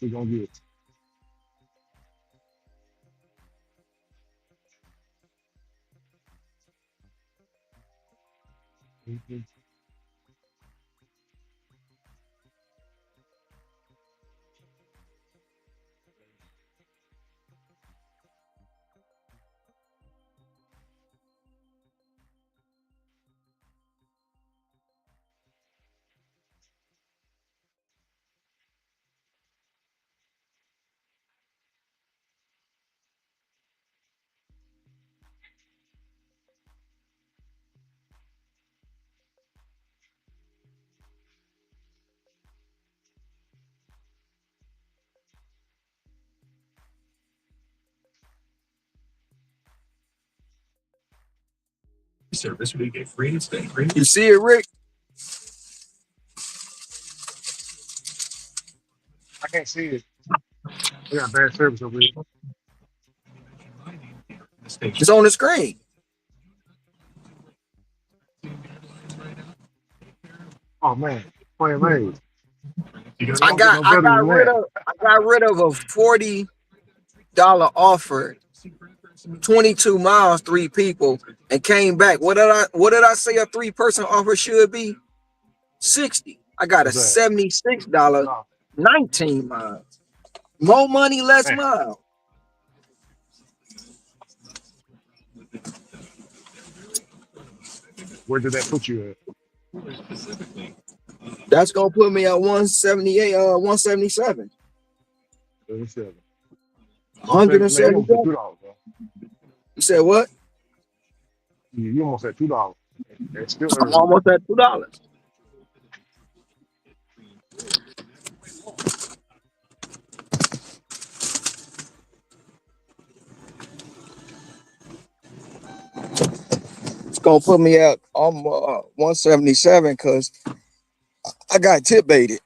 We're gonna get it. service we get free and stay free. You see it, Rick? I can't see it. We got bad service over here. It's on the screen. Oh man. playing Maze. You I don't get got no I better got than rid that. of I got rid of a $40 offer, 22 miles, three people, and came back. What did I say a three-person offer should be? 60. I got a What's that? $76, No. 19 miles. More money, less Man, miles. where did that put you at? That's gonna put me at 178, 177. 37. Almost at, man, you almost at 177. $2, bro. You said what? You almost at $2. It's still I'm early. almost at $2. It's gonna put me at 177 because I got tip baited.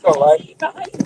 All right. All right.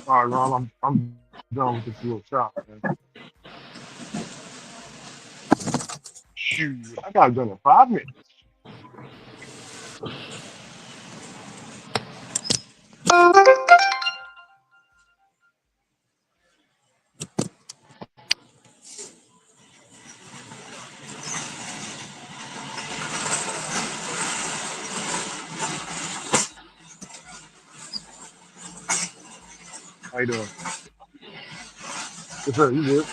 All right, Ron, I'm done with this little shop, man. Shoot, I got it done in 5 minutes. How you doing? Yes, sir. You good?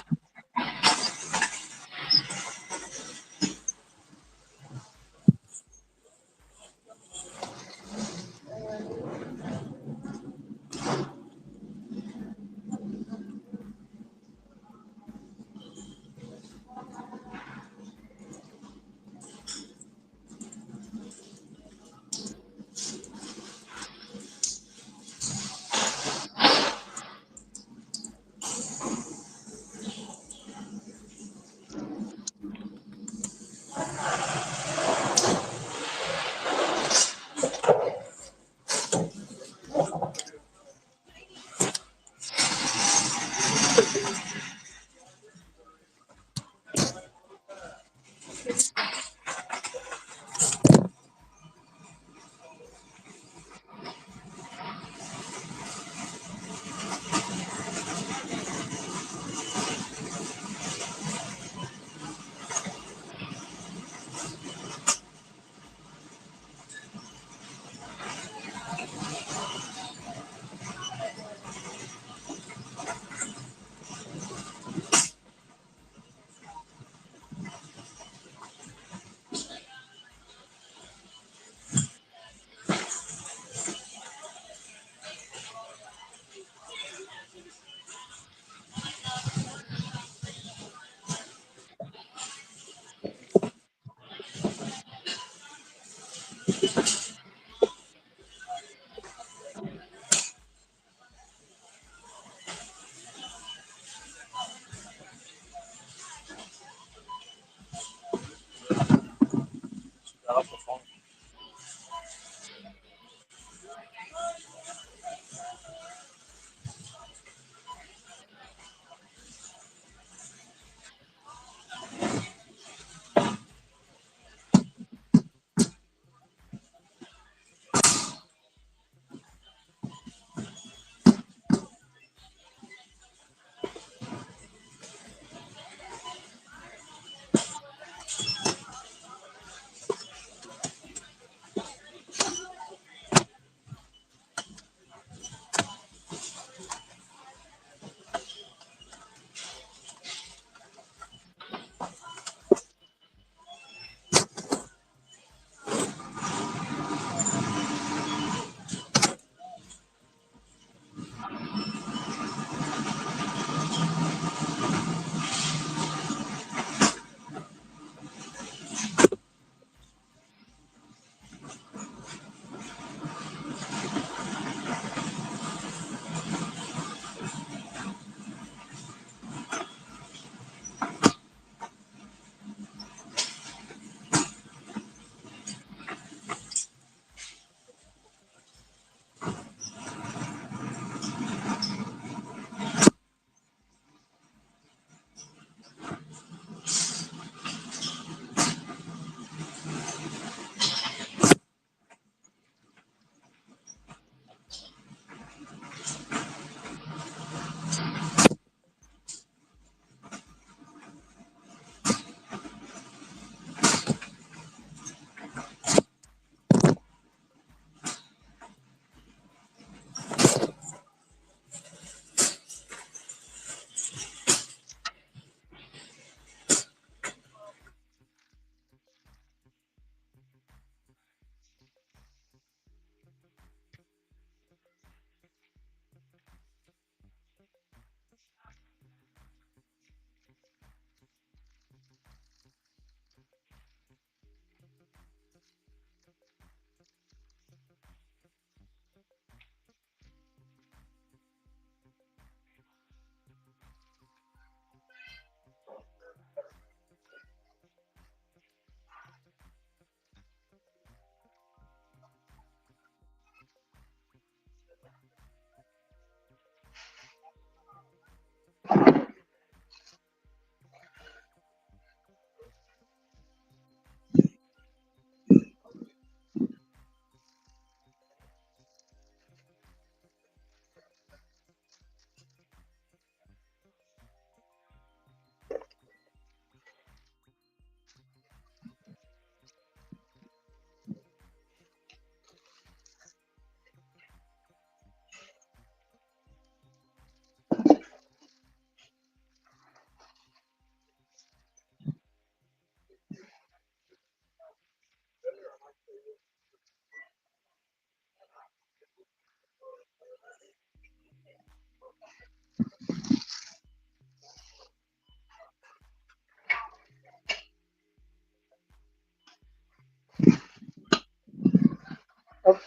Oh,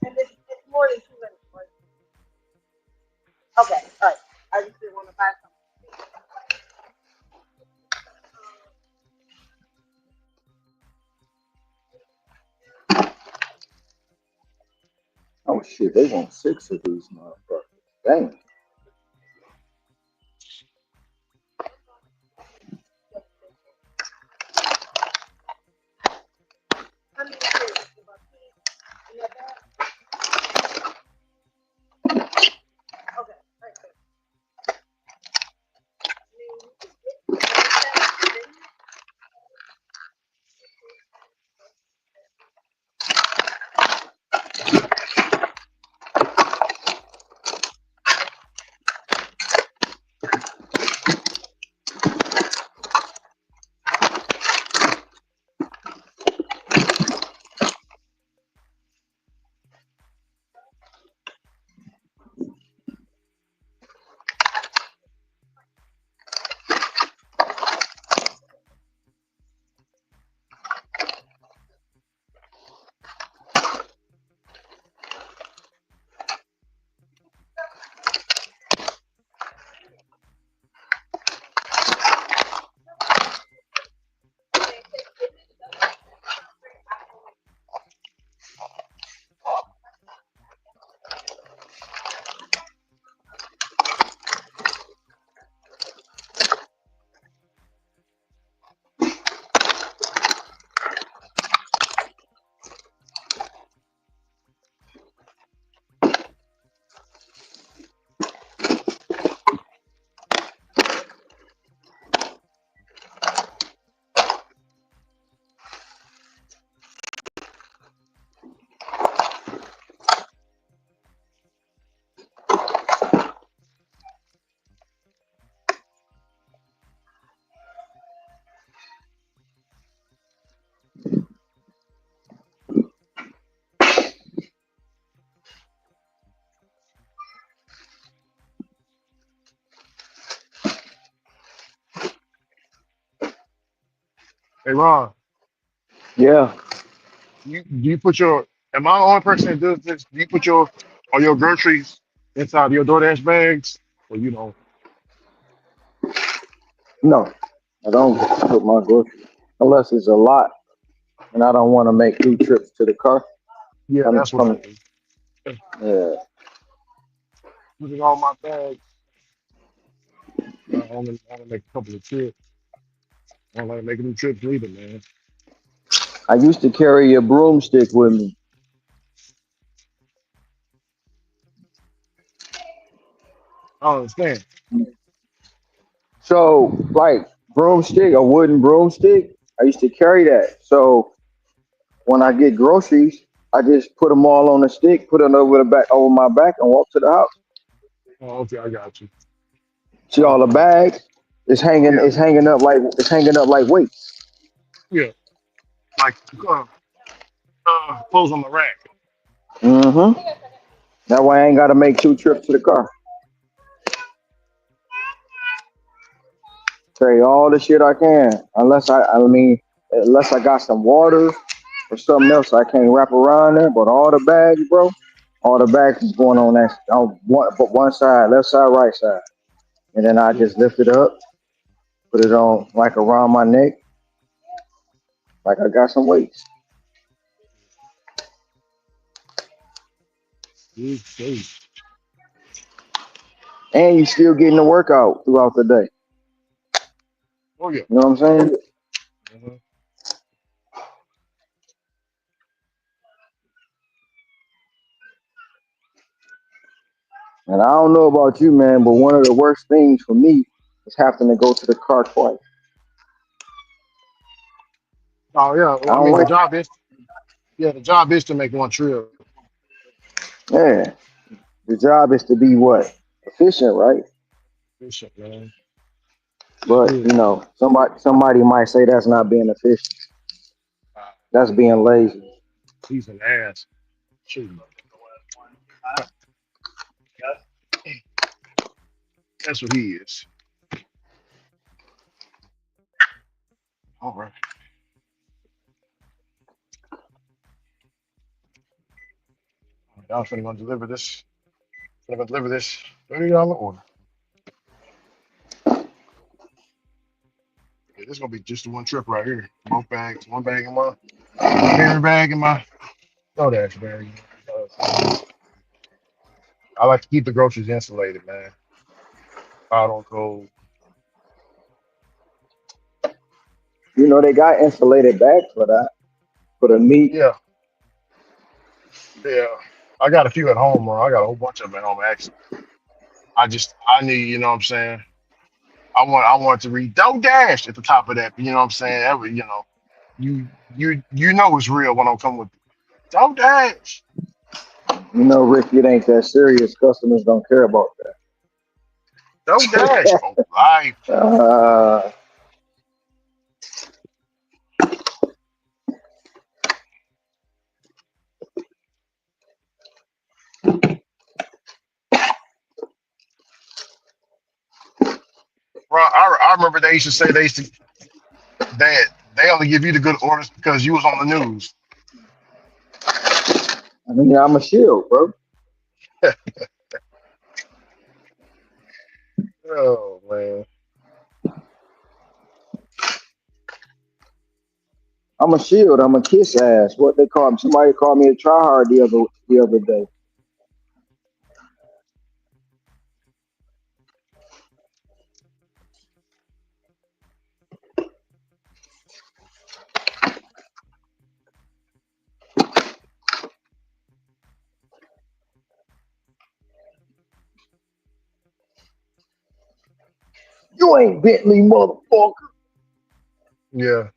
and it's more than 2 minutes, right? Okay, all right. I just didn't want to buy something. Oh shit, they want six of these motherfuckers. Damn. Hey Ron, Yeah. you put your. Am I the only person that does this? Do you put your all your groceries inside your DoorDash bags, or you know? No, I don't put my groceries unless it's a lot and I don't want to make 2 trips to the car. Yeah, Come, that's what I come. do. Yeah. Putting all my bags. I only make a couple of trips. I don't like making them trips either, man. I used to carry a broomstick with me. I don't understand. So, like, broomstick, a wooden broomstick, I used to carry that. So, when I get groceries, I just put them all on a stick, put it over my back, and walk to the house. Oh, okay, I got you. See all the bags? Yeah, It's hanging up like weights. yeah. Like clothes on the rack. Mm-hmm. That way I ain't gotta make 2 trips to the car. Carry all the shit I can. Unless I got some water or something else I can't wrap around there. But all the bags, bro, all the bags is going on that on one side, left side, right side. And then I Yeah, just lift it up, put it on like around my neck, like I got some weights. yeah. And you still getting the workout throughout the day. Oh yeah. You know what I'm saying? Mhm. And I don't know about you, man, but one of the worst things for me is having to go to the car twice. Oh yeah. I Well, I don't mean, like. the job is to make one trip. Yeah, the job is to be what efficient, right? Bishop, man. It But is. somebody might say that's not being efficient. Uh, That's being lazy. he's an ass. Shoot. That's what he is. All right. I was finna gonna deliver this. Finna gonna deliver this $30 order. Yeah, this is gonna be just the one trip right here. Both bags, one bag in my carry bag and my DoorDash bag. I like to keep the groceries insulated, man. Hot on cold. You know they got insulated bags for that for the meat. Yeah, yeah. I got a few at home, bro. I got a whole bunch of them at home. Actually, I need, you know what I'm saying. I want to read "Don't Dash" at the top of that. You know what I'm saying? You know it's real when I'm coming with "Don't Dash." You know, Rick, it ain't that serious. Customers don't care about Don't Dash that. for life. Bro, I remember they used to say that they only give you the good orders because you was on the news. I mean, I'm a shield, bro. Oh man. I'm a shield. I'm a kiss ass. What they call me? Somebody called me a tryhard the other day. You ain't Bentley, motherfucker. Yeah.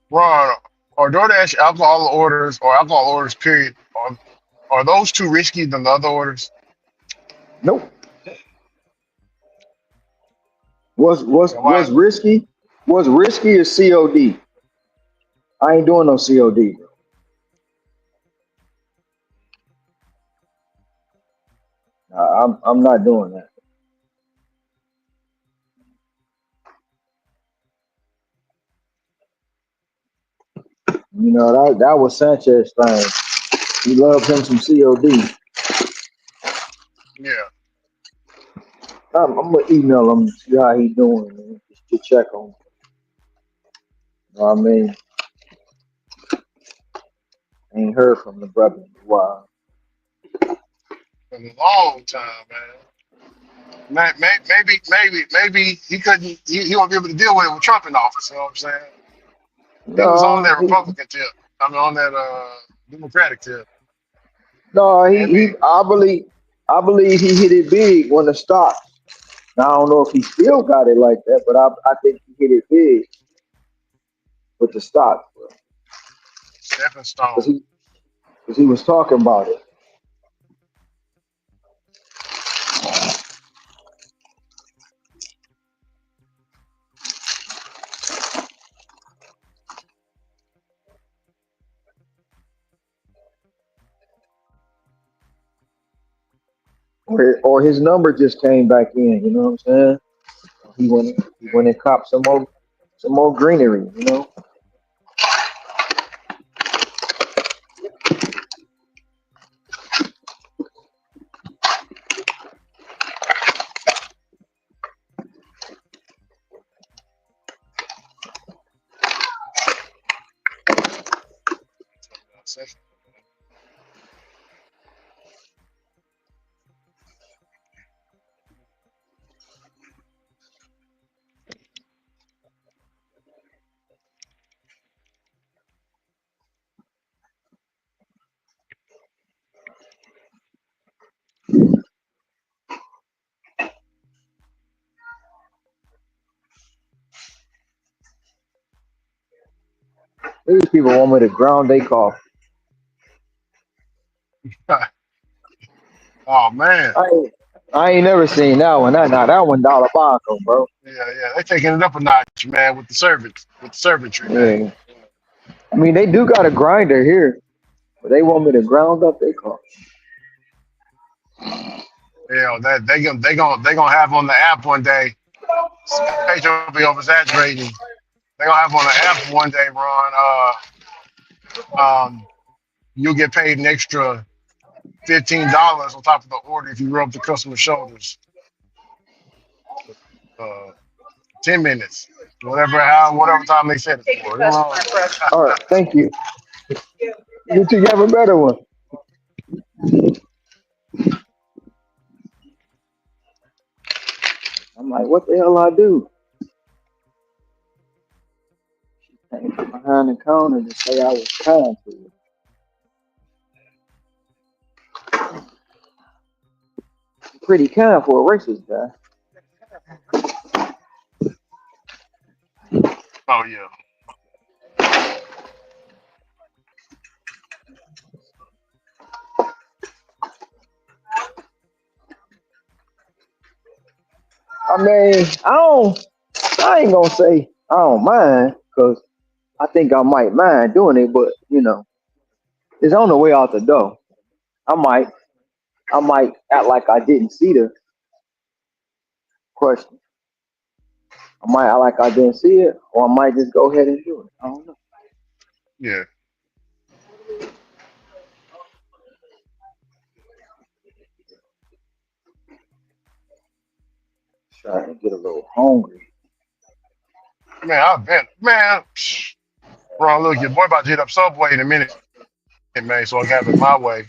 Ron, are DoorDash alcohol orders or alcohol orders period are those too risky than the other orders? Nope. What's what's Your what's wife, risky? What's risky is COD. I ain't doing no COD. I'm not doing that. You know that was Sanchez thing. He loved him some COD. yeah. I'm gonna email him see how he doing, man, just to check on him. You know what I mean, ain't heard from the brother in a while. For a long time, man. Maybe he couldn't. He won't be able to deal with it with Trump in office. You know what I'm saying? He was on No, that Republican tip. I mean, on that Democratic tip. no, And he I believe he hit it big when the stock. Now I don't know if he still got it like that, but I think he hit it big with the stock, stepping because stone. he was talking about it. Or his number just came back in. You know what I'm saying? He went and copped some more greenery. You know. These people want me to ground their coffee. Oh man. I ain't, I ain't never seen that one. That one dollar Blanco, bro. Yeah. They taking it up a notch, man, with the servants, with the servantry, man. Yeah. I mean, they do got a grinder here, but they want me to ground up their coffee. That they gonna have on the app one day. Page will be oversaturating. They gonna have on the app one day, Ron. You'll get paid an extra $15 on top of the order if you rub the customer's shoulders. 10 minutes, whatever time they set it for. You know? All right, thank you. You two have a better one. I'm like, what the hell I do? Came from behind the counter to say I was kind to her. Pretty kind for a racist guy. Oh yeah. I mean, I ain't gonna say I don't mind, because I think I might mind doing it, but it's on the way out the door. I might, I might act like I didn't see the question. I might act like I didn't see it, or I might just go ahead and do it. I don't know. Yeah. Starting to get a little hungry. Man, I bet. Man, Ron, look, your boy about to hit up Subway in a minute, man, so I can have it my way.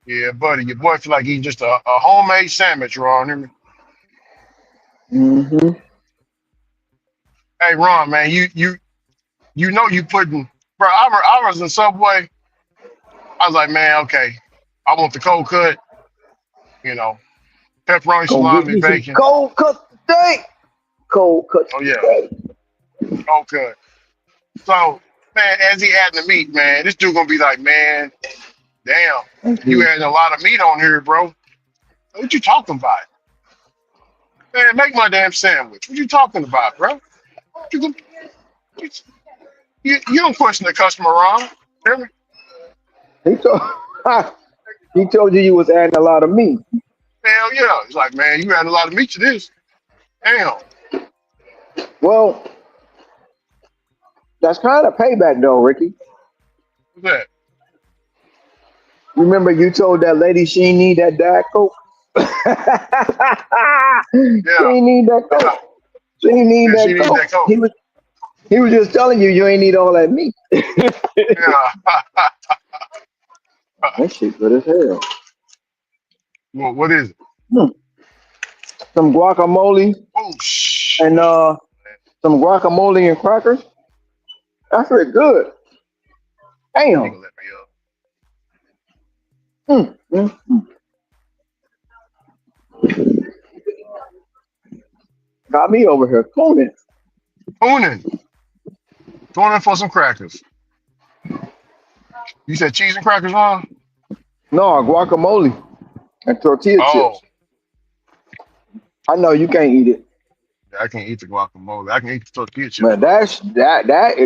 Yeah, buddy, your boy feel like eating just a homemade sandwich, Ron. Hear me? Mm-hmm. Hey, Ron, man, you know you putting, bro. I was in Subway. I was like, man, okay, I want the cold cut, you know, pepperoni, Go get salami, me some bacon. cold cut today. Cold cut Oh yeah, today. cold cut. So, man, as he adding the meat, man, this dude gonna be like, man, Damn, Thank you you. adding a lot of meat on here, bro. What you talking about? Man, make my damn sandwich. What you talking about, bro? You, you, you don't question the customer wrong. Hear me? He told he told you was adding a lot of meat. Hell yeah. He's like, man, you adding a lot of meat to this. Damn. Well, that's kind of payback though, Ricky. What's that? Remember you told that lady she ain't need that Diet Coke? She Yeah. ain't need that Yeah. Coke. She ain't need Yeah, she that need Coke. that coat. He was just telling you you ain't need all that meat. Yeah. That shit good as hell. Well, what is it? Hmm. Some guacamole Oh, shh. and some guacamole and crackers. That's pretty good. He Damn. gonna let me up. Mm. Got me over here cooning. Tuning. Going in for some crackers. You said cheese and crackers, huh? No, guacamole and tortilla Oh, chips. I know you can't eat it, I can't eat the guacamole. I can eat the tortilla chips, but though.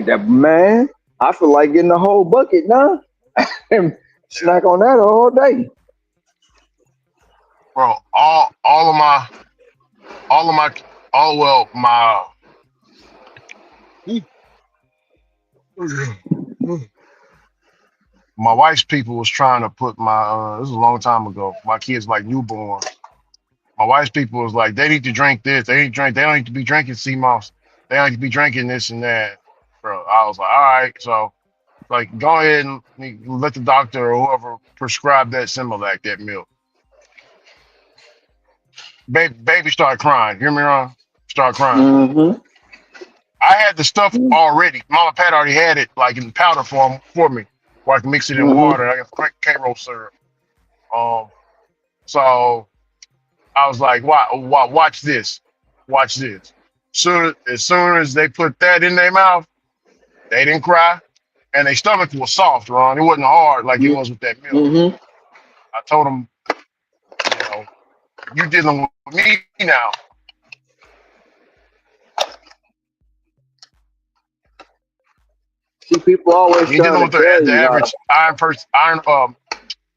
that man. I feel like getting a whole bucket now and Yeah. snack on that all day. Bro, all of my, all, well, my wife's people was trying to put my, this was a long time ago. My kids like newborns. My wife's people was like, they need to drink this. They need to drink. They don't need to be drinking sea moss. They don't need to be drinking this and that. Bro, I was like, all right. So, like, go ahead and let the doctor or whoever prescribe that Similac, that milk. Baby started crying. Hear me wrong? Start crying. Mm-hmm. I had the stuff already. Mama Pat already had it, like in powder form for me, where I can mix it in Mm-hmm. water. I got K-roll syrup. Um, so I was like, watch this. Watch this. As soon as they put that in their mouth, they didn't cry. And their stomach was soft, Ron. It wasn't hard like it was with that milk. Mm-hmm. I told them, you know, you dealing with me now. See, people always You ain't trying dealing to with tell the you how to. average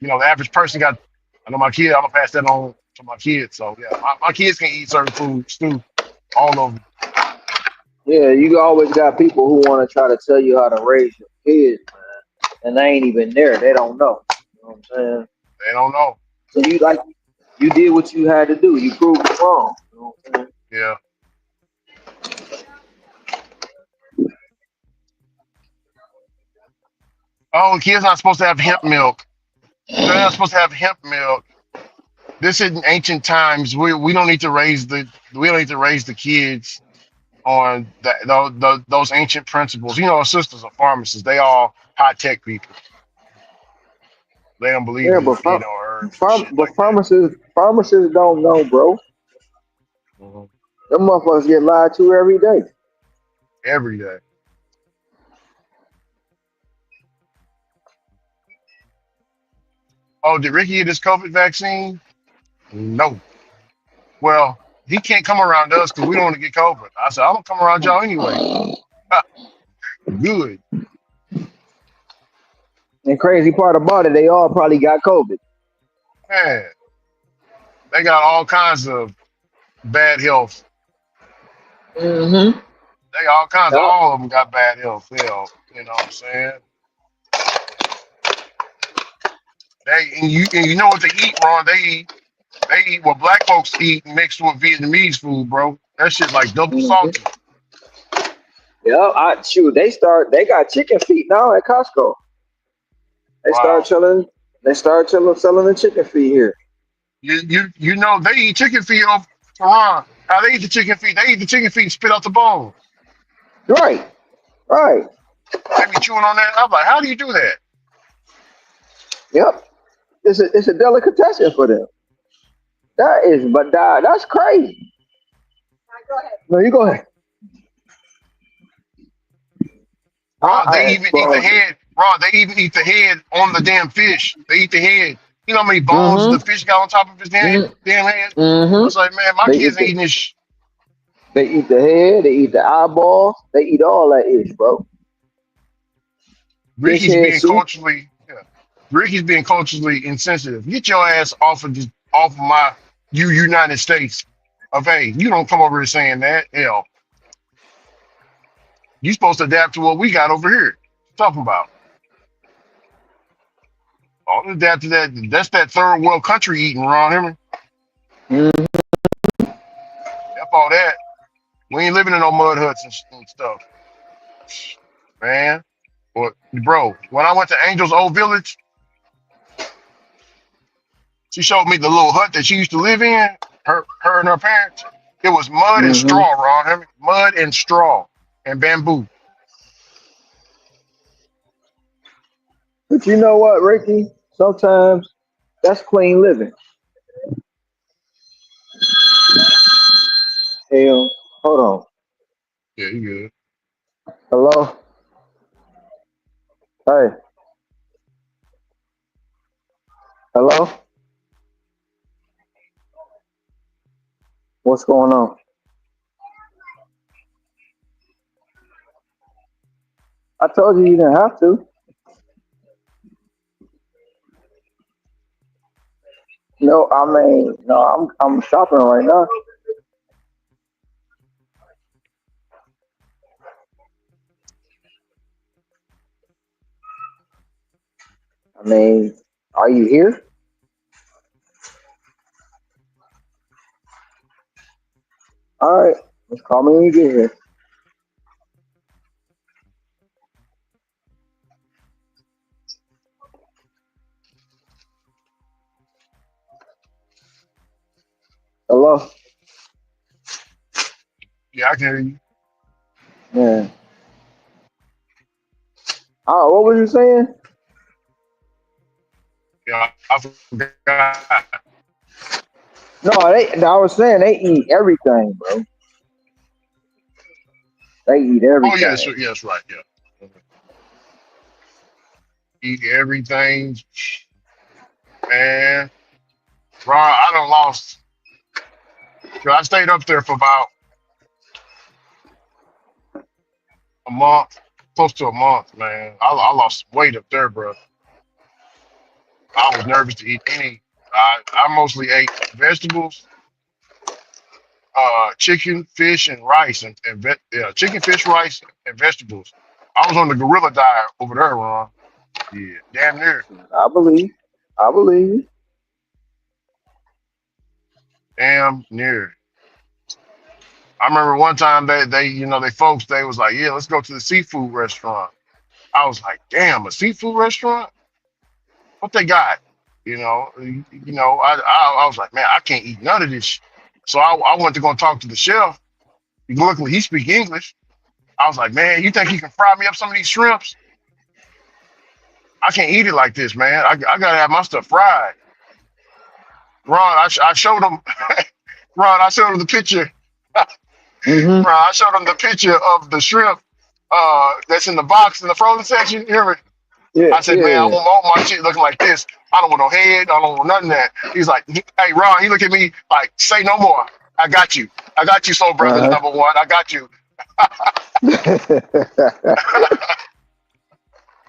the average person got, I know my kid, I'm gonna pass that on to my kids. So yeah, my kids can eat certain foods too. All of them. Yeah, you always got people who want to try to tell you how to raise your kids, man, and they ain't even there. They don't know. You know what I'm saying? They don't know. So you did what you had to do. You proved it wrong. You know what I'm saying? Yeah. Oh, kids not supposed to have hemp milk. They're not supposed to have hemp milk. This is in ancient times. We don't need to raise the kids on those ancient principles. You know, our sisters are pharmacists. They all high tech people. They don't believe Yeah, in but herbs and shit like that. pharmacists don't know, bro. Mhm. Them motherfuckers get lied to every day. Every day. Oh, did Ricky get his COVID vaccine? No. Well, he can't come around us because we don't want to get COVID. I said, I'm gonna come around y'all anyway. Good. And crazy part about it, they all probably got COVID. Man, they got all kinds of bad health. Mm-hmm. They got all kinds of Yep. all of them got bad health. Hell, you know what I'm saying? And you know what they eat, Ron? They eat what black folks eat mixed with Vietnamese food, bro. That shit like double Mm-hmm. salty. Yeah, they got chicken feet now at Costco. They start Wow. selling selling the chicken feet here. You know they eat chicken feet off Ron. How they eat the chicken feet? They eat the chicken feet and spit out the bone. Right, right. They be chewing on that. I'm like, how do you do that? Yep. It's a delicatessen for them. That's crazy. No, you go ahead. Ron, they even eat the Well, head. Bro, they even eat the head on the damn fish. They eat the head. You know how many bones the Mm-hmm. fish got on top of his damn Mm-hmm. damn head? I Mm-hmm. was like, man, my They kids eat ain't the eating this. they eat the head, they eat the eyeball, they eat all that ish, bro. Fish Ricky's head being soup. culturally, yeah. Ricky's being culturally insensitive. Get your ass off of my United States of A. You don't come over here saying that. Hell, you supposed to adapt to what we got over here. Talking about all adapt to that. That's that third world country eating, Ron Henry. Mm-hmm. F all that. We ain't living in no mud huts and stuff, man. But bro, when I went to Angel's old village, she showed me the little hut that she used to live in. Her and her parents. It was mud and Mm-hmm. straw, Ron Henry. Mud and straw and bamboo. But you know what, Ricky? Sometimes that's clean living. Hell, hold on. Yeah, you good. Hello? Hey, hello? What's going on? I told you you didn't have to. No, I mean, no, I'm shopping right now. I mean, are you here? All right, just call me when you get here. Hello? Yeah, I can hear you. Yeah. Oh, what were you saying? Yeah, I forgot. No, I was saying they eat everything, bro. They eat Oh yes, everything. yes, right, yeah. Eat everything, man. Ron, I done lost. I stayed up there for about a month, close to a month, man. I lost some weight up there, bro. I was nervous to eat any. I mostly ate vegetables, chicken, fish, and rice, yeah, chicken, fish, rice, and vegetables. I was on the gorilla diet over there, Ron. Yeah, damn near, I believe. I believe. damn near. I remember one time they folks they was like, yeah, let's go to the seafood restaurant. I was like, damn, a seafood restaurant? What they got? I was like, man, I can't eat none of this. So I went to go talk to the chef. Luckily, he speak English. I was like, man, you think he can fry me up some of these shrimps? I can't eat it like this, man. I gotta have my stuff fried. Ron, I showed him. Ron, I showed him the picture. Ron, Mm-hmm. I showed him the picture of the shrimp that's in the box in the frozen section. You hear me? Yeah, I said, man, I yeah. want all my shit looking like this. I don't want no head. I don't want none of that. He's like, hey, Ron, he look at me like, say no more. I got you. I got you, Soul Brothers Uh number one. I got you. huh.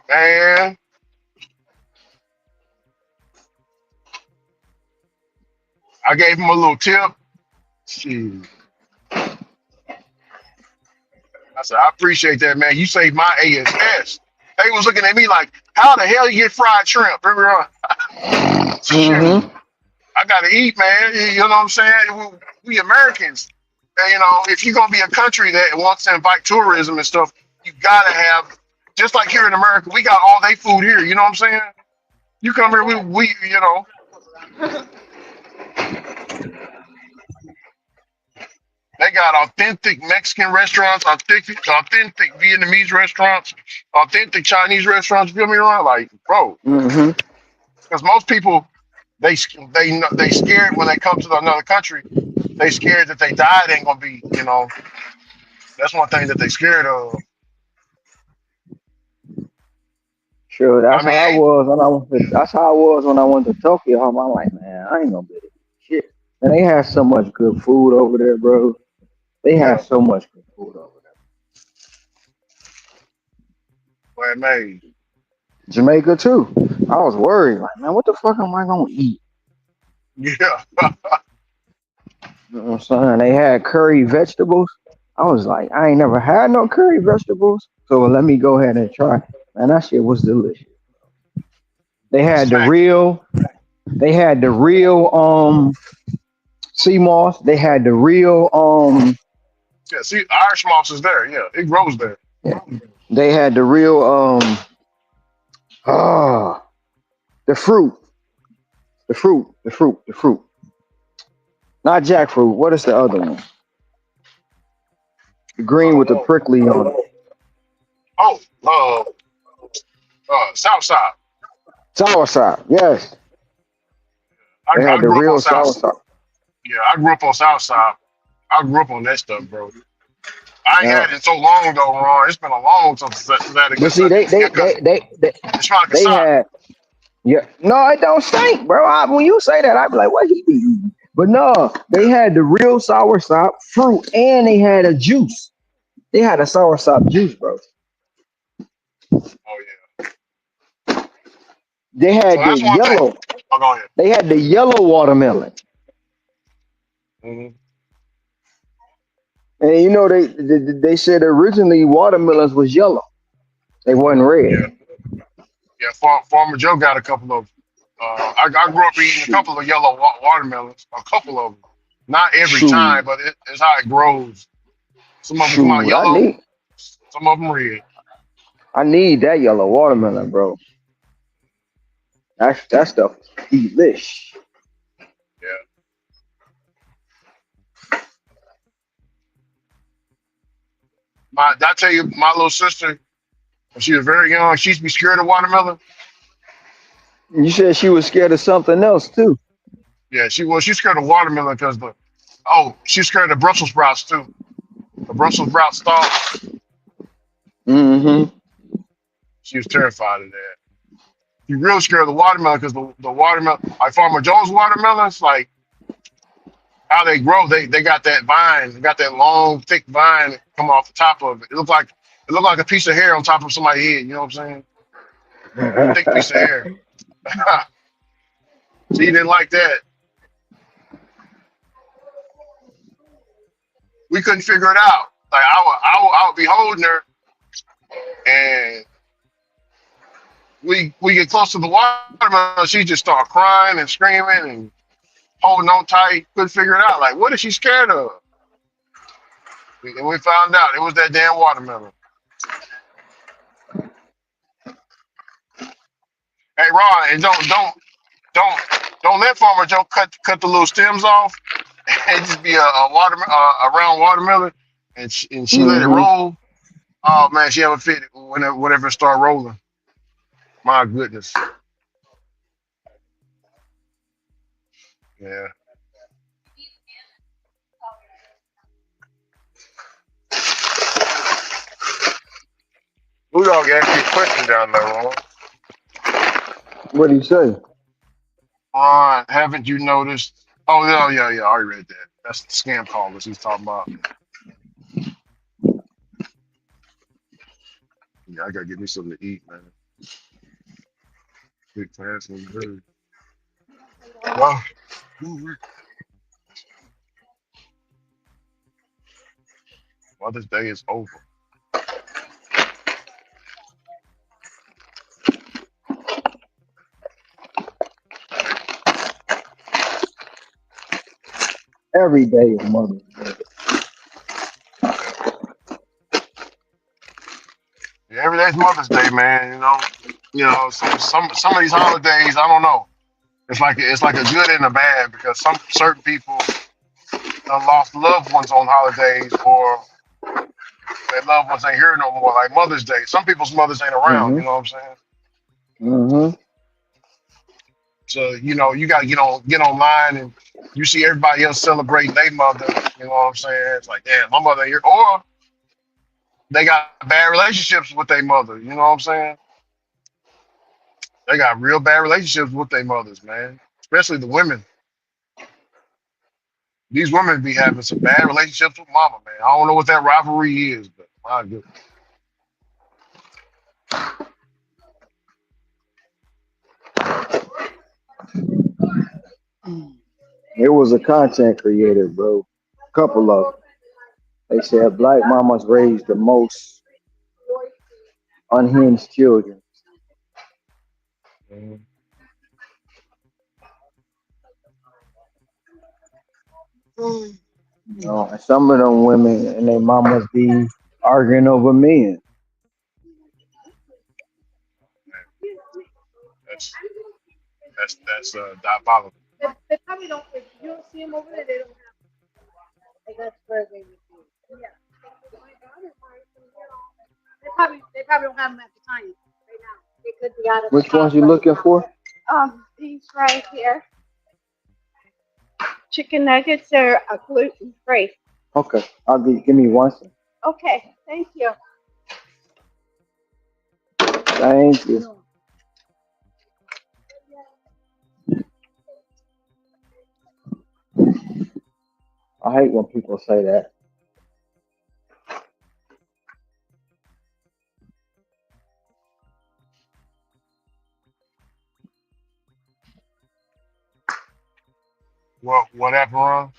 Man, I gave him a little tip. Shit. I said, I appreciate that, man. You saved my ASS. They was looking at me like, how the hell you get fried shrimp? Remember, shoot, Mm-hmm. I gotta eat, man. You know what I'm saying? We Americans, and, if you're gonna be a country that wants to invite tourism and stuff, you gotta have, just like here in America, we got all day food here. You know what I'm saying? You come here, we they got authentic Mexican restaurants, authentic Vietnamese restaurants, authentic Chinese restaurants. You feel me, Ron? Like, bro, Mm-hmm. because most people they scared when they come to another country. They scared that they diet ain't gonna be. That's one thing that they scared of. Sure, I that's how mean, I was when I went to. That's how I was when I went to Tokyo. I'm like, man, I ain't gonna be able to eat shit. And they had so much good food over there, bro. They yeah, had so much good food over there. but man, Jamaica too. I was worried, like, man, what the fuck am I gonna eat? yeah, You know what I'm saying? They had curry vegetables. I was like, I ain't never had no curry vegetables, so let me go ahead and try. Man, that shit was delicious. They that's had the fact. real. They had the real sea moss. They had the real Yeah, see, Irish moss is there. Yeah, it grows there. yeah, they had the real ah the fruit, the fruit. Not jackfruit. What is the other one? The I green don't with the know. prickly on it. Oh, Southside. Soursop. Yes, they I had the grew up on real South. soursop. Yeah, I grew up on Southside. I grew up on that stuff, bro. I ain't Yeah. had it so long though, Ron. It's been a long time since I had a But good see, stuff. Yeah, cause it smell like a they sock. had yeah. No, it don't stink, bro. When you say that, I be like, what he be eating? But no, they had the real soursop fruit, and they had a juice. They had a soursop juice, bro. Oh yeah. They So had the that's one thing. yellow. Oh, go ahead. They had the yellow watermelon, Hmm. and you know they said originally watermelons was yellow. They wasn't Yeah, red. yeah. Farmer Joe got a couple of. I grew up eating a Shoot, couple of yellow watermelons. A couple of them. Not every time, shoot, but it's how it grows. Some of them come out shoot. yellow. Some of them red. I need that yellow watermelon, bro. That stuff is delish. Yeah. Did I tell you my little sister when she was very young, she used to be scared of watermelon. You said she was scared of something else too. Yeah, she was. She's scared of watermelon because she's scared of Brussels sprouts too. The Brussels sprout stalks. Mm-hmm. She was terrified of that. She's real scared of the watermelon because the watermelon, like Farmer Joe's watermelons, like how they grow, they got that vine, they got that long, thick vine that come off the top of it. It looked like a piece of hair on top of somebody's head. You know what I'm saying? Thick piece of hair. She didn't like that. We couldn't figure it out. Like I would be holding her, and we get close to the watermelon, she just start crying and screaming and holding on tight. Couldn't figure it out. Like, what is she scared of? And we found out it was that damn watermelon. Hey, Ron, and don't don't let Farmer Joe cut the little stems off and just be a round watermelon, and she let it Mm-hmm. roll. Oh man, she ever fit whenever it start rolling. My goodness, yeah. Blue Dog asked you a question down there, Ron. What do you say? Ron, haven't you noticed? Oh yeah, yeah, yeah. I already read that. That's the scam callers he's talking about. Yeah, I gotta get me something to eat, man. Big fast and hurry. Well, Mother's Day is over. Every day is Mother's Day. Yeah. Yeah, every day's Mother's Day, man. Some of these holidays, I don't know. It's like a good and a bad because some certain people done lost loved ones on holidays or their loved ones ain't here no more. Like Mother's Day, some people's mothers ain't around. Mm-hmm. You know what I'm saying? Mm-hmm. So you gotta get online and you see everybody else celebrating their mother. You know what I'm saying? It's like, damn, my mother ain't here, or they got bad relationships with their mother. You know what I'm saying? They got real bad relationships with their mothers, man. Especially the women. These women be having some bad relationships with mama, man. I don't know what that rivalry is, but my goodness. It was a content creator, bro. Couple of them. They said black mamas raise the most unhinged children. Mhm. You know, and some of them women and their mamas be arguing over men. That's diabolical. They probably don't. If you don't see them over there, they don't have. Like that's where they would be. Yeah. They probably don't have them at the time right now. They could be out of Which stock ones you right looking now. for? These right here, chicken nuggets are gluten free. Okay, I'll give me one second. Okay, thank you. Thank you. I hate when people say that. What happened, Ron?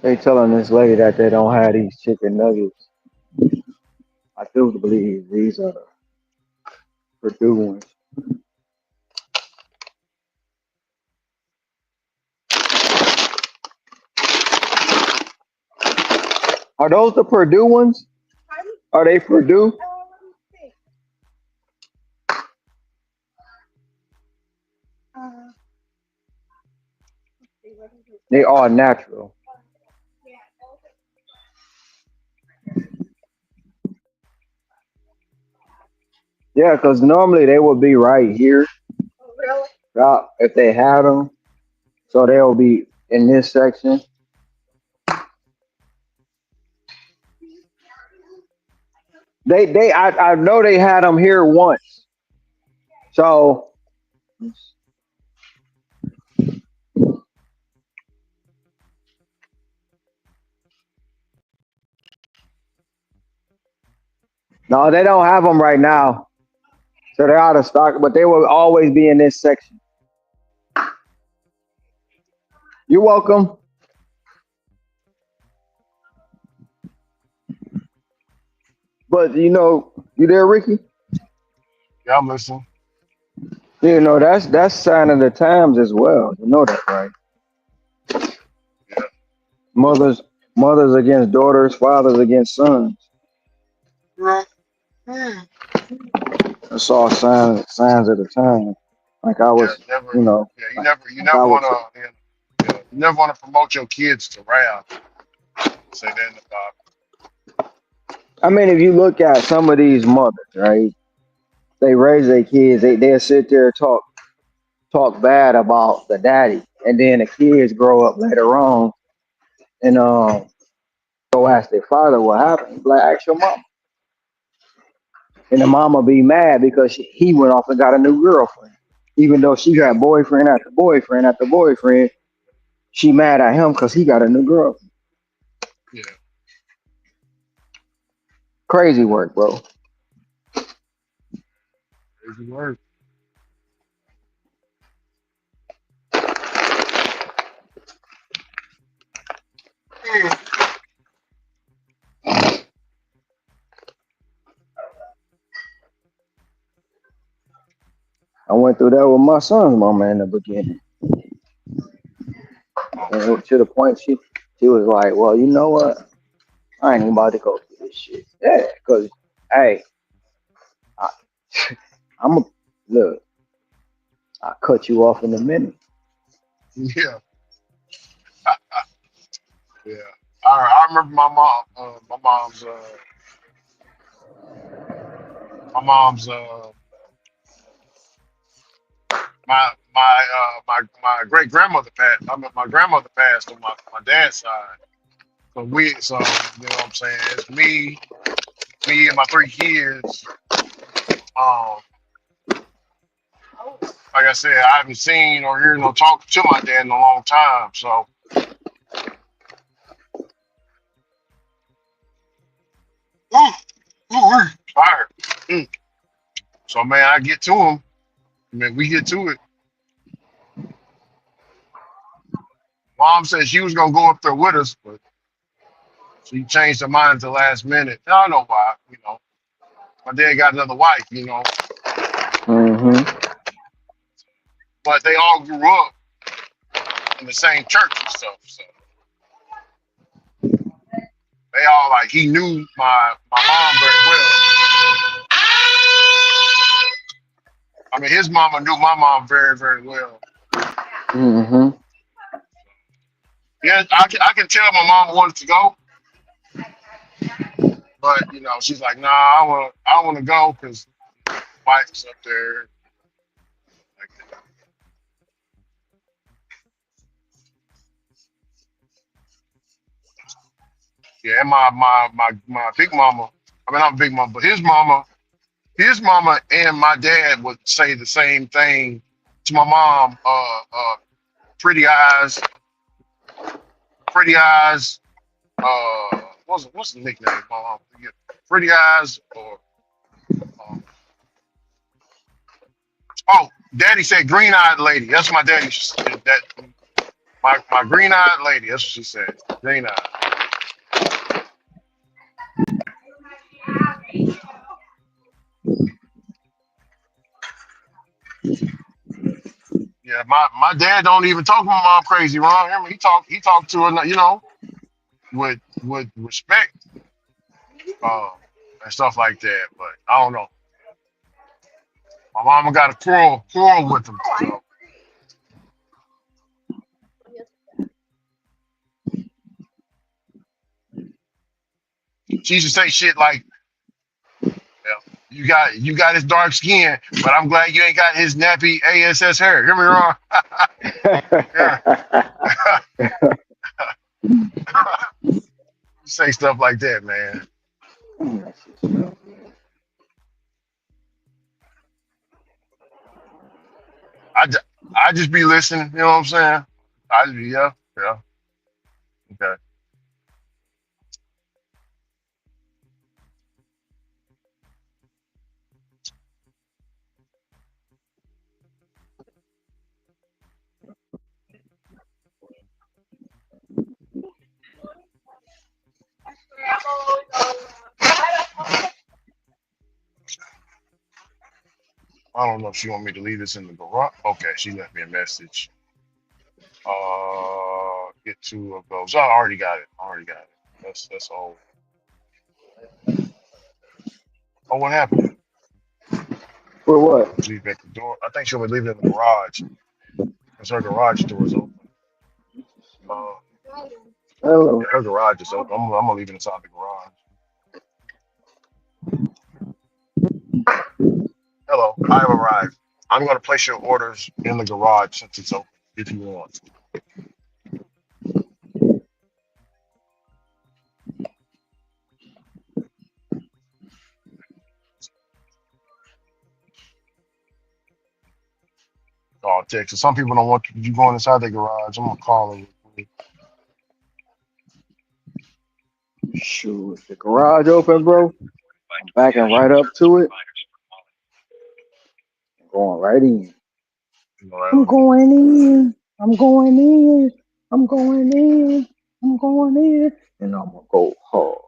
They telling this lady that they don't have these chicken nuggets. I do believe these are Purdue ones. Are those the Purdue ones? Are they Purdue? Let me see. Uh, let's see, what is it? They are natural. Yeah. Yeah, because normally they would be right here. Oh, really? If they had them, so they'll be in this section. I know they had them here once. So no, they don't have them right now. So they're out of stock, but they will always be in this section. You're welcome. But you there, Ricky? Yeah, I'm listening. That's sign of the times as well. You know that, right? Yeah. Mothers mothers against daughters, fathers against sons. Right. Yeah. That's all signs of the time. Like I Yeah, was, never. you know, Yeah, you like never I want was. to. You never want to promote your kids to rap. Say that in the Bible. I mean, if you look at some of these mothers, right? They raise their kids. They'll sit there and talk bad about the daddy, and then the kids grow up later on and go ask their father what happened. Like, ask your mom, and the mama be mad because he went off and got a new girlfriend, even though she Yeah. got boyfriend after boyfriend after boyfriend. She mad at him because he got a new girlfriend. Yeah. Crazy work, bro. Crazy word. I went through that with my son's mama in the beginning, Oh and man. to the point she was like, "Well, you know what? I ain't even about to go through this shit." Yeah, because hey, I, I'm a look. I cut you off in a minute. Yeah. Yeah. I remember my mom. My mom's. My great grandmother passed. I mean, my grandmother passed on my dad's side. So you know what I'm saying. It's me and my three kids. Um, like I said, I haven't seen or heard no talk to my dad in a long time. So, ooh, tired. Mm. So, man, I get to him. Man, we get to it. Mom said she was gonna go up there with us, but she changed her mind at the last minute. I don't know why. My dad got another wife. Mm-hmm. But they all grew up in the same church and stuff. So they all like he knew my mom very well. I mean, his mama knew my mom very, very well. Mm-hmm. Yeah, I can tell my mom wanted to go, but she's like, nah, I want to go because wife's up there. Like that. Yeah, and my big mama. I mean, not big mama, but his mama and my dad would say the same thing to my mom. Pretty eyes, pretty eyes. What's the nickname? Pretty eyes, or oh, Daddy said green eyed lady. That's my daddy. That my green eyed lady. That's what she said. Green eyed. Yeah, my dad don't even talk to my mom crazy, Ron. I mean, he talk to her, with respect, um, and stuff like that. But I don't know. My mama got a quarrel with him. So she used to say shit like, yeah, you got his dark skin, but I'm glad you ain't got his nappy ASS hair. Hear me, Ron? Yeah. Say stuff like that, man. I, ju- I just be listening. You know what I'm saying? I just be yeah. Okay. I don't know if she want me to leave this in the garage. Okay, she left me a message. Get two of those. I already got it. That's all. Oh, what happened? For what? Leave it at the door. I think she'll be leaving it in the garage because her garage door is open. Uh, Hello. yeah, her garage is open. I'm gonna leave it inside the garage. Hello, I have arrived. I'm gonna place your orders in the garage since it's open. If you want. Oh, Texas. Some people don't want you going inside their garage. I'm gonna call them. Shoot, the garage open, bro. I'm backing right up to it, going right in. I'm going in. I'm going in. I'm going in. I'm going in. And I'm gonna go hard.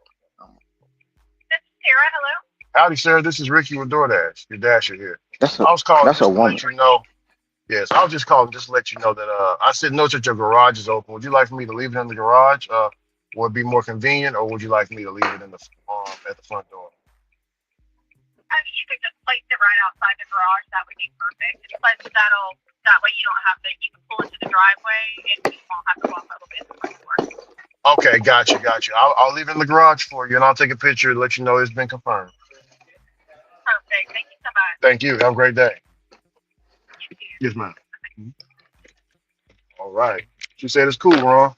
This is Tara. Hello. Howdy, sir. This is Ricky with DoorDash. Your dasher here. That's a I was calling that's a just to woman. let you know. Yes, I was just calling just to let you know that I said notes that your garage is open. Would you like for me to leave it in the garage? Would it be more convenient, or would you like me to leave it in the at the front door? You could just place it right outside the garage. That would be perfect. But that way you don't have to. You can pull into the driveway and you won't have to walk all the way to the front door. Okay, got you. I'll leave it in the garage for you, and I'll take a picture to let you know it's been confirmed. Perfect. Thank you so much. Thank you. Have a great day. You too. Yes, ma'am. All right. She said it's cool, Ron.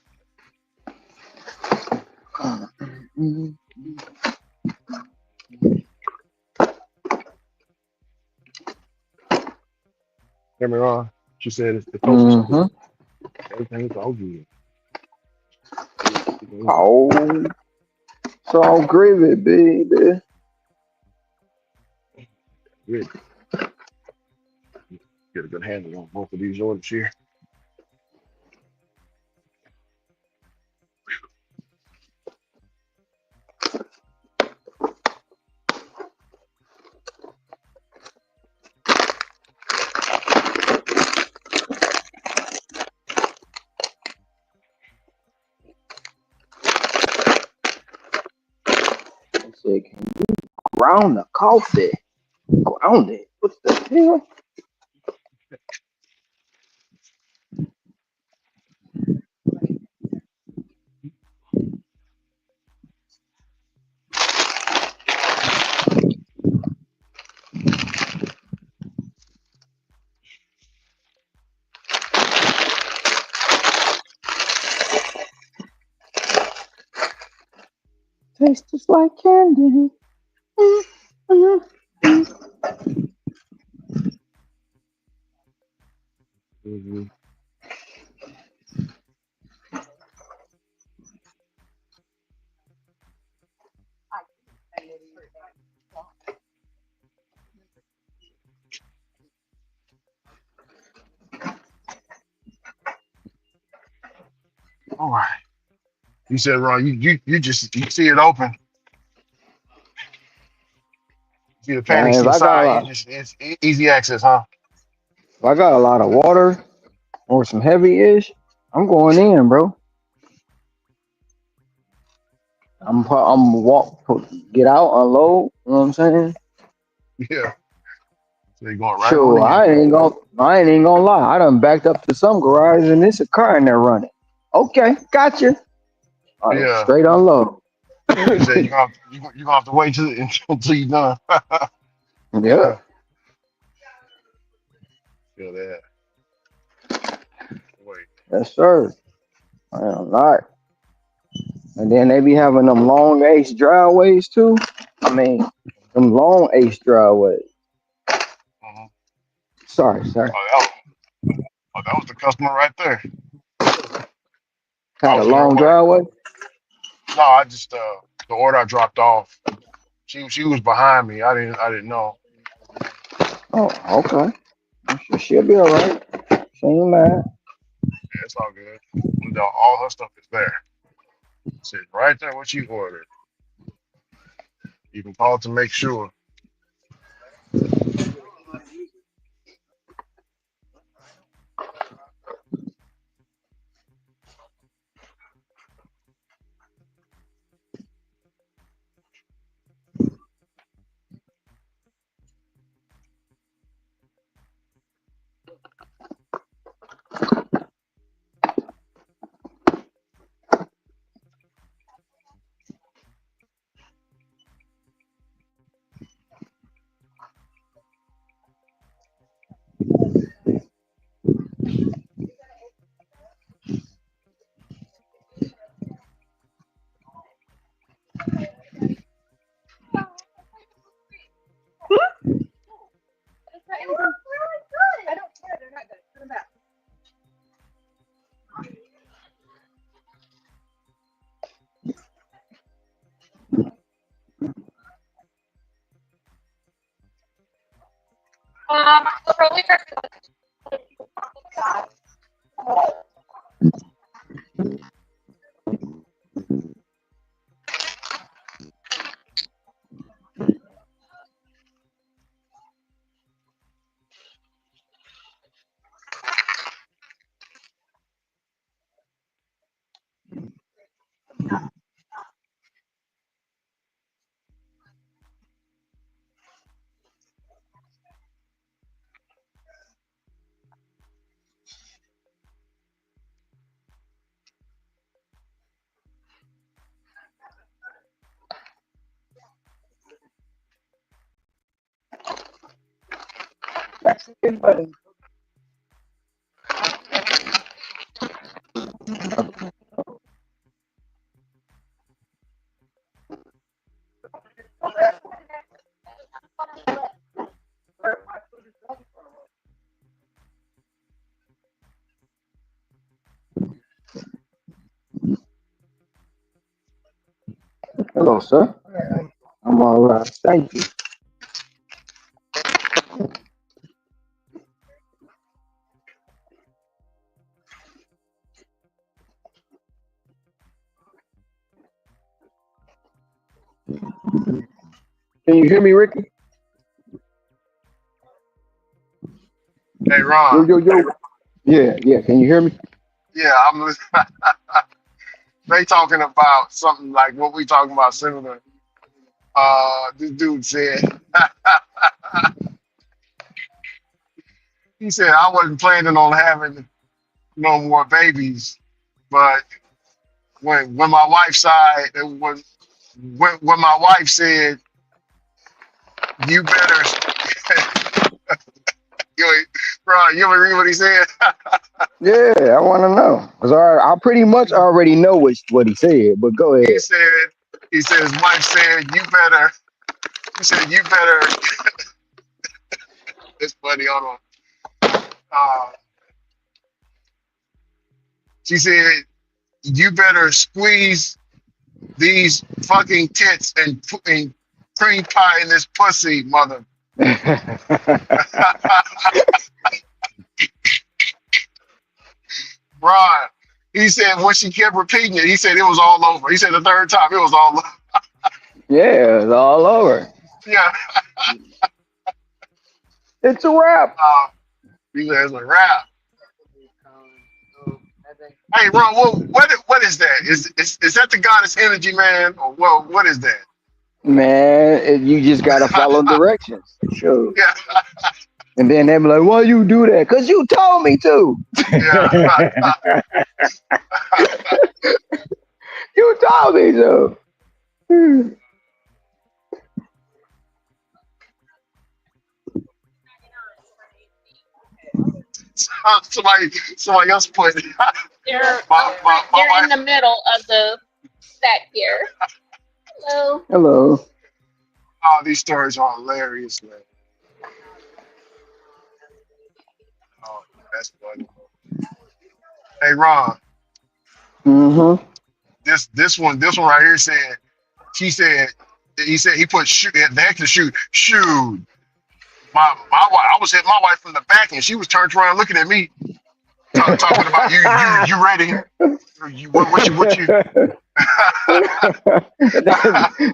Hear me wrong. She said the coach is Mm-hmm. cool. Everything's all good. Everything's all Oh, it's all gravy, baby. good. Get a good handle on both of these orders here. I said, can you ground the coffee? Ground it. What the hell? Tastes just like candy. Mm-hmm. All right. You said, Ron, you just you see it open, see the pan, Man, see if the I got a side, lot, it's easy access, huh? if I got a lot of water or some heavy ish, I'm going in, bro. I'm walk, get out, unload. You know what I'm saying? Yeah. So you're going right on Sure, in. I ain't even gonna lie. I done backed up to some garage and it's a car in there running. Okay, gotcha. Yeah. Straight unload. You said you gonna have to wait till until you're done. Yep, Feel that. Wait. yes sir. I am not. And then they be having them long ace driveways too. I mean, them long ace driveways. Mhm. Sorry, sir. That was the customer right there. I Had a was in there long waiting. driveway. No, I just the order I dropped off. She was behind me. I didn't know. Oh, okay. She'll be all right. She ain't mad. Yeah, it's all good. And, all her stuff is there. Sitting right there what you ordered. You can call to make sure. I'll probably try That's it, buddy. Hello, sir. I'm all right. Thank you. Can you hear me, Ricky? Hey, Yo, Ron. yo, yo. Yeah, yeah. Can you hear me? Yeah, I'm listening. They talking about something like what we talking about similar. This dude said, he said, I wasn't planning on having no more babies, but when my wife side, when my wife said, you better, you, Ron, you ever read what he said? Yeah, I want to know because I pretty much already know what he said. But go He ahead. said, he said, his wife said, you better, he said, you better, it's funny, hold on. Uh, she said, you better squeeze these fucking tits and cream pie in this pussy, mother. Ron, he said when she kept repeating it, he said it was all over. He said the third time it was all over. Yeah, it's all over. Yeah. It's a wrap. He said it's a wrap. So I think Hey, Ron, what is that? Is that the goddess energy, man? Or what is that? Man, you just gotta follow directions. Sure. Yeah, And then they be like, "Why you do that? Cause you told me to. yeah. You told me to." Somebody else put They're my they're in wife. the middle of the stack here. Hello. Hello. Oh, these stories are hilarious, man. Oh, that's funny. Hey, Ron, Mm-hmm. this one right here said she said he said he put shoot the extra shoot. My wife, I was hitting my wife from the back and she was turned around looking at me talking about you ready? What you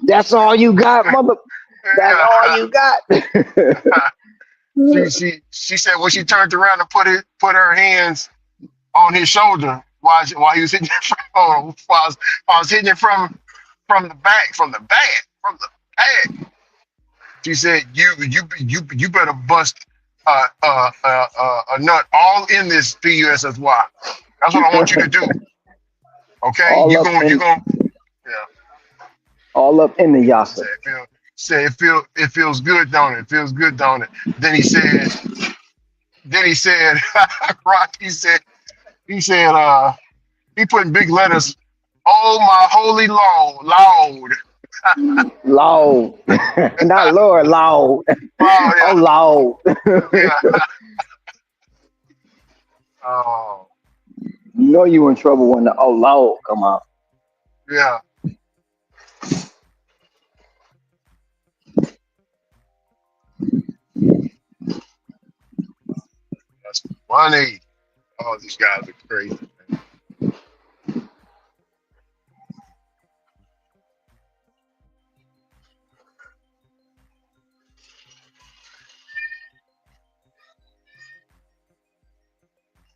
That's all you got, mother. That's all yeah. you got. She said when she turned around and put her hands on his shoulder while he was hitting it while I was hitting it from the back from the back. She said you better bust a nut all in this PUSSY. That's what I want you to do. Okay, all up you in going yeah. all up in the yassa. It feels good, don't it? It feels good, don't it? Then he said Rock, he said he put in big letters, oh my holy Lord. Loud. Not Lord, loud. Oh Oh, yeah, loud. yeah. Oh You know you in trouble when the oh loud come out. yeah. That's funny. Oh, these guys are crazy.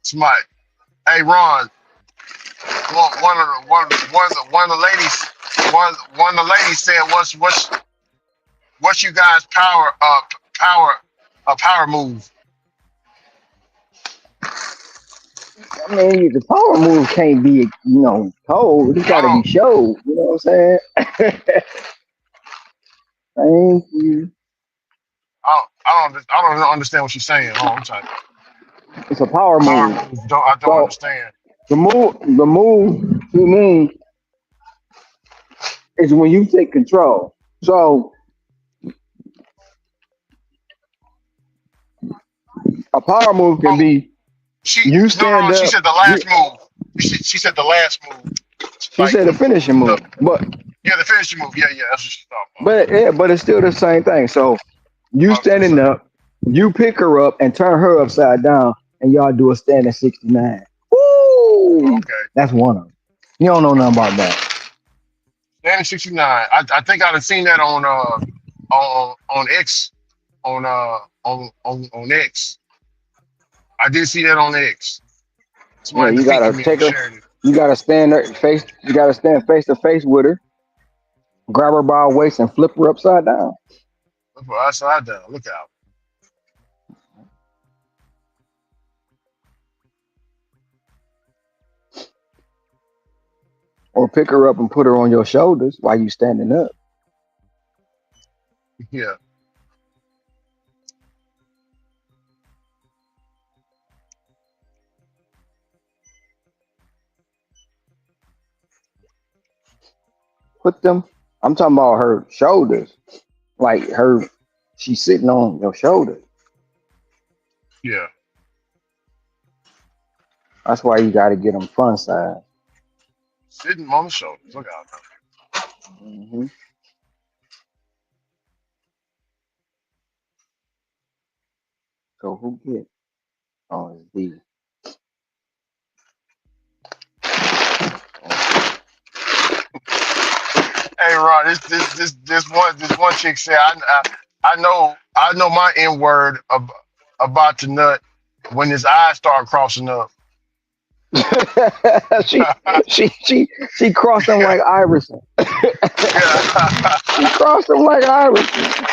Smart. Hey Ron, one of the ladies one of the ladies said what's you guys power a power move? I mean, the power move can't be, told. It's got to be I showed. You know what I'm saying? Thank you. don't understand what she's saying. Oh, I'm sorry. It's a power Power move. move. I don't So understand. the move to me is when you take control. So a power move can Oh, be she you no. stand She up. said the You, last move. She said the last move. she Like said a finishing the move, but Yeah, the finishing move. Yeah, yeah, that's what she's talking about. But it's still the same thing. So you I was gonna standing say. up, you pick her up and turn her upside down, and y'all do a standing 69. Woo! Okay. That's one of them. You don't know nothing about that. Standing 69. I think I'd have seen that on X on X. I did see that on X. Yeah, Somebody you defeated gotta me take and her. shared it. You gotta stand there face. You gotta stand face to face with her. Grab her by her waist and flip her upside down, Look for upside down. Look out. or pick her up and put her on your shoulders while you standing up. Yeah. Put them. I'm talking about her shoulders, like her. She's sitting on your shoulders. Yeah. That's why you gotta get them fun size. Sitting on the shoulders. Look out now. Hmm. So who get? Oh, it's D. Hey Ron, this one chick said I know my N word about the nut when his eyes start crossing up. she she crossed them like Iverson. Yeah. She crossed them like Iverson.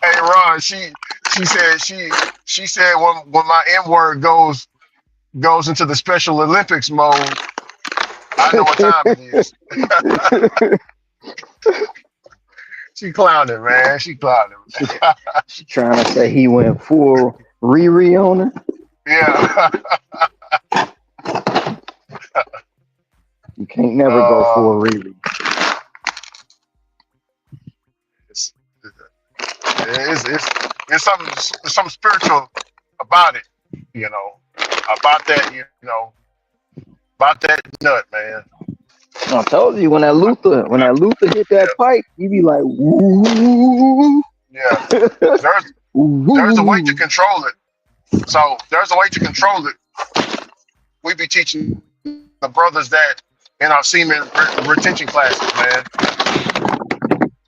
Hey Ron, she said when my N word goes into the Special Olympics mode, I know what time it is. She clowning, man. She clowning. she, she trying to say he went full Riri on her. Yeah. You can't never go uh, full Riri. it's, it's something spiritual about it, you know, about that, about that nut, man. I told you when that Luther hit that Yeah, pipe, you be like, woo, yeah. There's there's a way to woo. control it. So there's a way to control it. We be teaching the brothers that in our semen retention classes, man.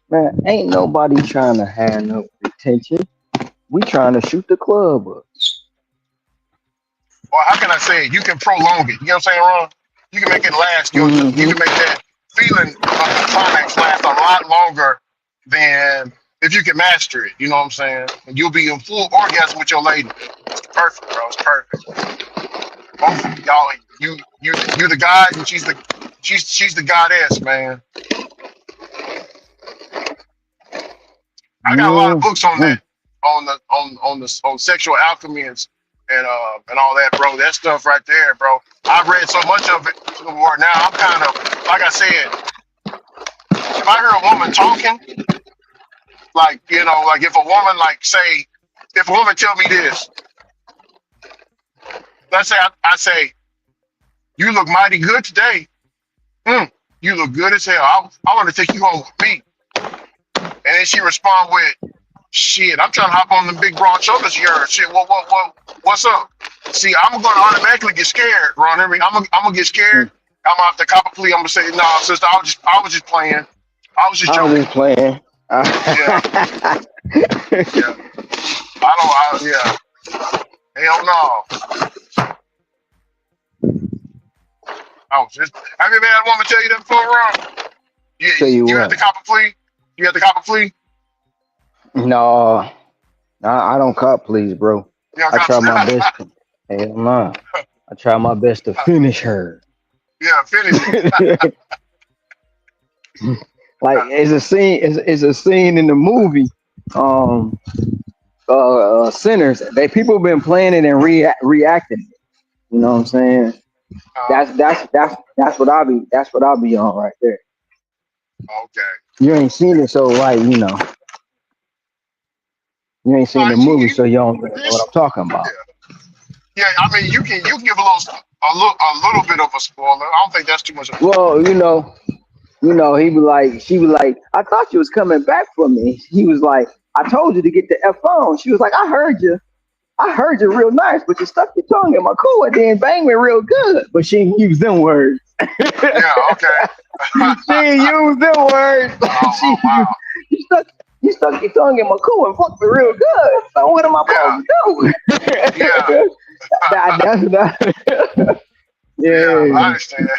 Man, ain't nobody trying to have no retention. We trying to shoot the club up. Or how can I say it? You can prolong it. You know what I'm saying, Ron? You can make it last. You Hmm. can make that feeling of the climax last a lot longer than if you can master it. You know what I'm saying? And you'll be in full orgasm with your lady. It's perfect, bro. It's perfect. Both y'all, you the god, and she's the goddess, man. I got a lot of books on Hmm. that, on sexual alchemy and all that, bro. That stuff right there, bro. I've read so much of it to the word. Now I'm kind of like I said, if I hear a woman talking, like like if a woman if a woman tell me this, let's say I say, you look mighty good today. Mm, you look good as hell. I want to take you home with me. And then she respond with, shit, I'm trying to hop on the big broad shoulders of yours. Shit, what's up? See, I'm gonna automatically get scared, Ron Henry. I'm gonna get scared. I'm gonna have to cop a plea. I'm gonna say, nah, sister, I was just playing. I was just I was just joking. playing. Yeah, yeah. Yeah. Hell no. I was just have you ever had a woman tell you that before, Ron? You Tell you you had to what. cop a plea? You had to cop a plea? No, I don't cop, please, bro. You know, I cop try my best to. Hell no. I try my best to finish her. yeah, finish it. Like it's a scene. It's a scene in the movie. Um, Sinners. People been playing it and reacting. You know what I'm saying? That's what I'll be. That's what I'll be on right there. Okay. You ain't seen it, so like. You ain't seen the movie, so you don't know what This, I'm talking about. yeah, yeah. I mean, you can give a little bit of a spoiler. I don't think that's too much of a Well, spoiler. he was like, she was like, I thought you was coming back for me. He was like, I told you to get the F on. She was like, I heard you real nice, but you stuck your tongue in my cooler and then bang me real good. But she ain't use them words. Yeah. Okay. She ain't use them words. Oh, she oh wow. you stuck you stuck your tongue in my cooler and fucked me real good. So what am I Yeah. supposed to Yeah. do? That, Yeah. I yeah. understand.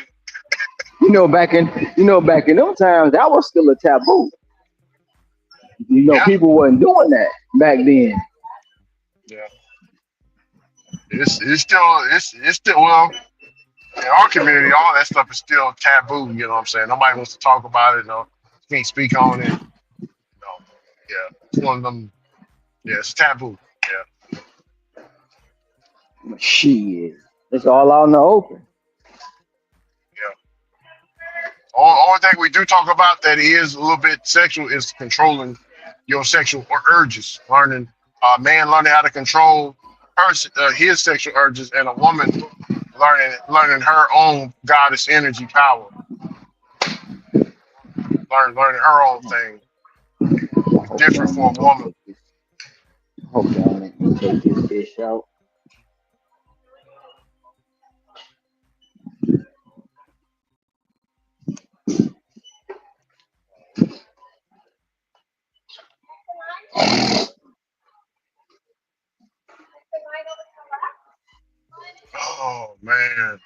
Back in them times, that was still a taboo. Yeah. People wasn't doing that back then. Yeah. It's still well in our community. All that stuff is still taboo. You know what I'm saying? Nobody wants to talk about it. No, can't speak on it. No. Yeah. It's one of them. Yeah. It's taboo. Yeah. Shit. It's all out in the open. Yeah. Only thing we do talk about that is a little bit sexual is controlling your sexual urges. A man learning how to control his sexual urges, and a woman learning her own goddess energy power. Learning her own thing. It's Hold different on, for let a me woman. take this. Hold on, let me take this fish out. Oh man.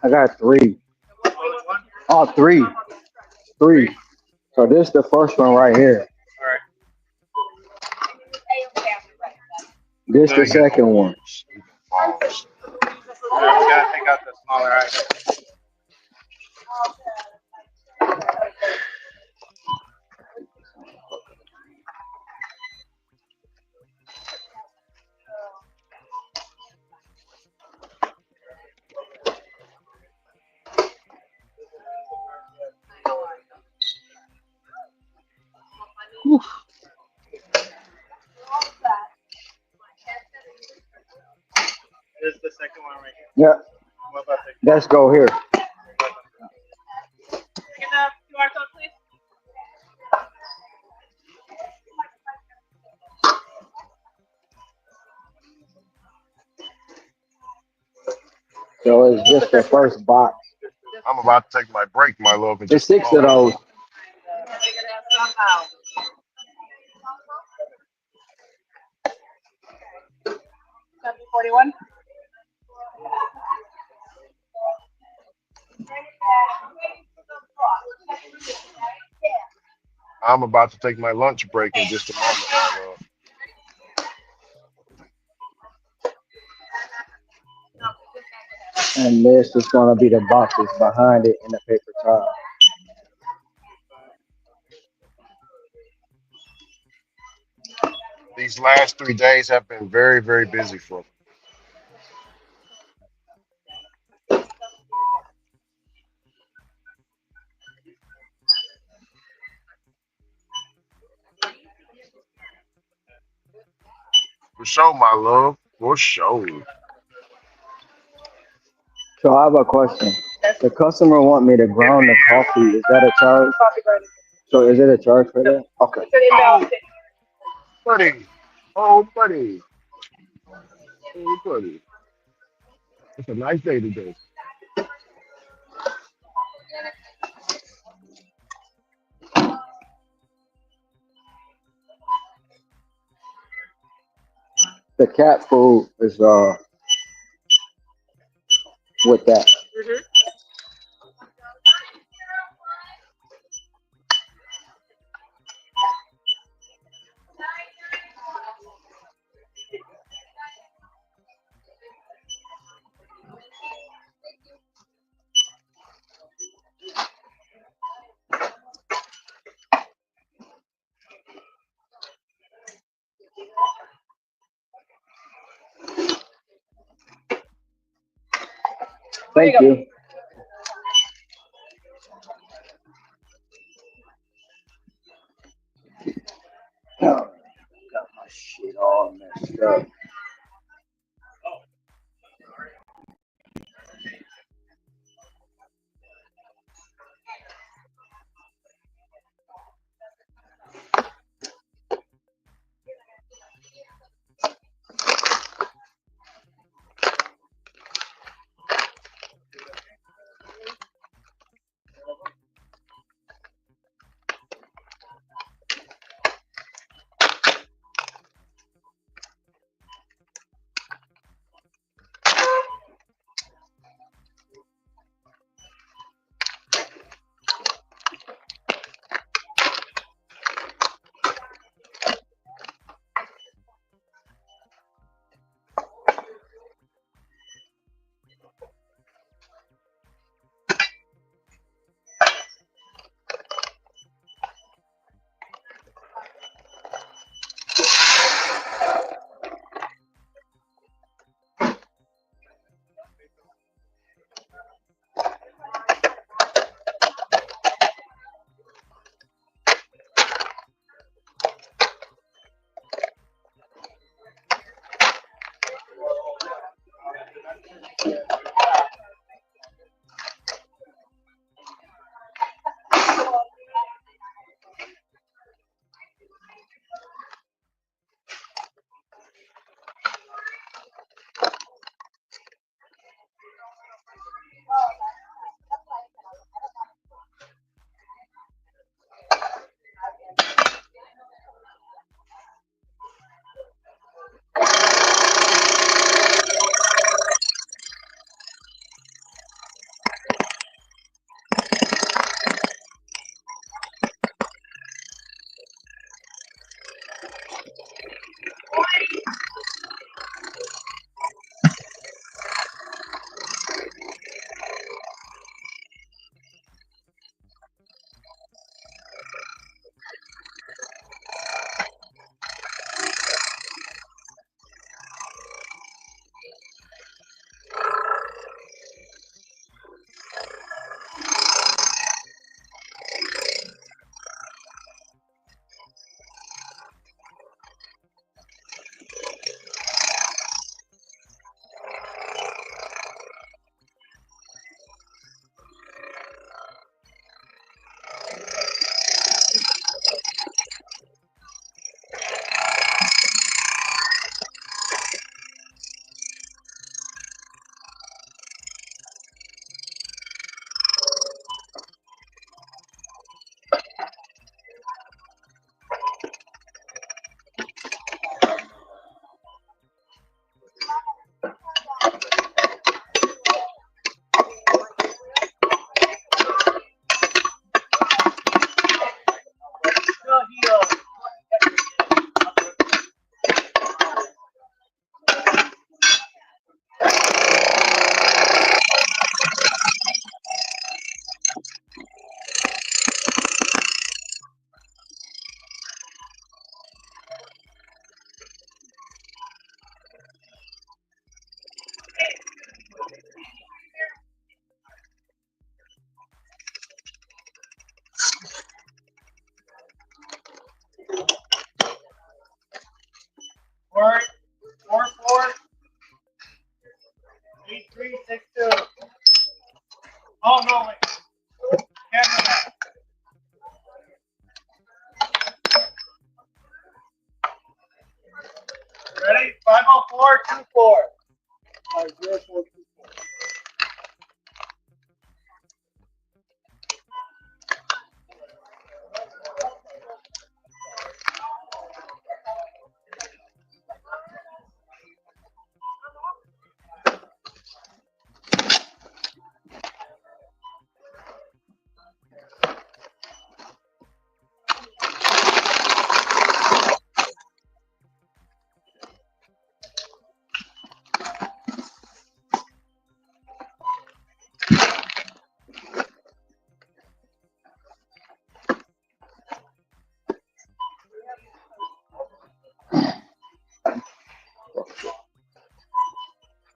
I got three. Oh, three. Three. So this is the first one right here. This the Dang it. second one. Balls. Yeah. Let's go here. So it's just the first box. I'm about to take my break, my love, in There's just a six of moment. those. I'm about to take my lunch break in just a moment, my love. And this is gonna be the boxes behind it in the paper towel. These last 3 days have been very, very busy for me. For sure, my love. For sure. So I have a question. The customer want me to ground the coffee. Is that a charge? So is it a charge for that? Okay. Oh, buddy. Oh, buddy. Oh, buddy. It's a nice day today. The cat food is with that. Thank you. Oh, got my shit all messed up.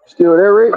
Still there, Rick?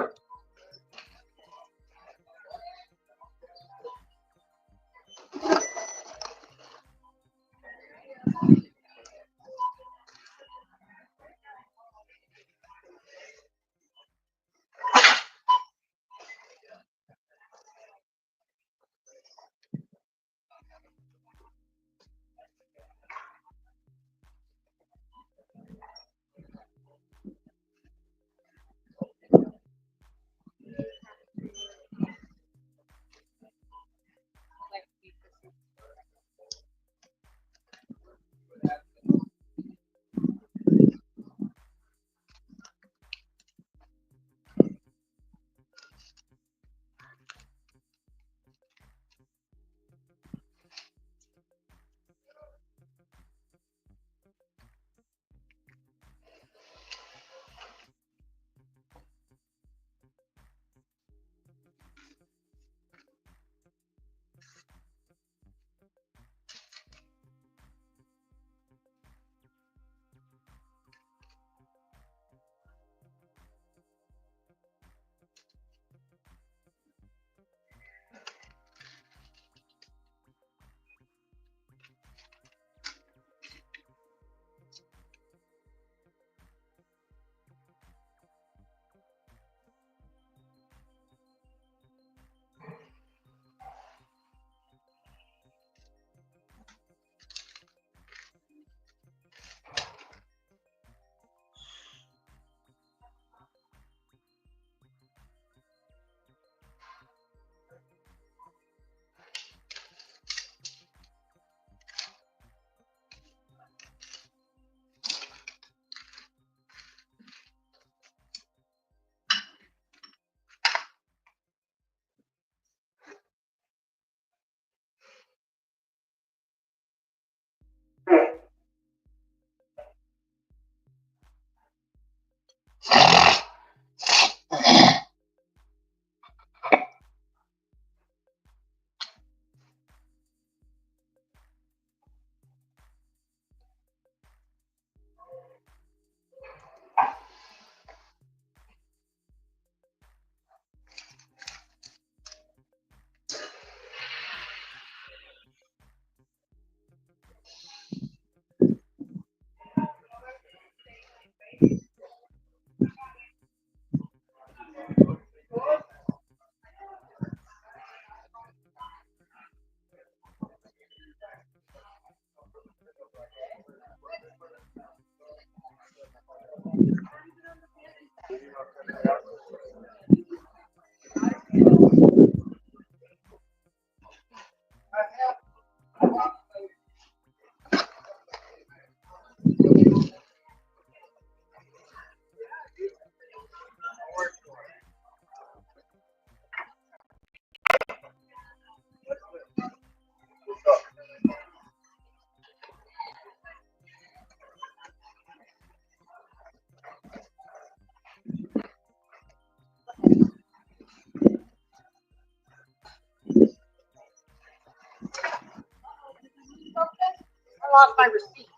lost my receipts.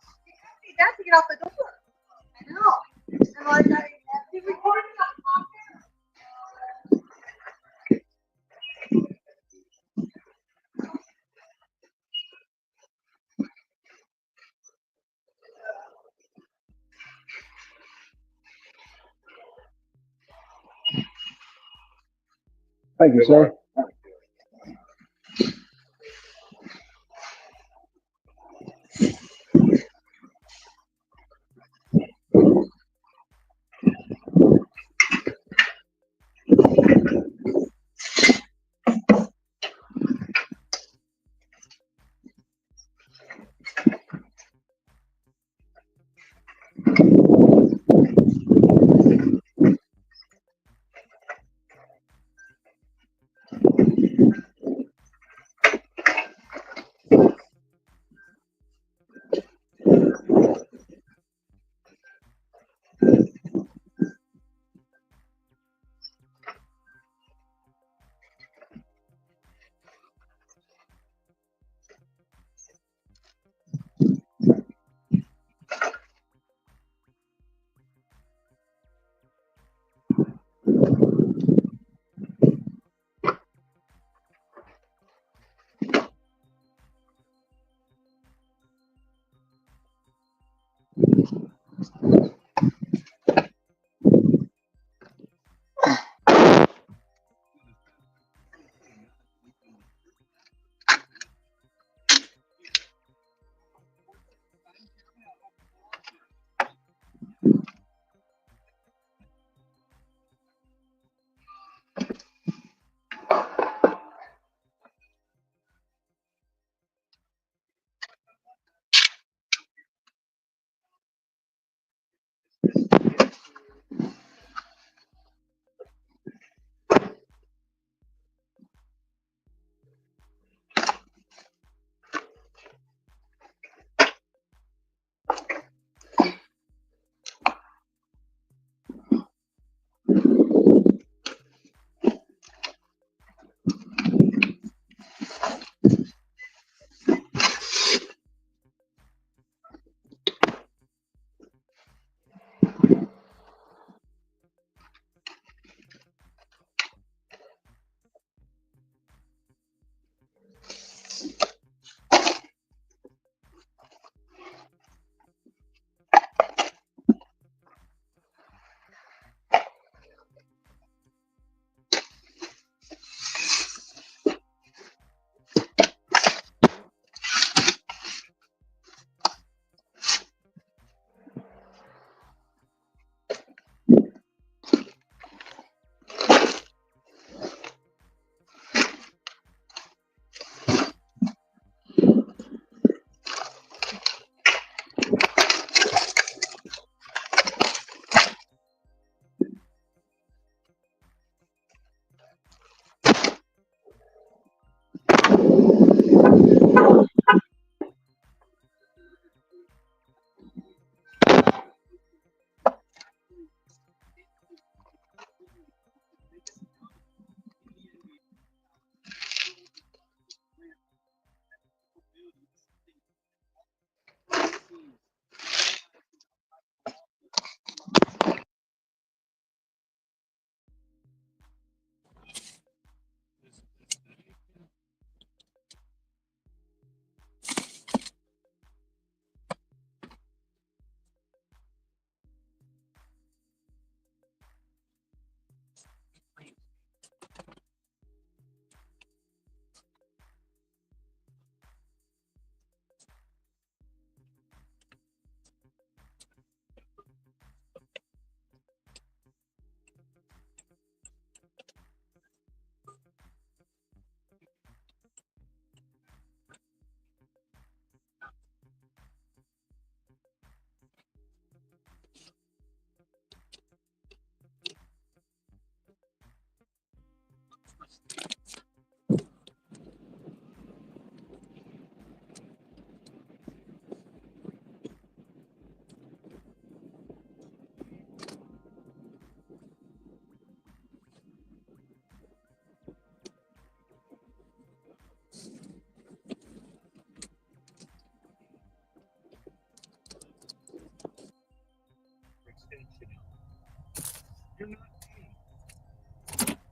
Hey, Dad, to get out the door. I know. And like he recorded it on Thank you, sir.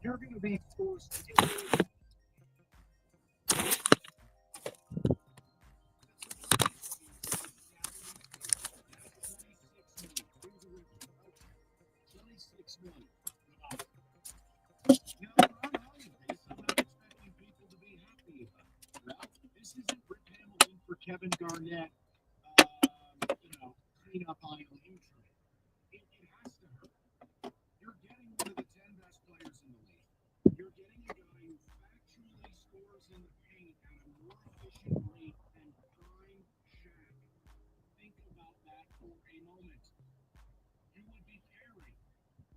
you're going to be forced to get rid of $26 million. Now, I'm hiding this. I'm not expecting people to be happy about it. Ralph, this isn't Rick Hamilton for Kevin Garnett, clean up aisle trade. It has to hurt. You're getting one of the 10 best players in the league. You're getting a guy who factually scores in the paint at a more efficient rate than prime Shaq. Think about that for a moment. You would be pairing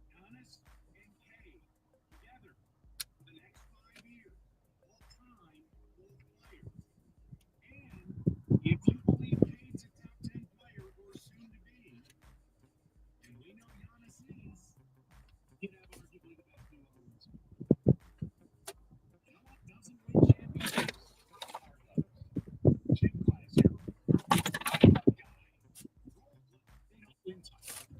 Giannis and Kay together for the next 5 years, all-time role players. And if you believe Kay's a top 10 player or soon to be, and we know Giannis is, you'd have arguably the best duo in the sport. You know what doesn't win championships? Chip class hero. Guy. They don't win titles.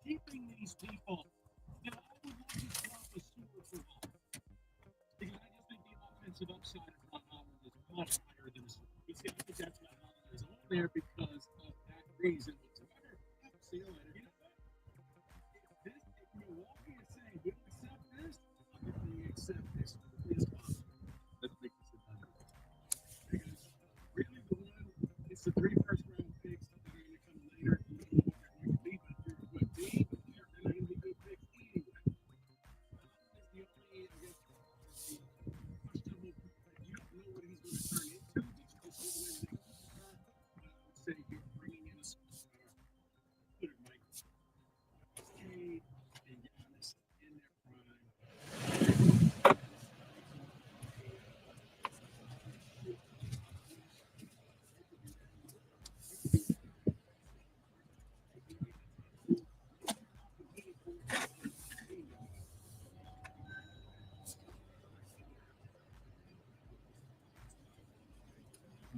Keeping these people, I would love to drop a super for Hall. Because I just think the offensive upside of Ron Holland is much higher than a super. You see, I think that's why Holland is on there because of that reason whatsoever. See you later. You know what? If Milwaukee is saying, we accept this, I'm going to accept this. It's possible. Let's make this a done. Because really the one, it's the 3 first-round picks that are going to come later. You don't know what they're going to be, but they're going to be, but they're going to be good picks anyway. The only, I guess, questionable, you don't know what he's going to turn into. Did you just give away the superstar? But I would say you're bringing in a superstar. Put it Mike. Cade and Giannis in their prime.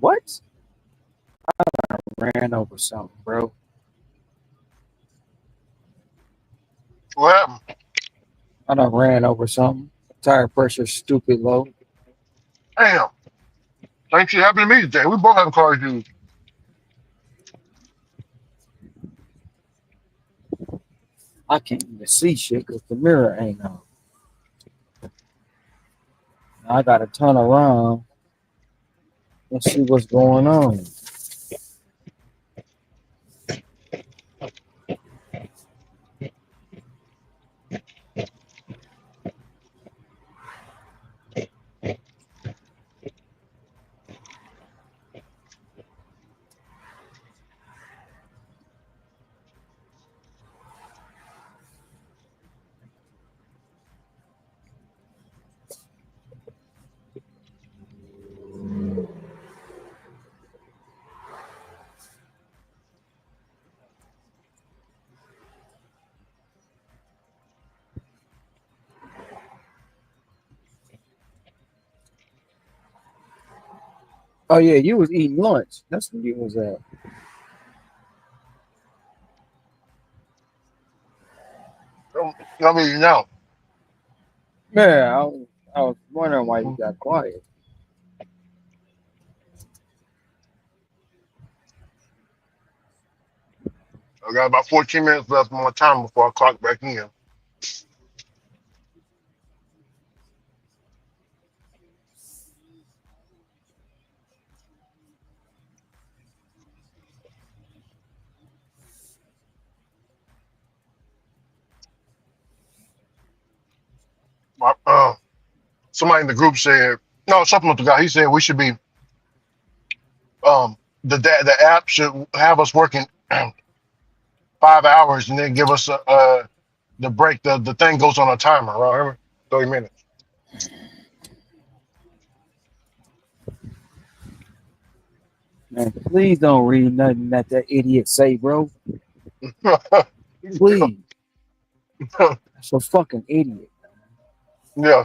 What? Ran over something, bro. What happened? I done ran over something. Tire pressure stupid low. Damn. Thanks for happened to me today. We both have car issues. I can't even see shit because the mirror ain't on. I gotta turn around and see what's going on. Oh yeah, you was eating lunch. That's where you was at. I mean, no. Yeah, I was wondering why you got quiet. I got about 14 minutes left on my time before I clock back in. Somebody in the group said, no, supplemental guy, he said we should be, the app should have us working 5 hours and then give us the break. The thing goes on a timer, right? Remember? 30 minutes. Man, please don't read nothing that idiot say, bro. Please. That's a fucking idiot. Yeah.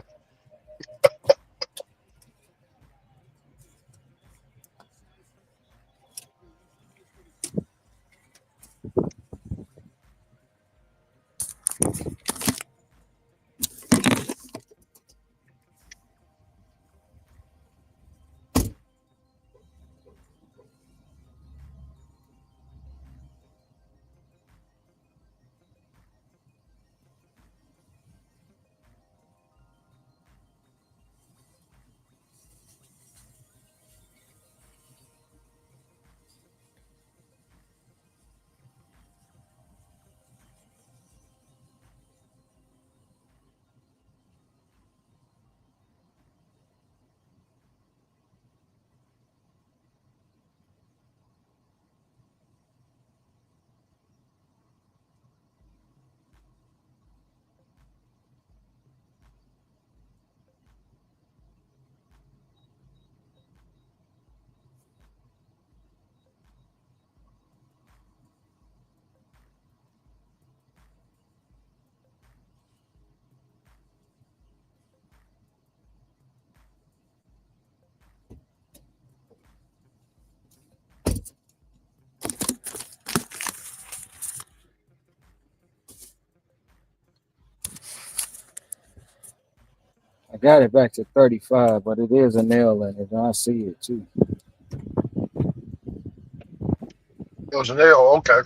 got it back to 35, but it is a nail in it. And I see it too. It was a nail. Okay.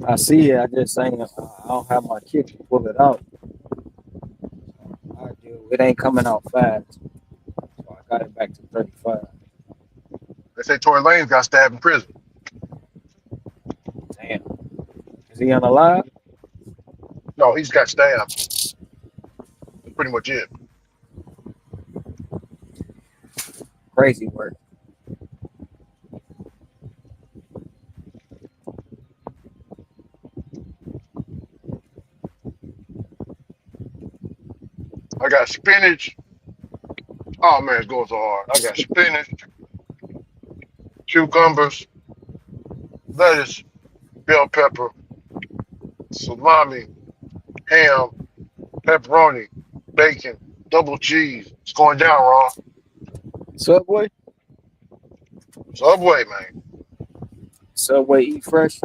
I see it. I just ain't. I don't have my kit to pull it out. I do. It ain't coming out fast. So I got it back to 35. They say Tory Lanez got stabbed in prison. Damn. Is he unalive? No, he's got stabbed. That's pretty much it. Crazy work. I got spinach. Oh man, it's going so hard. I got spinach, cucumbers, lettuce, bell pepper, salami, ham, pepperoni, bacon, double cheese. It's going down, Ron. Subway? Subway, man. Subway eat fresh.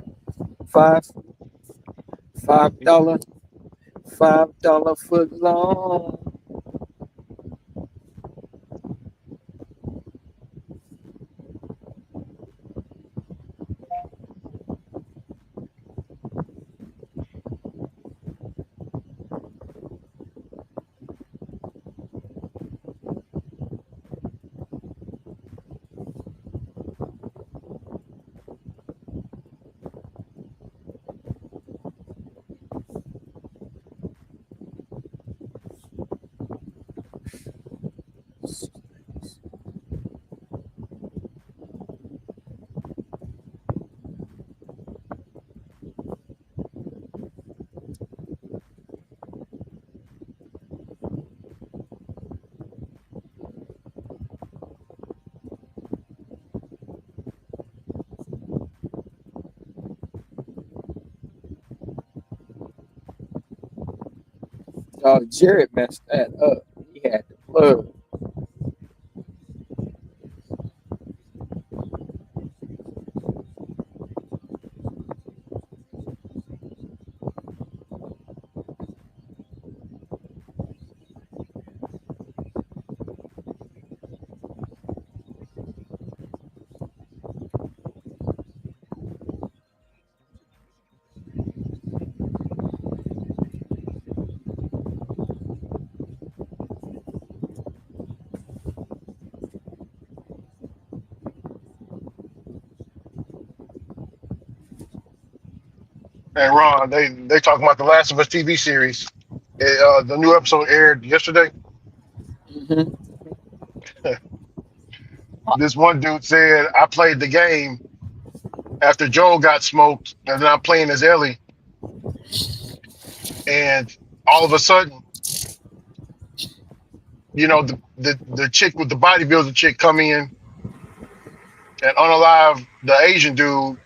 Five. $5. $5 foot long. Jared messed that up. He had the plug. And Ron, they talking about the Last of Us TV series. The new episode aired yesterday. Mm-hmm. This one dude said, I played the game after Joel got smoked, and then I'm playing as Ellie, and all of a sudden, the chick with the bodybuilder chick come in and unalive the Asian dude,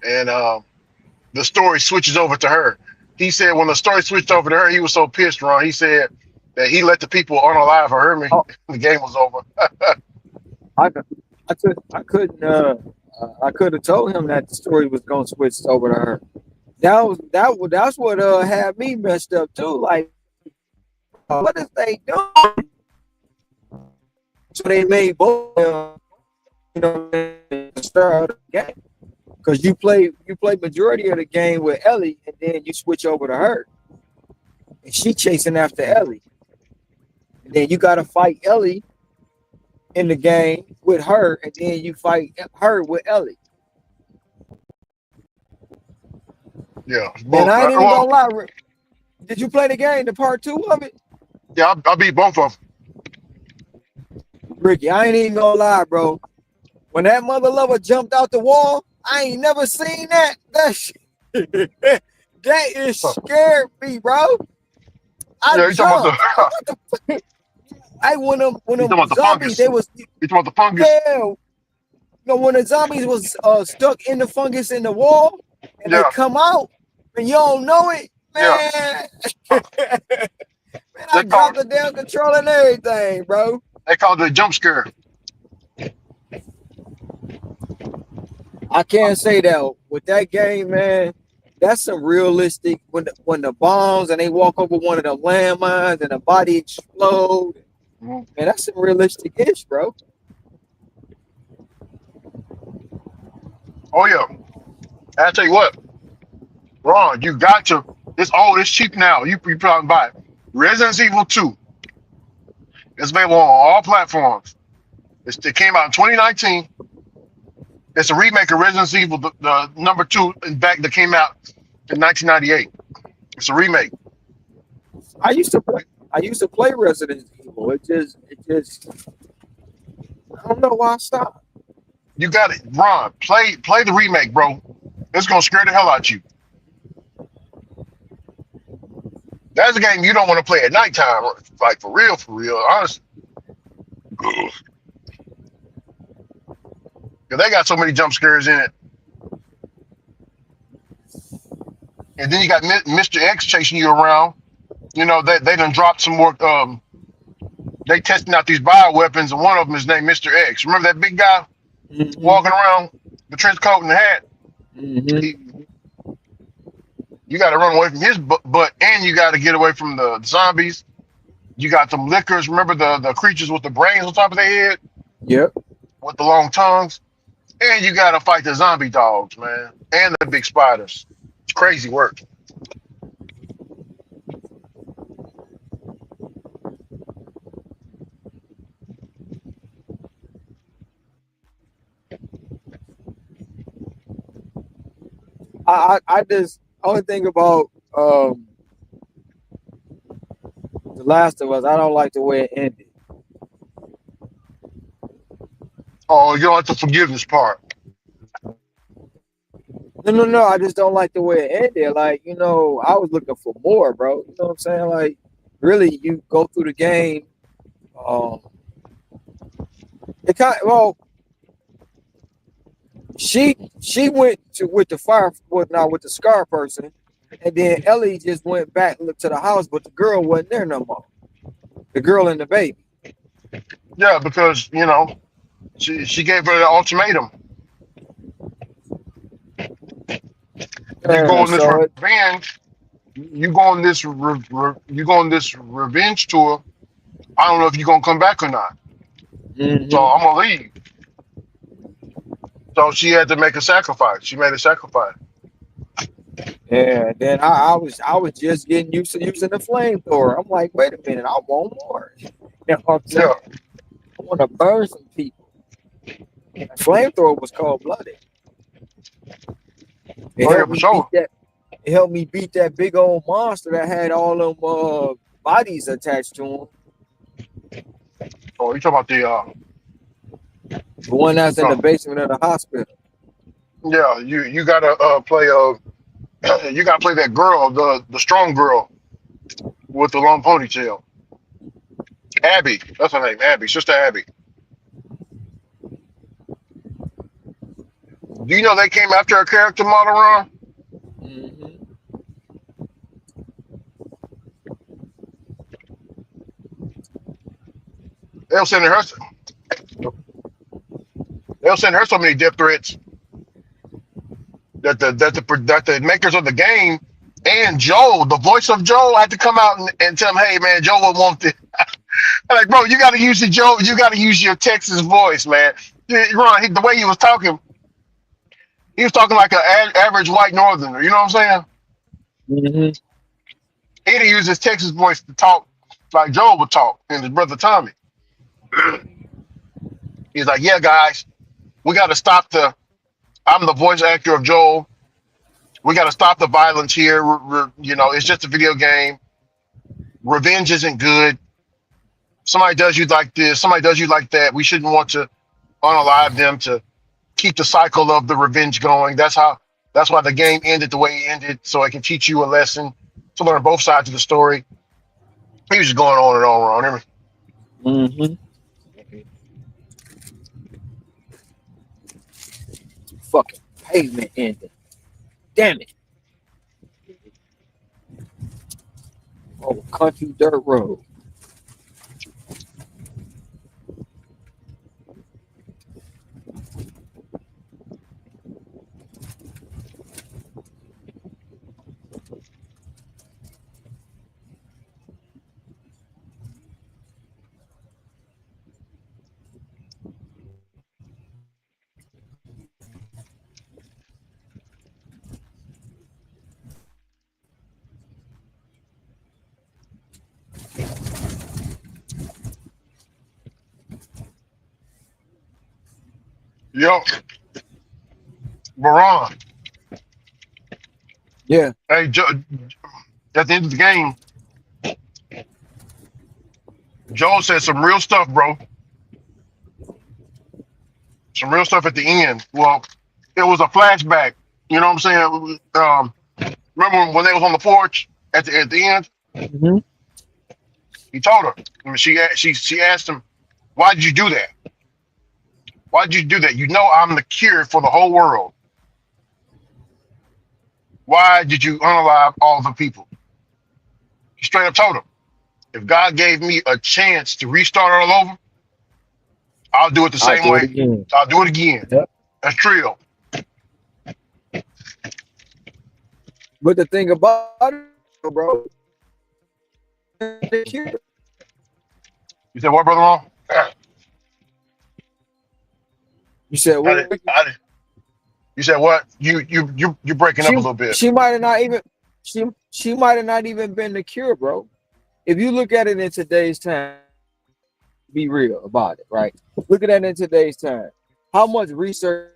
and the story switches over to her. He said when the story switched over to her, he was so pissed, Ron. He said that he let the people unalive her. Heard me? Oh, The game was over. I, I could have told him that the story was gonna switch over to her. That's what had me messed up too. Like, what is they doing? So they made both of them, start the game. Because you play majority of the game with Ellie, and then you switch over to her, and she chasing after Ellie, and then you gotta fight Ellie in the game with her, and then you fight her with Ellie. Yeah, And both. I ain't even Well, gonna lie, did you play the game, the part 2 of it? yeah, I beat both of Ricky, I ain't even gonna lie, bro. When that mother lover jumped out the wall, I ain't never seen that. That is them. scared me, bro. I Yeah, you talking about jumped. I'm like, what the fuck? When them you talking about the zombies, fungus. they was You talking about the fungus? yeah. When the zombies was stuck in the fungus in the wall, and they Yeah, come out, and you don't know it, yeah. man. Man, I They called dropped the damn control and everything, bro. they called it a jump scare. I can't say that with that game, man. That's some realistic when the bombs and they walk over one of the landmines and the body explode. Mhm. Man, that's some realistic ish, bro. Oh yeah. I tell you what, Ron, you got to. It's cheap now. You probably buy it. Resident Evil 2. It's available on all platforms. It came out in 2019. It's a remake of Resident Evil, the number two in back that came out in 1998. It's a remake. I used to play. I used to play Resident Evil. It just. I don't know why I stopped. You got it, Ron. Play the remake, bro. It's gonna scare the hell out you. That's a game you don't want to play at nighttime, like for real, honestly. Because they got so many jump scares in it. And then you got Mr. X chasing you around. You know, they done dropped some more. They testing out these bioweapons, and one of them is named Mr. X. Remember that big guy Mm-hmm. walking around, the trench coat and the hat? Mm-hmm. He, you got to run away from his butt, and you got to get away from the zombies. You got them lickers. Remember the creatures with the brains on top of their head Yep. with the long tongues? And you got to fight the zombie dogs, man, and the big spiders. It's crazy work. I just only thing about The Last of Us. I don't like the way it ended. Oh, you don't like the forgiveness part. No. I just don't like the way it ended. Like, I was looking for more, bro. You know what I'm saying? Like, really, you go through the game. Um, it kind well, she went to with the fire, well, now with the scar person, and then Ellie just went back to the house, but the girl wasn't there no more. The girl and the baby. Yeah, because she gave her the ultimatum. You go Yeah, on this so it. revenge. You go on this you go on this revenge tour. I don't know if you're gonna come back or not. So Mm-hmm. I'm gonna leave. So she had to make a sacrifice. She made a sacrifice. Yeah, then I was just getting used to using the flamethrower. I'm like, wait a minute, I want more. You know what I'm saying? Yeah. I want to burn some people. The flamethrower was cold blooded. It Oh yeah, helped for me beat sure. that. It helped me beat that big old monster that had all them bodies attached to him. Oh, you talking about the The one that's in the no. basement of the hospital. Yeah, you gotta play you gotta play that girl, the strong girl with the long ponytail. Abby. That's her name, Abby. Sister Abby. Do you know they came after her character model run? Mm-hmm. They'll send her they'll send her so many death threats that the makers of the game and Joel, the voice of Joel, had to come out and tell him, hey man, Joel won't want this. I'm like, bro, you gotta use you gotta use your Texas voice, man. Ron, the way he was talking like an average white northerner, you know what I'm saying? Mm-hmm. He didn't use his Texas voice to talk like Joel would talk and his brother Tommy. He's like, yeah, guys, we gotta stop I'm the voice actor of Joel. We gotta stop the violence here. It's just a video game. Revenge isn't good. Somebody does you like this, somebody does you like that. We shouldn't want to unalive them to keep the cycle of the revenge going. That's why the game ended the way it ended, so it can teach you a lesson to learn both sides of the story. He was just going on and on and on. Mm-hmm. Fucking pavement ending. Damn it. Oh, country dirt road. Yo, Baron. Yeah, Hey, at the end of the game, Joe said some real stuff, bro. Some real stuff at the end. Well, it was a flashback. You know what I'm saying? Remember when they was on the porch at the end? hmm He told her. I mean, she asked him, "Why did you do that? Why did you do that? You know I'm the cure for the whole world. Why did you unalive all the people?" He straight up told him, "If God gave me a chance to restart all over, I'll do it the I'll same do it way. again. I'll do it again." Yep. That's Trill. But the thing about it, bro, the cure. You said what, brother? Wrong? You said what? You said what? You breaking up She a little bit. she might have not even she might have not even been the cure, bro. If you look at it in today's time, be real about it, right? Look at that in today's time. How much research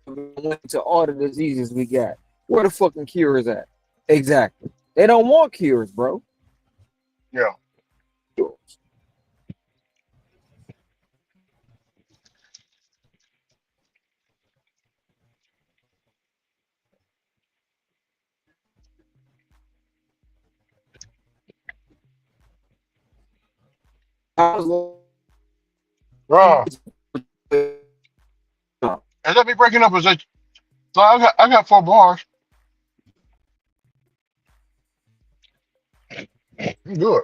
went into all the diseases we got? Where the fucking cure is at? Exactly. They don't want cures, bro. Yeah. Bro, is that me breaking up? Or is that? So I got 4 bars. I'm good.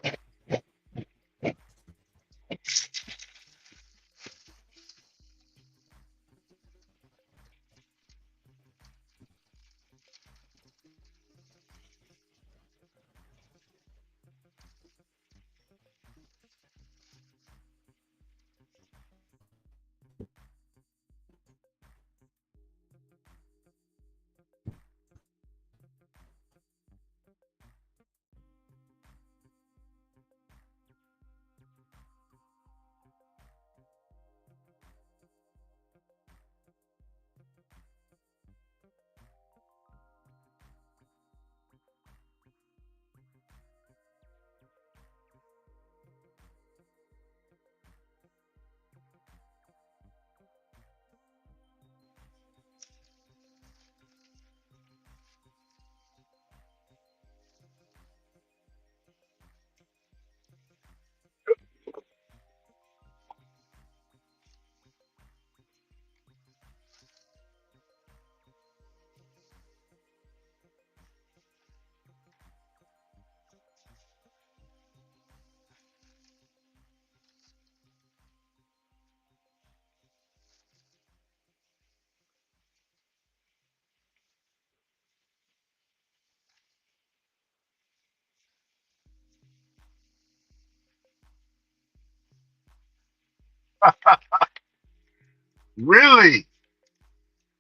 Really,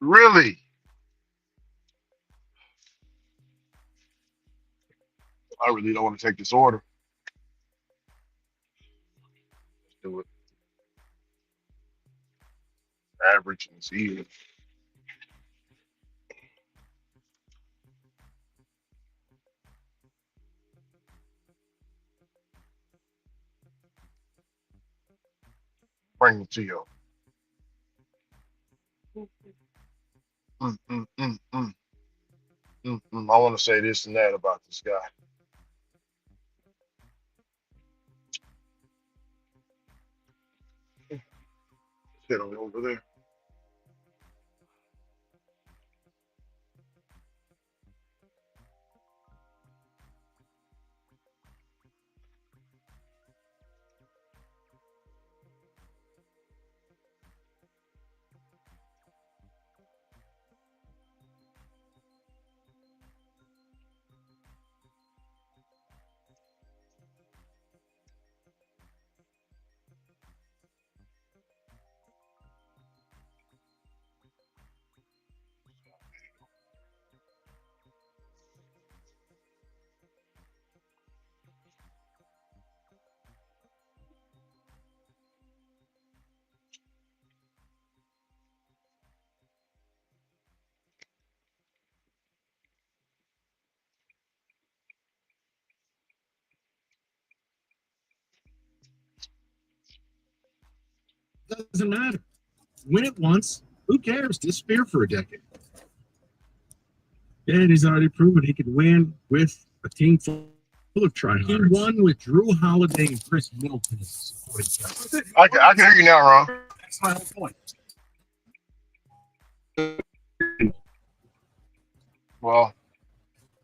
really. I really don't want to take this order. Let's do it. Average and see. Bring it to you. Mm, mm, mm, mm, I want to say this and that about this guy. Sit on over there. Doesn't matter. Win it once. Who cares? Disappear for a decade. And he's already proven he could win with a team full of tryhards. He won with Drew Holiday and Chris Middleton. I can hear you now, Ron. That's my whole point. Well,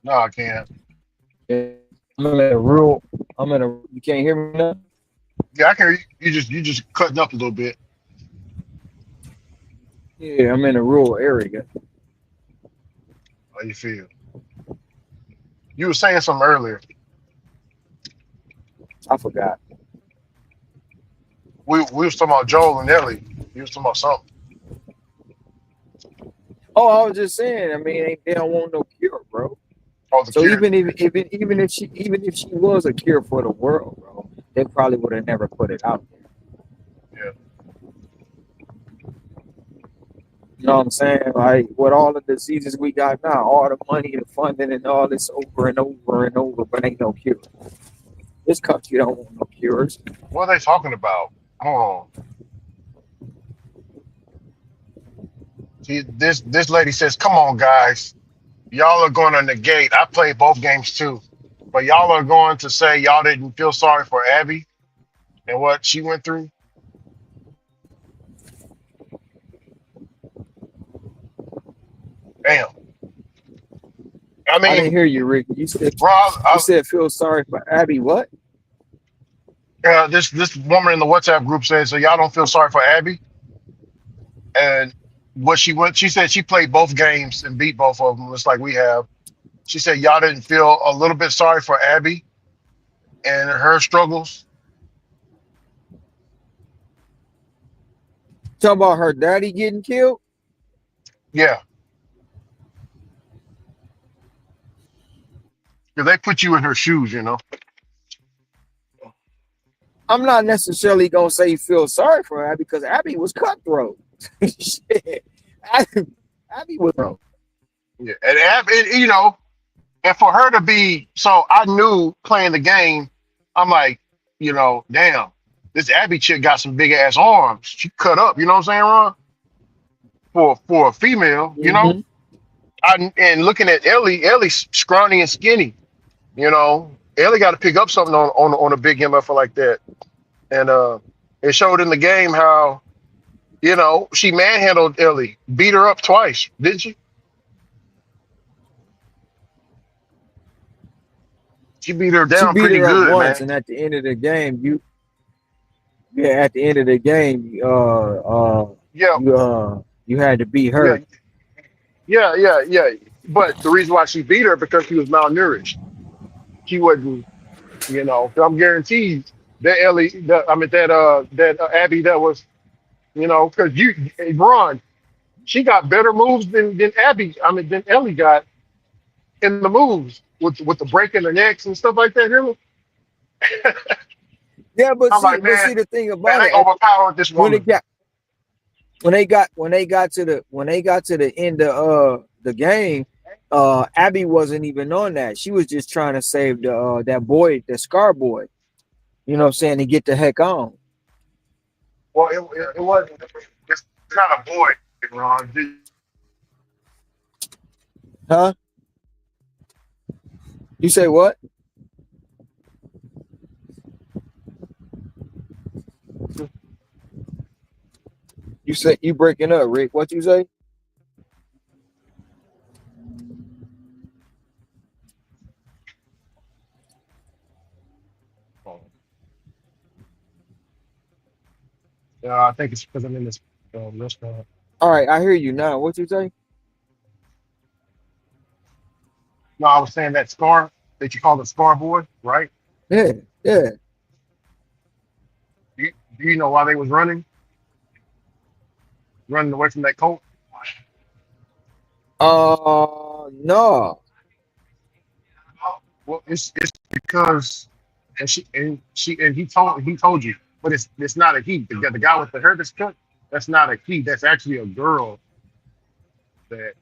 no, I can't. Yeah, I'm in a rural. You can't hear me now. Yeah, I can hear you. You just cutting up a little bit. Yeah, I'm in a rural area. How you feel? You were saying something earlier. I forgot. We was talking about Joel and Ellie. You was talking about something. Oh, I was just saying. I mean, they don't want no cure, bro. Oh, the So cure. even if she was a cure for the world, bro, they probably would have never put it out there. Yeah. You know what I'm saying? Like with all the diseases we got now, all the money and funding and all this over and over and over, but ain't no cure. This country don't want no cures. What are they talking about? Hold on. See, this lady says, "Come on, guys, y'all are going to negate. I played both games too, but y'all are going to say y'all didn't feel sorry for Abby and what she went through." Damn. I I didn't mean, hear you, Rick. You Rob, said feel sorry for Abby. What? this woman in the WhatsApp group says, "So y'all don't feel sorry for Abby?" And she said she played both games and beat both of them, just like we have. She said y'all didn't feel a little bit sorry for Abby and her struggles. Talking about her daddy getting killed? Yeah, because they put you in her shoes, you know. I'm not necessarily gonna say feel sorry for Abby because Abby was cutthroat. Shit. Abby was bro. Yeah, and you know, and for her to be so, I knew playing the game. I'm like, you know, damn, this Abby chick got some big ass arms. She cut up, you know what I'm saying, Ron? For a female, you know. Mm-hmm. And looking at Ellie's scrawny and skinny. You know, Ellie got to pick up something on a big MFer like that. And it showed in the game how, you know, she manhandled Ellie, beat her up twice, didn't she? She beat her She down beat pretty her up good, once, man. and at the end of the game, at the end of the game, Yeah, you had to beat yeah, her. yeah. But the reason why she beat her because she was malnourished. She wasn't, you know. 'Cause I'm guaranteed that that Abby that was, you know, because Ron, she got better moves than Abby. I mean, than Ellie got in the moves with the breaking the necks and stuff like that. Here, Yeah, I'm like, but man, see the thing man, about they it, overpowered this when it woman. got when they got to the end of the game, Abby wasn't even on that. She was just trying to save the that boy, the Scar boy. You know what I'm saying? To get the heck on. Well, it wasn't. It's not a boy, Ron. Huh? You say what? You say you breaking up, Rick. What you say? Yeah, I think it's because I'm in this restaurant. All right, I hear you now. What you say? No, I was saying that scar that you call the scar boy, right? Yeah, yeah. Do you know why they was running away from that colt? No. Well, it's because and he told you, but it's not a he. The guy with the hair that's cut, that's not a he. That's actually a girl that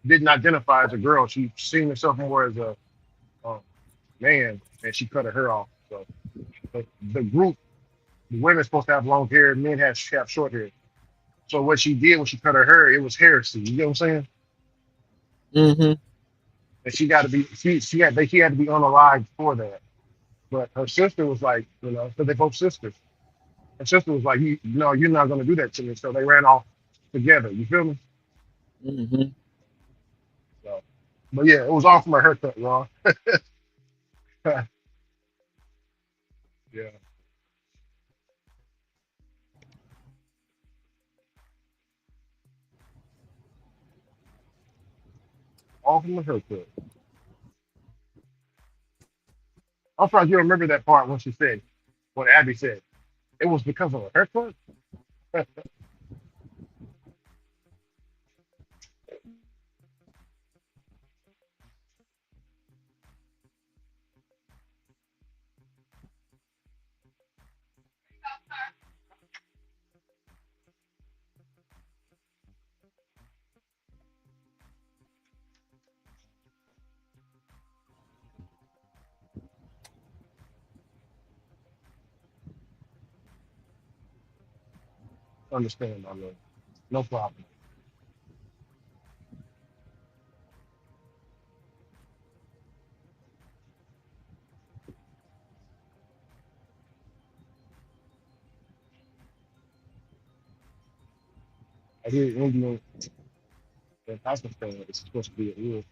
didn't identify as a girl. She seen herself more as a uh, man, and she cut her hair off. So the group women's supposed to have long hair, men have short hair. So what she did when she cut her hair, it was heresy. You know what I'm saying? Mm-hmm. And she got to be she had to be unalive for that. But her sister was like, because they both sisters. Her sister was like, no, you're not gonna do that to me. So they ran off together. You feel me? Mm-hmm. So, but yeah, it was all from her haircut, Ron. Yeah, all from the haircut. I'm surprised you remember that part when she said, when Abby said it was because of her haircut. Understand, my love. No problem. I hear Indian and Pakistan is supposed to be a real.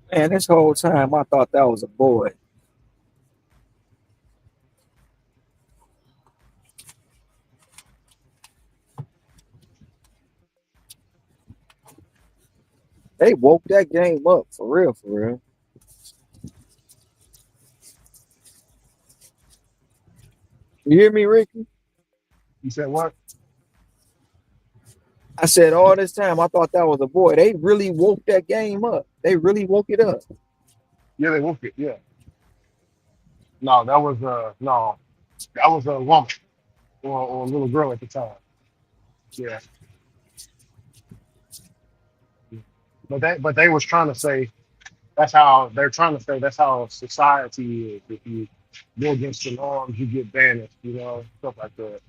Man, this whole time I thought that was a boy. They woke that game up for real, for real. You hear me, Ricky? You said what? I said all this time I thought that was a boy. They really woke that game up. They really woke it up. Yeah, they woke it. Yeah. No, that was no, that was a woman or a little girl at the time. Yeah. But they was trying to say that's how they're trying to say that's how society is. If you go against the norms, you get banished. Stuff like that.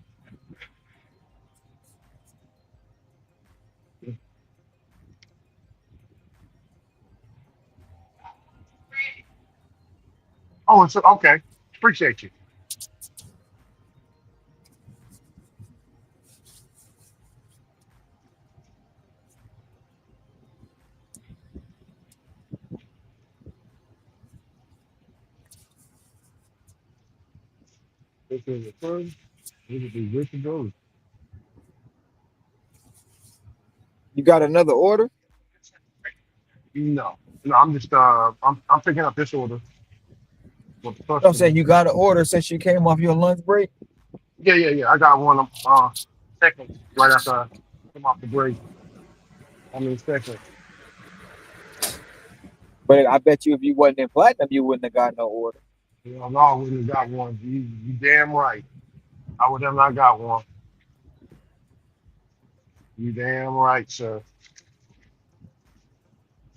Oh, it's okay. Appreciate you. This is a fun. This is the rich and gold. You got another order? No, no, I'm just I'm picking up this order for the I'm customer. saying you got an order since you came off your lunch break. Yeah, yeah, yeah. I got one second right after I come off the break. I mean second. But I bet you if you wasn't in platinum, you wouldn't have got no order. No, I wouldn't have got one. You damn right. I would have not got one. You damn right, sir.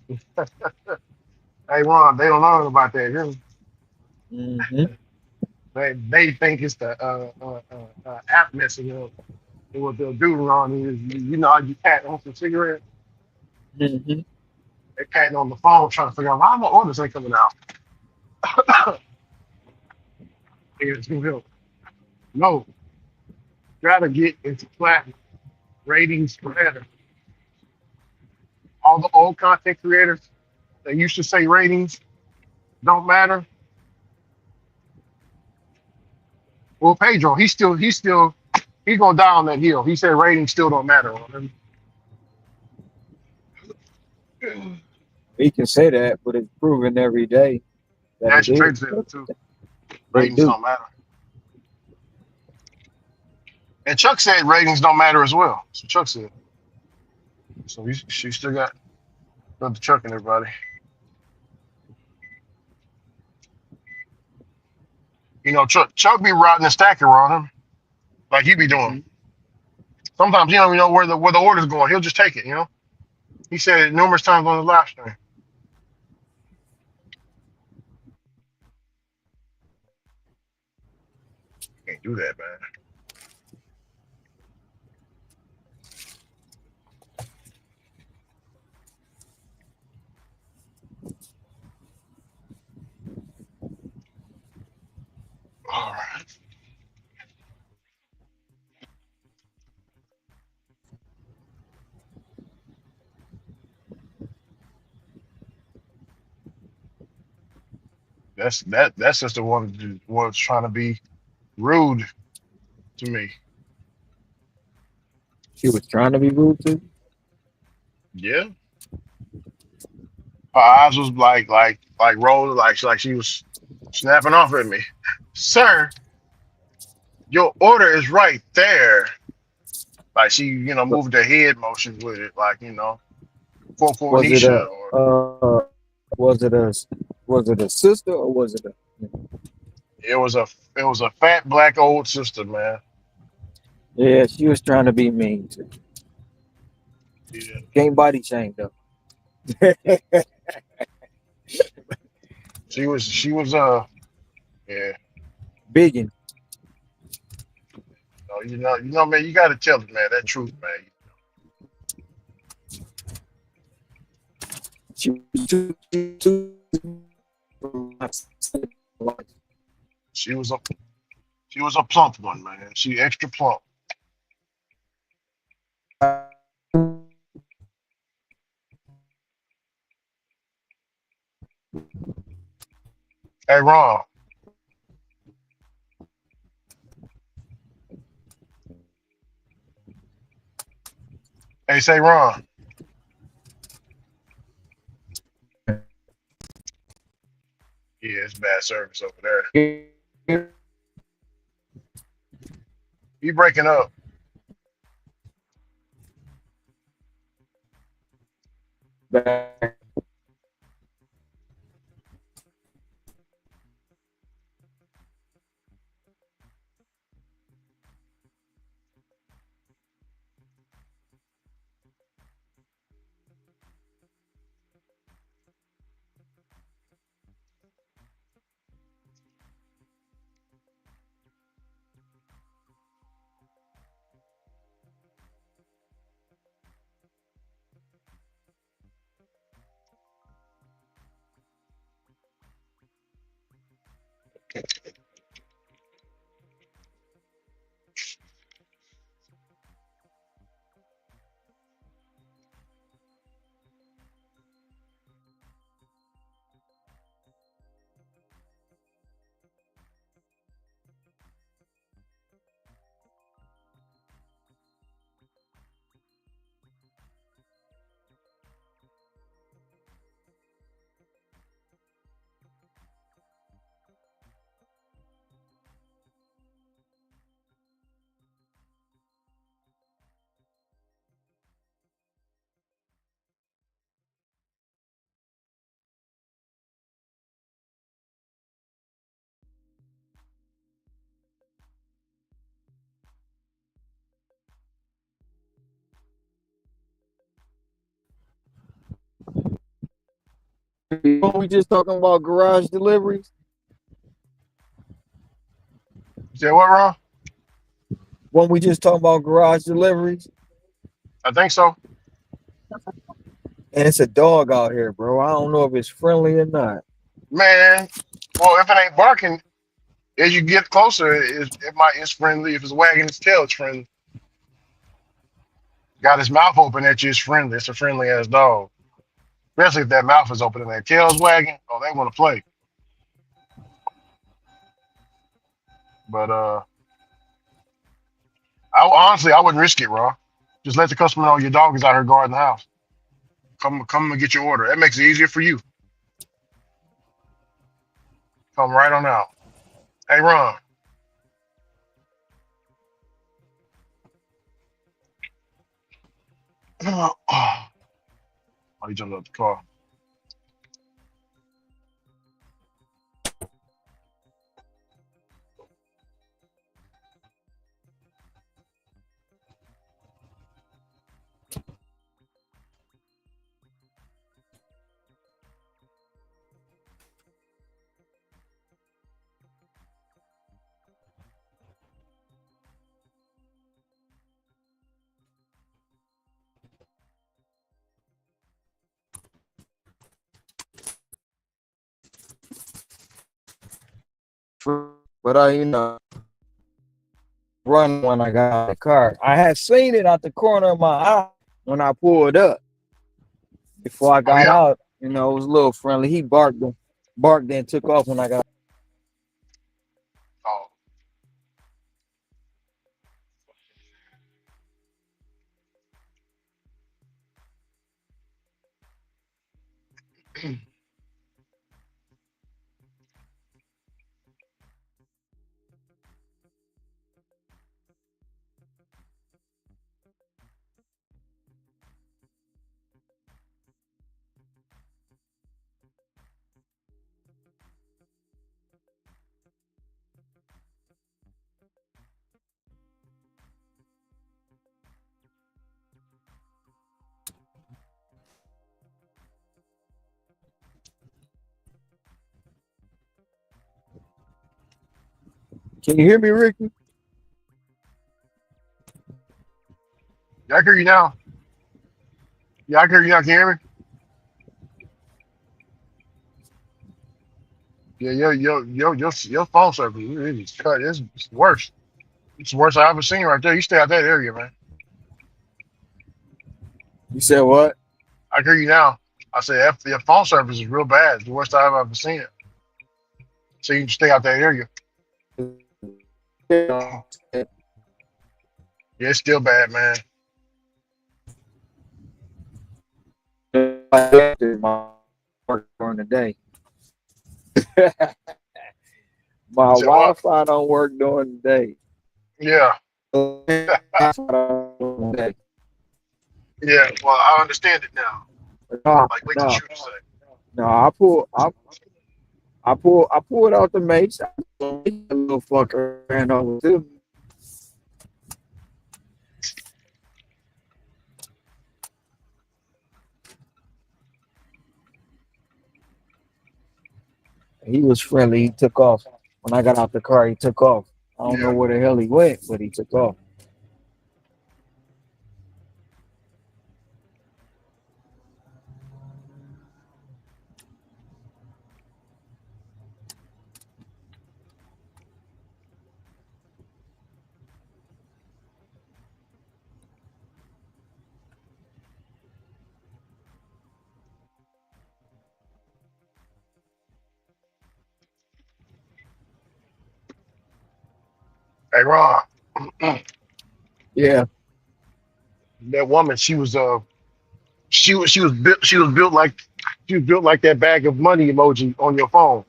Hey Ron, they don't know about that. Hear me? Mm-hmm. They think it's the app messing up. And what they'll do, Ron, is how you pat on some cigarette. Mm-hmm. They're patting on the phone trying to figure out why my orders ain't coming out. It's gonna help. No, gotta get into platinum ratings matter. All the old content creators that used to say ratings don't matter. Well, Pedro, he's gonna die on that hill. He said ratings still don't matter on him. He can say that, but it's proven every day that it National is. Trader said it too. They Ratings do. don't matter. And Chuck said ratings don't matter as well. So Chuck said. So she still got the Chuck and everybody. You know, Chuck be riding the stacker on him like he be doing. Mhm. Sometimes he don't even know where the order's going. He'll just take it. You know. He said it numerous times on the live stream. Can't do that, man. All right. That's just the one who was trying to be rude to me. She was trying to be rude to you. Yeah. Her eyes was like rolled like she was snapping off at me. Sir, your order is right there. Like she, But moved her head motions with it, like, for was it Nisha a or was it a was it a sister or was it a it was a fat black old sister, man. yeah, she was trying to be mean too. Yeah. Can't body shame though. She was yeah. Biggin. Man, you gotta tell it, man, that truth, man. She was too She was a she was a plump one, man. She extra plump. Hey Ron. Hey, say Ron. Yeah, it's bad service over there. You breaking up. back. We just talking about garage deliveries. You said what, Ron? When we just talking about garage deliveries, I think so. and it's a dog out here, bro. I don't know if it's friendly or not. Man, well, if it ain't barking, as you get closer, it's friendly. If it's wagging its tail, it's friendly. Got his mouth open at you, it's friendly. It's a friendly ass dog. Especially if that mouth is open and that tail's wagging. Oh, they want to play. But Honestly, I wouldn't risk it, bro. Just let the customer know your dog is out here guarding the house. Come and get your order. That makes it easier for you. Come right on out. Hey, Ron. Oh, he jumped out the car. But run when I got out the car. I had seen it out the corner of my eye when I pulled up. Before I Oh got yeah. out, it was a little friendly. He barked and took off when I got. Oh. Can you hear me, Ricky? Yeah, I can hear you now. Yeah, I can hear you now. Can you hear me? Yeah, your phone service is cut. It's worse. It's the worst I ever seen right there. You stay out that area, man. You said what? I can hear you now. I said your phone service is real bad. It's the worst I've ever seen it. So you can stay out that area. Yeah, it's still bad, man. My work during the day. My You said what? Wi-Fi don't work during the day. Yeah. Yeah. Well, I understand it now. No, Like, wait till no, shoot say. no. I pulled out the mace. The little fucker ran over to me. He was friendly. He took off. When I got out the car, he took off. I don't know Yeah. where the hell he went, but he took off. Hey, Ron. Yeah. That woman, she was built like that bag of money emoji on your phone.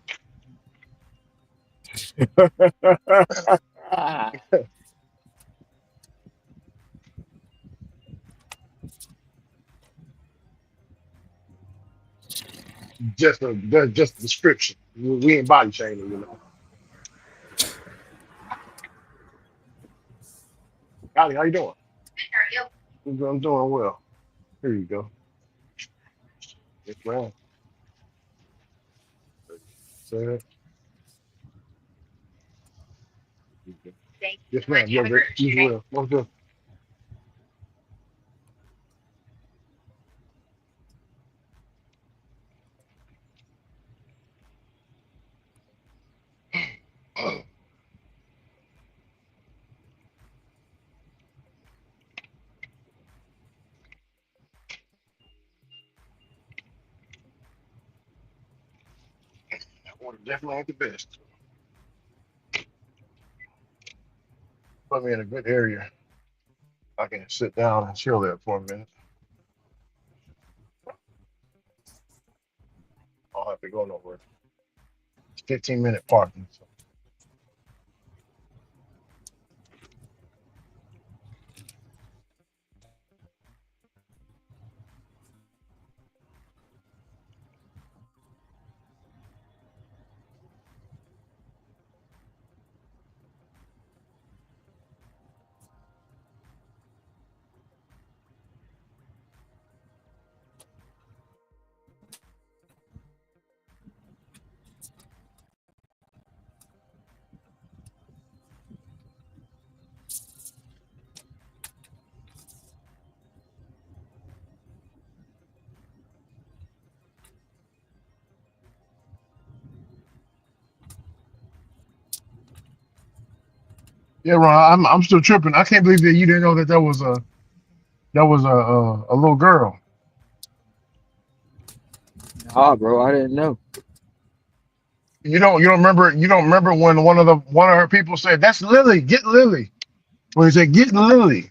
Just a description. We ain't body shaming, you know. Howdy, how you doing? I'm doing well. Here you go. Yes, ma'am. Sir. Yes, ma'am. Yeah, you will. What's good? I want definitely ain't the best. Put me in a good area. I can sit down and chill there for a minute. I don't have to go nowhere. It's 15-minute parking. So. Yeah, Ron, I'm still tripping. I can't believe that you didn't know that that was a little girl. Nah, bro, I didn't know. You don't remember when one of her people said, "That's Lily, get Lily." When he said, "Get Lily,"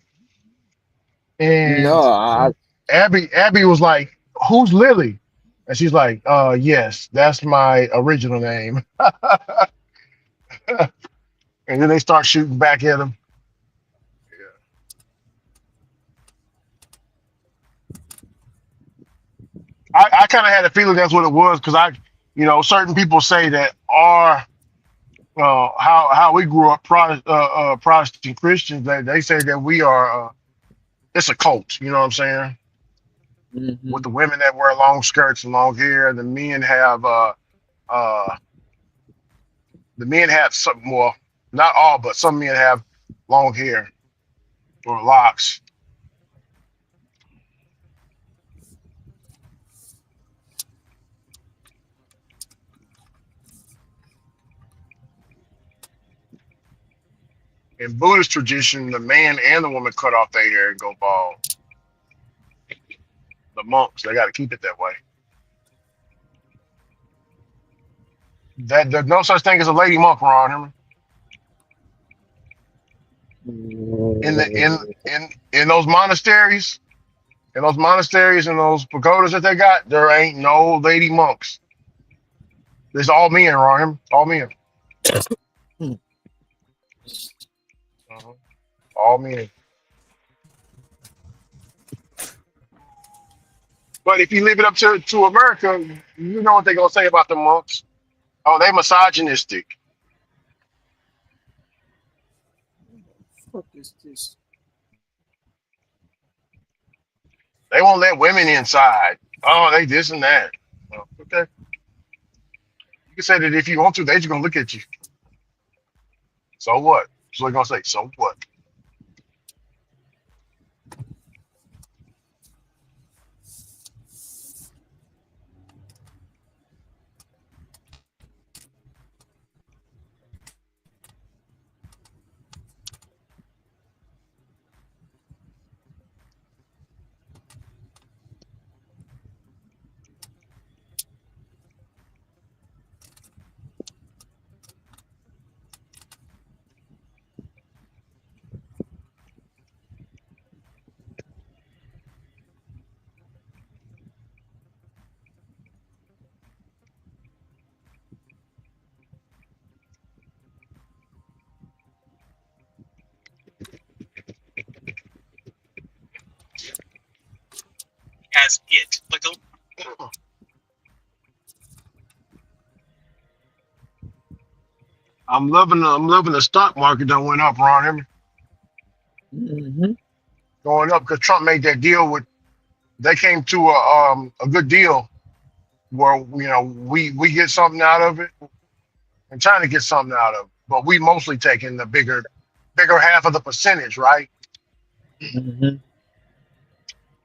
No, and I Abby was like, "Who's Lily?" And she's like, yes, that's my original name." And then they start shooting back at him. I kind of had a feeling that's what it was because certain people say that our how we grew up Protestant Christians, they say that we are it's a cult. You know what I'm saying? hmm With the women that wear long skirts and long hair, uh the men have some, well, not all, but some men have long hair or locks. In Buddhist tradition, the man and the woman cut off their hair and go bald. The monks, they got to keep it that way. That there's no such thing as a lady monk, Ron. Hear me? In the in those monasteries, and those pagodas that they got, there ain't no lady monks. It's all men, Ron. Hear me? All men. Uh-huh. All men. But if you leave it up to America, you know what they're gonna say about the monks. Oh, they misogynistic. fuck is this? They won't let women inside. Oh, they this and that. Oh, okay. You can say that if you want to. They just gonna look at you. So what? So they're gonna say, so what? As it. Like a I'm loving the stock market that went up, Ron. Hear me? hmm Going up because Trump made that deal with. They came to a good deal where we get something out of it and China gets something out of it, but we mostly taking the bigger half of the percentage, right? hmm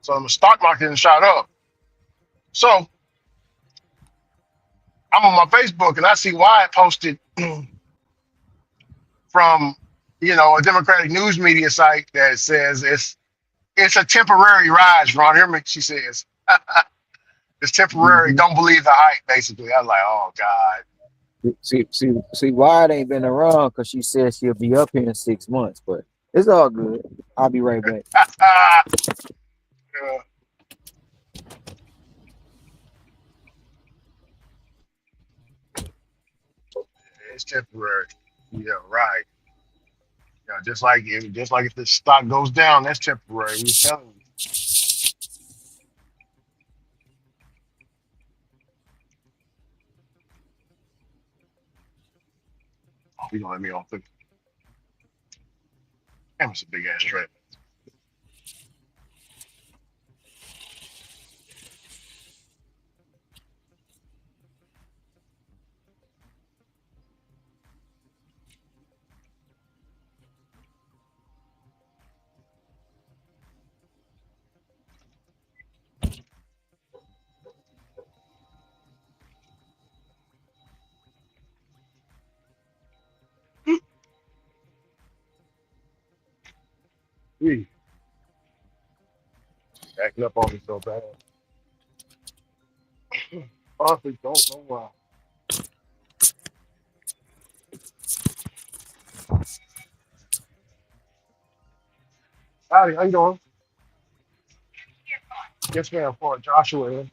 So the stock market is shot up. So I'm on my Facebook and I see Wyatt posted from a Democratic news media site that says it's a temporary rise. Ron, hear me? She says it's temporary. hmm Don't believe the hype. Basically, I was like, oh god. See, why it ain't been around? Because she said she'll be up here in 6 months, but It's all good. I'll be right back. Yeah, it's temporary. Yeah, right. Yeah, just like if the stock goes down, that's temporary. We telling you. Oh, you don't let me off the. Damn, it's a big ass trailer. Gee, backing up on me so bad. Honestly, don't know why. Howdy, how you doing? Yes, ma'am. For Joshua. Here.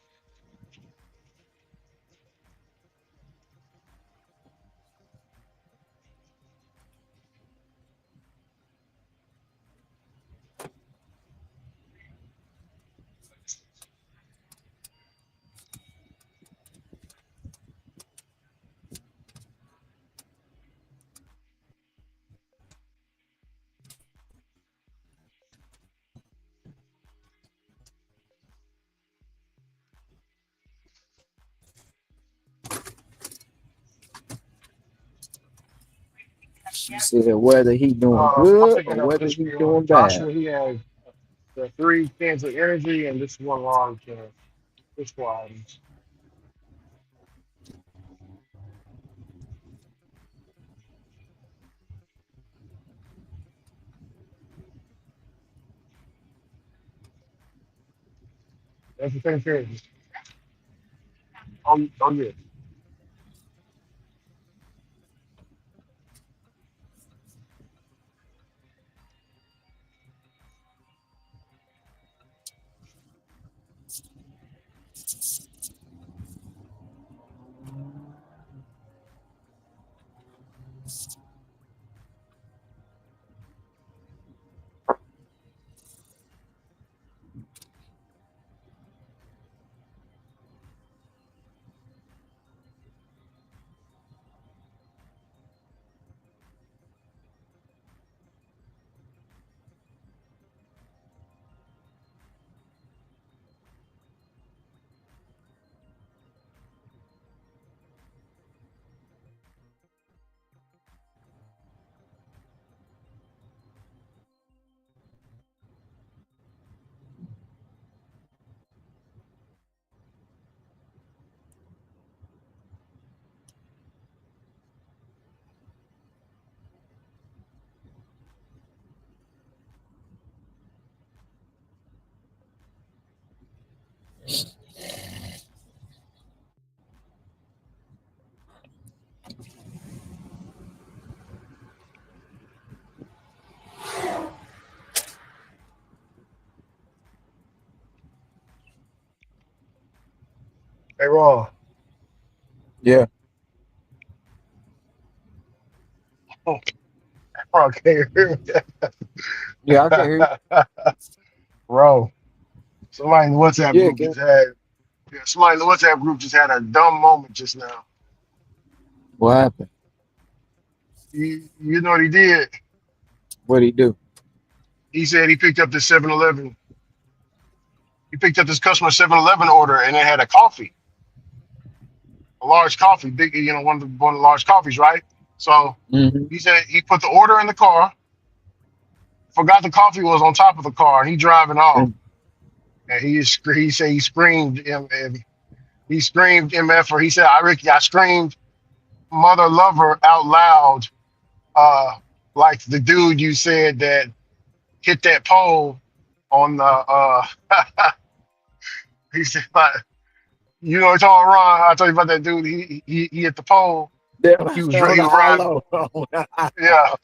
She said whether he doing I'm good or picking up whether this he for doing bad. Joshua. He has the 3 cans of energy and this one large can. This one. That's the same thing. Oh yeah. Hey Ron. Yeah, Oh, Ron, can you hear yeah, I can hear you. me? Bro, somebody in the WhatsApp Yeah, group can, just had yeah, somebody in the WhatsApp group just had a dumb moment just now. what happened? You know what he did? What'd he do? He said he picked up this 7-Eleven. He picked up this customer 7-Eleven order and it had a coffee, a large coffee, big, one of the large coffees, right? So Hmm. he said he put the order in the car, forgot the coffee was on top of the car, and he driving off. And he said he screamed he screamed MF or he said I screamed mother lover out loud, uh, like the dude you said that hit that pole on the he said like, you know what I'm talking about, Ron? I told you about that dude. He hit the pole. Damn, He was on he the was riding. hollow. Yeah,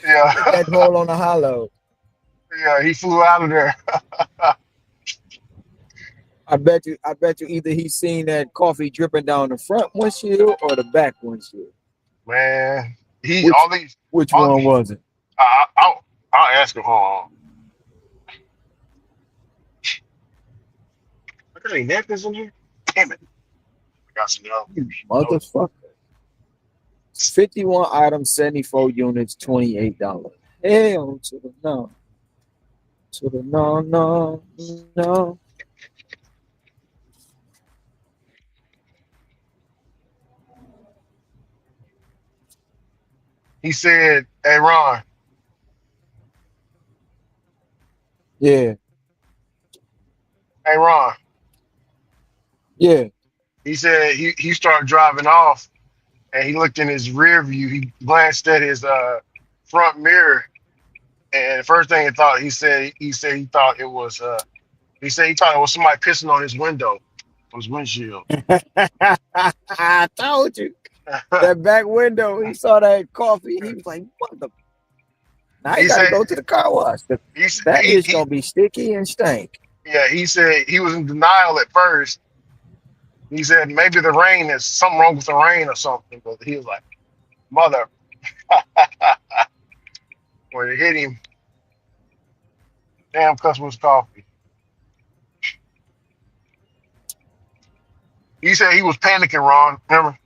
Yeah, Hit that hole on the hollow. yeah, he flew out of there. I bet you either he seen that coffee dripping down the front windshield or the back windshield. Man, he Which which all one was it? I'll ask him. Hold on. Look at any napkins in here. Damn it, I got some now. You motherfucker. 51 items, 74 units, $28. Hell to the no. To the no, no, no. He said, "Hey Ron, Yeah, hey Ron." yeah. He said he started driving off, and he looked in his rear view. He glanced at his front mirror, and the first thing he said he thought it was he said he thought it was somebody pissing on his window, on his windshield. I told you. That back window, he saw that coffee. He was like, what the? Now he he got to said go to the car wash. he That is he going to be sticky and stank. yeah, he said he was in denial at first. He said maybe the rain is something wrong with the rain or something, but he was like, mother, when it hit him, damn customer's coffee. He said he was panicking, Ron. Remember?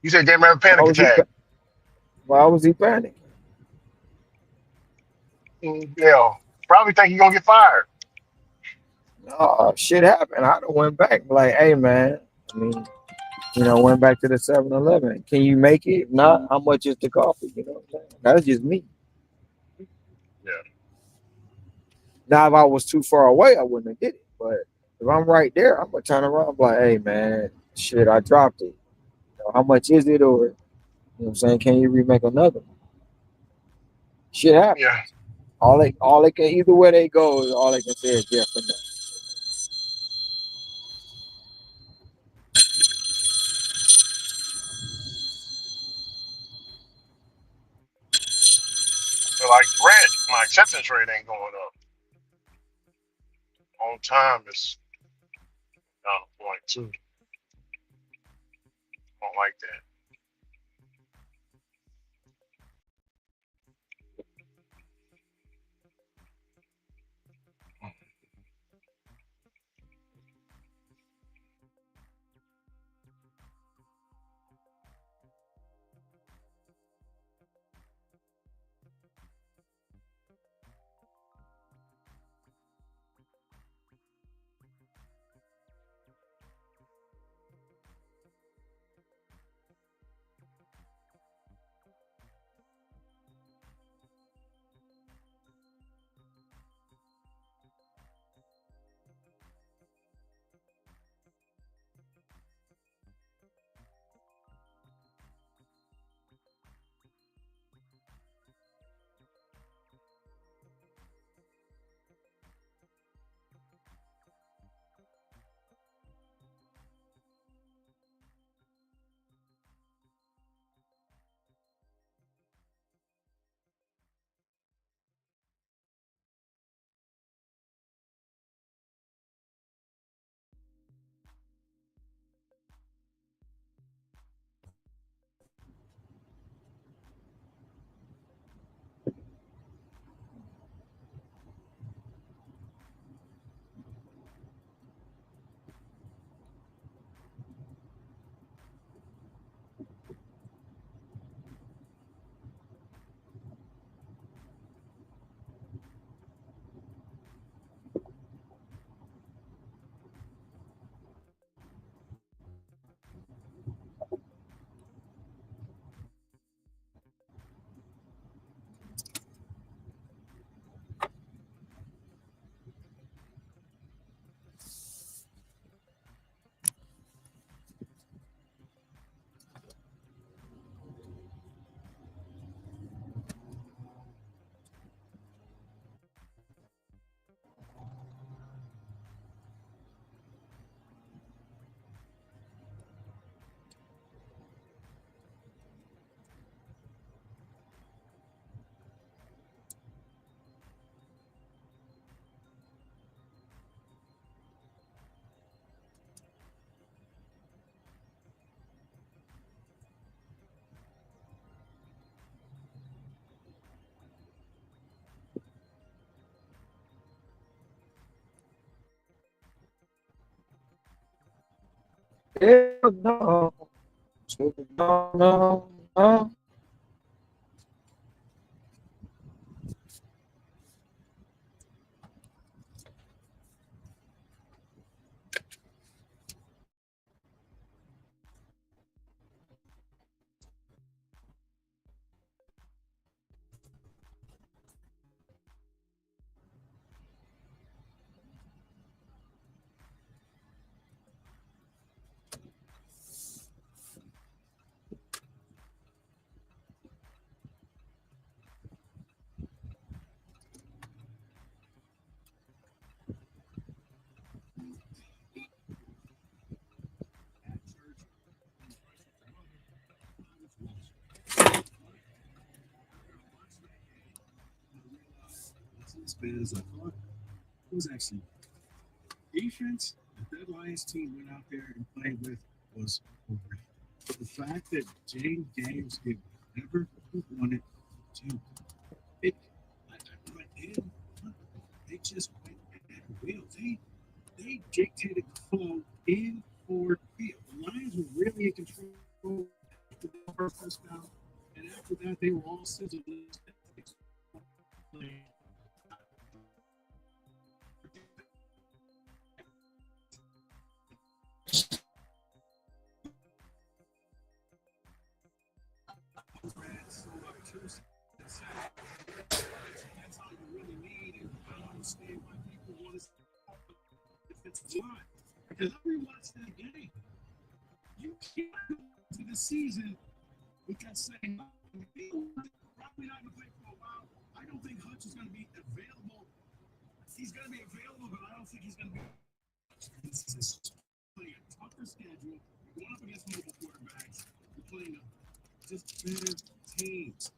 He said, damn, have a Why panic was he, attack. why was he panicking? Yeah, probably think you're going to get fired. Oh, shit happened. I done went back like, hey, man. I mean, went back to the 7-Eleven. Can you make it? If not, how much is the coffee? You know what I'm saying? That's just me. Yeah. Now, if I was too far away, I wouldn't have did it. But if I'm right there, I'm gonna turn around and be like, hey man, shit, I dropped it. How much is it? Or what I'm saying, can you remake another one? Shit happens. Yeah. All they can either way they go is all they can say is yes or no. So like rent, my acceptance rate ain't going up. On time is down to point two. Don't like that. Hell no. No, no, no. Wasn't as bad as I thought. It was actually defense that Lions team went out there and played with was horrific. The fact that Jane Games did whatever he wanted to do, it, like they didn't, they just went at will. They dictated the flow in Ford Field. The Lions were really in control after the first touchdown, and after that, they were all sizzling. That's all you really need, and I don't understand why people want to defensive line. Because I rewatched that game. You can't go into the season with that same probably not going to play for a while. I don't think Hutch is going to be available. He's going to be available, but I don't think he's going to be. This is playing a tougher schedule. You're going up against mobile quarterbacks. You're playing just better teams.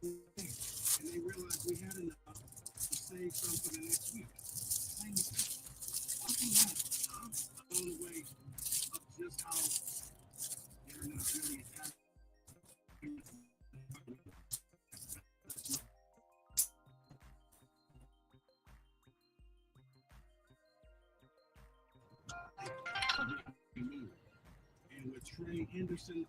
And they realized we had enough to save some for the next week. I'm blown away of just how they're not really attacking. And with Trey Hendrickson,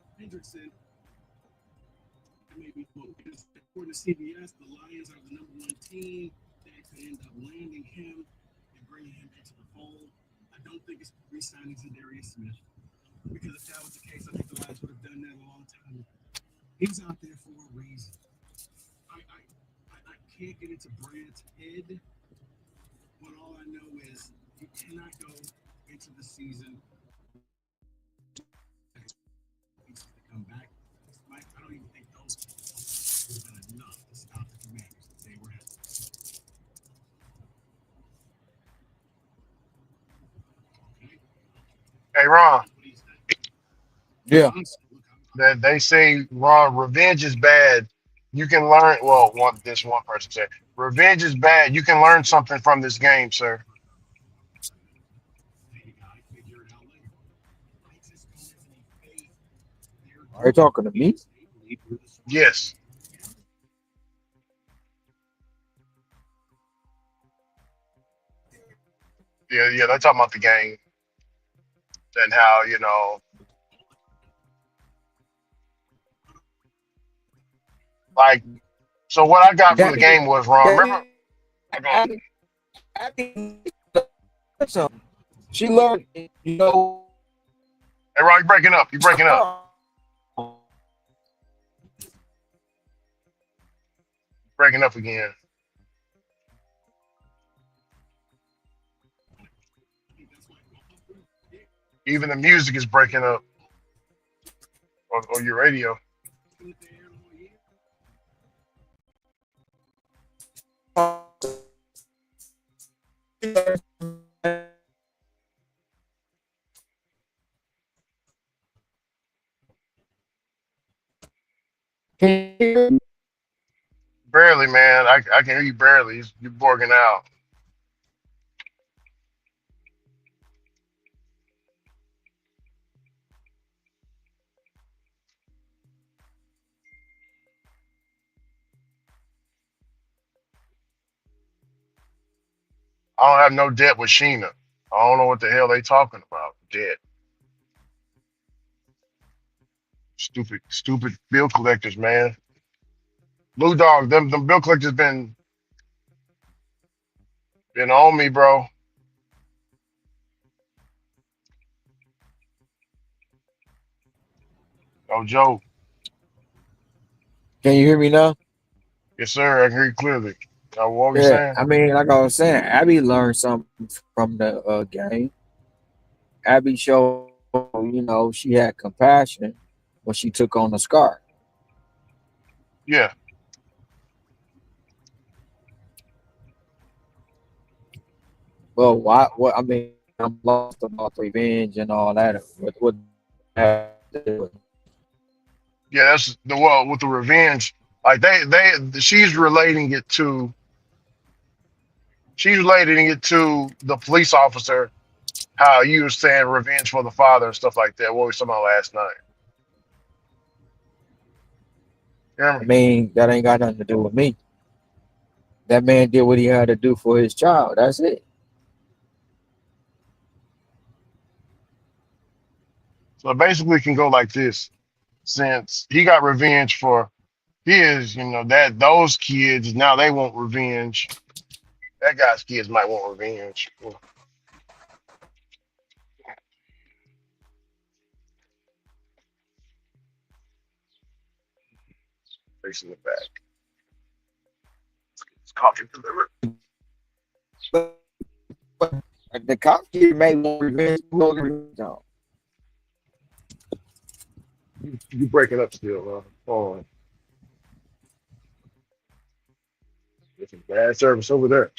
maybe because according to CBS, the Lions are the #1 team that could end up landing him and bringing him into the fold. I don't think it's re-signing Zadarius Smith because if that was the case, I think the Lions would have done that a long time ago. He's out there for a reason. I can't get into Brad's head, but all I know is you cannot go into the season to come back. I don't even think those would have been enough to stop the Commanders if they were at. Okay. Hey, Ron, Yeah. that they say, Ron, revenge is bad. You can learn. Well, one person said, revenge is bad. You can learn something from this game, sir. Are you talking to me? Yes. Yeah. They're talking about the game and how like. So what I got from the game was, Ron. Remember? I think so. She learned, you know, Hey, Ron, you breaking up. You breaking up. Breaking up again. Even the music is breaking up on your radio. Barely, man. I can hear you barely. You're borging out. I don't have no debt with Sheena. I don't know what the hell they talking about. Debt. Stupid, stupid bill collectors, man. Blue Dog, them bill collectors been on me, bro. No joke. Can you hear me now? Yes, sir. I can hear you clearly. What were you Yeah, saying? I mean, like I was saying, Abby learned something from the game. Abby showed, she had compassion when she took on the scar. Yeah. Well, why? What? I mean, I'm lost about the revenge and all that. What that have to do with it? Yeah, that's the well with the revenge. Like she's relating it to the police officer, how you were saying revenge for the father and stuff like that. What we were talking about last night. You I remember? mean, that ain't got nothing to do with me. That man did what he had to do for his child. That's it. So basically it can go like this. Since he got revenge for his, that those kids now they want revenge. That guy's kids might want revenge. Facing the back. It's coffee delivered. But the cop kid may want revenge. Who want revenge on? You breaking up still, hold on. It's a bad service over there.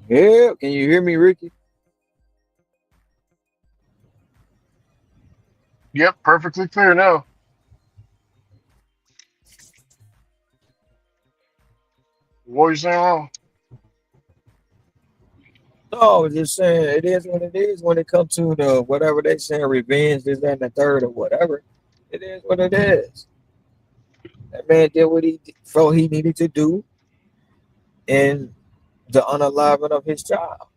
Yeah, can you hear me, Ricky? Yep, perfectly clear now. What are you saying wrong? No, I was just saying it is what it is when it comes to the whatever they saying revenge, this, that, and the third, or whatever. It is what it is. That man did what he felt he needed to do in the unaliving of his child.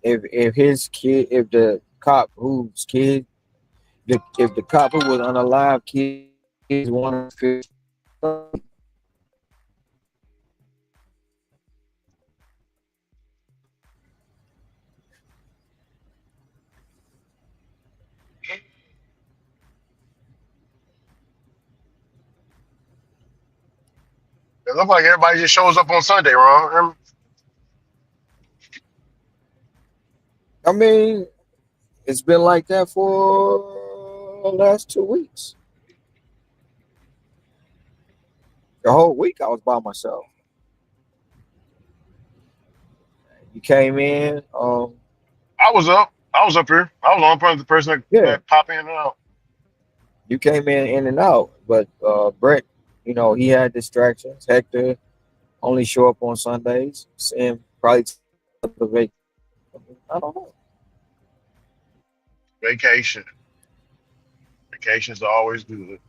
If his kid, if the cop whose kid, if the cop who was unalive kids wanted to feel, It looked like everybody just shows up on Sunday, wrong? I mean, it's been like that for the last 2 weeks. The whole week I was by myself. You came in, I was up. I was up here. I was on the person yeah, that pop in and out. you came in and out. But Brett, he had distractions. Hector only show up on Sundays. Sam probably the vacation. I don't know. Vacation. Vacations are always good.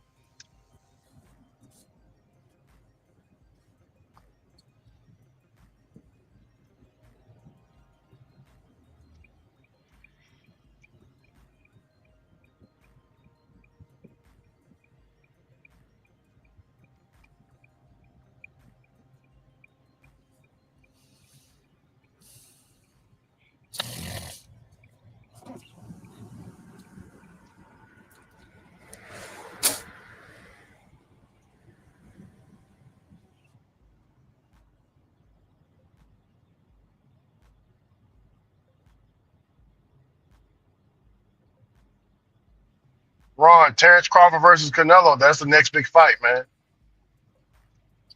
Ron, Terrence Crawford versus Canelo. That's the next big fight, man.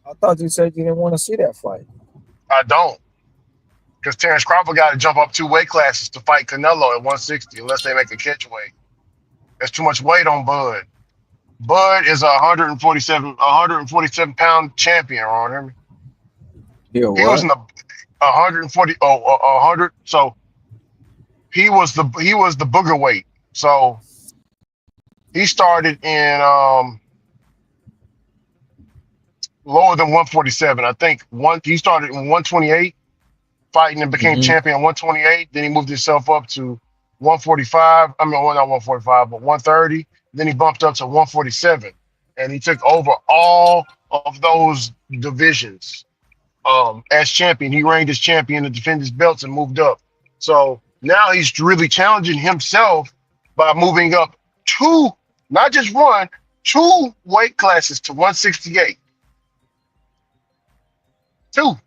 I thought you said you didn't want to see that fight. I don't. Because Terrence Crawford got to jump up 2 weight classes to fight Canelo at 160 unless they make a catch weight. There's too much weight on Bud. Bud is a 147 pound champion, Ron. Hear me? Yeah, He was in what? the 140 100. So he was the booger weight. So he started in lower than 147. I think he started in 128 fighting and became Hmm. champion at 128. Then he moved himself up to 145. I mean, well, not 145, but 130. Then he bumped up to 147, and he took over all of those divisions as champion. He reigned as champion to defend his belts and moved up. So now he's really challenging himself by moving up two, not just one, 2 weight classes to 168. 2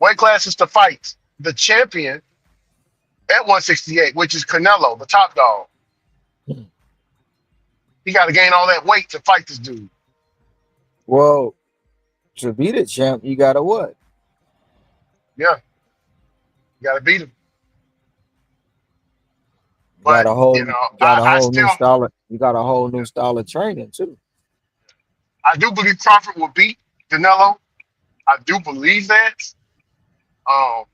weight classes to fight the champion at 168, which is Canelo, the top dog. He got to gain all that weight to fight this dude. Well, to be the champ, you gotta what? Yeah, you got to beat him. Got But a you whole know, got a I whole still, new style. You got a whole new style of training too. I do believe Crawford will beat Canelo. I do believe that. Um,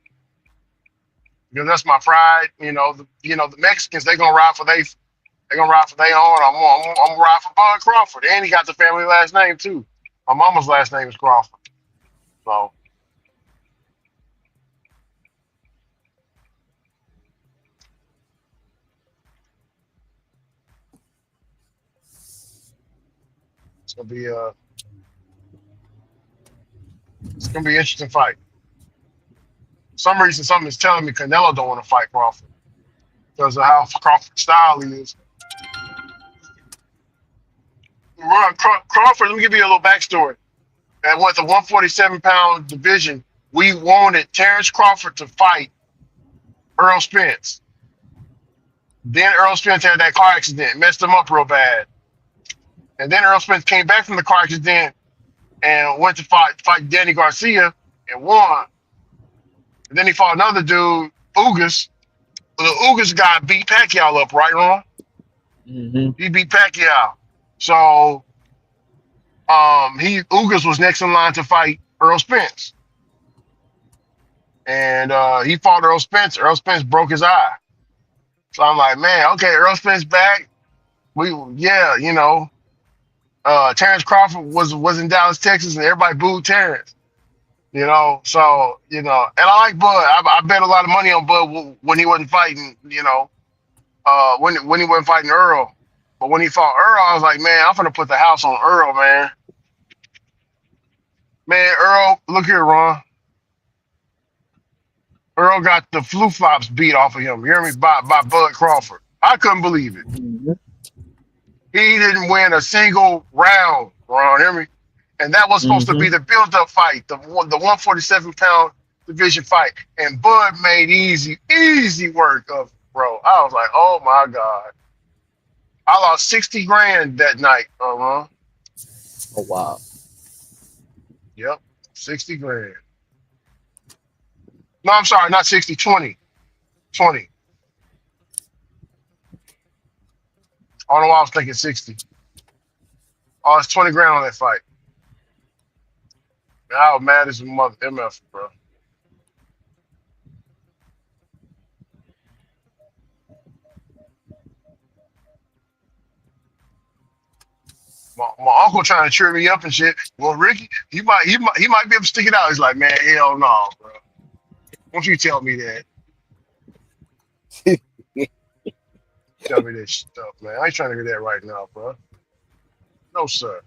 because that's my pride. The Mexicans they gonna ride for their own. I'm gonna ride for Bud Crawford, and he got the family last name too. My mama's last name is Crawford, so it's gonna be a it's gonna be an interesting fight. For some reason, something is telling me Canelo don't want to fight Crawford because of how Crawford's style he is. Crawford, let me give you a little backstory. And with the 147-pound division, we wanted Terrence Crawford to fight Earl Spence. Then Earl Spence had that car accident, messed him up real bad. And then Earl Spence came back from the car accident and went to fight Danny Garcia and won. And then he fought another dude, Ugas. The Ugas guy beat Pacquiao up, right, Ron? Mm-hmm. He beat Pacquiao. So he Ugas was next in line to fight Earl Spence. And he fought Earl Spence. Earl Spence broke his eye. So I'm like, man, okay, Earl Spence back. Yeah, Terrence Crawford was in Dallas, Texas, and everybody booed Terrence. So and I like Bud. I bet a lot of money on Bud when he wasn't fighting. When he wasn't fighting Earl, but when he fought Earl, I was like, man, I'm gonna put the house on Earl, man. Man, Earl, look here, Ron. Earl got the flu flops beat off of him. You hear me? By Bud Crawford. I couldn't believe it. Mm-hmm. He didn't win a single round, Ron. Hear me? And that was supposed to Mm-hmm. be the build-up fight, the 147-pound division fight. And Bud made easy work of it, bro. I was like, oh my God. I lost 60 grand that night, Ron. Oh wow. Yep, 60 grand. No, I'm sorry, not 60, 20. 20. I don't know why I was thinking 60. Oh, it's 20 grand on that fight. Man, I was mad as a mother MF, bro. My uncle trying to cheer me up and shit. Well, Ricky, he might be able to stick it out. He's like, man, hell no, bro. Don't you tell me that. Tell me this stuff, man. I ain't trying to hear that right now, bro. No, sir.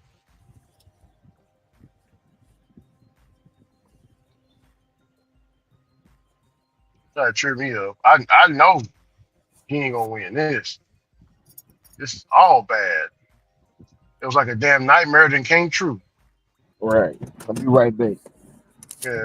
Trying to cheer me up. I know he ain't gonna win this. This is all bad. It was like a damn nightmare that came true. Right. I'll be right back. Yeah.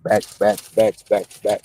Back.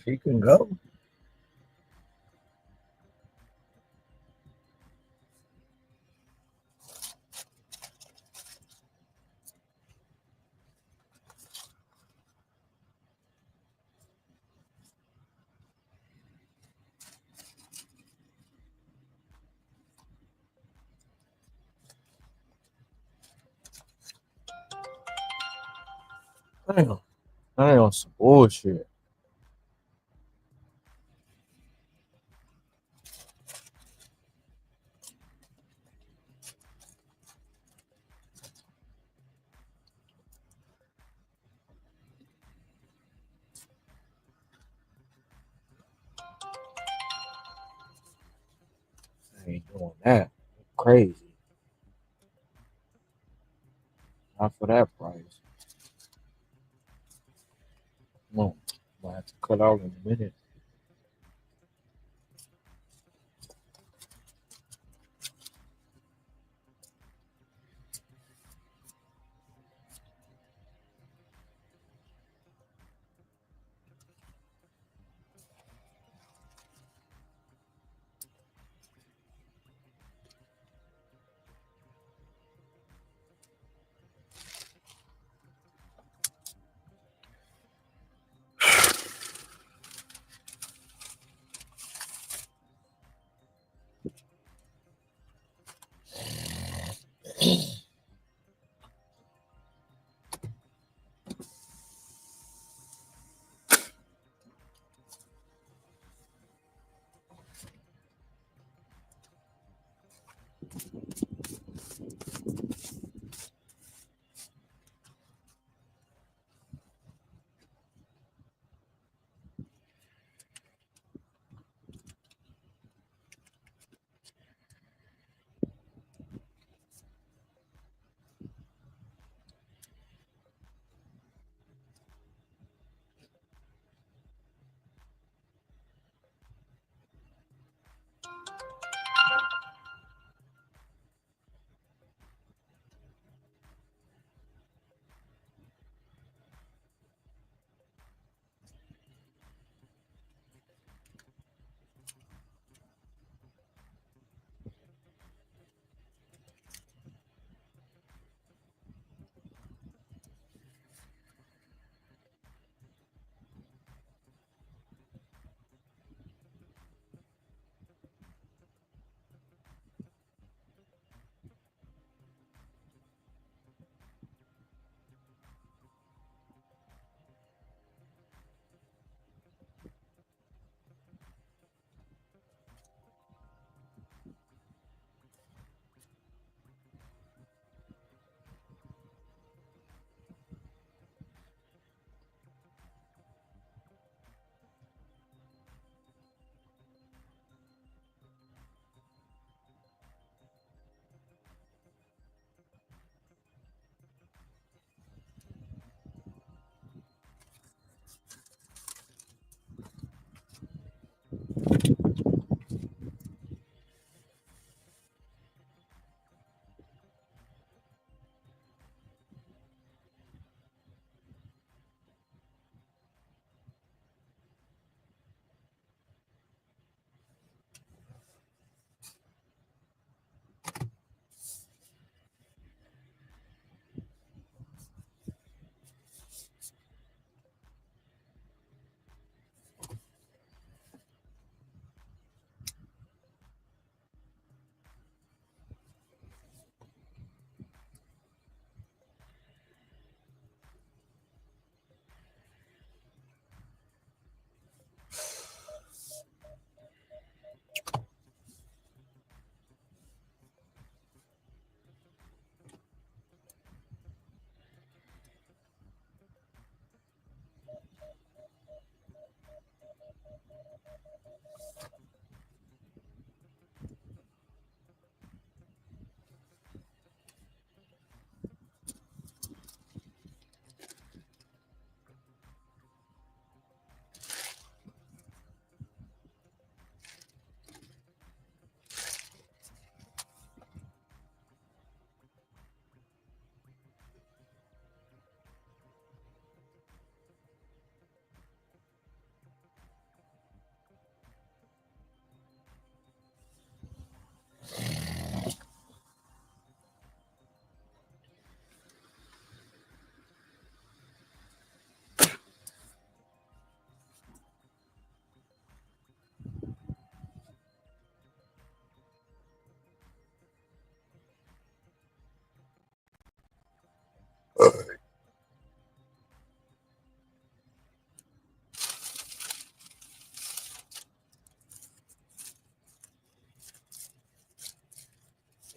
She can go. Damn. I ain't on some bullshit. I ain't doing that. Crazy. Not for that price. No. Might have to cut out in a minute.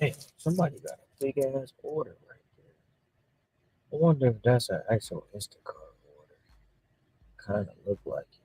Hey, somebody got a big ass order right there. I wonder if that's an actual Instacart order. Kind of look like it.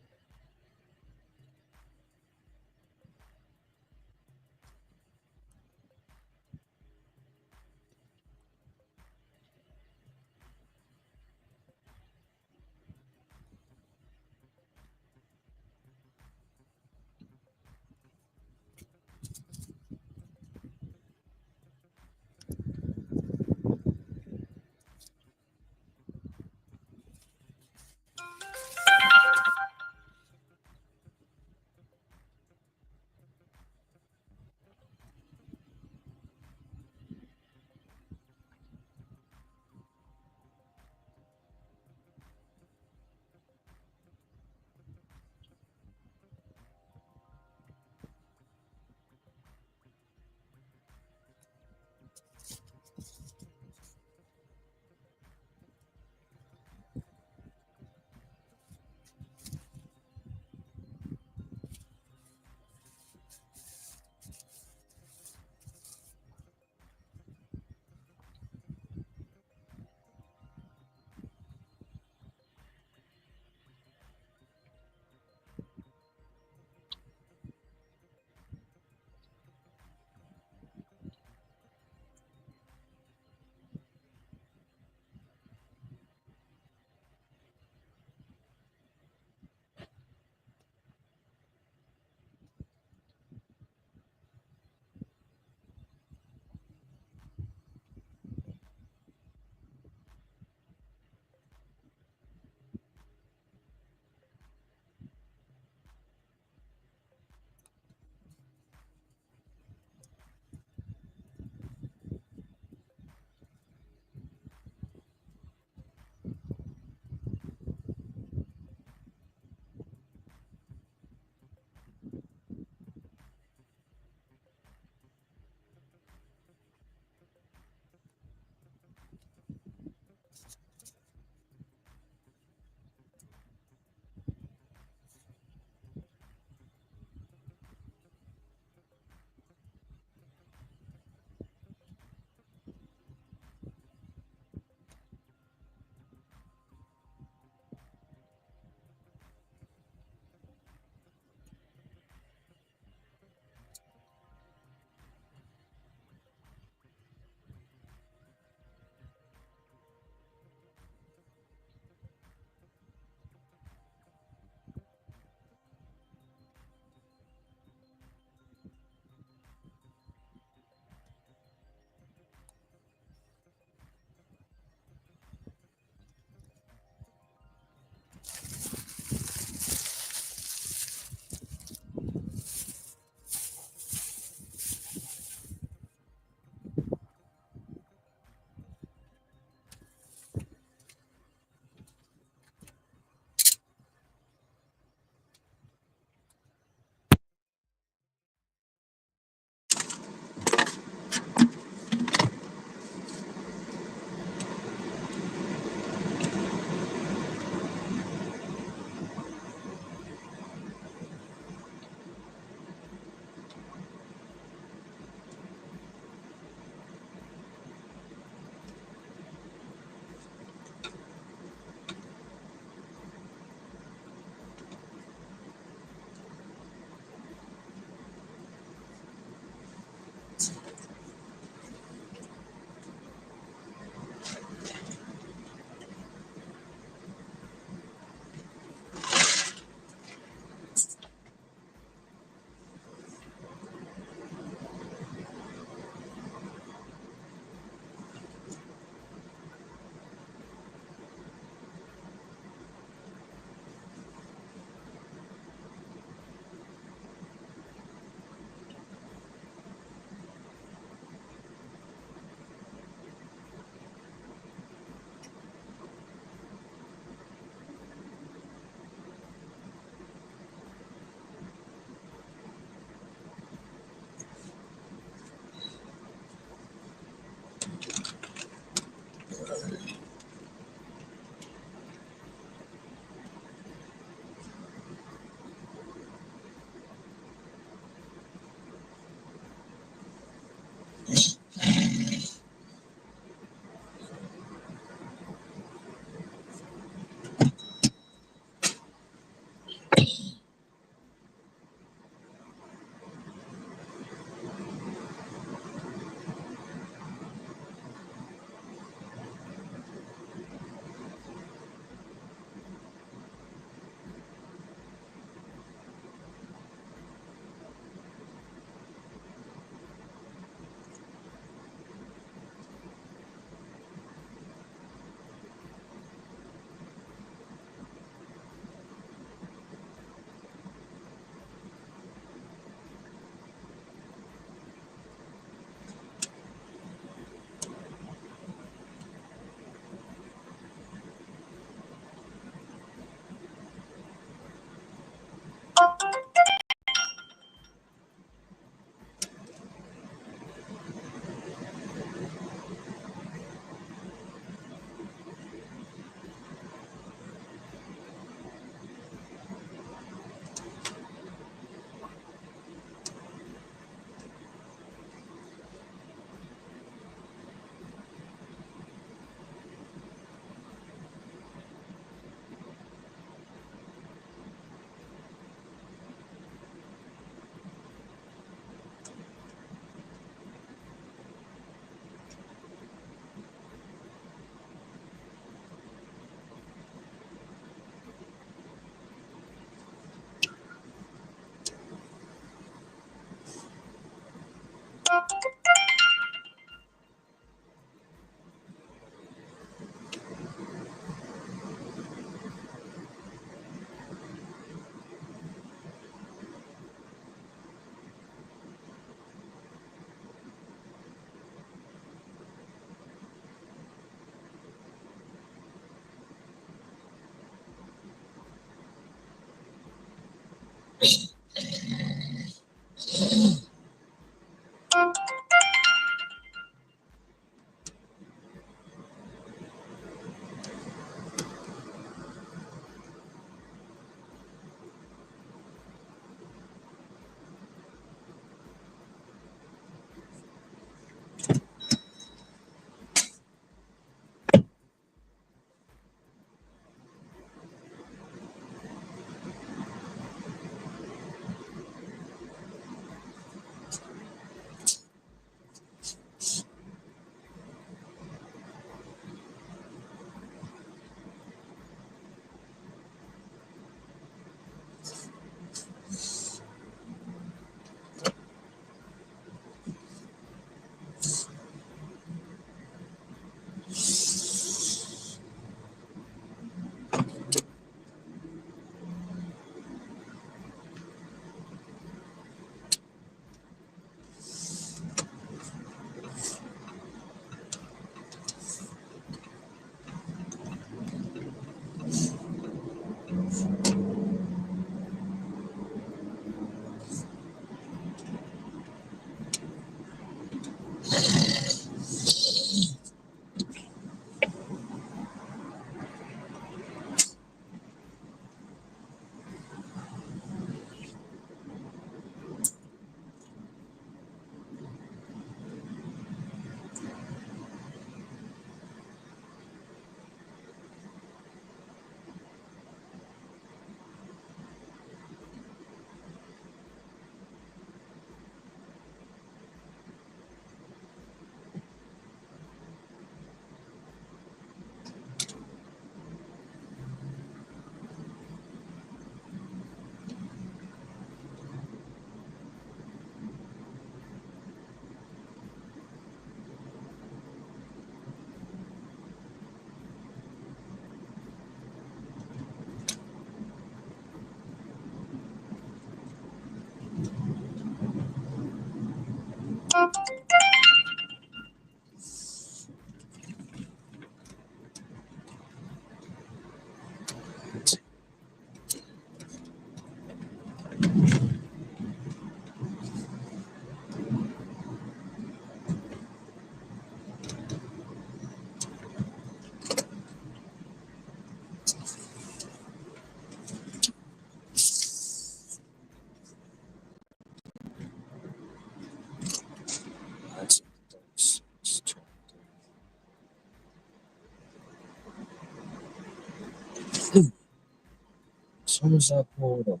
soon as I pulled up.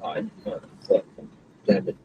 I motherfucker. Damn it.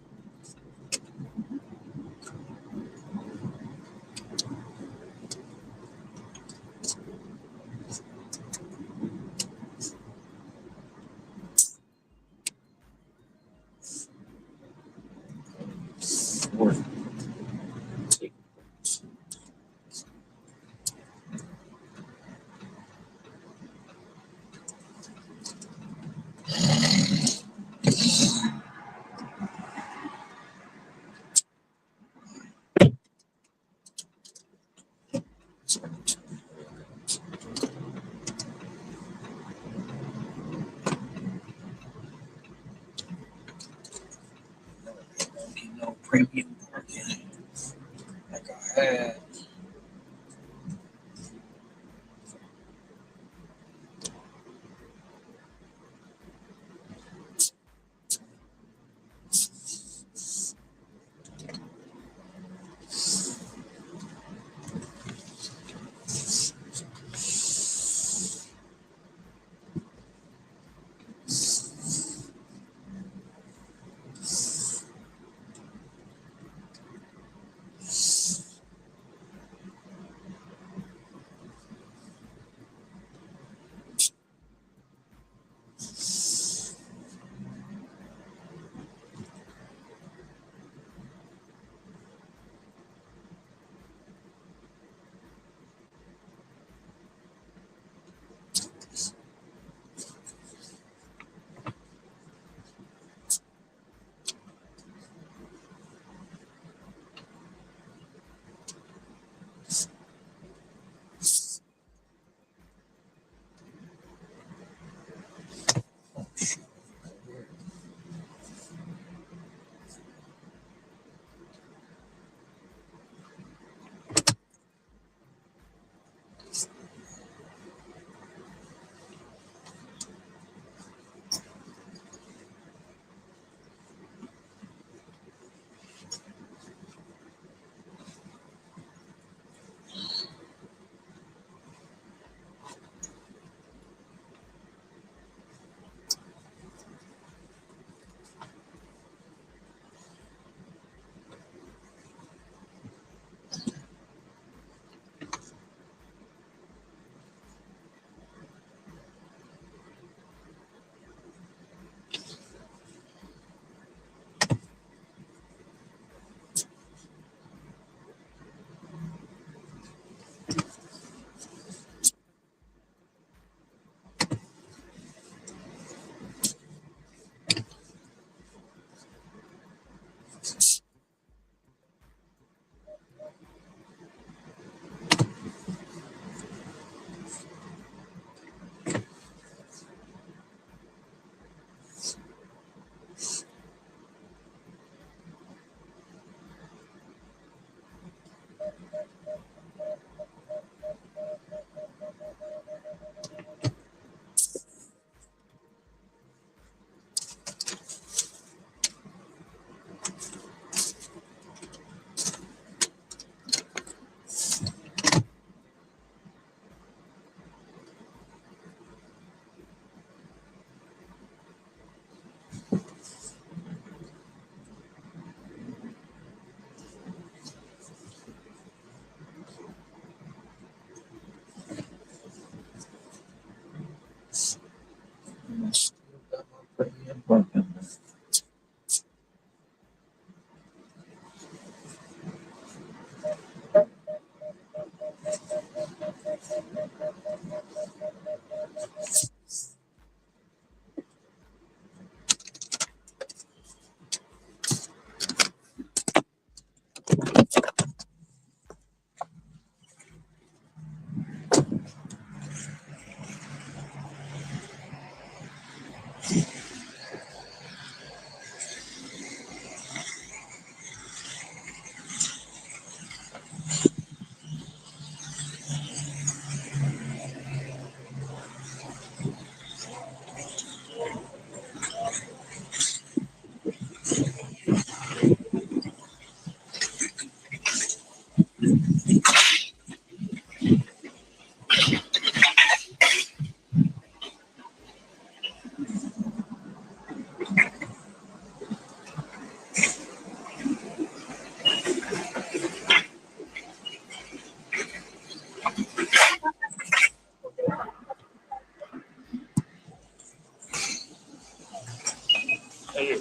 No premium parking like I had.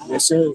Yes, sir.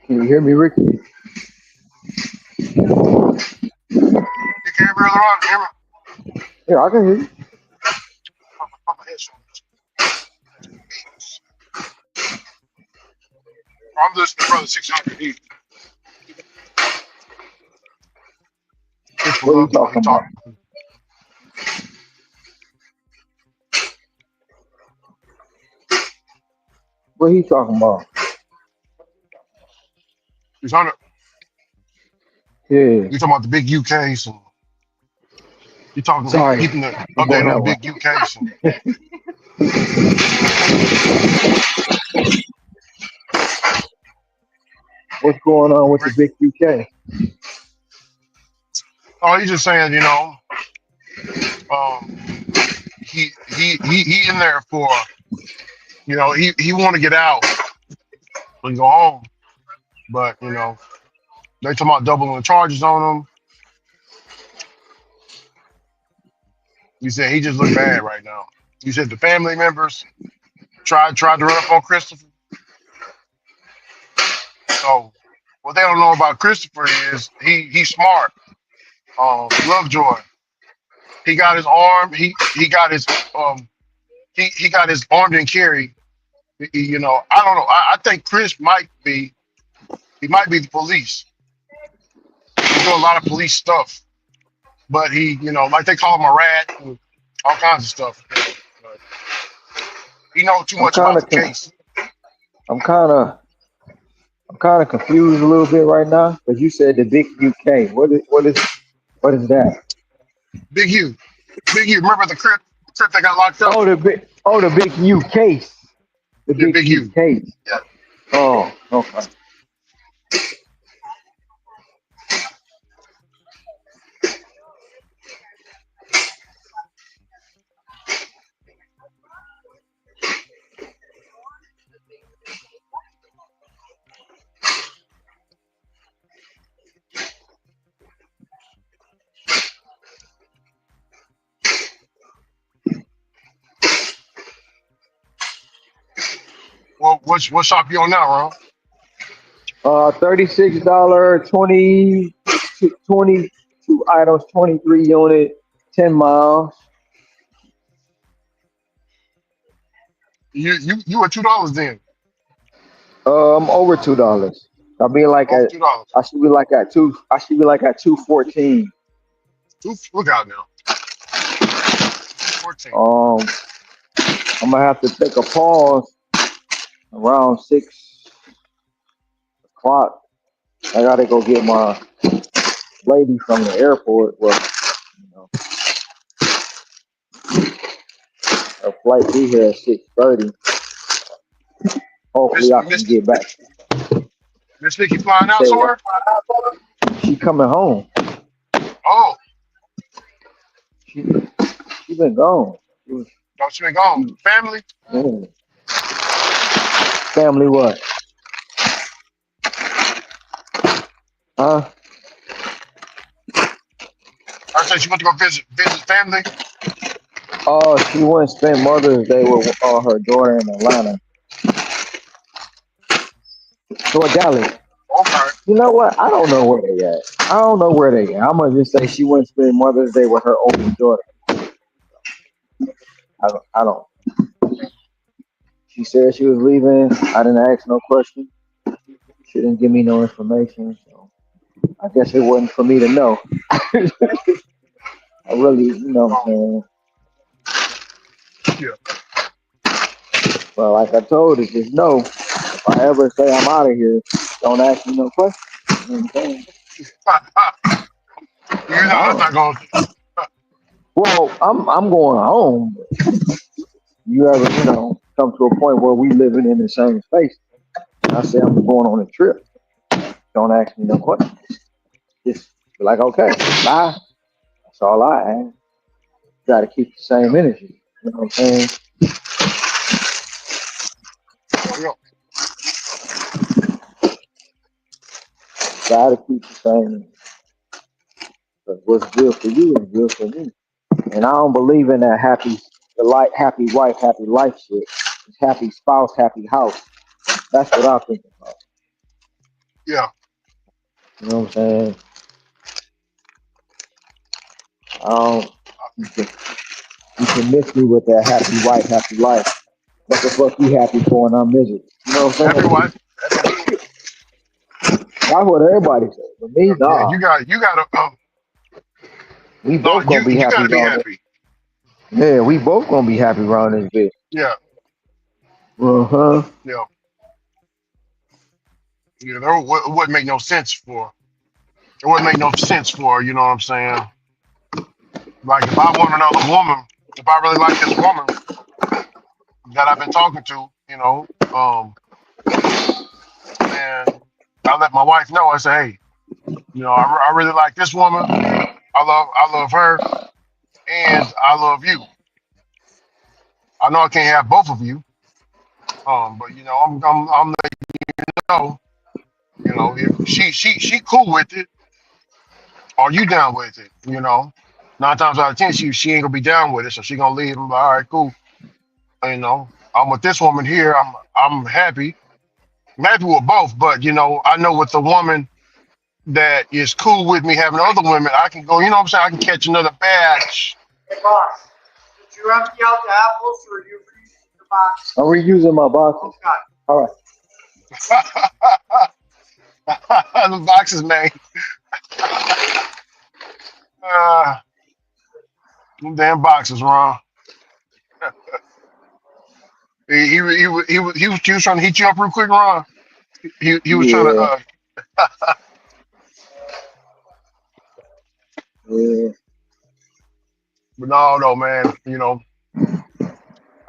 Can you hear me, Ricky? You can't really run, hear me? Yeah, I can hear you. Put my headphones. I'm listening to Brother 600. He's What are you beloved, man. He talking about? talking. What are you talking about? 600. Yeah. You talking about the big UKs and you talking Sorry, keeping the I'm going update on the that way. big UKs and What's going on with the Rick. big UK? Oh, he's just saying, um, he in there for, he want to get out and go home, but they talking about doubling the charges on him. He said he just looked bad right now. He said the family members tried to run up on Christopher. So what they don't know about Christopher is he's smart. Lovejoy. He got his arm. He got his he got his armed and carry. I don't know. I think Chris might be the police. He do a lot of police stuff, but like they call him a rat and all kinds of stuff. But he knows too I'm much kind about the of case. I'm kind of I'm kind of confused a little bit right now because you said the big UK. What is that? Big U, Big U. Remember the crip that got locked up? The big U case. The Yeah, big Big U U. case. Yeah. Oh, okay. Well, what shop you on now, Ron? $36, 22 items, 23 unit, 10 miles. You were $2 then. I'm over $2. I'll be like Over at $2. I should be like at two. I should be like at 214. Look out now. 14. Um, I'm gonna have to take a pause around 6 o'clock. I gotta go get my lady from the airport. Well, you know, her flight be here at 6:30. Miss Hopefully, I can Miss get back. Miss Vicky flying You out say what? somewhere? She coming home. Oh, She she been gone. She was, don't she been gone? she, Family? yeah. Family what? Huh? I said she went to go visit family. Oh, she went and spent Mother's Day with her daughter in Atlanta. So Dallas. Okay. You know what? I don't know where they at. I don't know where they at. I'm gonna just say she went and spent Mother's Day with her oldest daughter. I don't. She said she was leaving. I didn't ask no question. She didn't give me no information. So I guess it wasn't for me to know. I really, Um, man. yeah. Well, like I told her, just know if I ever say I'm out of here, don't ask me no questions. You know what I'm saying? You know I'm that's out. not going. Well, I'm going home. You ever, come to a point where we living in the same space? I say I'm going on a trip. Don't ask me no questions. Just be like, okay, bye. That's all I ask. Got to keep the Yeah. same energy. You know what I'm saying? Yeah. Got to keep the same energy. Because what's good for you is good for me. And I don't believe in that happy wife, happy life shit. It's happy spouse, happy house. That's what I think about. Yeah. You know what I'm saying? I don't. You can, you can miss me with that happy wife, happy life. What the fuck you happy for and I'm miserable? You know what I'm Happy saying? wife. Happy. That's what everybody says. But me, Yeah. nah. You got to. We No, both gonna be you got happy to be around this. happy. Yeah, we both gonna be happy around this bitch. Yeah. Uh huh. Yeah. Yeah. That wouldn't make no sense for. It wouldn't make no sense for. You know what I'm saying? Like if I want another woman, if I really like this woman that I've been talking to, and I let my wife know. I say, hey, I really like this woman. I love her, and I love you. I know I can't have both of you, but I'm letting you know, if she cool with it, are you down with it? 9 times out of 10, she ain't gonna be down with it, so she gonna leave. I'm like, all right, cool. I'm with this woman here. I'm happy. I'm happy with both, but I know with the woman that is cool with me having other women, I can go. You know what I'm saying? I can catch another batch. Hey, boss, did you empty out the apples or you reuse the box? I'm reusing my boxes. Okay. All right. The boxes, man. Them damn boxes, Ron. He was trying to heat you up real quick, Ron. He was trying to. Yeah. Yeah. But no, man.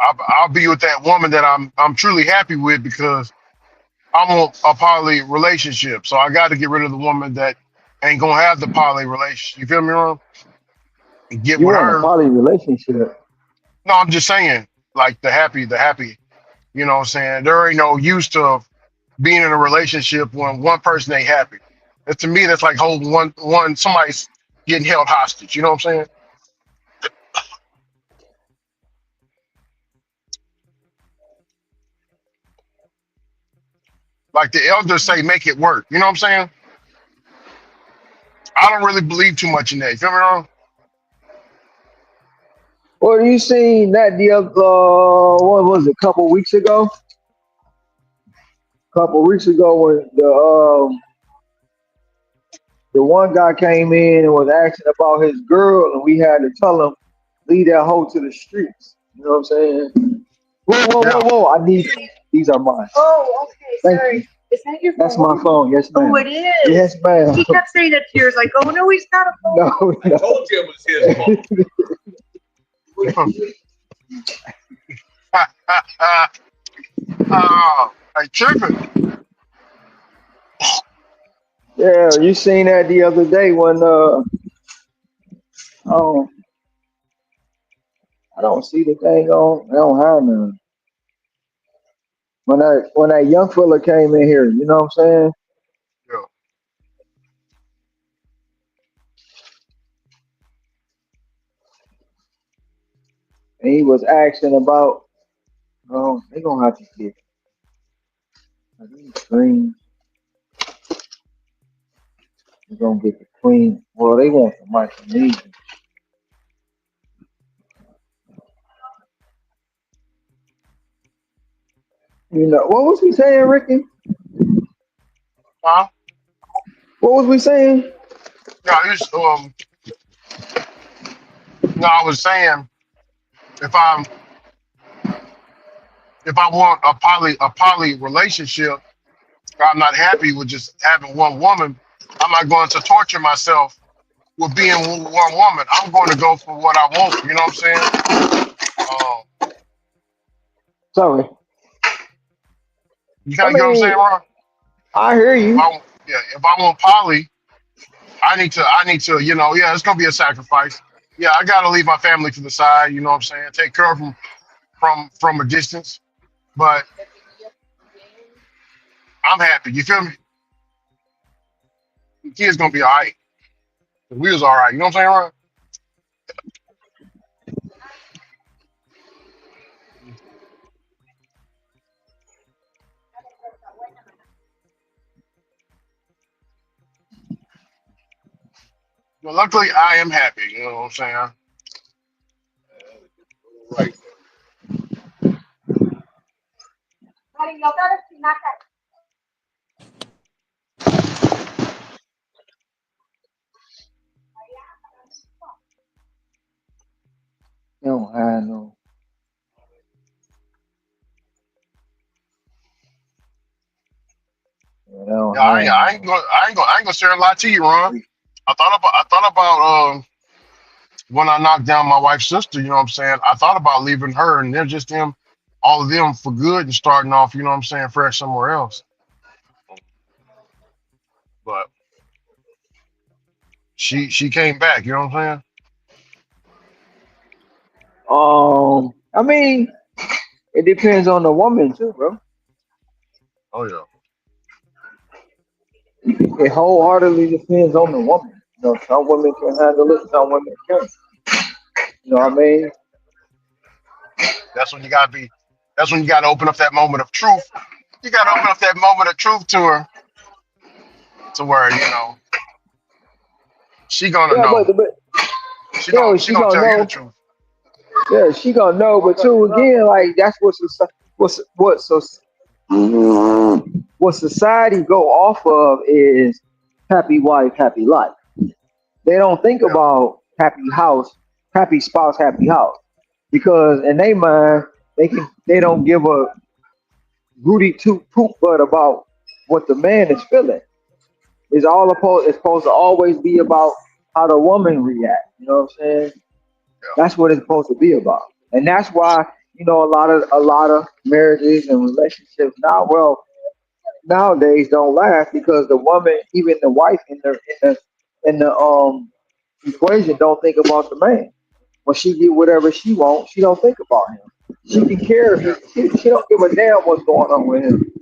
I'll be with that woman that I'm truly happy with because I want a poly relationship. So I got to get rid of the woman that ain't gonna have the poly relationship. You feel me, Ron? And get You with want a her. poly relationship? No, I'm just saying, like the happy. You know what I'm saying? There ain't no use to being in a relationship when one person ain't happy. And to me, that's like holding one somebody's getting held hostage. You know what I'm saying? Like the elders say, make it work. You know what I'm saying? I don't really believe too much in that. You feel me, Ron? Well, you seen that the other, what was it, a couple weeks ago? Couple weeks ago when the one guy came in and was asking about his girl, and we had to tell him leave that hoe to the streets. You know what I'm saying? Whoa, whoa, whoa, Yeah. whoa! These are mine. Oh, okay, Thank sorry. you. Is that your That's phone? my phone. Yes, ma'am. Oh, it is. Yes, ma'am. He kept saying that to you. Like, oh no, he's got a phone. No, I no. told you it was his fault. Oh, hey, tripping. Yeah, you seen that the other day when oh, I don't see the thing on. I don't have none. When that young fella came in here, you know what I'm saying? Yeah. And he was asking about, oh, they gonna have to get these screens. They gonna get the queen. Well, they want the Micronesian. You know what was we saying, Ricky? Huh? What was we saying? No, no, I was saying if I'm if I want a poly relationship, I'm not happy with just having one woman. I'm not going to torture myself with being one woman. I'm going to go for what I want. You know what I'm saying? Um, Sorry. you I kind of get what I'm saying, mean, Ron? I hear If you. I yeah, if I want poly, I need to, yeah, it's gonna be a sacrifice. Yeah, I gotta leave my family to the side, you know what I'm saying? Take care of them from a distance. But I'm happy. You feel me? The kid's gonna be all right. We was all right. You know what I'm saying, Ron? Well, luckily I am happy, you know what I'm saying? Right. They don't have no. They don't Yeah, I, have I ain't no. gonna I ain't gonna share a lot to you, Ron. I thought about when I knocked down my wife's sister, you know what I'm saying? I thought about leaving her and then just them, all of them for good and starting off, you know what I'm saying, fresh somewhere else. But she came back. You know what I'm saying? I mean, it depends on the woman too, bro. Oh yeah. It wholeheartedly depends on the woman. You know, some women can handle it, some women can't. You know Yeah. what I mean? That's when you gotta be. That's when you gotta open up that moment of truth. You gotta open up that moment of truth to her, to where she gonna Yeah, know. but She yeah, gonna she she gonna gonna tell you the know. truth. Yeah, she gonna know. But too again, like that's what society go off of is happy wife, happy life. They don't think Yeah. about happy house, happy spouse, happy house. Because in their mind, they don't give a Rudy toot poop butt about what the man is feeling. It's supposed to always be about how the woman react. You know what I'm saying? Yeah. That's what it's supposed to be about. And that's why, a lot of marriages and relationships now, well, nowadays don't last because the woman, even the wife in the equation don't think about the man. When she get whatever she wants, she don't think about him. She can care. Yeah. She don't give a damn what's going on with him.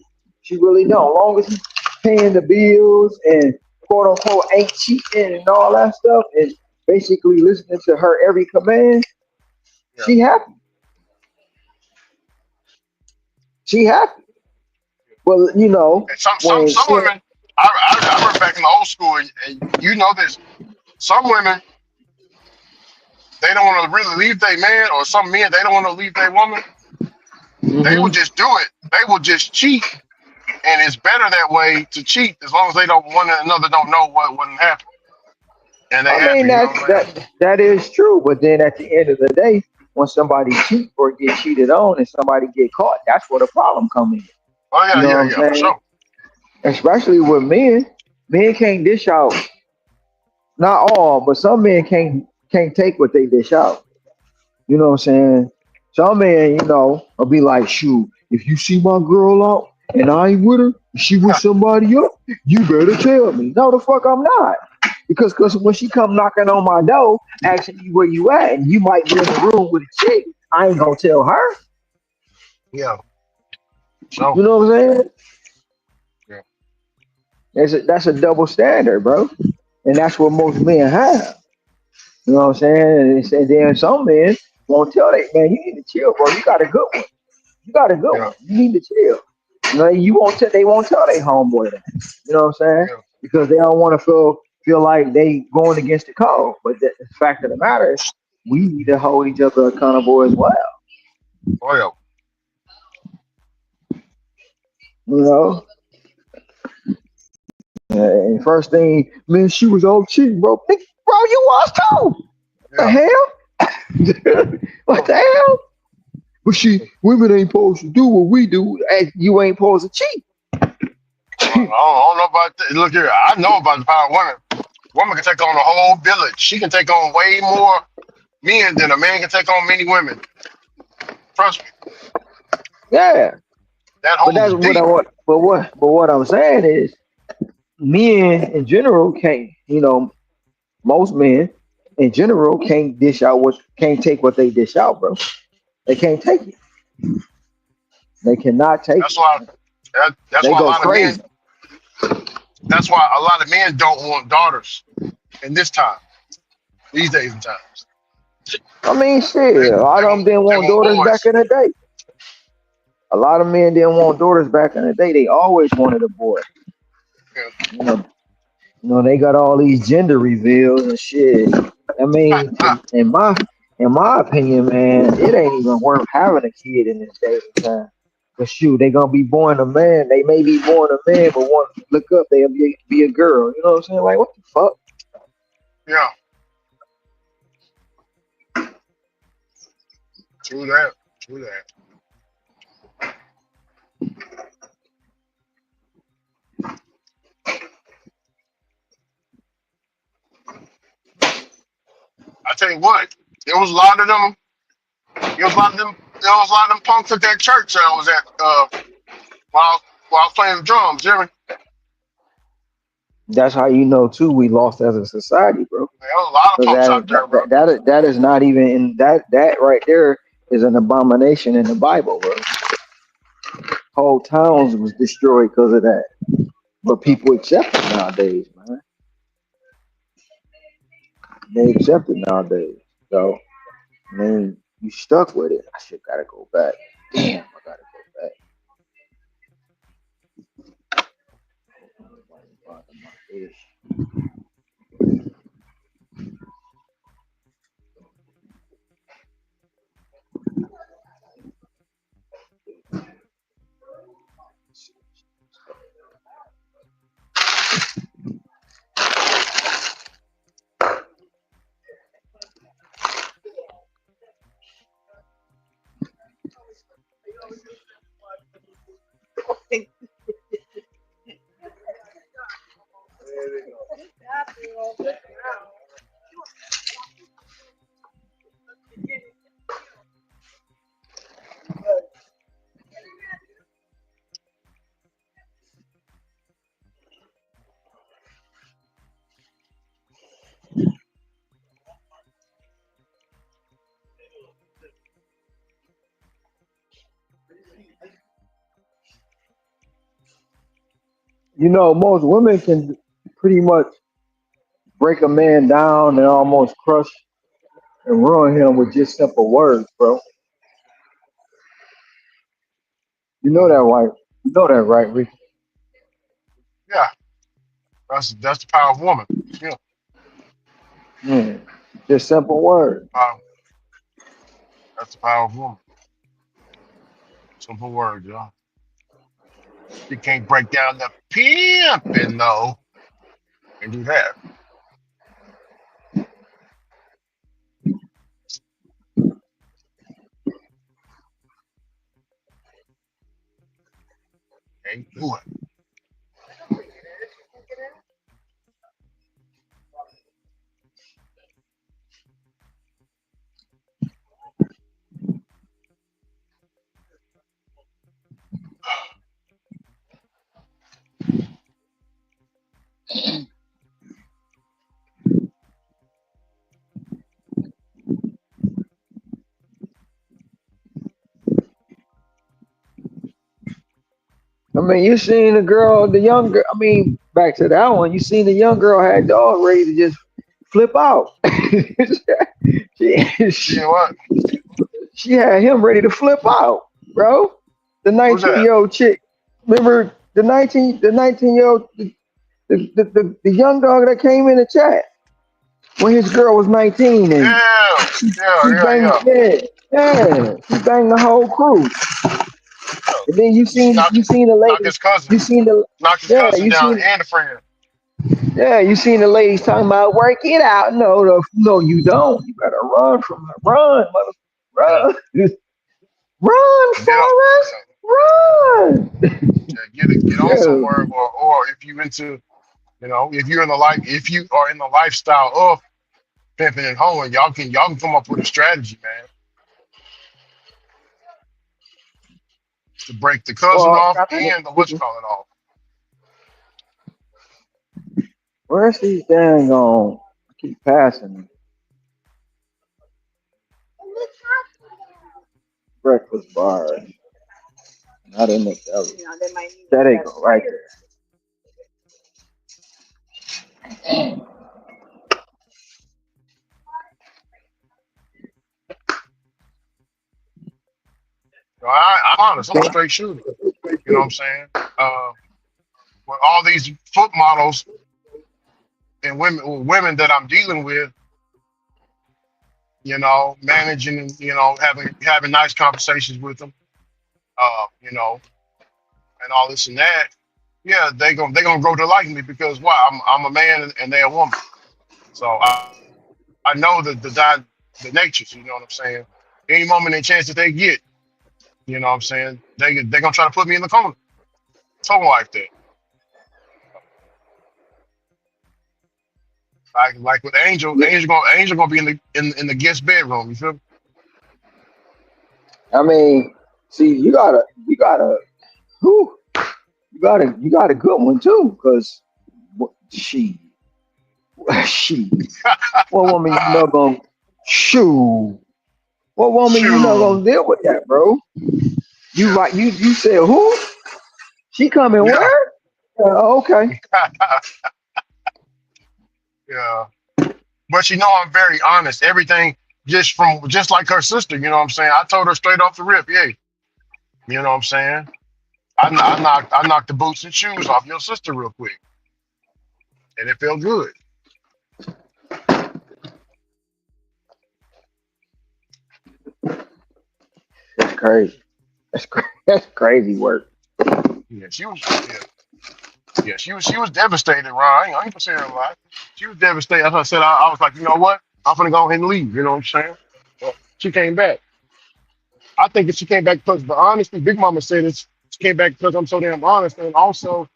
She really don't. As long as he's paying the bills and quote unquote ain't cheating and all that stuff, and basically listening to her every command, Yeah. she happy. She happy. Well, And some when some shit, women. I remember back in the old school, and you know this. Some women they don't want to really leave their man, or some men they don't want to leave their woman. They will hmm just do it. They will just cheat, and it's better that way to cheat as long as they don't one another don't know what wouldn't happen, and they I mean happy. You know that what I'm saying? that is true. But then at the end of the day, when somebody cheat or get cheated on and somebody get caught, that's where the problem comes in. Oh You yeah, know yeah, what yeah, I'm for saying? sure. Especially with men. Men can't dish out. Not all, but some men can't take what they dish out. You know what I'm saying? Some men, will be like, shoot, if you see my girl out and I ain't with her, she with somebody else, you better tell me. No, the fuck I'm not. Because when she come knocking on my door, asking you where you at, and you might be in the room with a chick, I ain't gonna tell her. Yeah, so You know what I'm saying? yeah, That's a double standard, bro. And that's what most men have. You know what I'm saying? And then some men won't tell they man, you need to chill, bro. You got a good one. You got a good yeah, one. You need to chill. You won't tell they won't tell their homeboy that. You know what I'm saying? yeah. Because they don't want to feel like they going against the code. But the fact of the matter is we need to hold each other accountable as well. Oh yeah. You know? And first thing, man, she was all cheating, bro. Bro, you was too. The Yeah. hell? What the hell? But women ain't supposed to do what we do, and you ain't supposed to Well, cheat. I don't know about that. Look here, I know about the power of women. Woman can take on a whole village. She can take on way more men than a man can take on many women. Trust me, Yeah, that but hole that's is what I deep. want. But what I'm saying is, men in general can't. Most men in general can't take what they dish out, bro. They can't take it. They cannot take That's it. why. That's They why a go lot of men. crazy. That's why a lot of men don't want daughters in this time, these days and times. I mean, They shit. A lot they of want them didn't they want want daughters back boys. in the day. A lot of men didn't want daughters back in the day. They always wanted a boy. Yeah. You know, they got all these gender reveals and shit. I mean, in my opinion, man, it ain't even worth having a kid in this day and time. But shoot, they gonna be born a man. They may be born a man, but want to look up, they'll be a girl. You know what I'm saying? Like, what the fuck? Yeah. True that. True that. I tell you what, there was a lot of them. There was a lot of them. There was a lot of them punks at that church that I was at while I was playing the drums. Jimmy, That's how you know too we lost as a society, bro. There's a lot of Because folks out there, bro. that is not even in that right there is an abomination in the Bible, bro. Whole towns was destroyed because of that. But Yeah. people accept it nowadays, man. They accept it nowadays. So I mean, you stuck with it. I should gotta go back. Damn, I gotta go back. My fish. You know, most women can pretty much break a man down and almost crush and ruin him with just simple words, bro. You know that, Mhm. right? You know that, right, Rick? Yeah. That's the power of woman. Yeah. Mm. Just simple words. Um, that's the power of woman. Simple words, y'all. You can't break down the pimping though and do that. Can't do it. I mean, you seen the girl, the young girl. I mean, back to that one. You seen the young girl had dog ready to just flip out. See she, what? she had him ready to flip out, bro. The Who's 19 that? year old chick. Remember the 19-year old the young dog that came in the chat when his girl was 19 and Yeah, she banged, yeah. yeah, she banged the whole crew. Yeah. And then Knocked, you seen the knocked ladies, his cousin. you seen the Knocked his yeah, cousin down and a friend. you seen the ladies talking about work it out. No, no, no, you don't. You better run from her. Run, mother, Yeah. run, run, Get on. Forrest, run. Get on Yeah. somewhere, or if you into, if you're in the life, if you are in the lifestyle of pimping and hoeing, y'all can come up with a strategy, man, to break the cousin Well, off I think and the what you call it off. where's these dang on? I keep passing me. Breakfast bars, not in the deli. That ain't go right there. I'm honest. I'm a straight shooter. You know what I'm saying? Uh, with all these foot models and women that I'm dealing with, managing and having nice conversations with them, uh, you know, and all this and that. Yeah, they gonna grow to like me because why? I'm a man and they're a woman. So I know the natures. You know what I'm saying? Any moment and chance that they get, you know what I'm saying? They gonna try to put me in the corner, something like that. Like with Angel gonna be in the guest bedroom. You feel me? I mean, see, whew, you got a good one too, because What she what woman you know gonna shoot? What woman you know Shoot. gonna deal with that, bro? You Yeah. like you said who? She coming Yeah. where? Okay. Yeah. But I'm very honest. Everything just like her sister, you know what I'm saying? I told her straight off the rip, yeah, you know what I'm saying? I knocked the boots and shoes off your sister real quick. And it felt good. That's crazy. That's crazy work. Yeah, she was devastated, Ron. I ain't gonna say her a lot. She was devastated. As I said, I was like, you know what? I'm gonna go ahead and leave. You know what I'm saying? Well, she came back. I think that she came back because, but honestly, Big Mama said she came back because I'm so damn honest, and also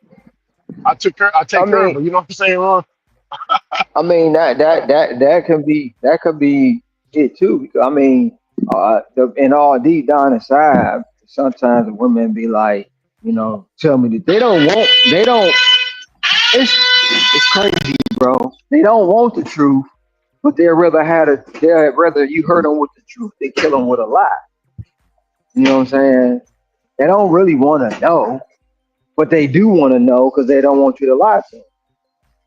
I I take care of mean, her. You know what I'm saying, Ron? that could be it too. Because I mean, in all deep down inside, sometimes the women be like, tell me that they don't. It's crazy, bro. They don't want the truth, but they'd rather you hurt them with the truth than kill them with a lie. You know what I'm saying? They don't really want to know, but they do want to know because they don't want you to lie to them.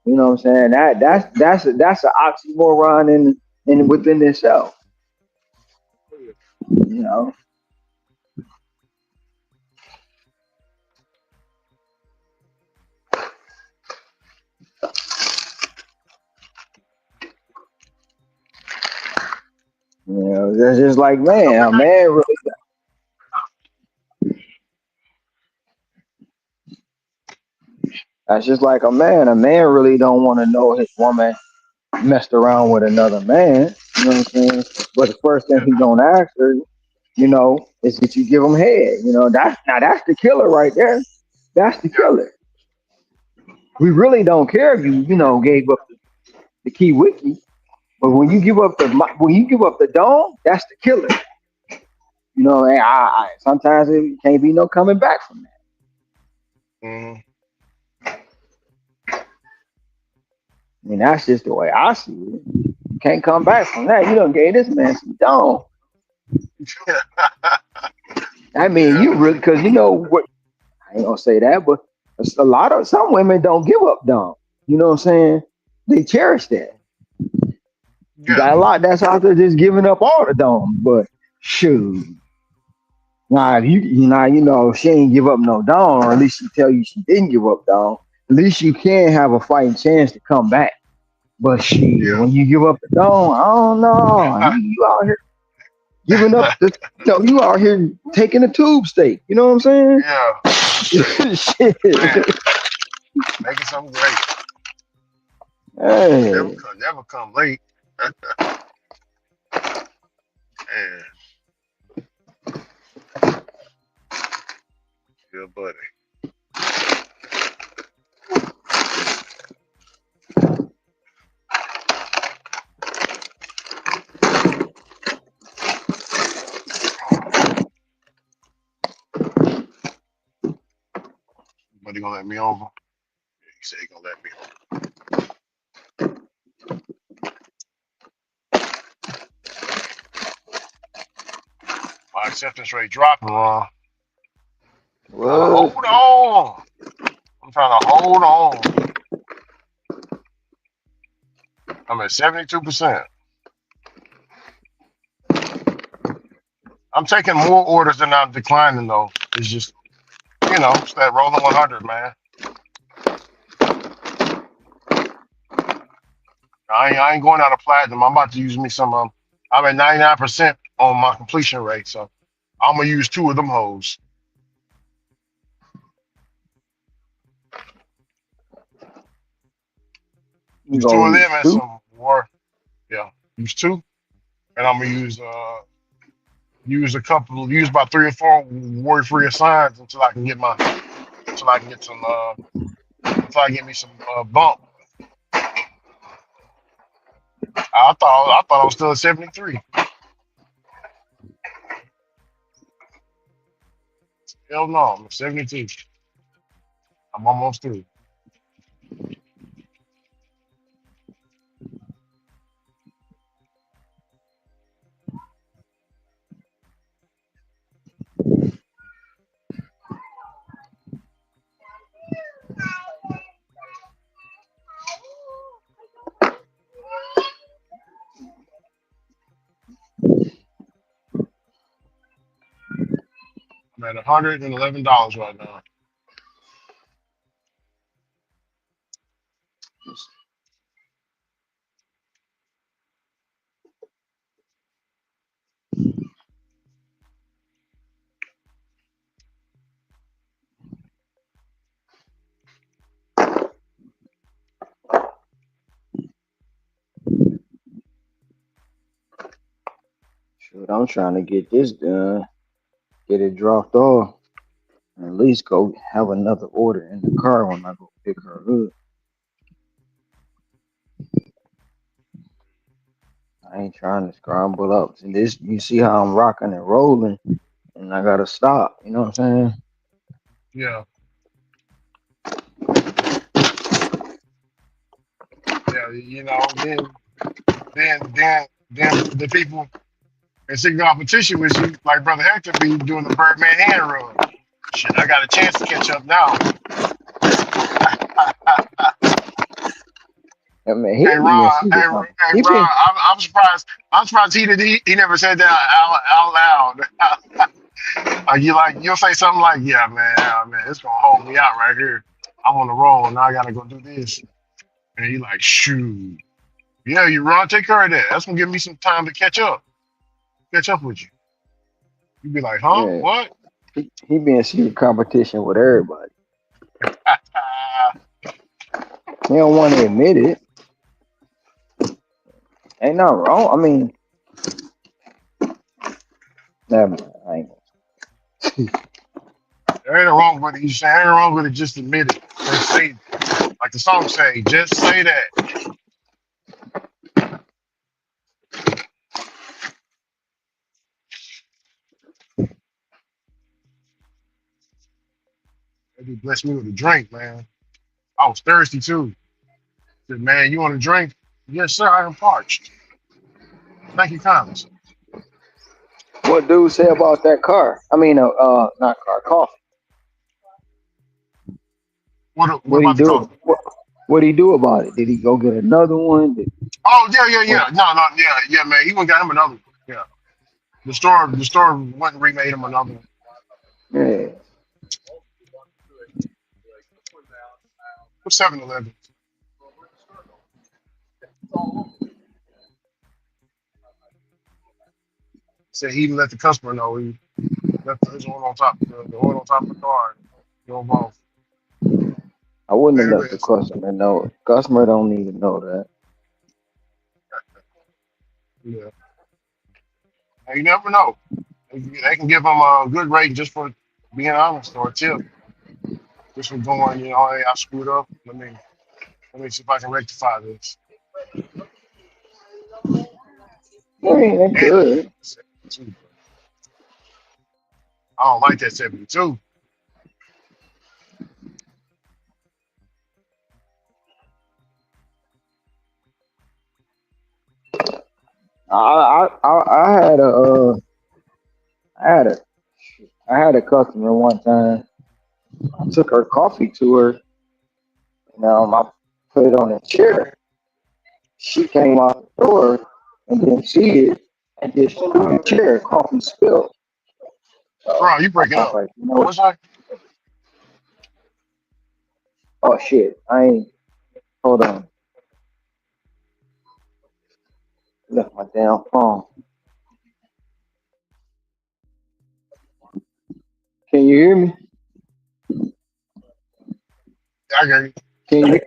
You know what I'm saying? That's an oxymoron in within itself. You know, that's just like man, a man. That's just like a man. A man really don't want to know his woman messed around with another man. You know what I'm saying? But the first thing Yeah, he gonna ask her, is that you give him head. That's the killer right there. That's the yeah, killer. We really don't care if you gave up the key wiki, but when you give up the dome, that's the killer. And sometimes it can't be no coming back from that. hmm I mean, that's just the way I see it. You can't come back from that. You done gave this man some dome. I mean, you yeah, really, because you know what, I ain't gonna say that, but some women don't give up dome. You know what I'm saying? They cherish that. You yeah, got a lot that's out there just giving up all the dome, but shoot. Nah, she ain't give up no dome, or at least she tell you she didn't give up dome. At least you can have a fighting chance to come back. But shit, yeah, when you give up the dome, I don't know. You out here giving up you out here taking a tube steak. You know what I'm yeah. That's true, saying? Shit. man. Making something great. Hey, Never come late. Man, good buddy. Buddy gonna let me over. Yeah, he said he gonna let me over. My acceptance rate dropping, Ron. Trying to hold what? on. I'm trying to hold on. I'm at 72%. I'm taking more orders than I'm declining though. It's just, it's that rolling 100, man. I ain't going out of platinum. I'm about to use me some. I'm at 99% on my completion rate, so I'm gonna use two of them hoes. You Use two gonna of them use and two? some more. Yeah, use two, and I'm gonna use a couple. Use about three or four word free assigns until I can get some until I get me some bump. I thought I was still at 73. Hell no, I'm at 72. I'm almost through. I'm at $111 right now. Shoot, I'm trying to get this done, get it dropped off, and at least go have another order in the car when I go pick her up. I ain't trying to scramble up. And this, you see how I'm rocking and rolling, and I gotta stop. You know what I'm saying? Yeah, yeah. Then the people in secret competition with you, like Brother Hector, be doing the Birdman hand run. Shit, I got a chance to catch up now. I mean, he be in secret company. Hey He Ron, been, I'm surprised. I'm surprised he never said that out loud. You'll say something like, "Yeah, man, it's gonna hold me out right here. I'm on the roll, now I gotta go do this." And he like, "Shoot, yeah, you Ron, take care of that. That's gonna give me some time to catch up with you." You be like, "Huh? yeah, What?" he be in secret competition with everybody. He don't want to admit it. Ain't nothing wrong. I mean, never mind. I ain't. There ain't no wrong with it. You say ain't wrong with it. Just admit it. Just say, like the song say, just say that. They blessed me with a drink, man. I was thirsty too. Said, "Man, you want a drink?" "Yes, sir. I am parched. Thank you kindly, sir." What dude say about that car? I mean, not car, coffee. What What he about the do? coffee? What he do about it? Did he go get another one? Oh yeah. Or, No, yeah, man. He went and got him another one. Yeah. The store went and remade him another one. yeah. For 7-Eleven. Said he even let the customer know he left his oil on top, the oil on top of the car. Drove off. I wouldn't have Very let the bad. customer know. Customer don't need to know that. Yeah. And you never know. They can give him a good rate just for being honest, or a tip, just for going, "Hey, I screwed up. Let me see if I can rectify this." I mean, they And could. 72. I don't like that 72. I had I had a, I had a customer one time. I took her coffee to her, and I put it on a chair. She came out the door and didn't see it, and just threw the chair. Coffee spilled. So Bro, you I breaking was up. like, you know, What's that? oh shit, I ain't. Hold on, left my damn phone. Can you hear me? I got you. Can you?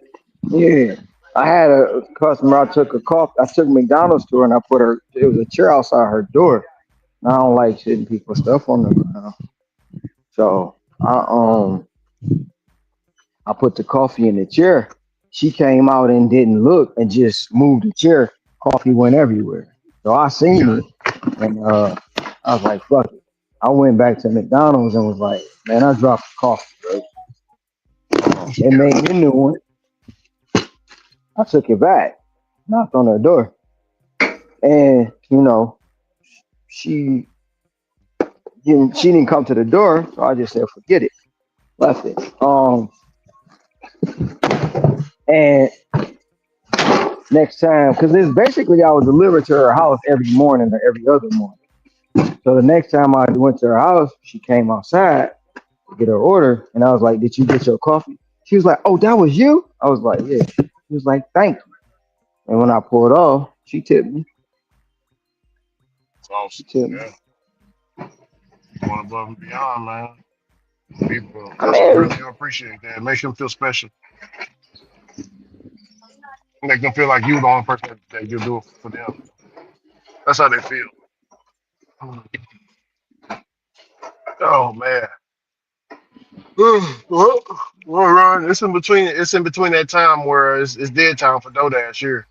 Yeah. I had a customer. I took a coffee. I took McDonald's to her, and I put her. It was a chair outside her door. And I don't like sitting people's stuff on the ground. So I put the coffee in the chair. She came out and didn't look and just moved the chair. Coffee went everywhere. So I seen Got it, and I was like, "Fuck it." I went back to McDonald's and was like, "Man, I dropped the coffee, bro." it. They Yeah. made me a new one. I took it back, knocked on her door, and she she didn't come to the door, so I just said, "Forget it," left it. And next time, because it's basically I would deliver to her house every morning or every other morning. So the next time I went to her house, she came outside to get her order, and I was like, "Did you get your coffee?" She was like, "Oh, that was you." I was like, "Yeah." She was like, "Thank you." And when I pulled off, she tipped me. It's She awesome. tipped me. Yeah, going above and beyond, man. People, I customers mean, really do appreciate that. It makes them feel special. Make them feel like you the only person that you do it for them. That's how they feel. Oh man. Well, Ron, it's in between. It's in between that time where it's dead time for DoorDash here.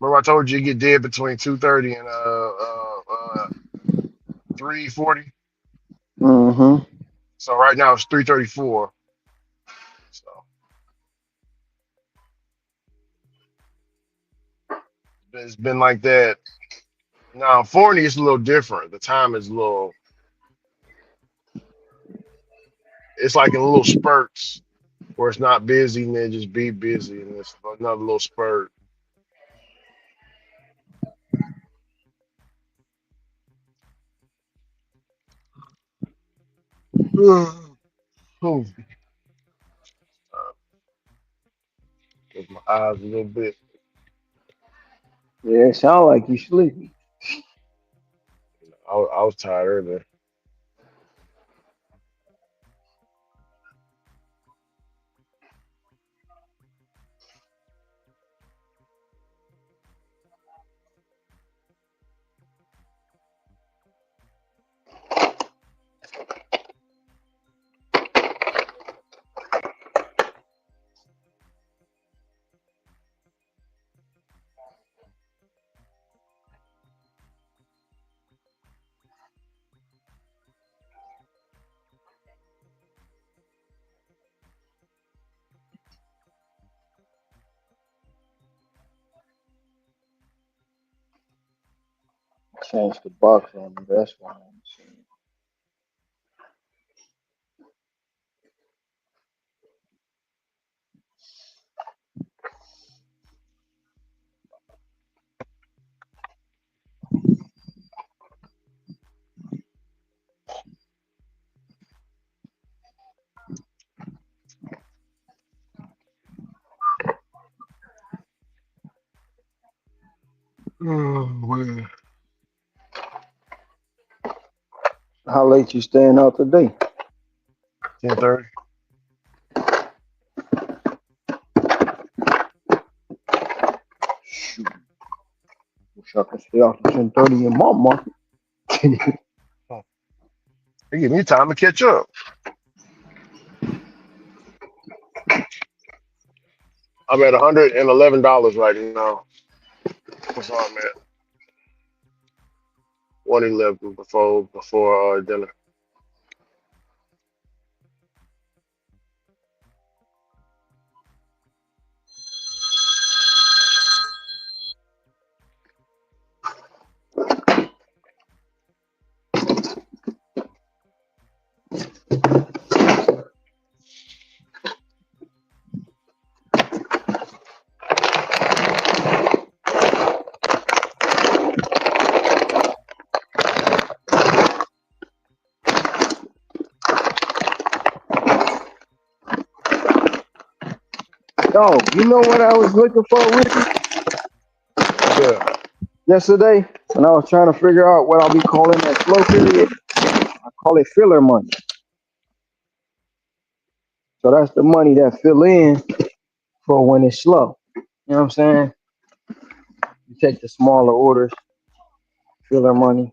Remember I told you you get dead between 2:30 and 3:40. mm-hmm. So right now it's 3:34. So it's been like that. Now Forney is a little different. The time is a little. It's like in little spurts where it's not busy and then just be busy and it's another little spurt. Oh, with my eyes a little bit. Yeah, it sound like you sleepy. I was tired earlier. Change the box on me. That's why I'm saying. Oh, well, How late you staying out today? 10:30. Shoot, wish I could stay out to 10:30 in my market. They give me time to catch up. I'm at $111 right now. That's all I'm at. 111 before dinner. Yo, you know what I was looking for, Ricky? What's that? Yesterday, when I was trying to figure out what I'll be calling that slow period, I call it filler money. So that's the money that fill in for when it's slow. You know what I'm saying? You take the smaller orders, filler money.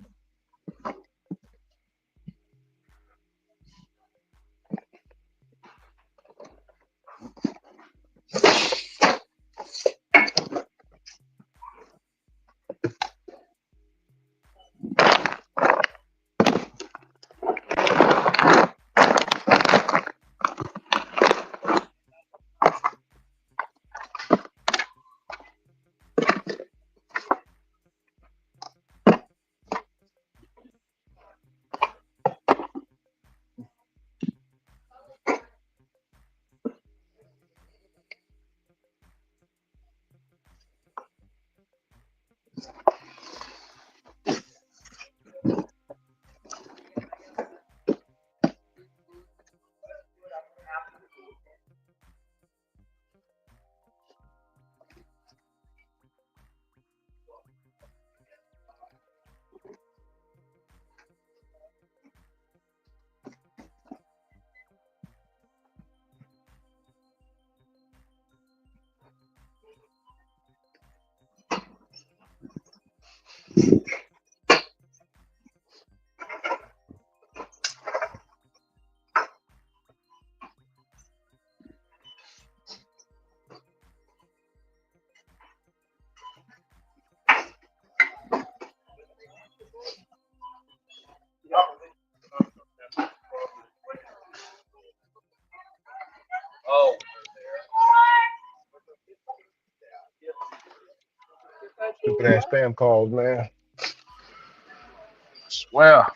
Stupid ass spam calls, man. Swear.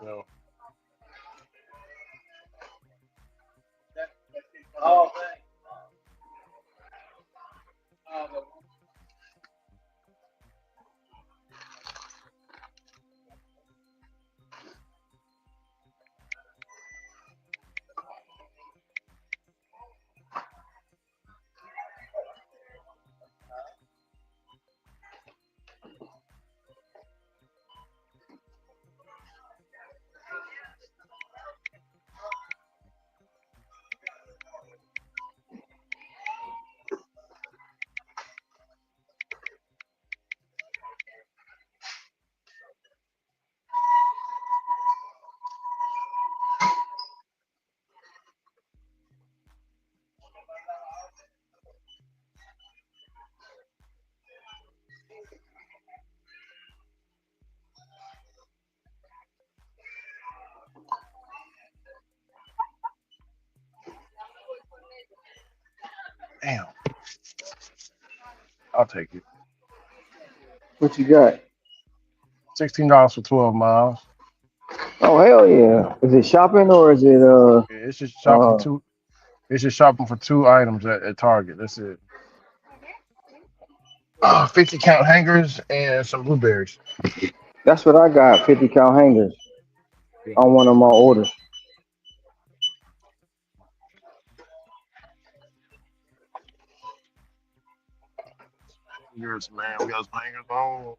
So damn, I'll take it. What you got? $16 for 12 miles. Oh hell yeah! Is it shopping or is it Yeah, it's just shopping uh? two. It's just shopping for two items at Target. That's it. 50 count hangers and some blueberries. That's what I got. 50 count hangers on one of my orders. Hangers, man. We got some hangers on.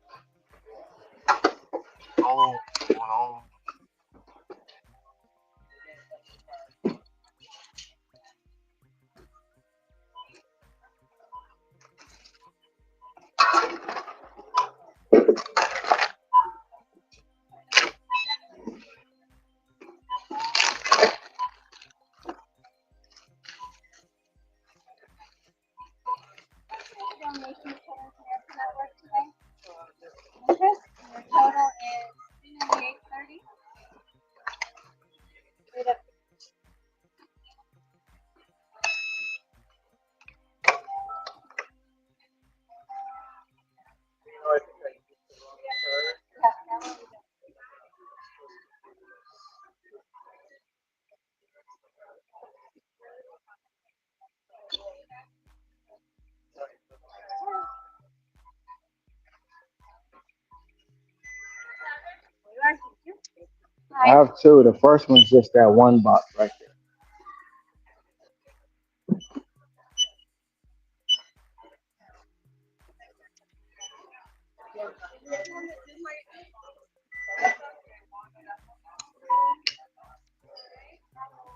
Donation total here for that work today. Okay. Your total is I have two. The first one's just that one box right there.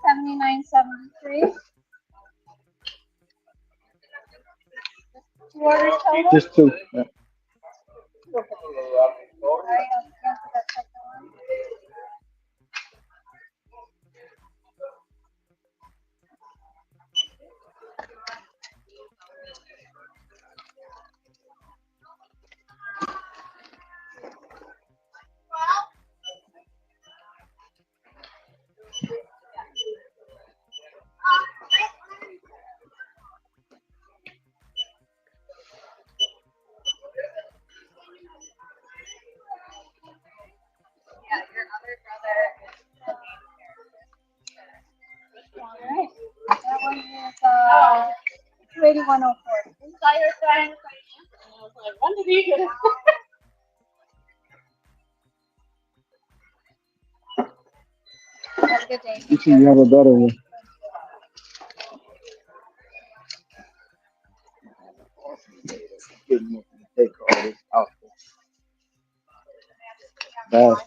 79.73. Two orders total? Just two. Yeah. Alright, I'll cancel that second one. Yeah, your other brother is alright. That one is 281.04. When did he get it? Have a good day. You two, you have a better one. Take all this out. That's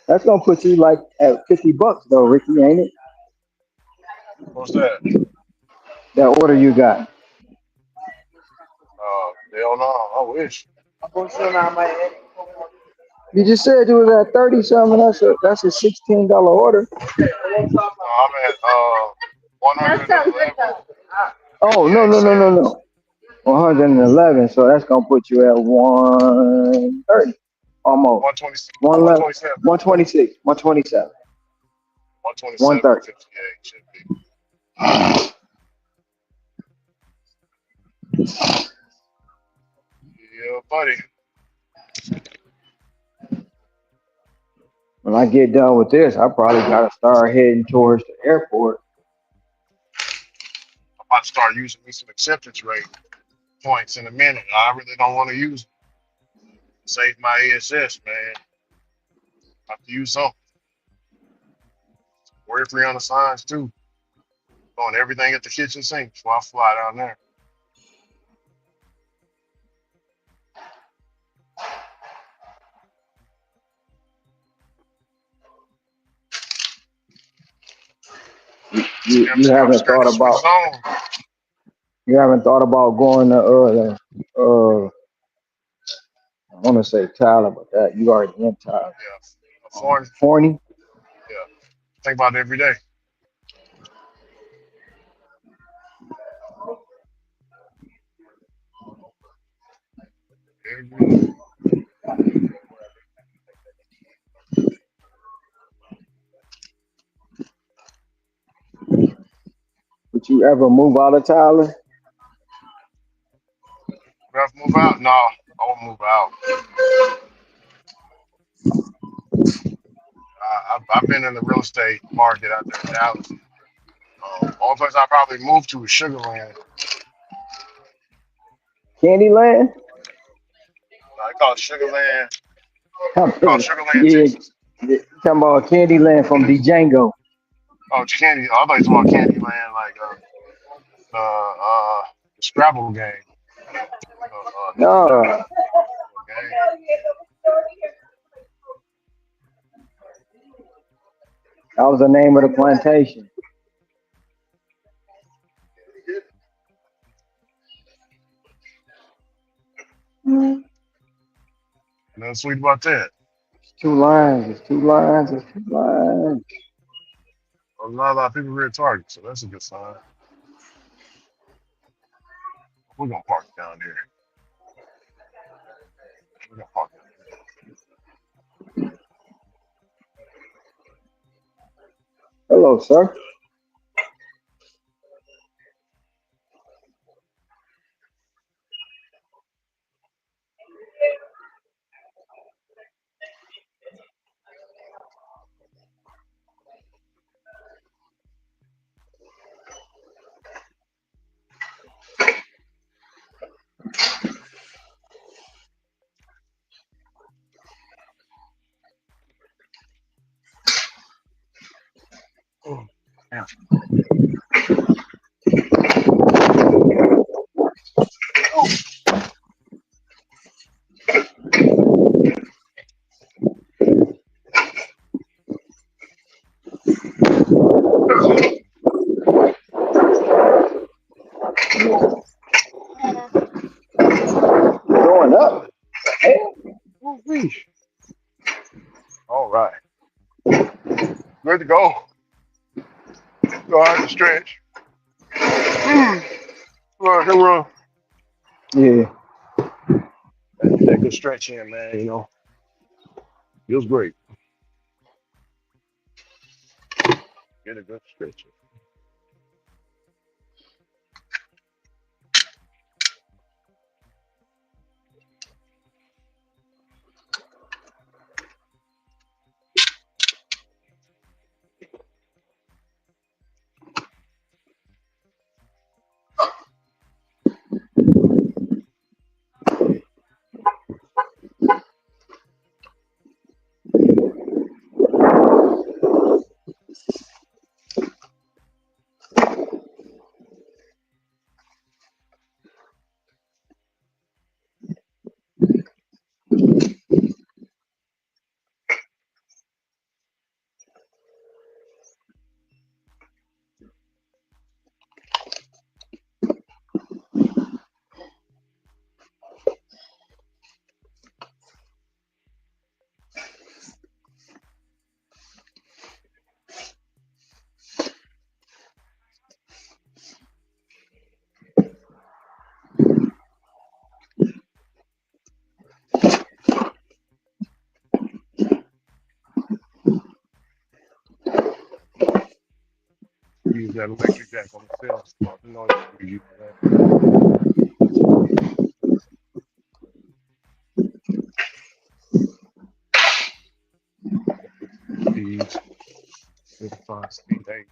that's gonna put you like at $50 though, Ricky, ain't it? What's that? That order you got. Hell no. I wish. You just said you was at 30 something. That's a $16 order. No, I'm at 111. Oh no 58 no no no cents. no. 111. So that's gonna put you at 130. Almost. 120, 111. 127. 126. 127. 127 130. 58 should be. Yeah, buddy. When I get done with this, I probably gotta start heading towards the airport. I'm about to start using me some acceptance rate points in a minute. I really don't want to use them. Save my ASS, man. I have to use some. Worry free on the signs too. Doing everything at the kitchen sink before I fly down there. You, I'm, you I'm haven't scared thought to switch about zones. going to I want to say Tyler, but that you already in Tyler. Yeah, foreign. Forney. Yeah, think about it every day. Every day. Would you ever move out of Tyler? We have to move out? No, I won't move out. I've been in the real estate market out there in Dallas. Only place I probably moved to is Sugarland. Candyland? I call it Sugarland. I'm Called thinking, Sugarland, yeah, Texas. yeah, talking about Candyland from Django. Oh, Candy. I thought you were talking about Candyland, like the Scrabble game. No, Game. that was the name of the plantation. Nothing sweet about that. It's two lines. It's two lines. It's two lines. There's not a lot of people here at Target, so that's a good sign. We're gonna park down here. We're gonna park down Hello, sir. Going up. Woo-wee. All right. Good to go. Go out to stretch. Run, come run. Yeah. Get that good stretch in, man. Feels great. Get a good stretch in. Use that electric jack on the cell. Start the noise. Use that. Speeds. 55 speed 8.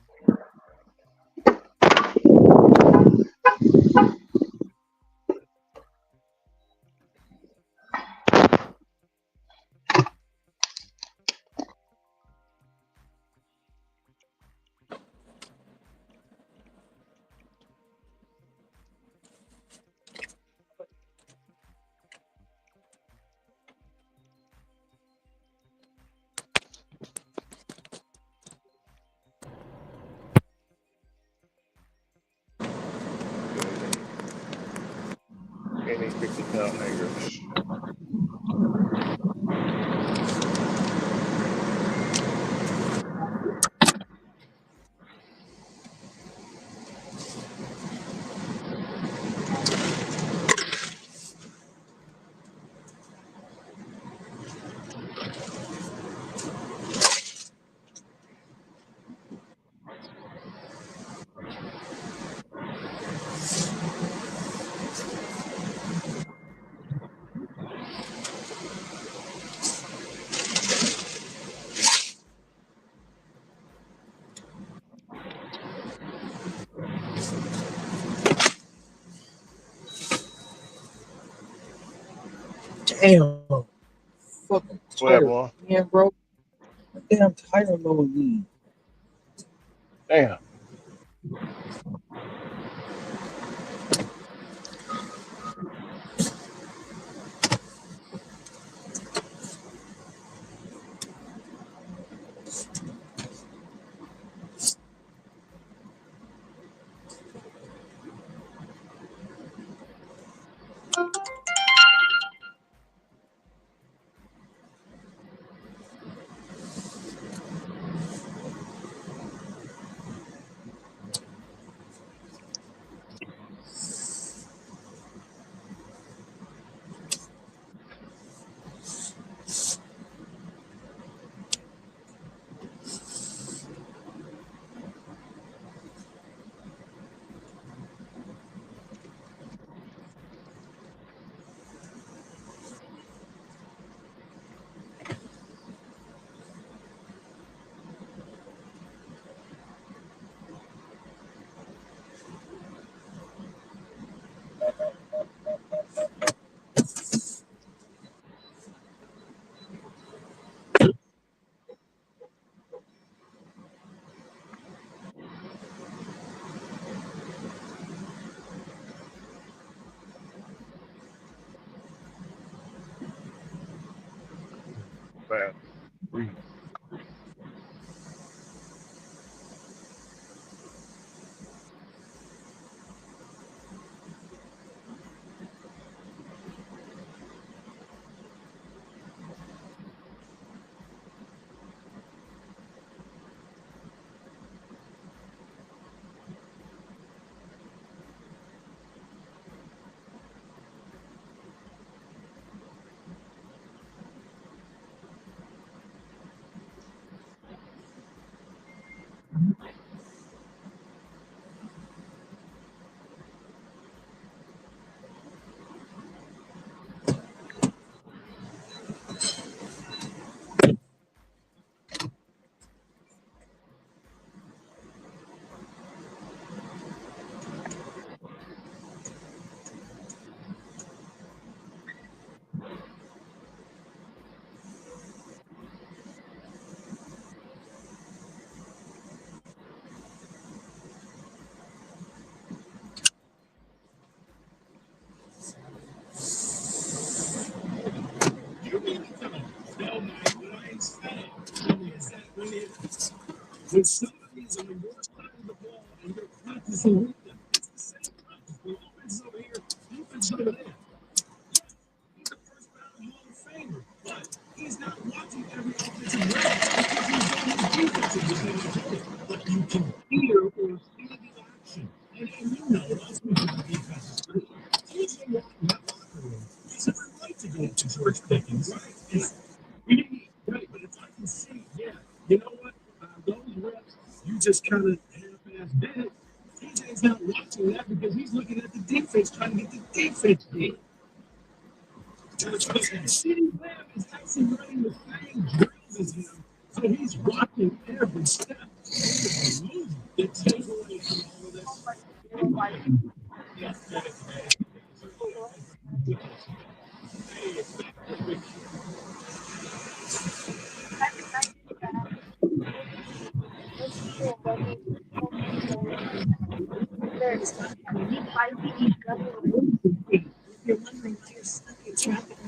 Any 50-pound hangers. Damn. Fucking What happened, tire. man? Yeah, bro. My damn tire low again. Damn. When somebody's on your side of the ball and you're practicing with them, it's the same practice. The offense is over here, defense is over there. He's a first round Hall of Famer, but he's not watching every offensive round because he's doing his defensive round. But you can hear or see the action. And you know, that's what the defense is for. TJ Watt in that locker room has every right to go to George Pickens. Right? Right, but if I can see, yeah, you know what? Those reps, you just kind of half-ass did it. TJ's not watching that because he's looking at the defense, trying to get the defense in. CeeDee Lamb is actually running the same drills as him, so he's watching every step. It takes away from all of this. If you're wondering why you're stuck in traffic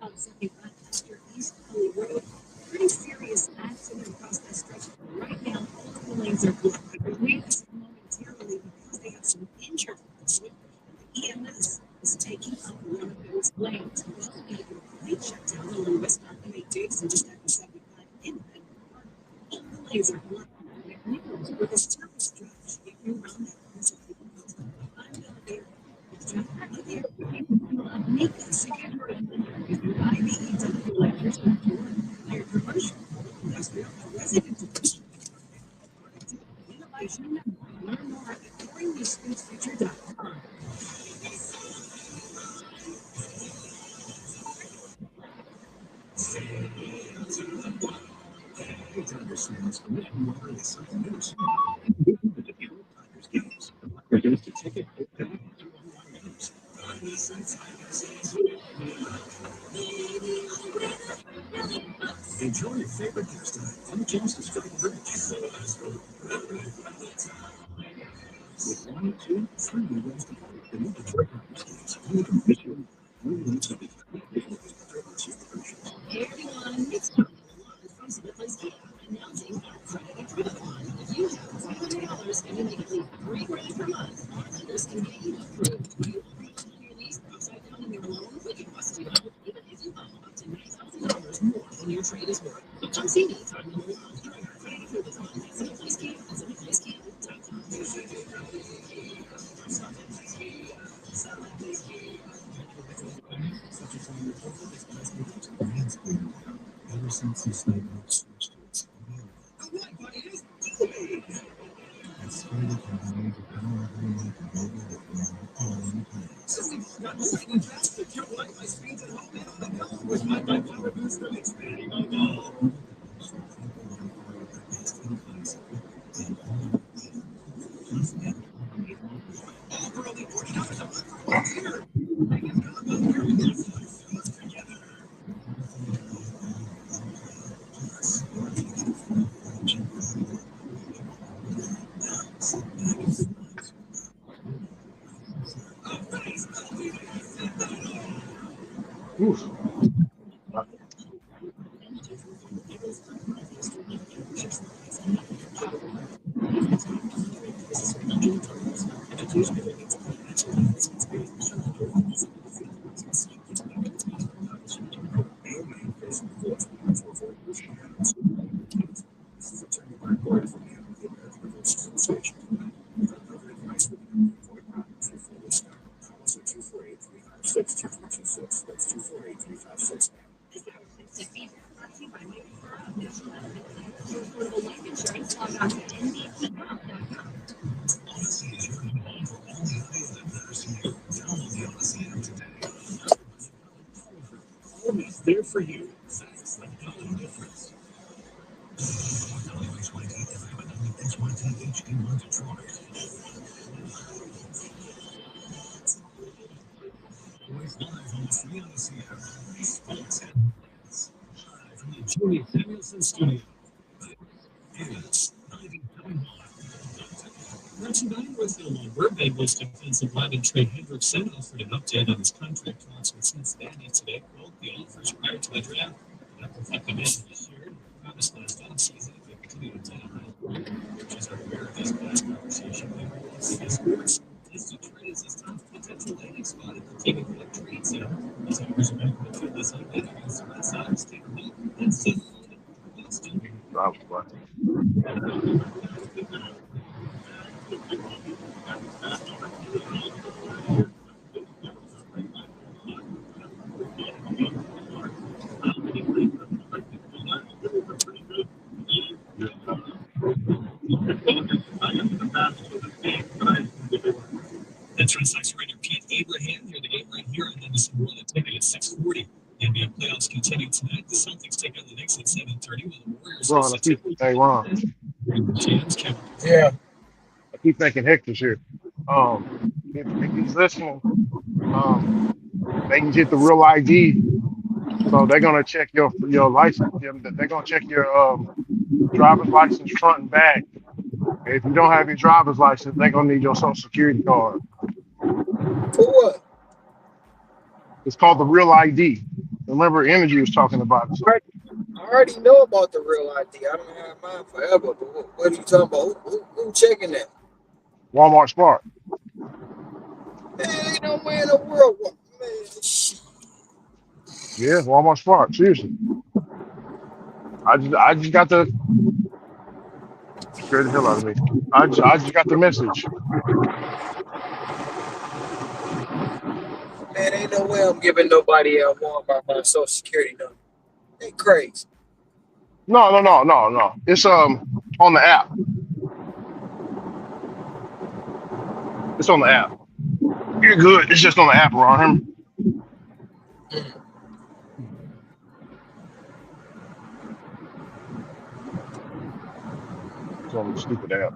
on 75 past your East Philly Road, pretty serious accident across that stretch. Right now, all of the lanes are blocked. I believe this is momentarily because they have some injured persons. The EMS is taking up one of those lanes. Well, we have a complete shutdown along West Arcade Davidson just after 75 Independent Park. All the lanes are blocked. McNichols with a tough stretch. If you run that course, I'm not there. It's not there. Make this again. IBEW electrician to work. Hire commercial, industrial, residential. Innovation. Learn more at touringthespeechfuture.com. Enjoy your favorite hairstyle and a chance to strike rich. With 1, 2, 3 ways to play the new Detroit Tigers. You can miss you. Hey everyone, it's Tom from Slippers Geek announcing our Friday Draft. If you have $500 and you make at least $3 grand per month, our lenders can get you approved. You will reload your lease upside down in your loan. We can bust you out even if you owe up to $9,000 more than your trade is worth. So come see me. Time to move on. Friday for the fun. Slippers Geek and Slippers.com. Ever since he started switched to its and started having the power of money to go with all in Oof. Always there for you. Facts like no difference. Always live on the Free on the Sierra. Sports and live from the Jimmy Samuelson studio. It's 97.1. Brought to you by North Illinois. Bengals defensive lineman Trey Hendrickson offered an update on his contract talks with Cincinnati today. Quote, the offers prior to the draft that reflect the man he shared and promised last offseason if they continue to Coaches are aware of this past conversation. Vegas Sports is Detroit as his top potential landing spot at the team in trade zone. As owners are back in the field this evening against the Red Sox. Take a look. That's the Boston. That's Red Sox writer Pete Abraham near the game right here, and then this more on the ticket at 6:40. The NBA playoffs continue tonight. The Celtics take on the Knicks at 7:30, while the Warriors Ron, host I the keep, hey Ron, Timberwolves. Jams Kevin. Yeah. I keep thinking Hector's here. If he's listening, um, they can get the real ID. So they're gonna check your license. They're gonna check your driver's license front and back. If you don't have your driver's license, they're gonna need your social security card. For what? It's called the real ID. Remember, Energy was talking about it. So I already know about the real ID. I don't have mine forever. But what are you talking about? Who checking that? Walmart Smart. Man, ain't no way in the world. Man, shit. Yeah, Walmart Smart. Seriously. I just got the scared the hell out of me. I just got the message. Man, ain't no way I'm giving nobody at Walmart my social security number. They crazy. No. It's on the app. It's on the app. You're good. It's just on the app, Ron. It's on the stupid app.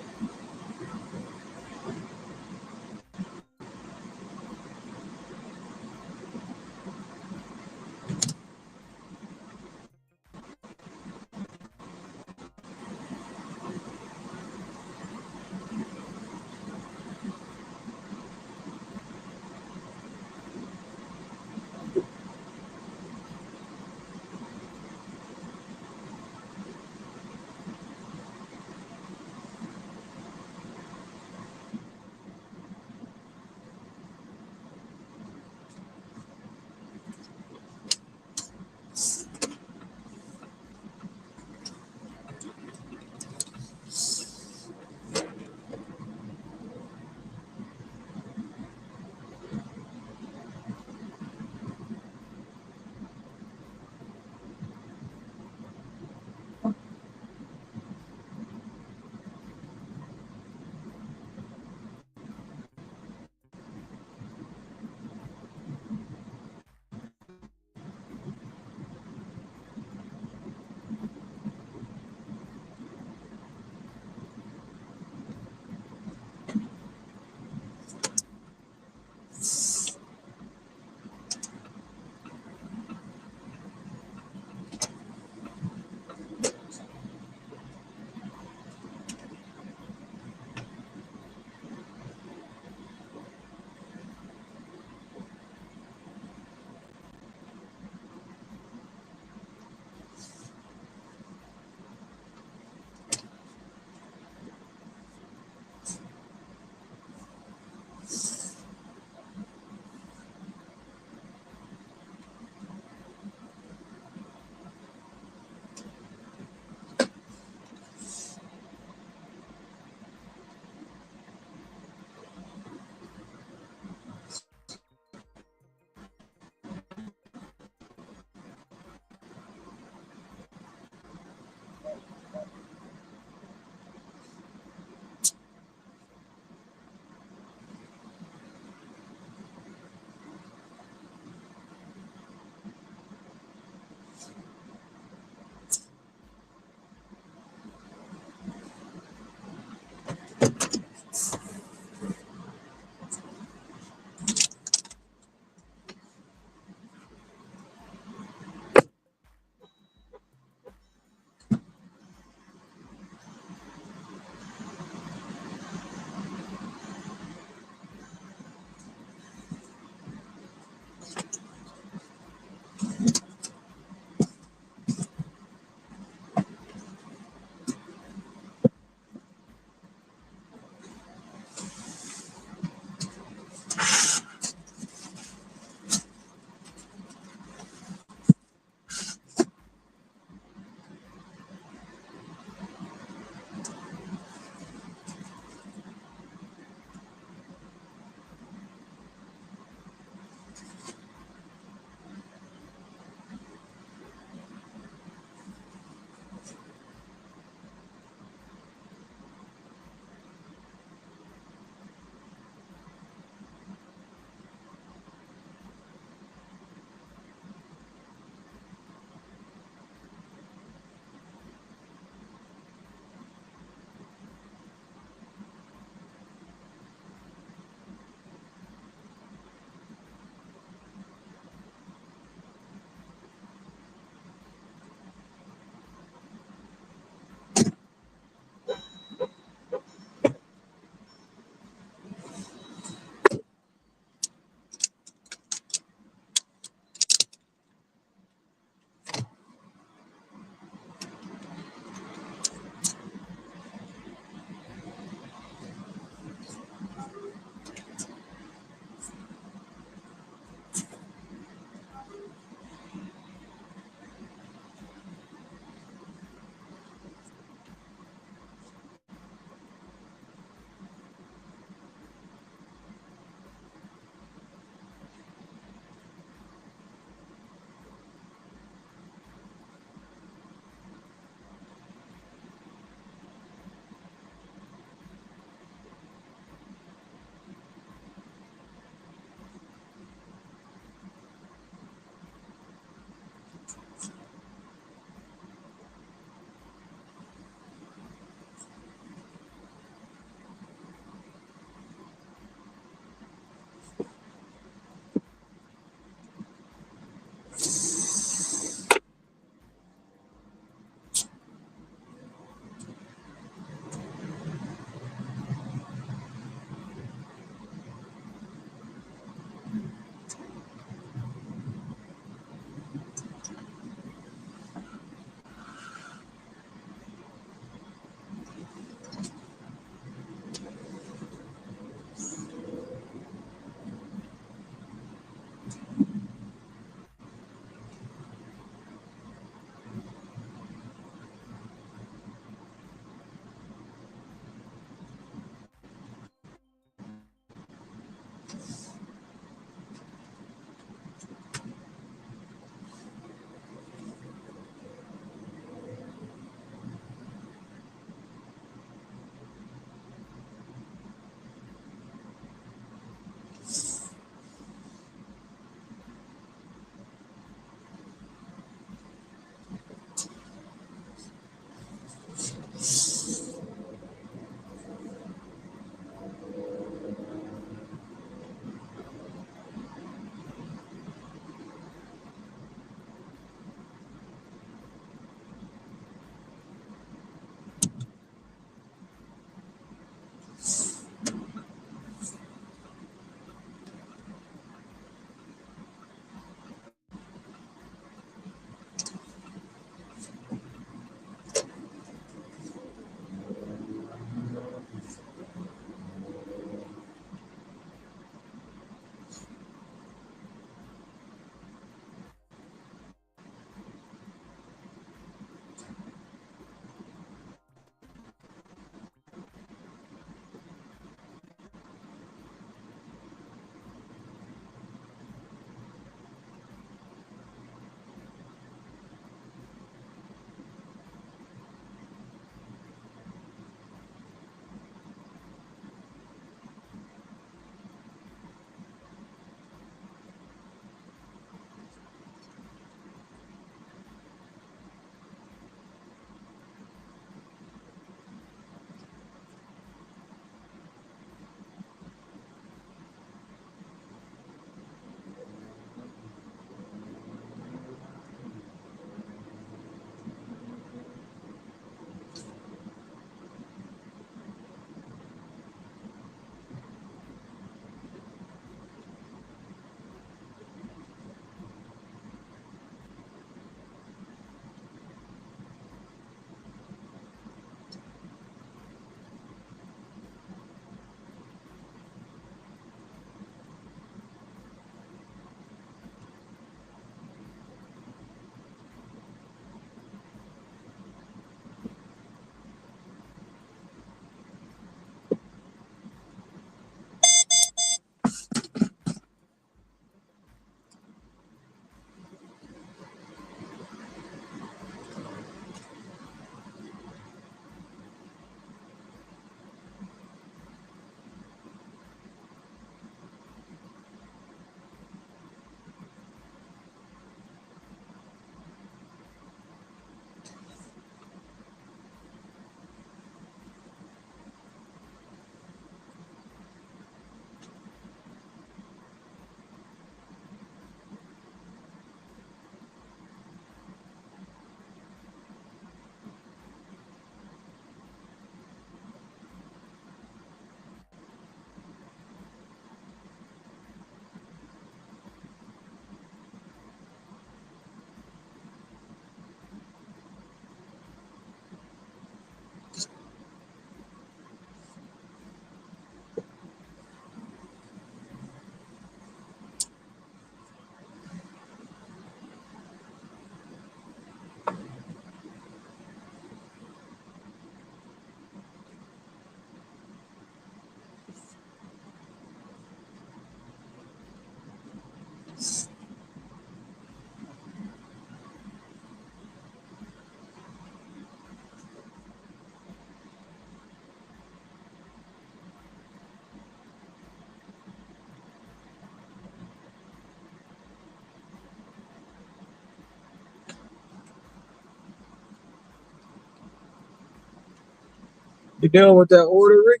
You done with that order, Rick?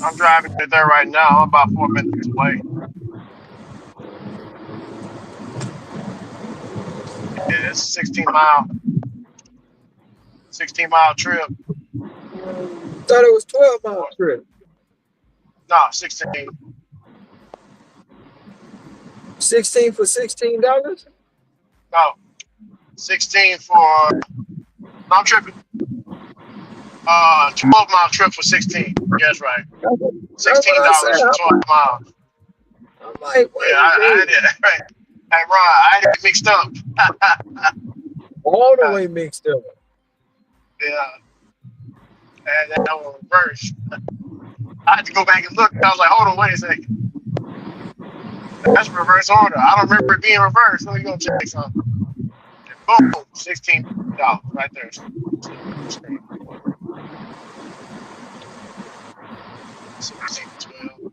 I'm driving it there right now. I'm about 4 minutes away. Yeah, it's a 16 mile trip. Thought it was 12-mile trip. No, 16. 16 for $16? No, 16 for. No, I'm tripping. 12-mile trip for 16. Yeah, that's right. That's what I $16 said. for 12 miles. I'm like, Yeah, wait a I minute. did. Right. Hey, Ron, I did mixed up. All the way mixed up. Yeah. And that was reverse. I had to go back and look. I was like, hold on, wait a second. That's reverse order. I don't remember it being reversed. Let me go check something. And boom, $16 right there. Screen. 16 12.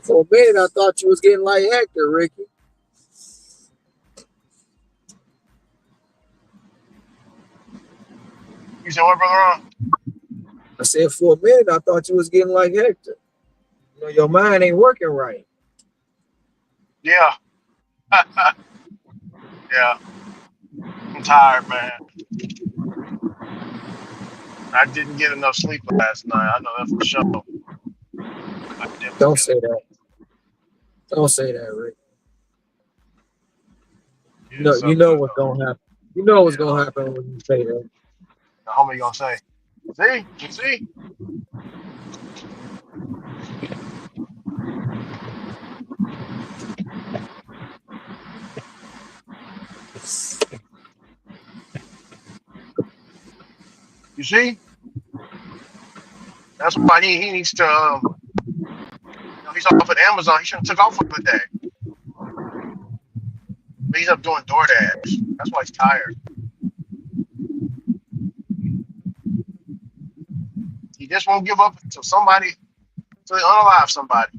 For a minute, I thought you was getting like Hector, Ricky. You said what, brother Ron? I said for a minute, I thought you was getting like Hector. You know, your mind ain't working right. Yeah. Yeah. I'm tired, man. I didn't get enough sleep last night. I know that for sure. I definitely Don't did. say that. Don't say that, Rick. Yeah, You something know good what's though. gonna happen. You know what's Yeah, gonna happen when you say that. the homie gonna say, see, you see? You see? That's why he needs to he's off at Amazon. He should have took off for the day. But he's up doing DoorDash. That's why he's tired. He just won't give up until they unalive somebody.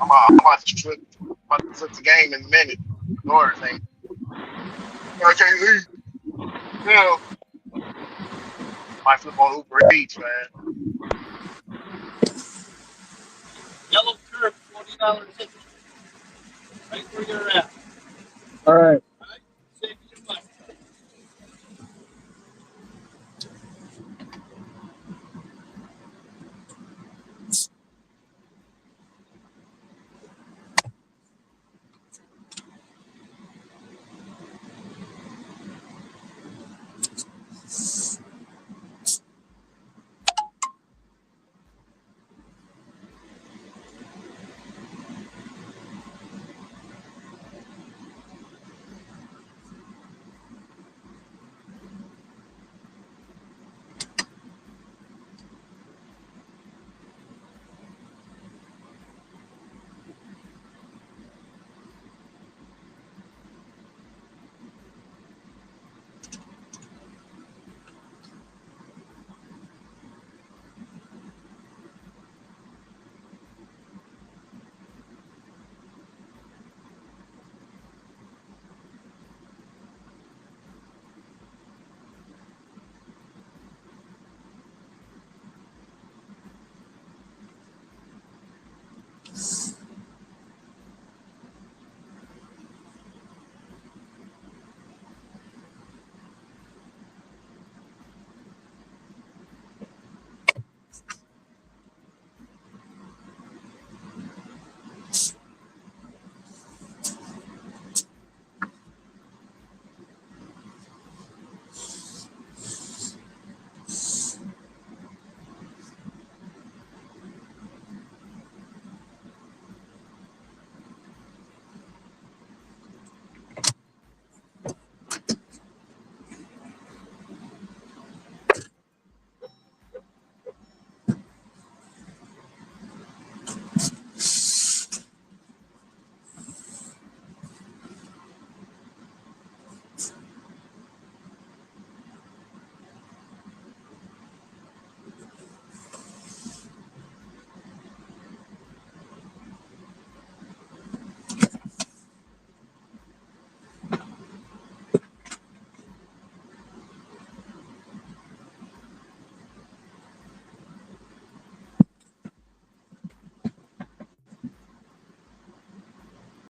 I'm about to flip the game in a minute. Order thing. I can't leave. Yeah. Might flip on Uber Eats, man. Yellow curb, $40 ticket. Right where you're at. All right.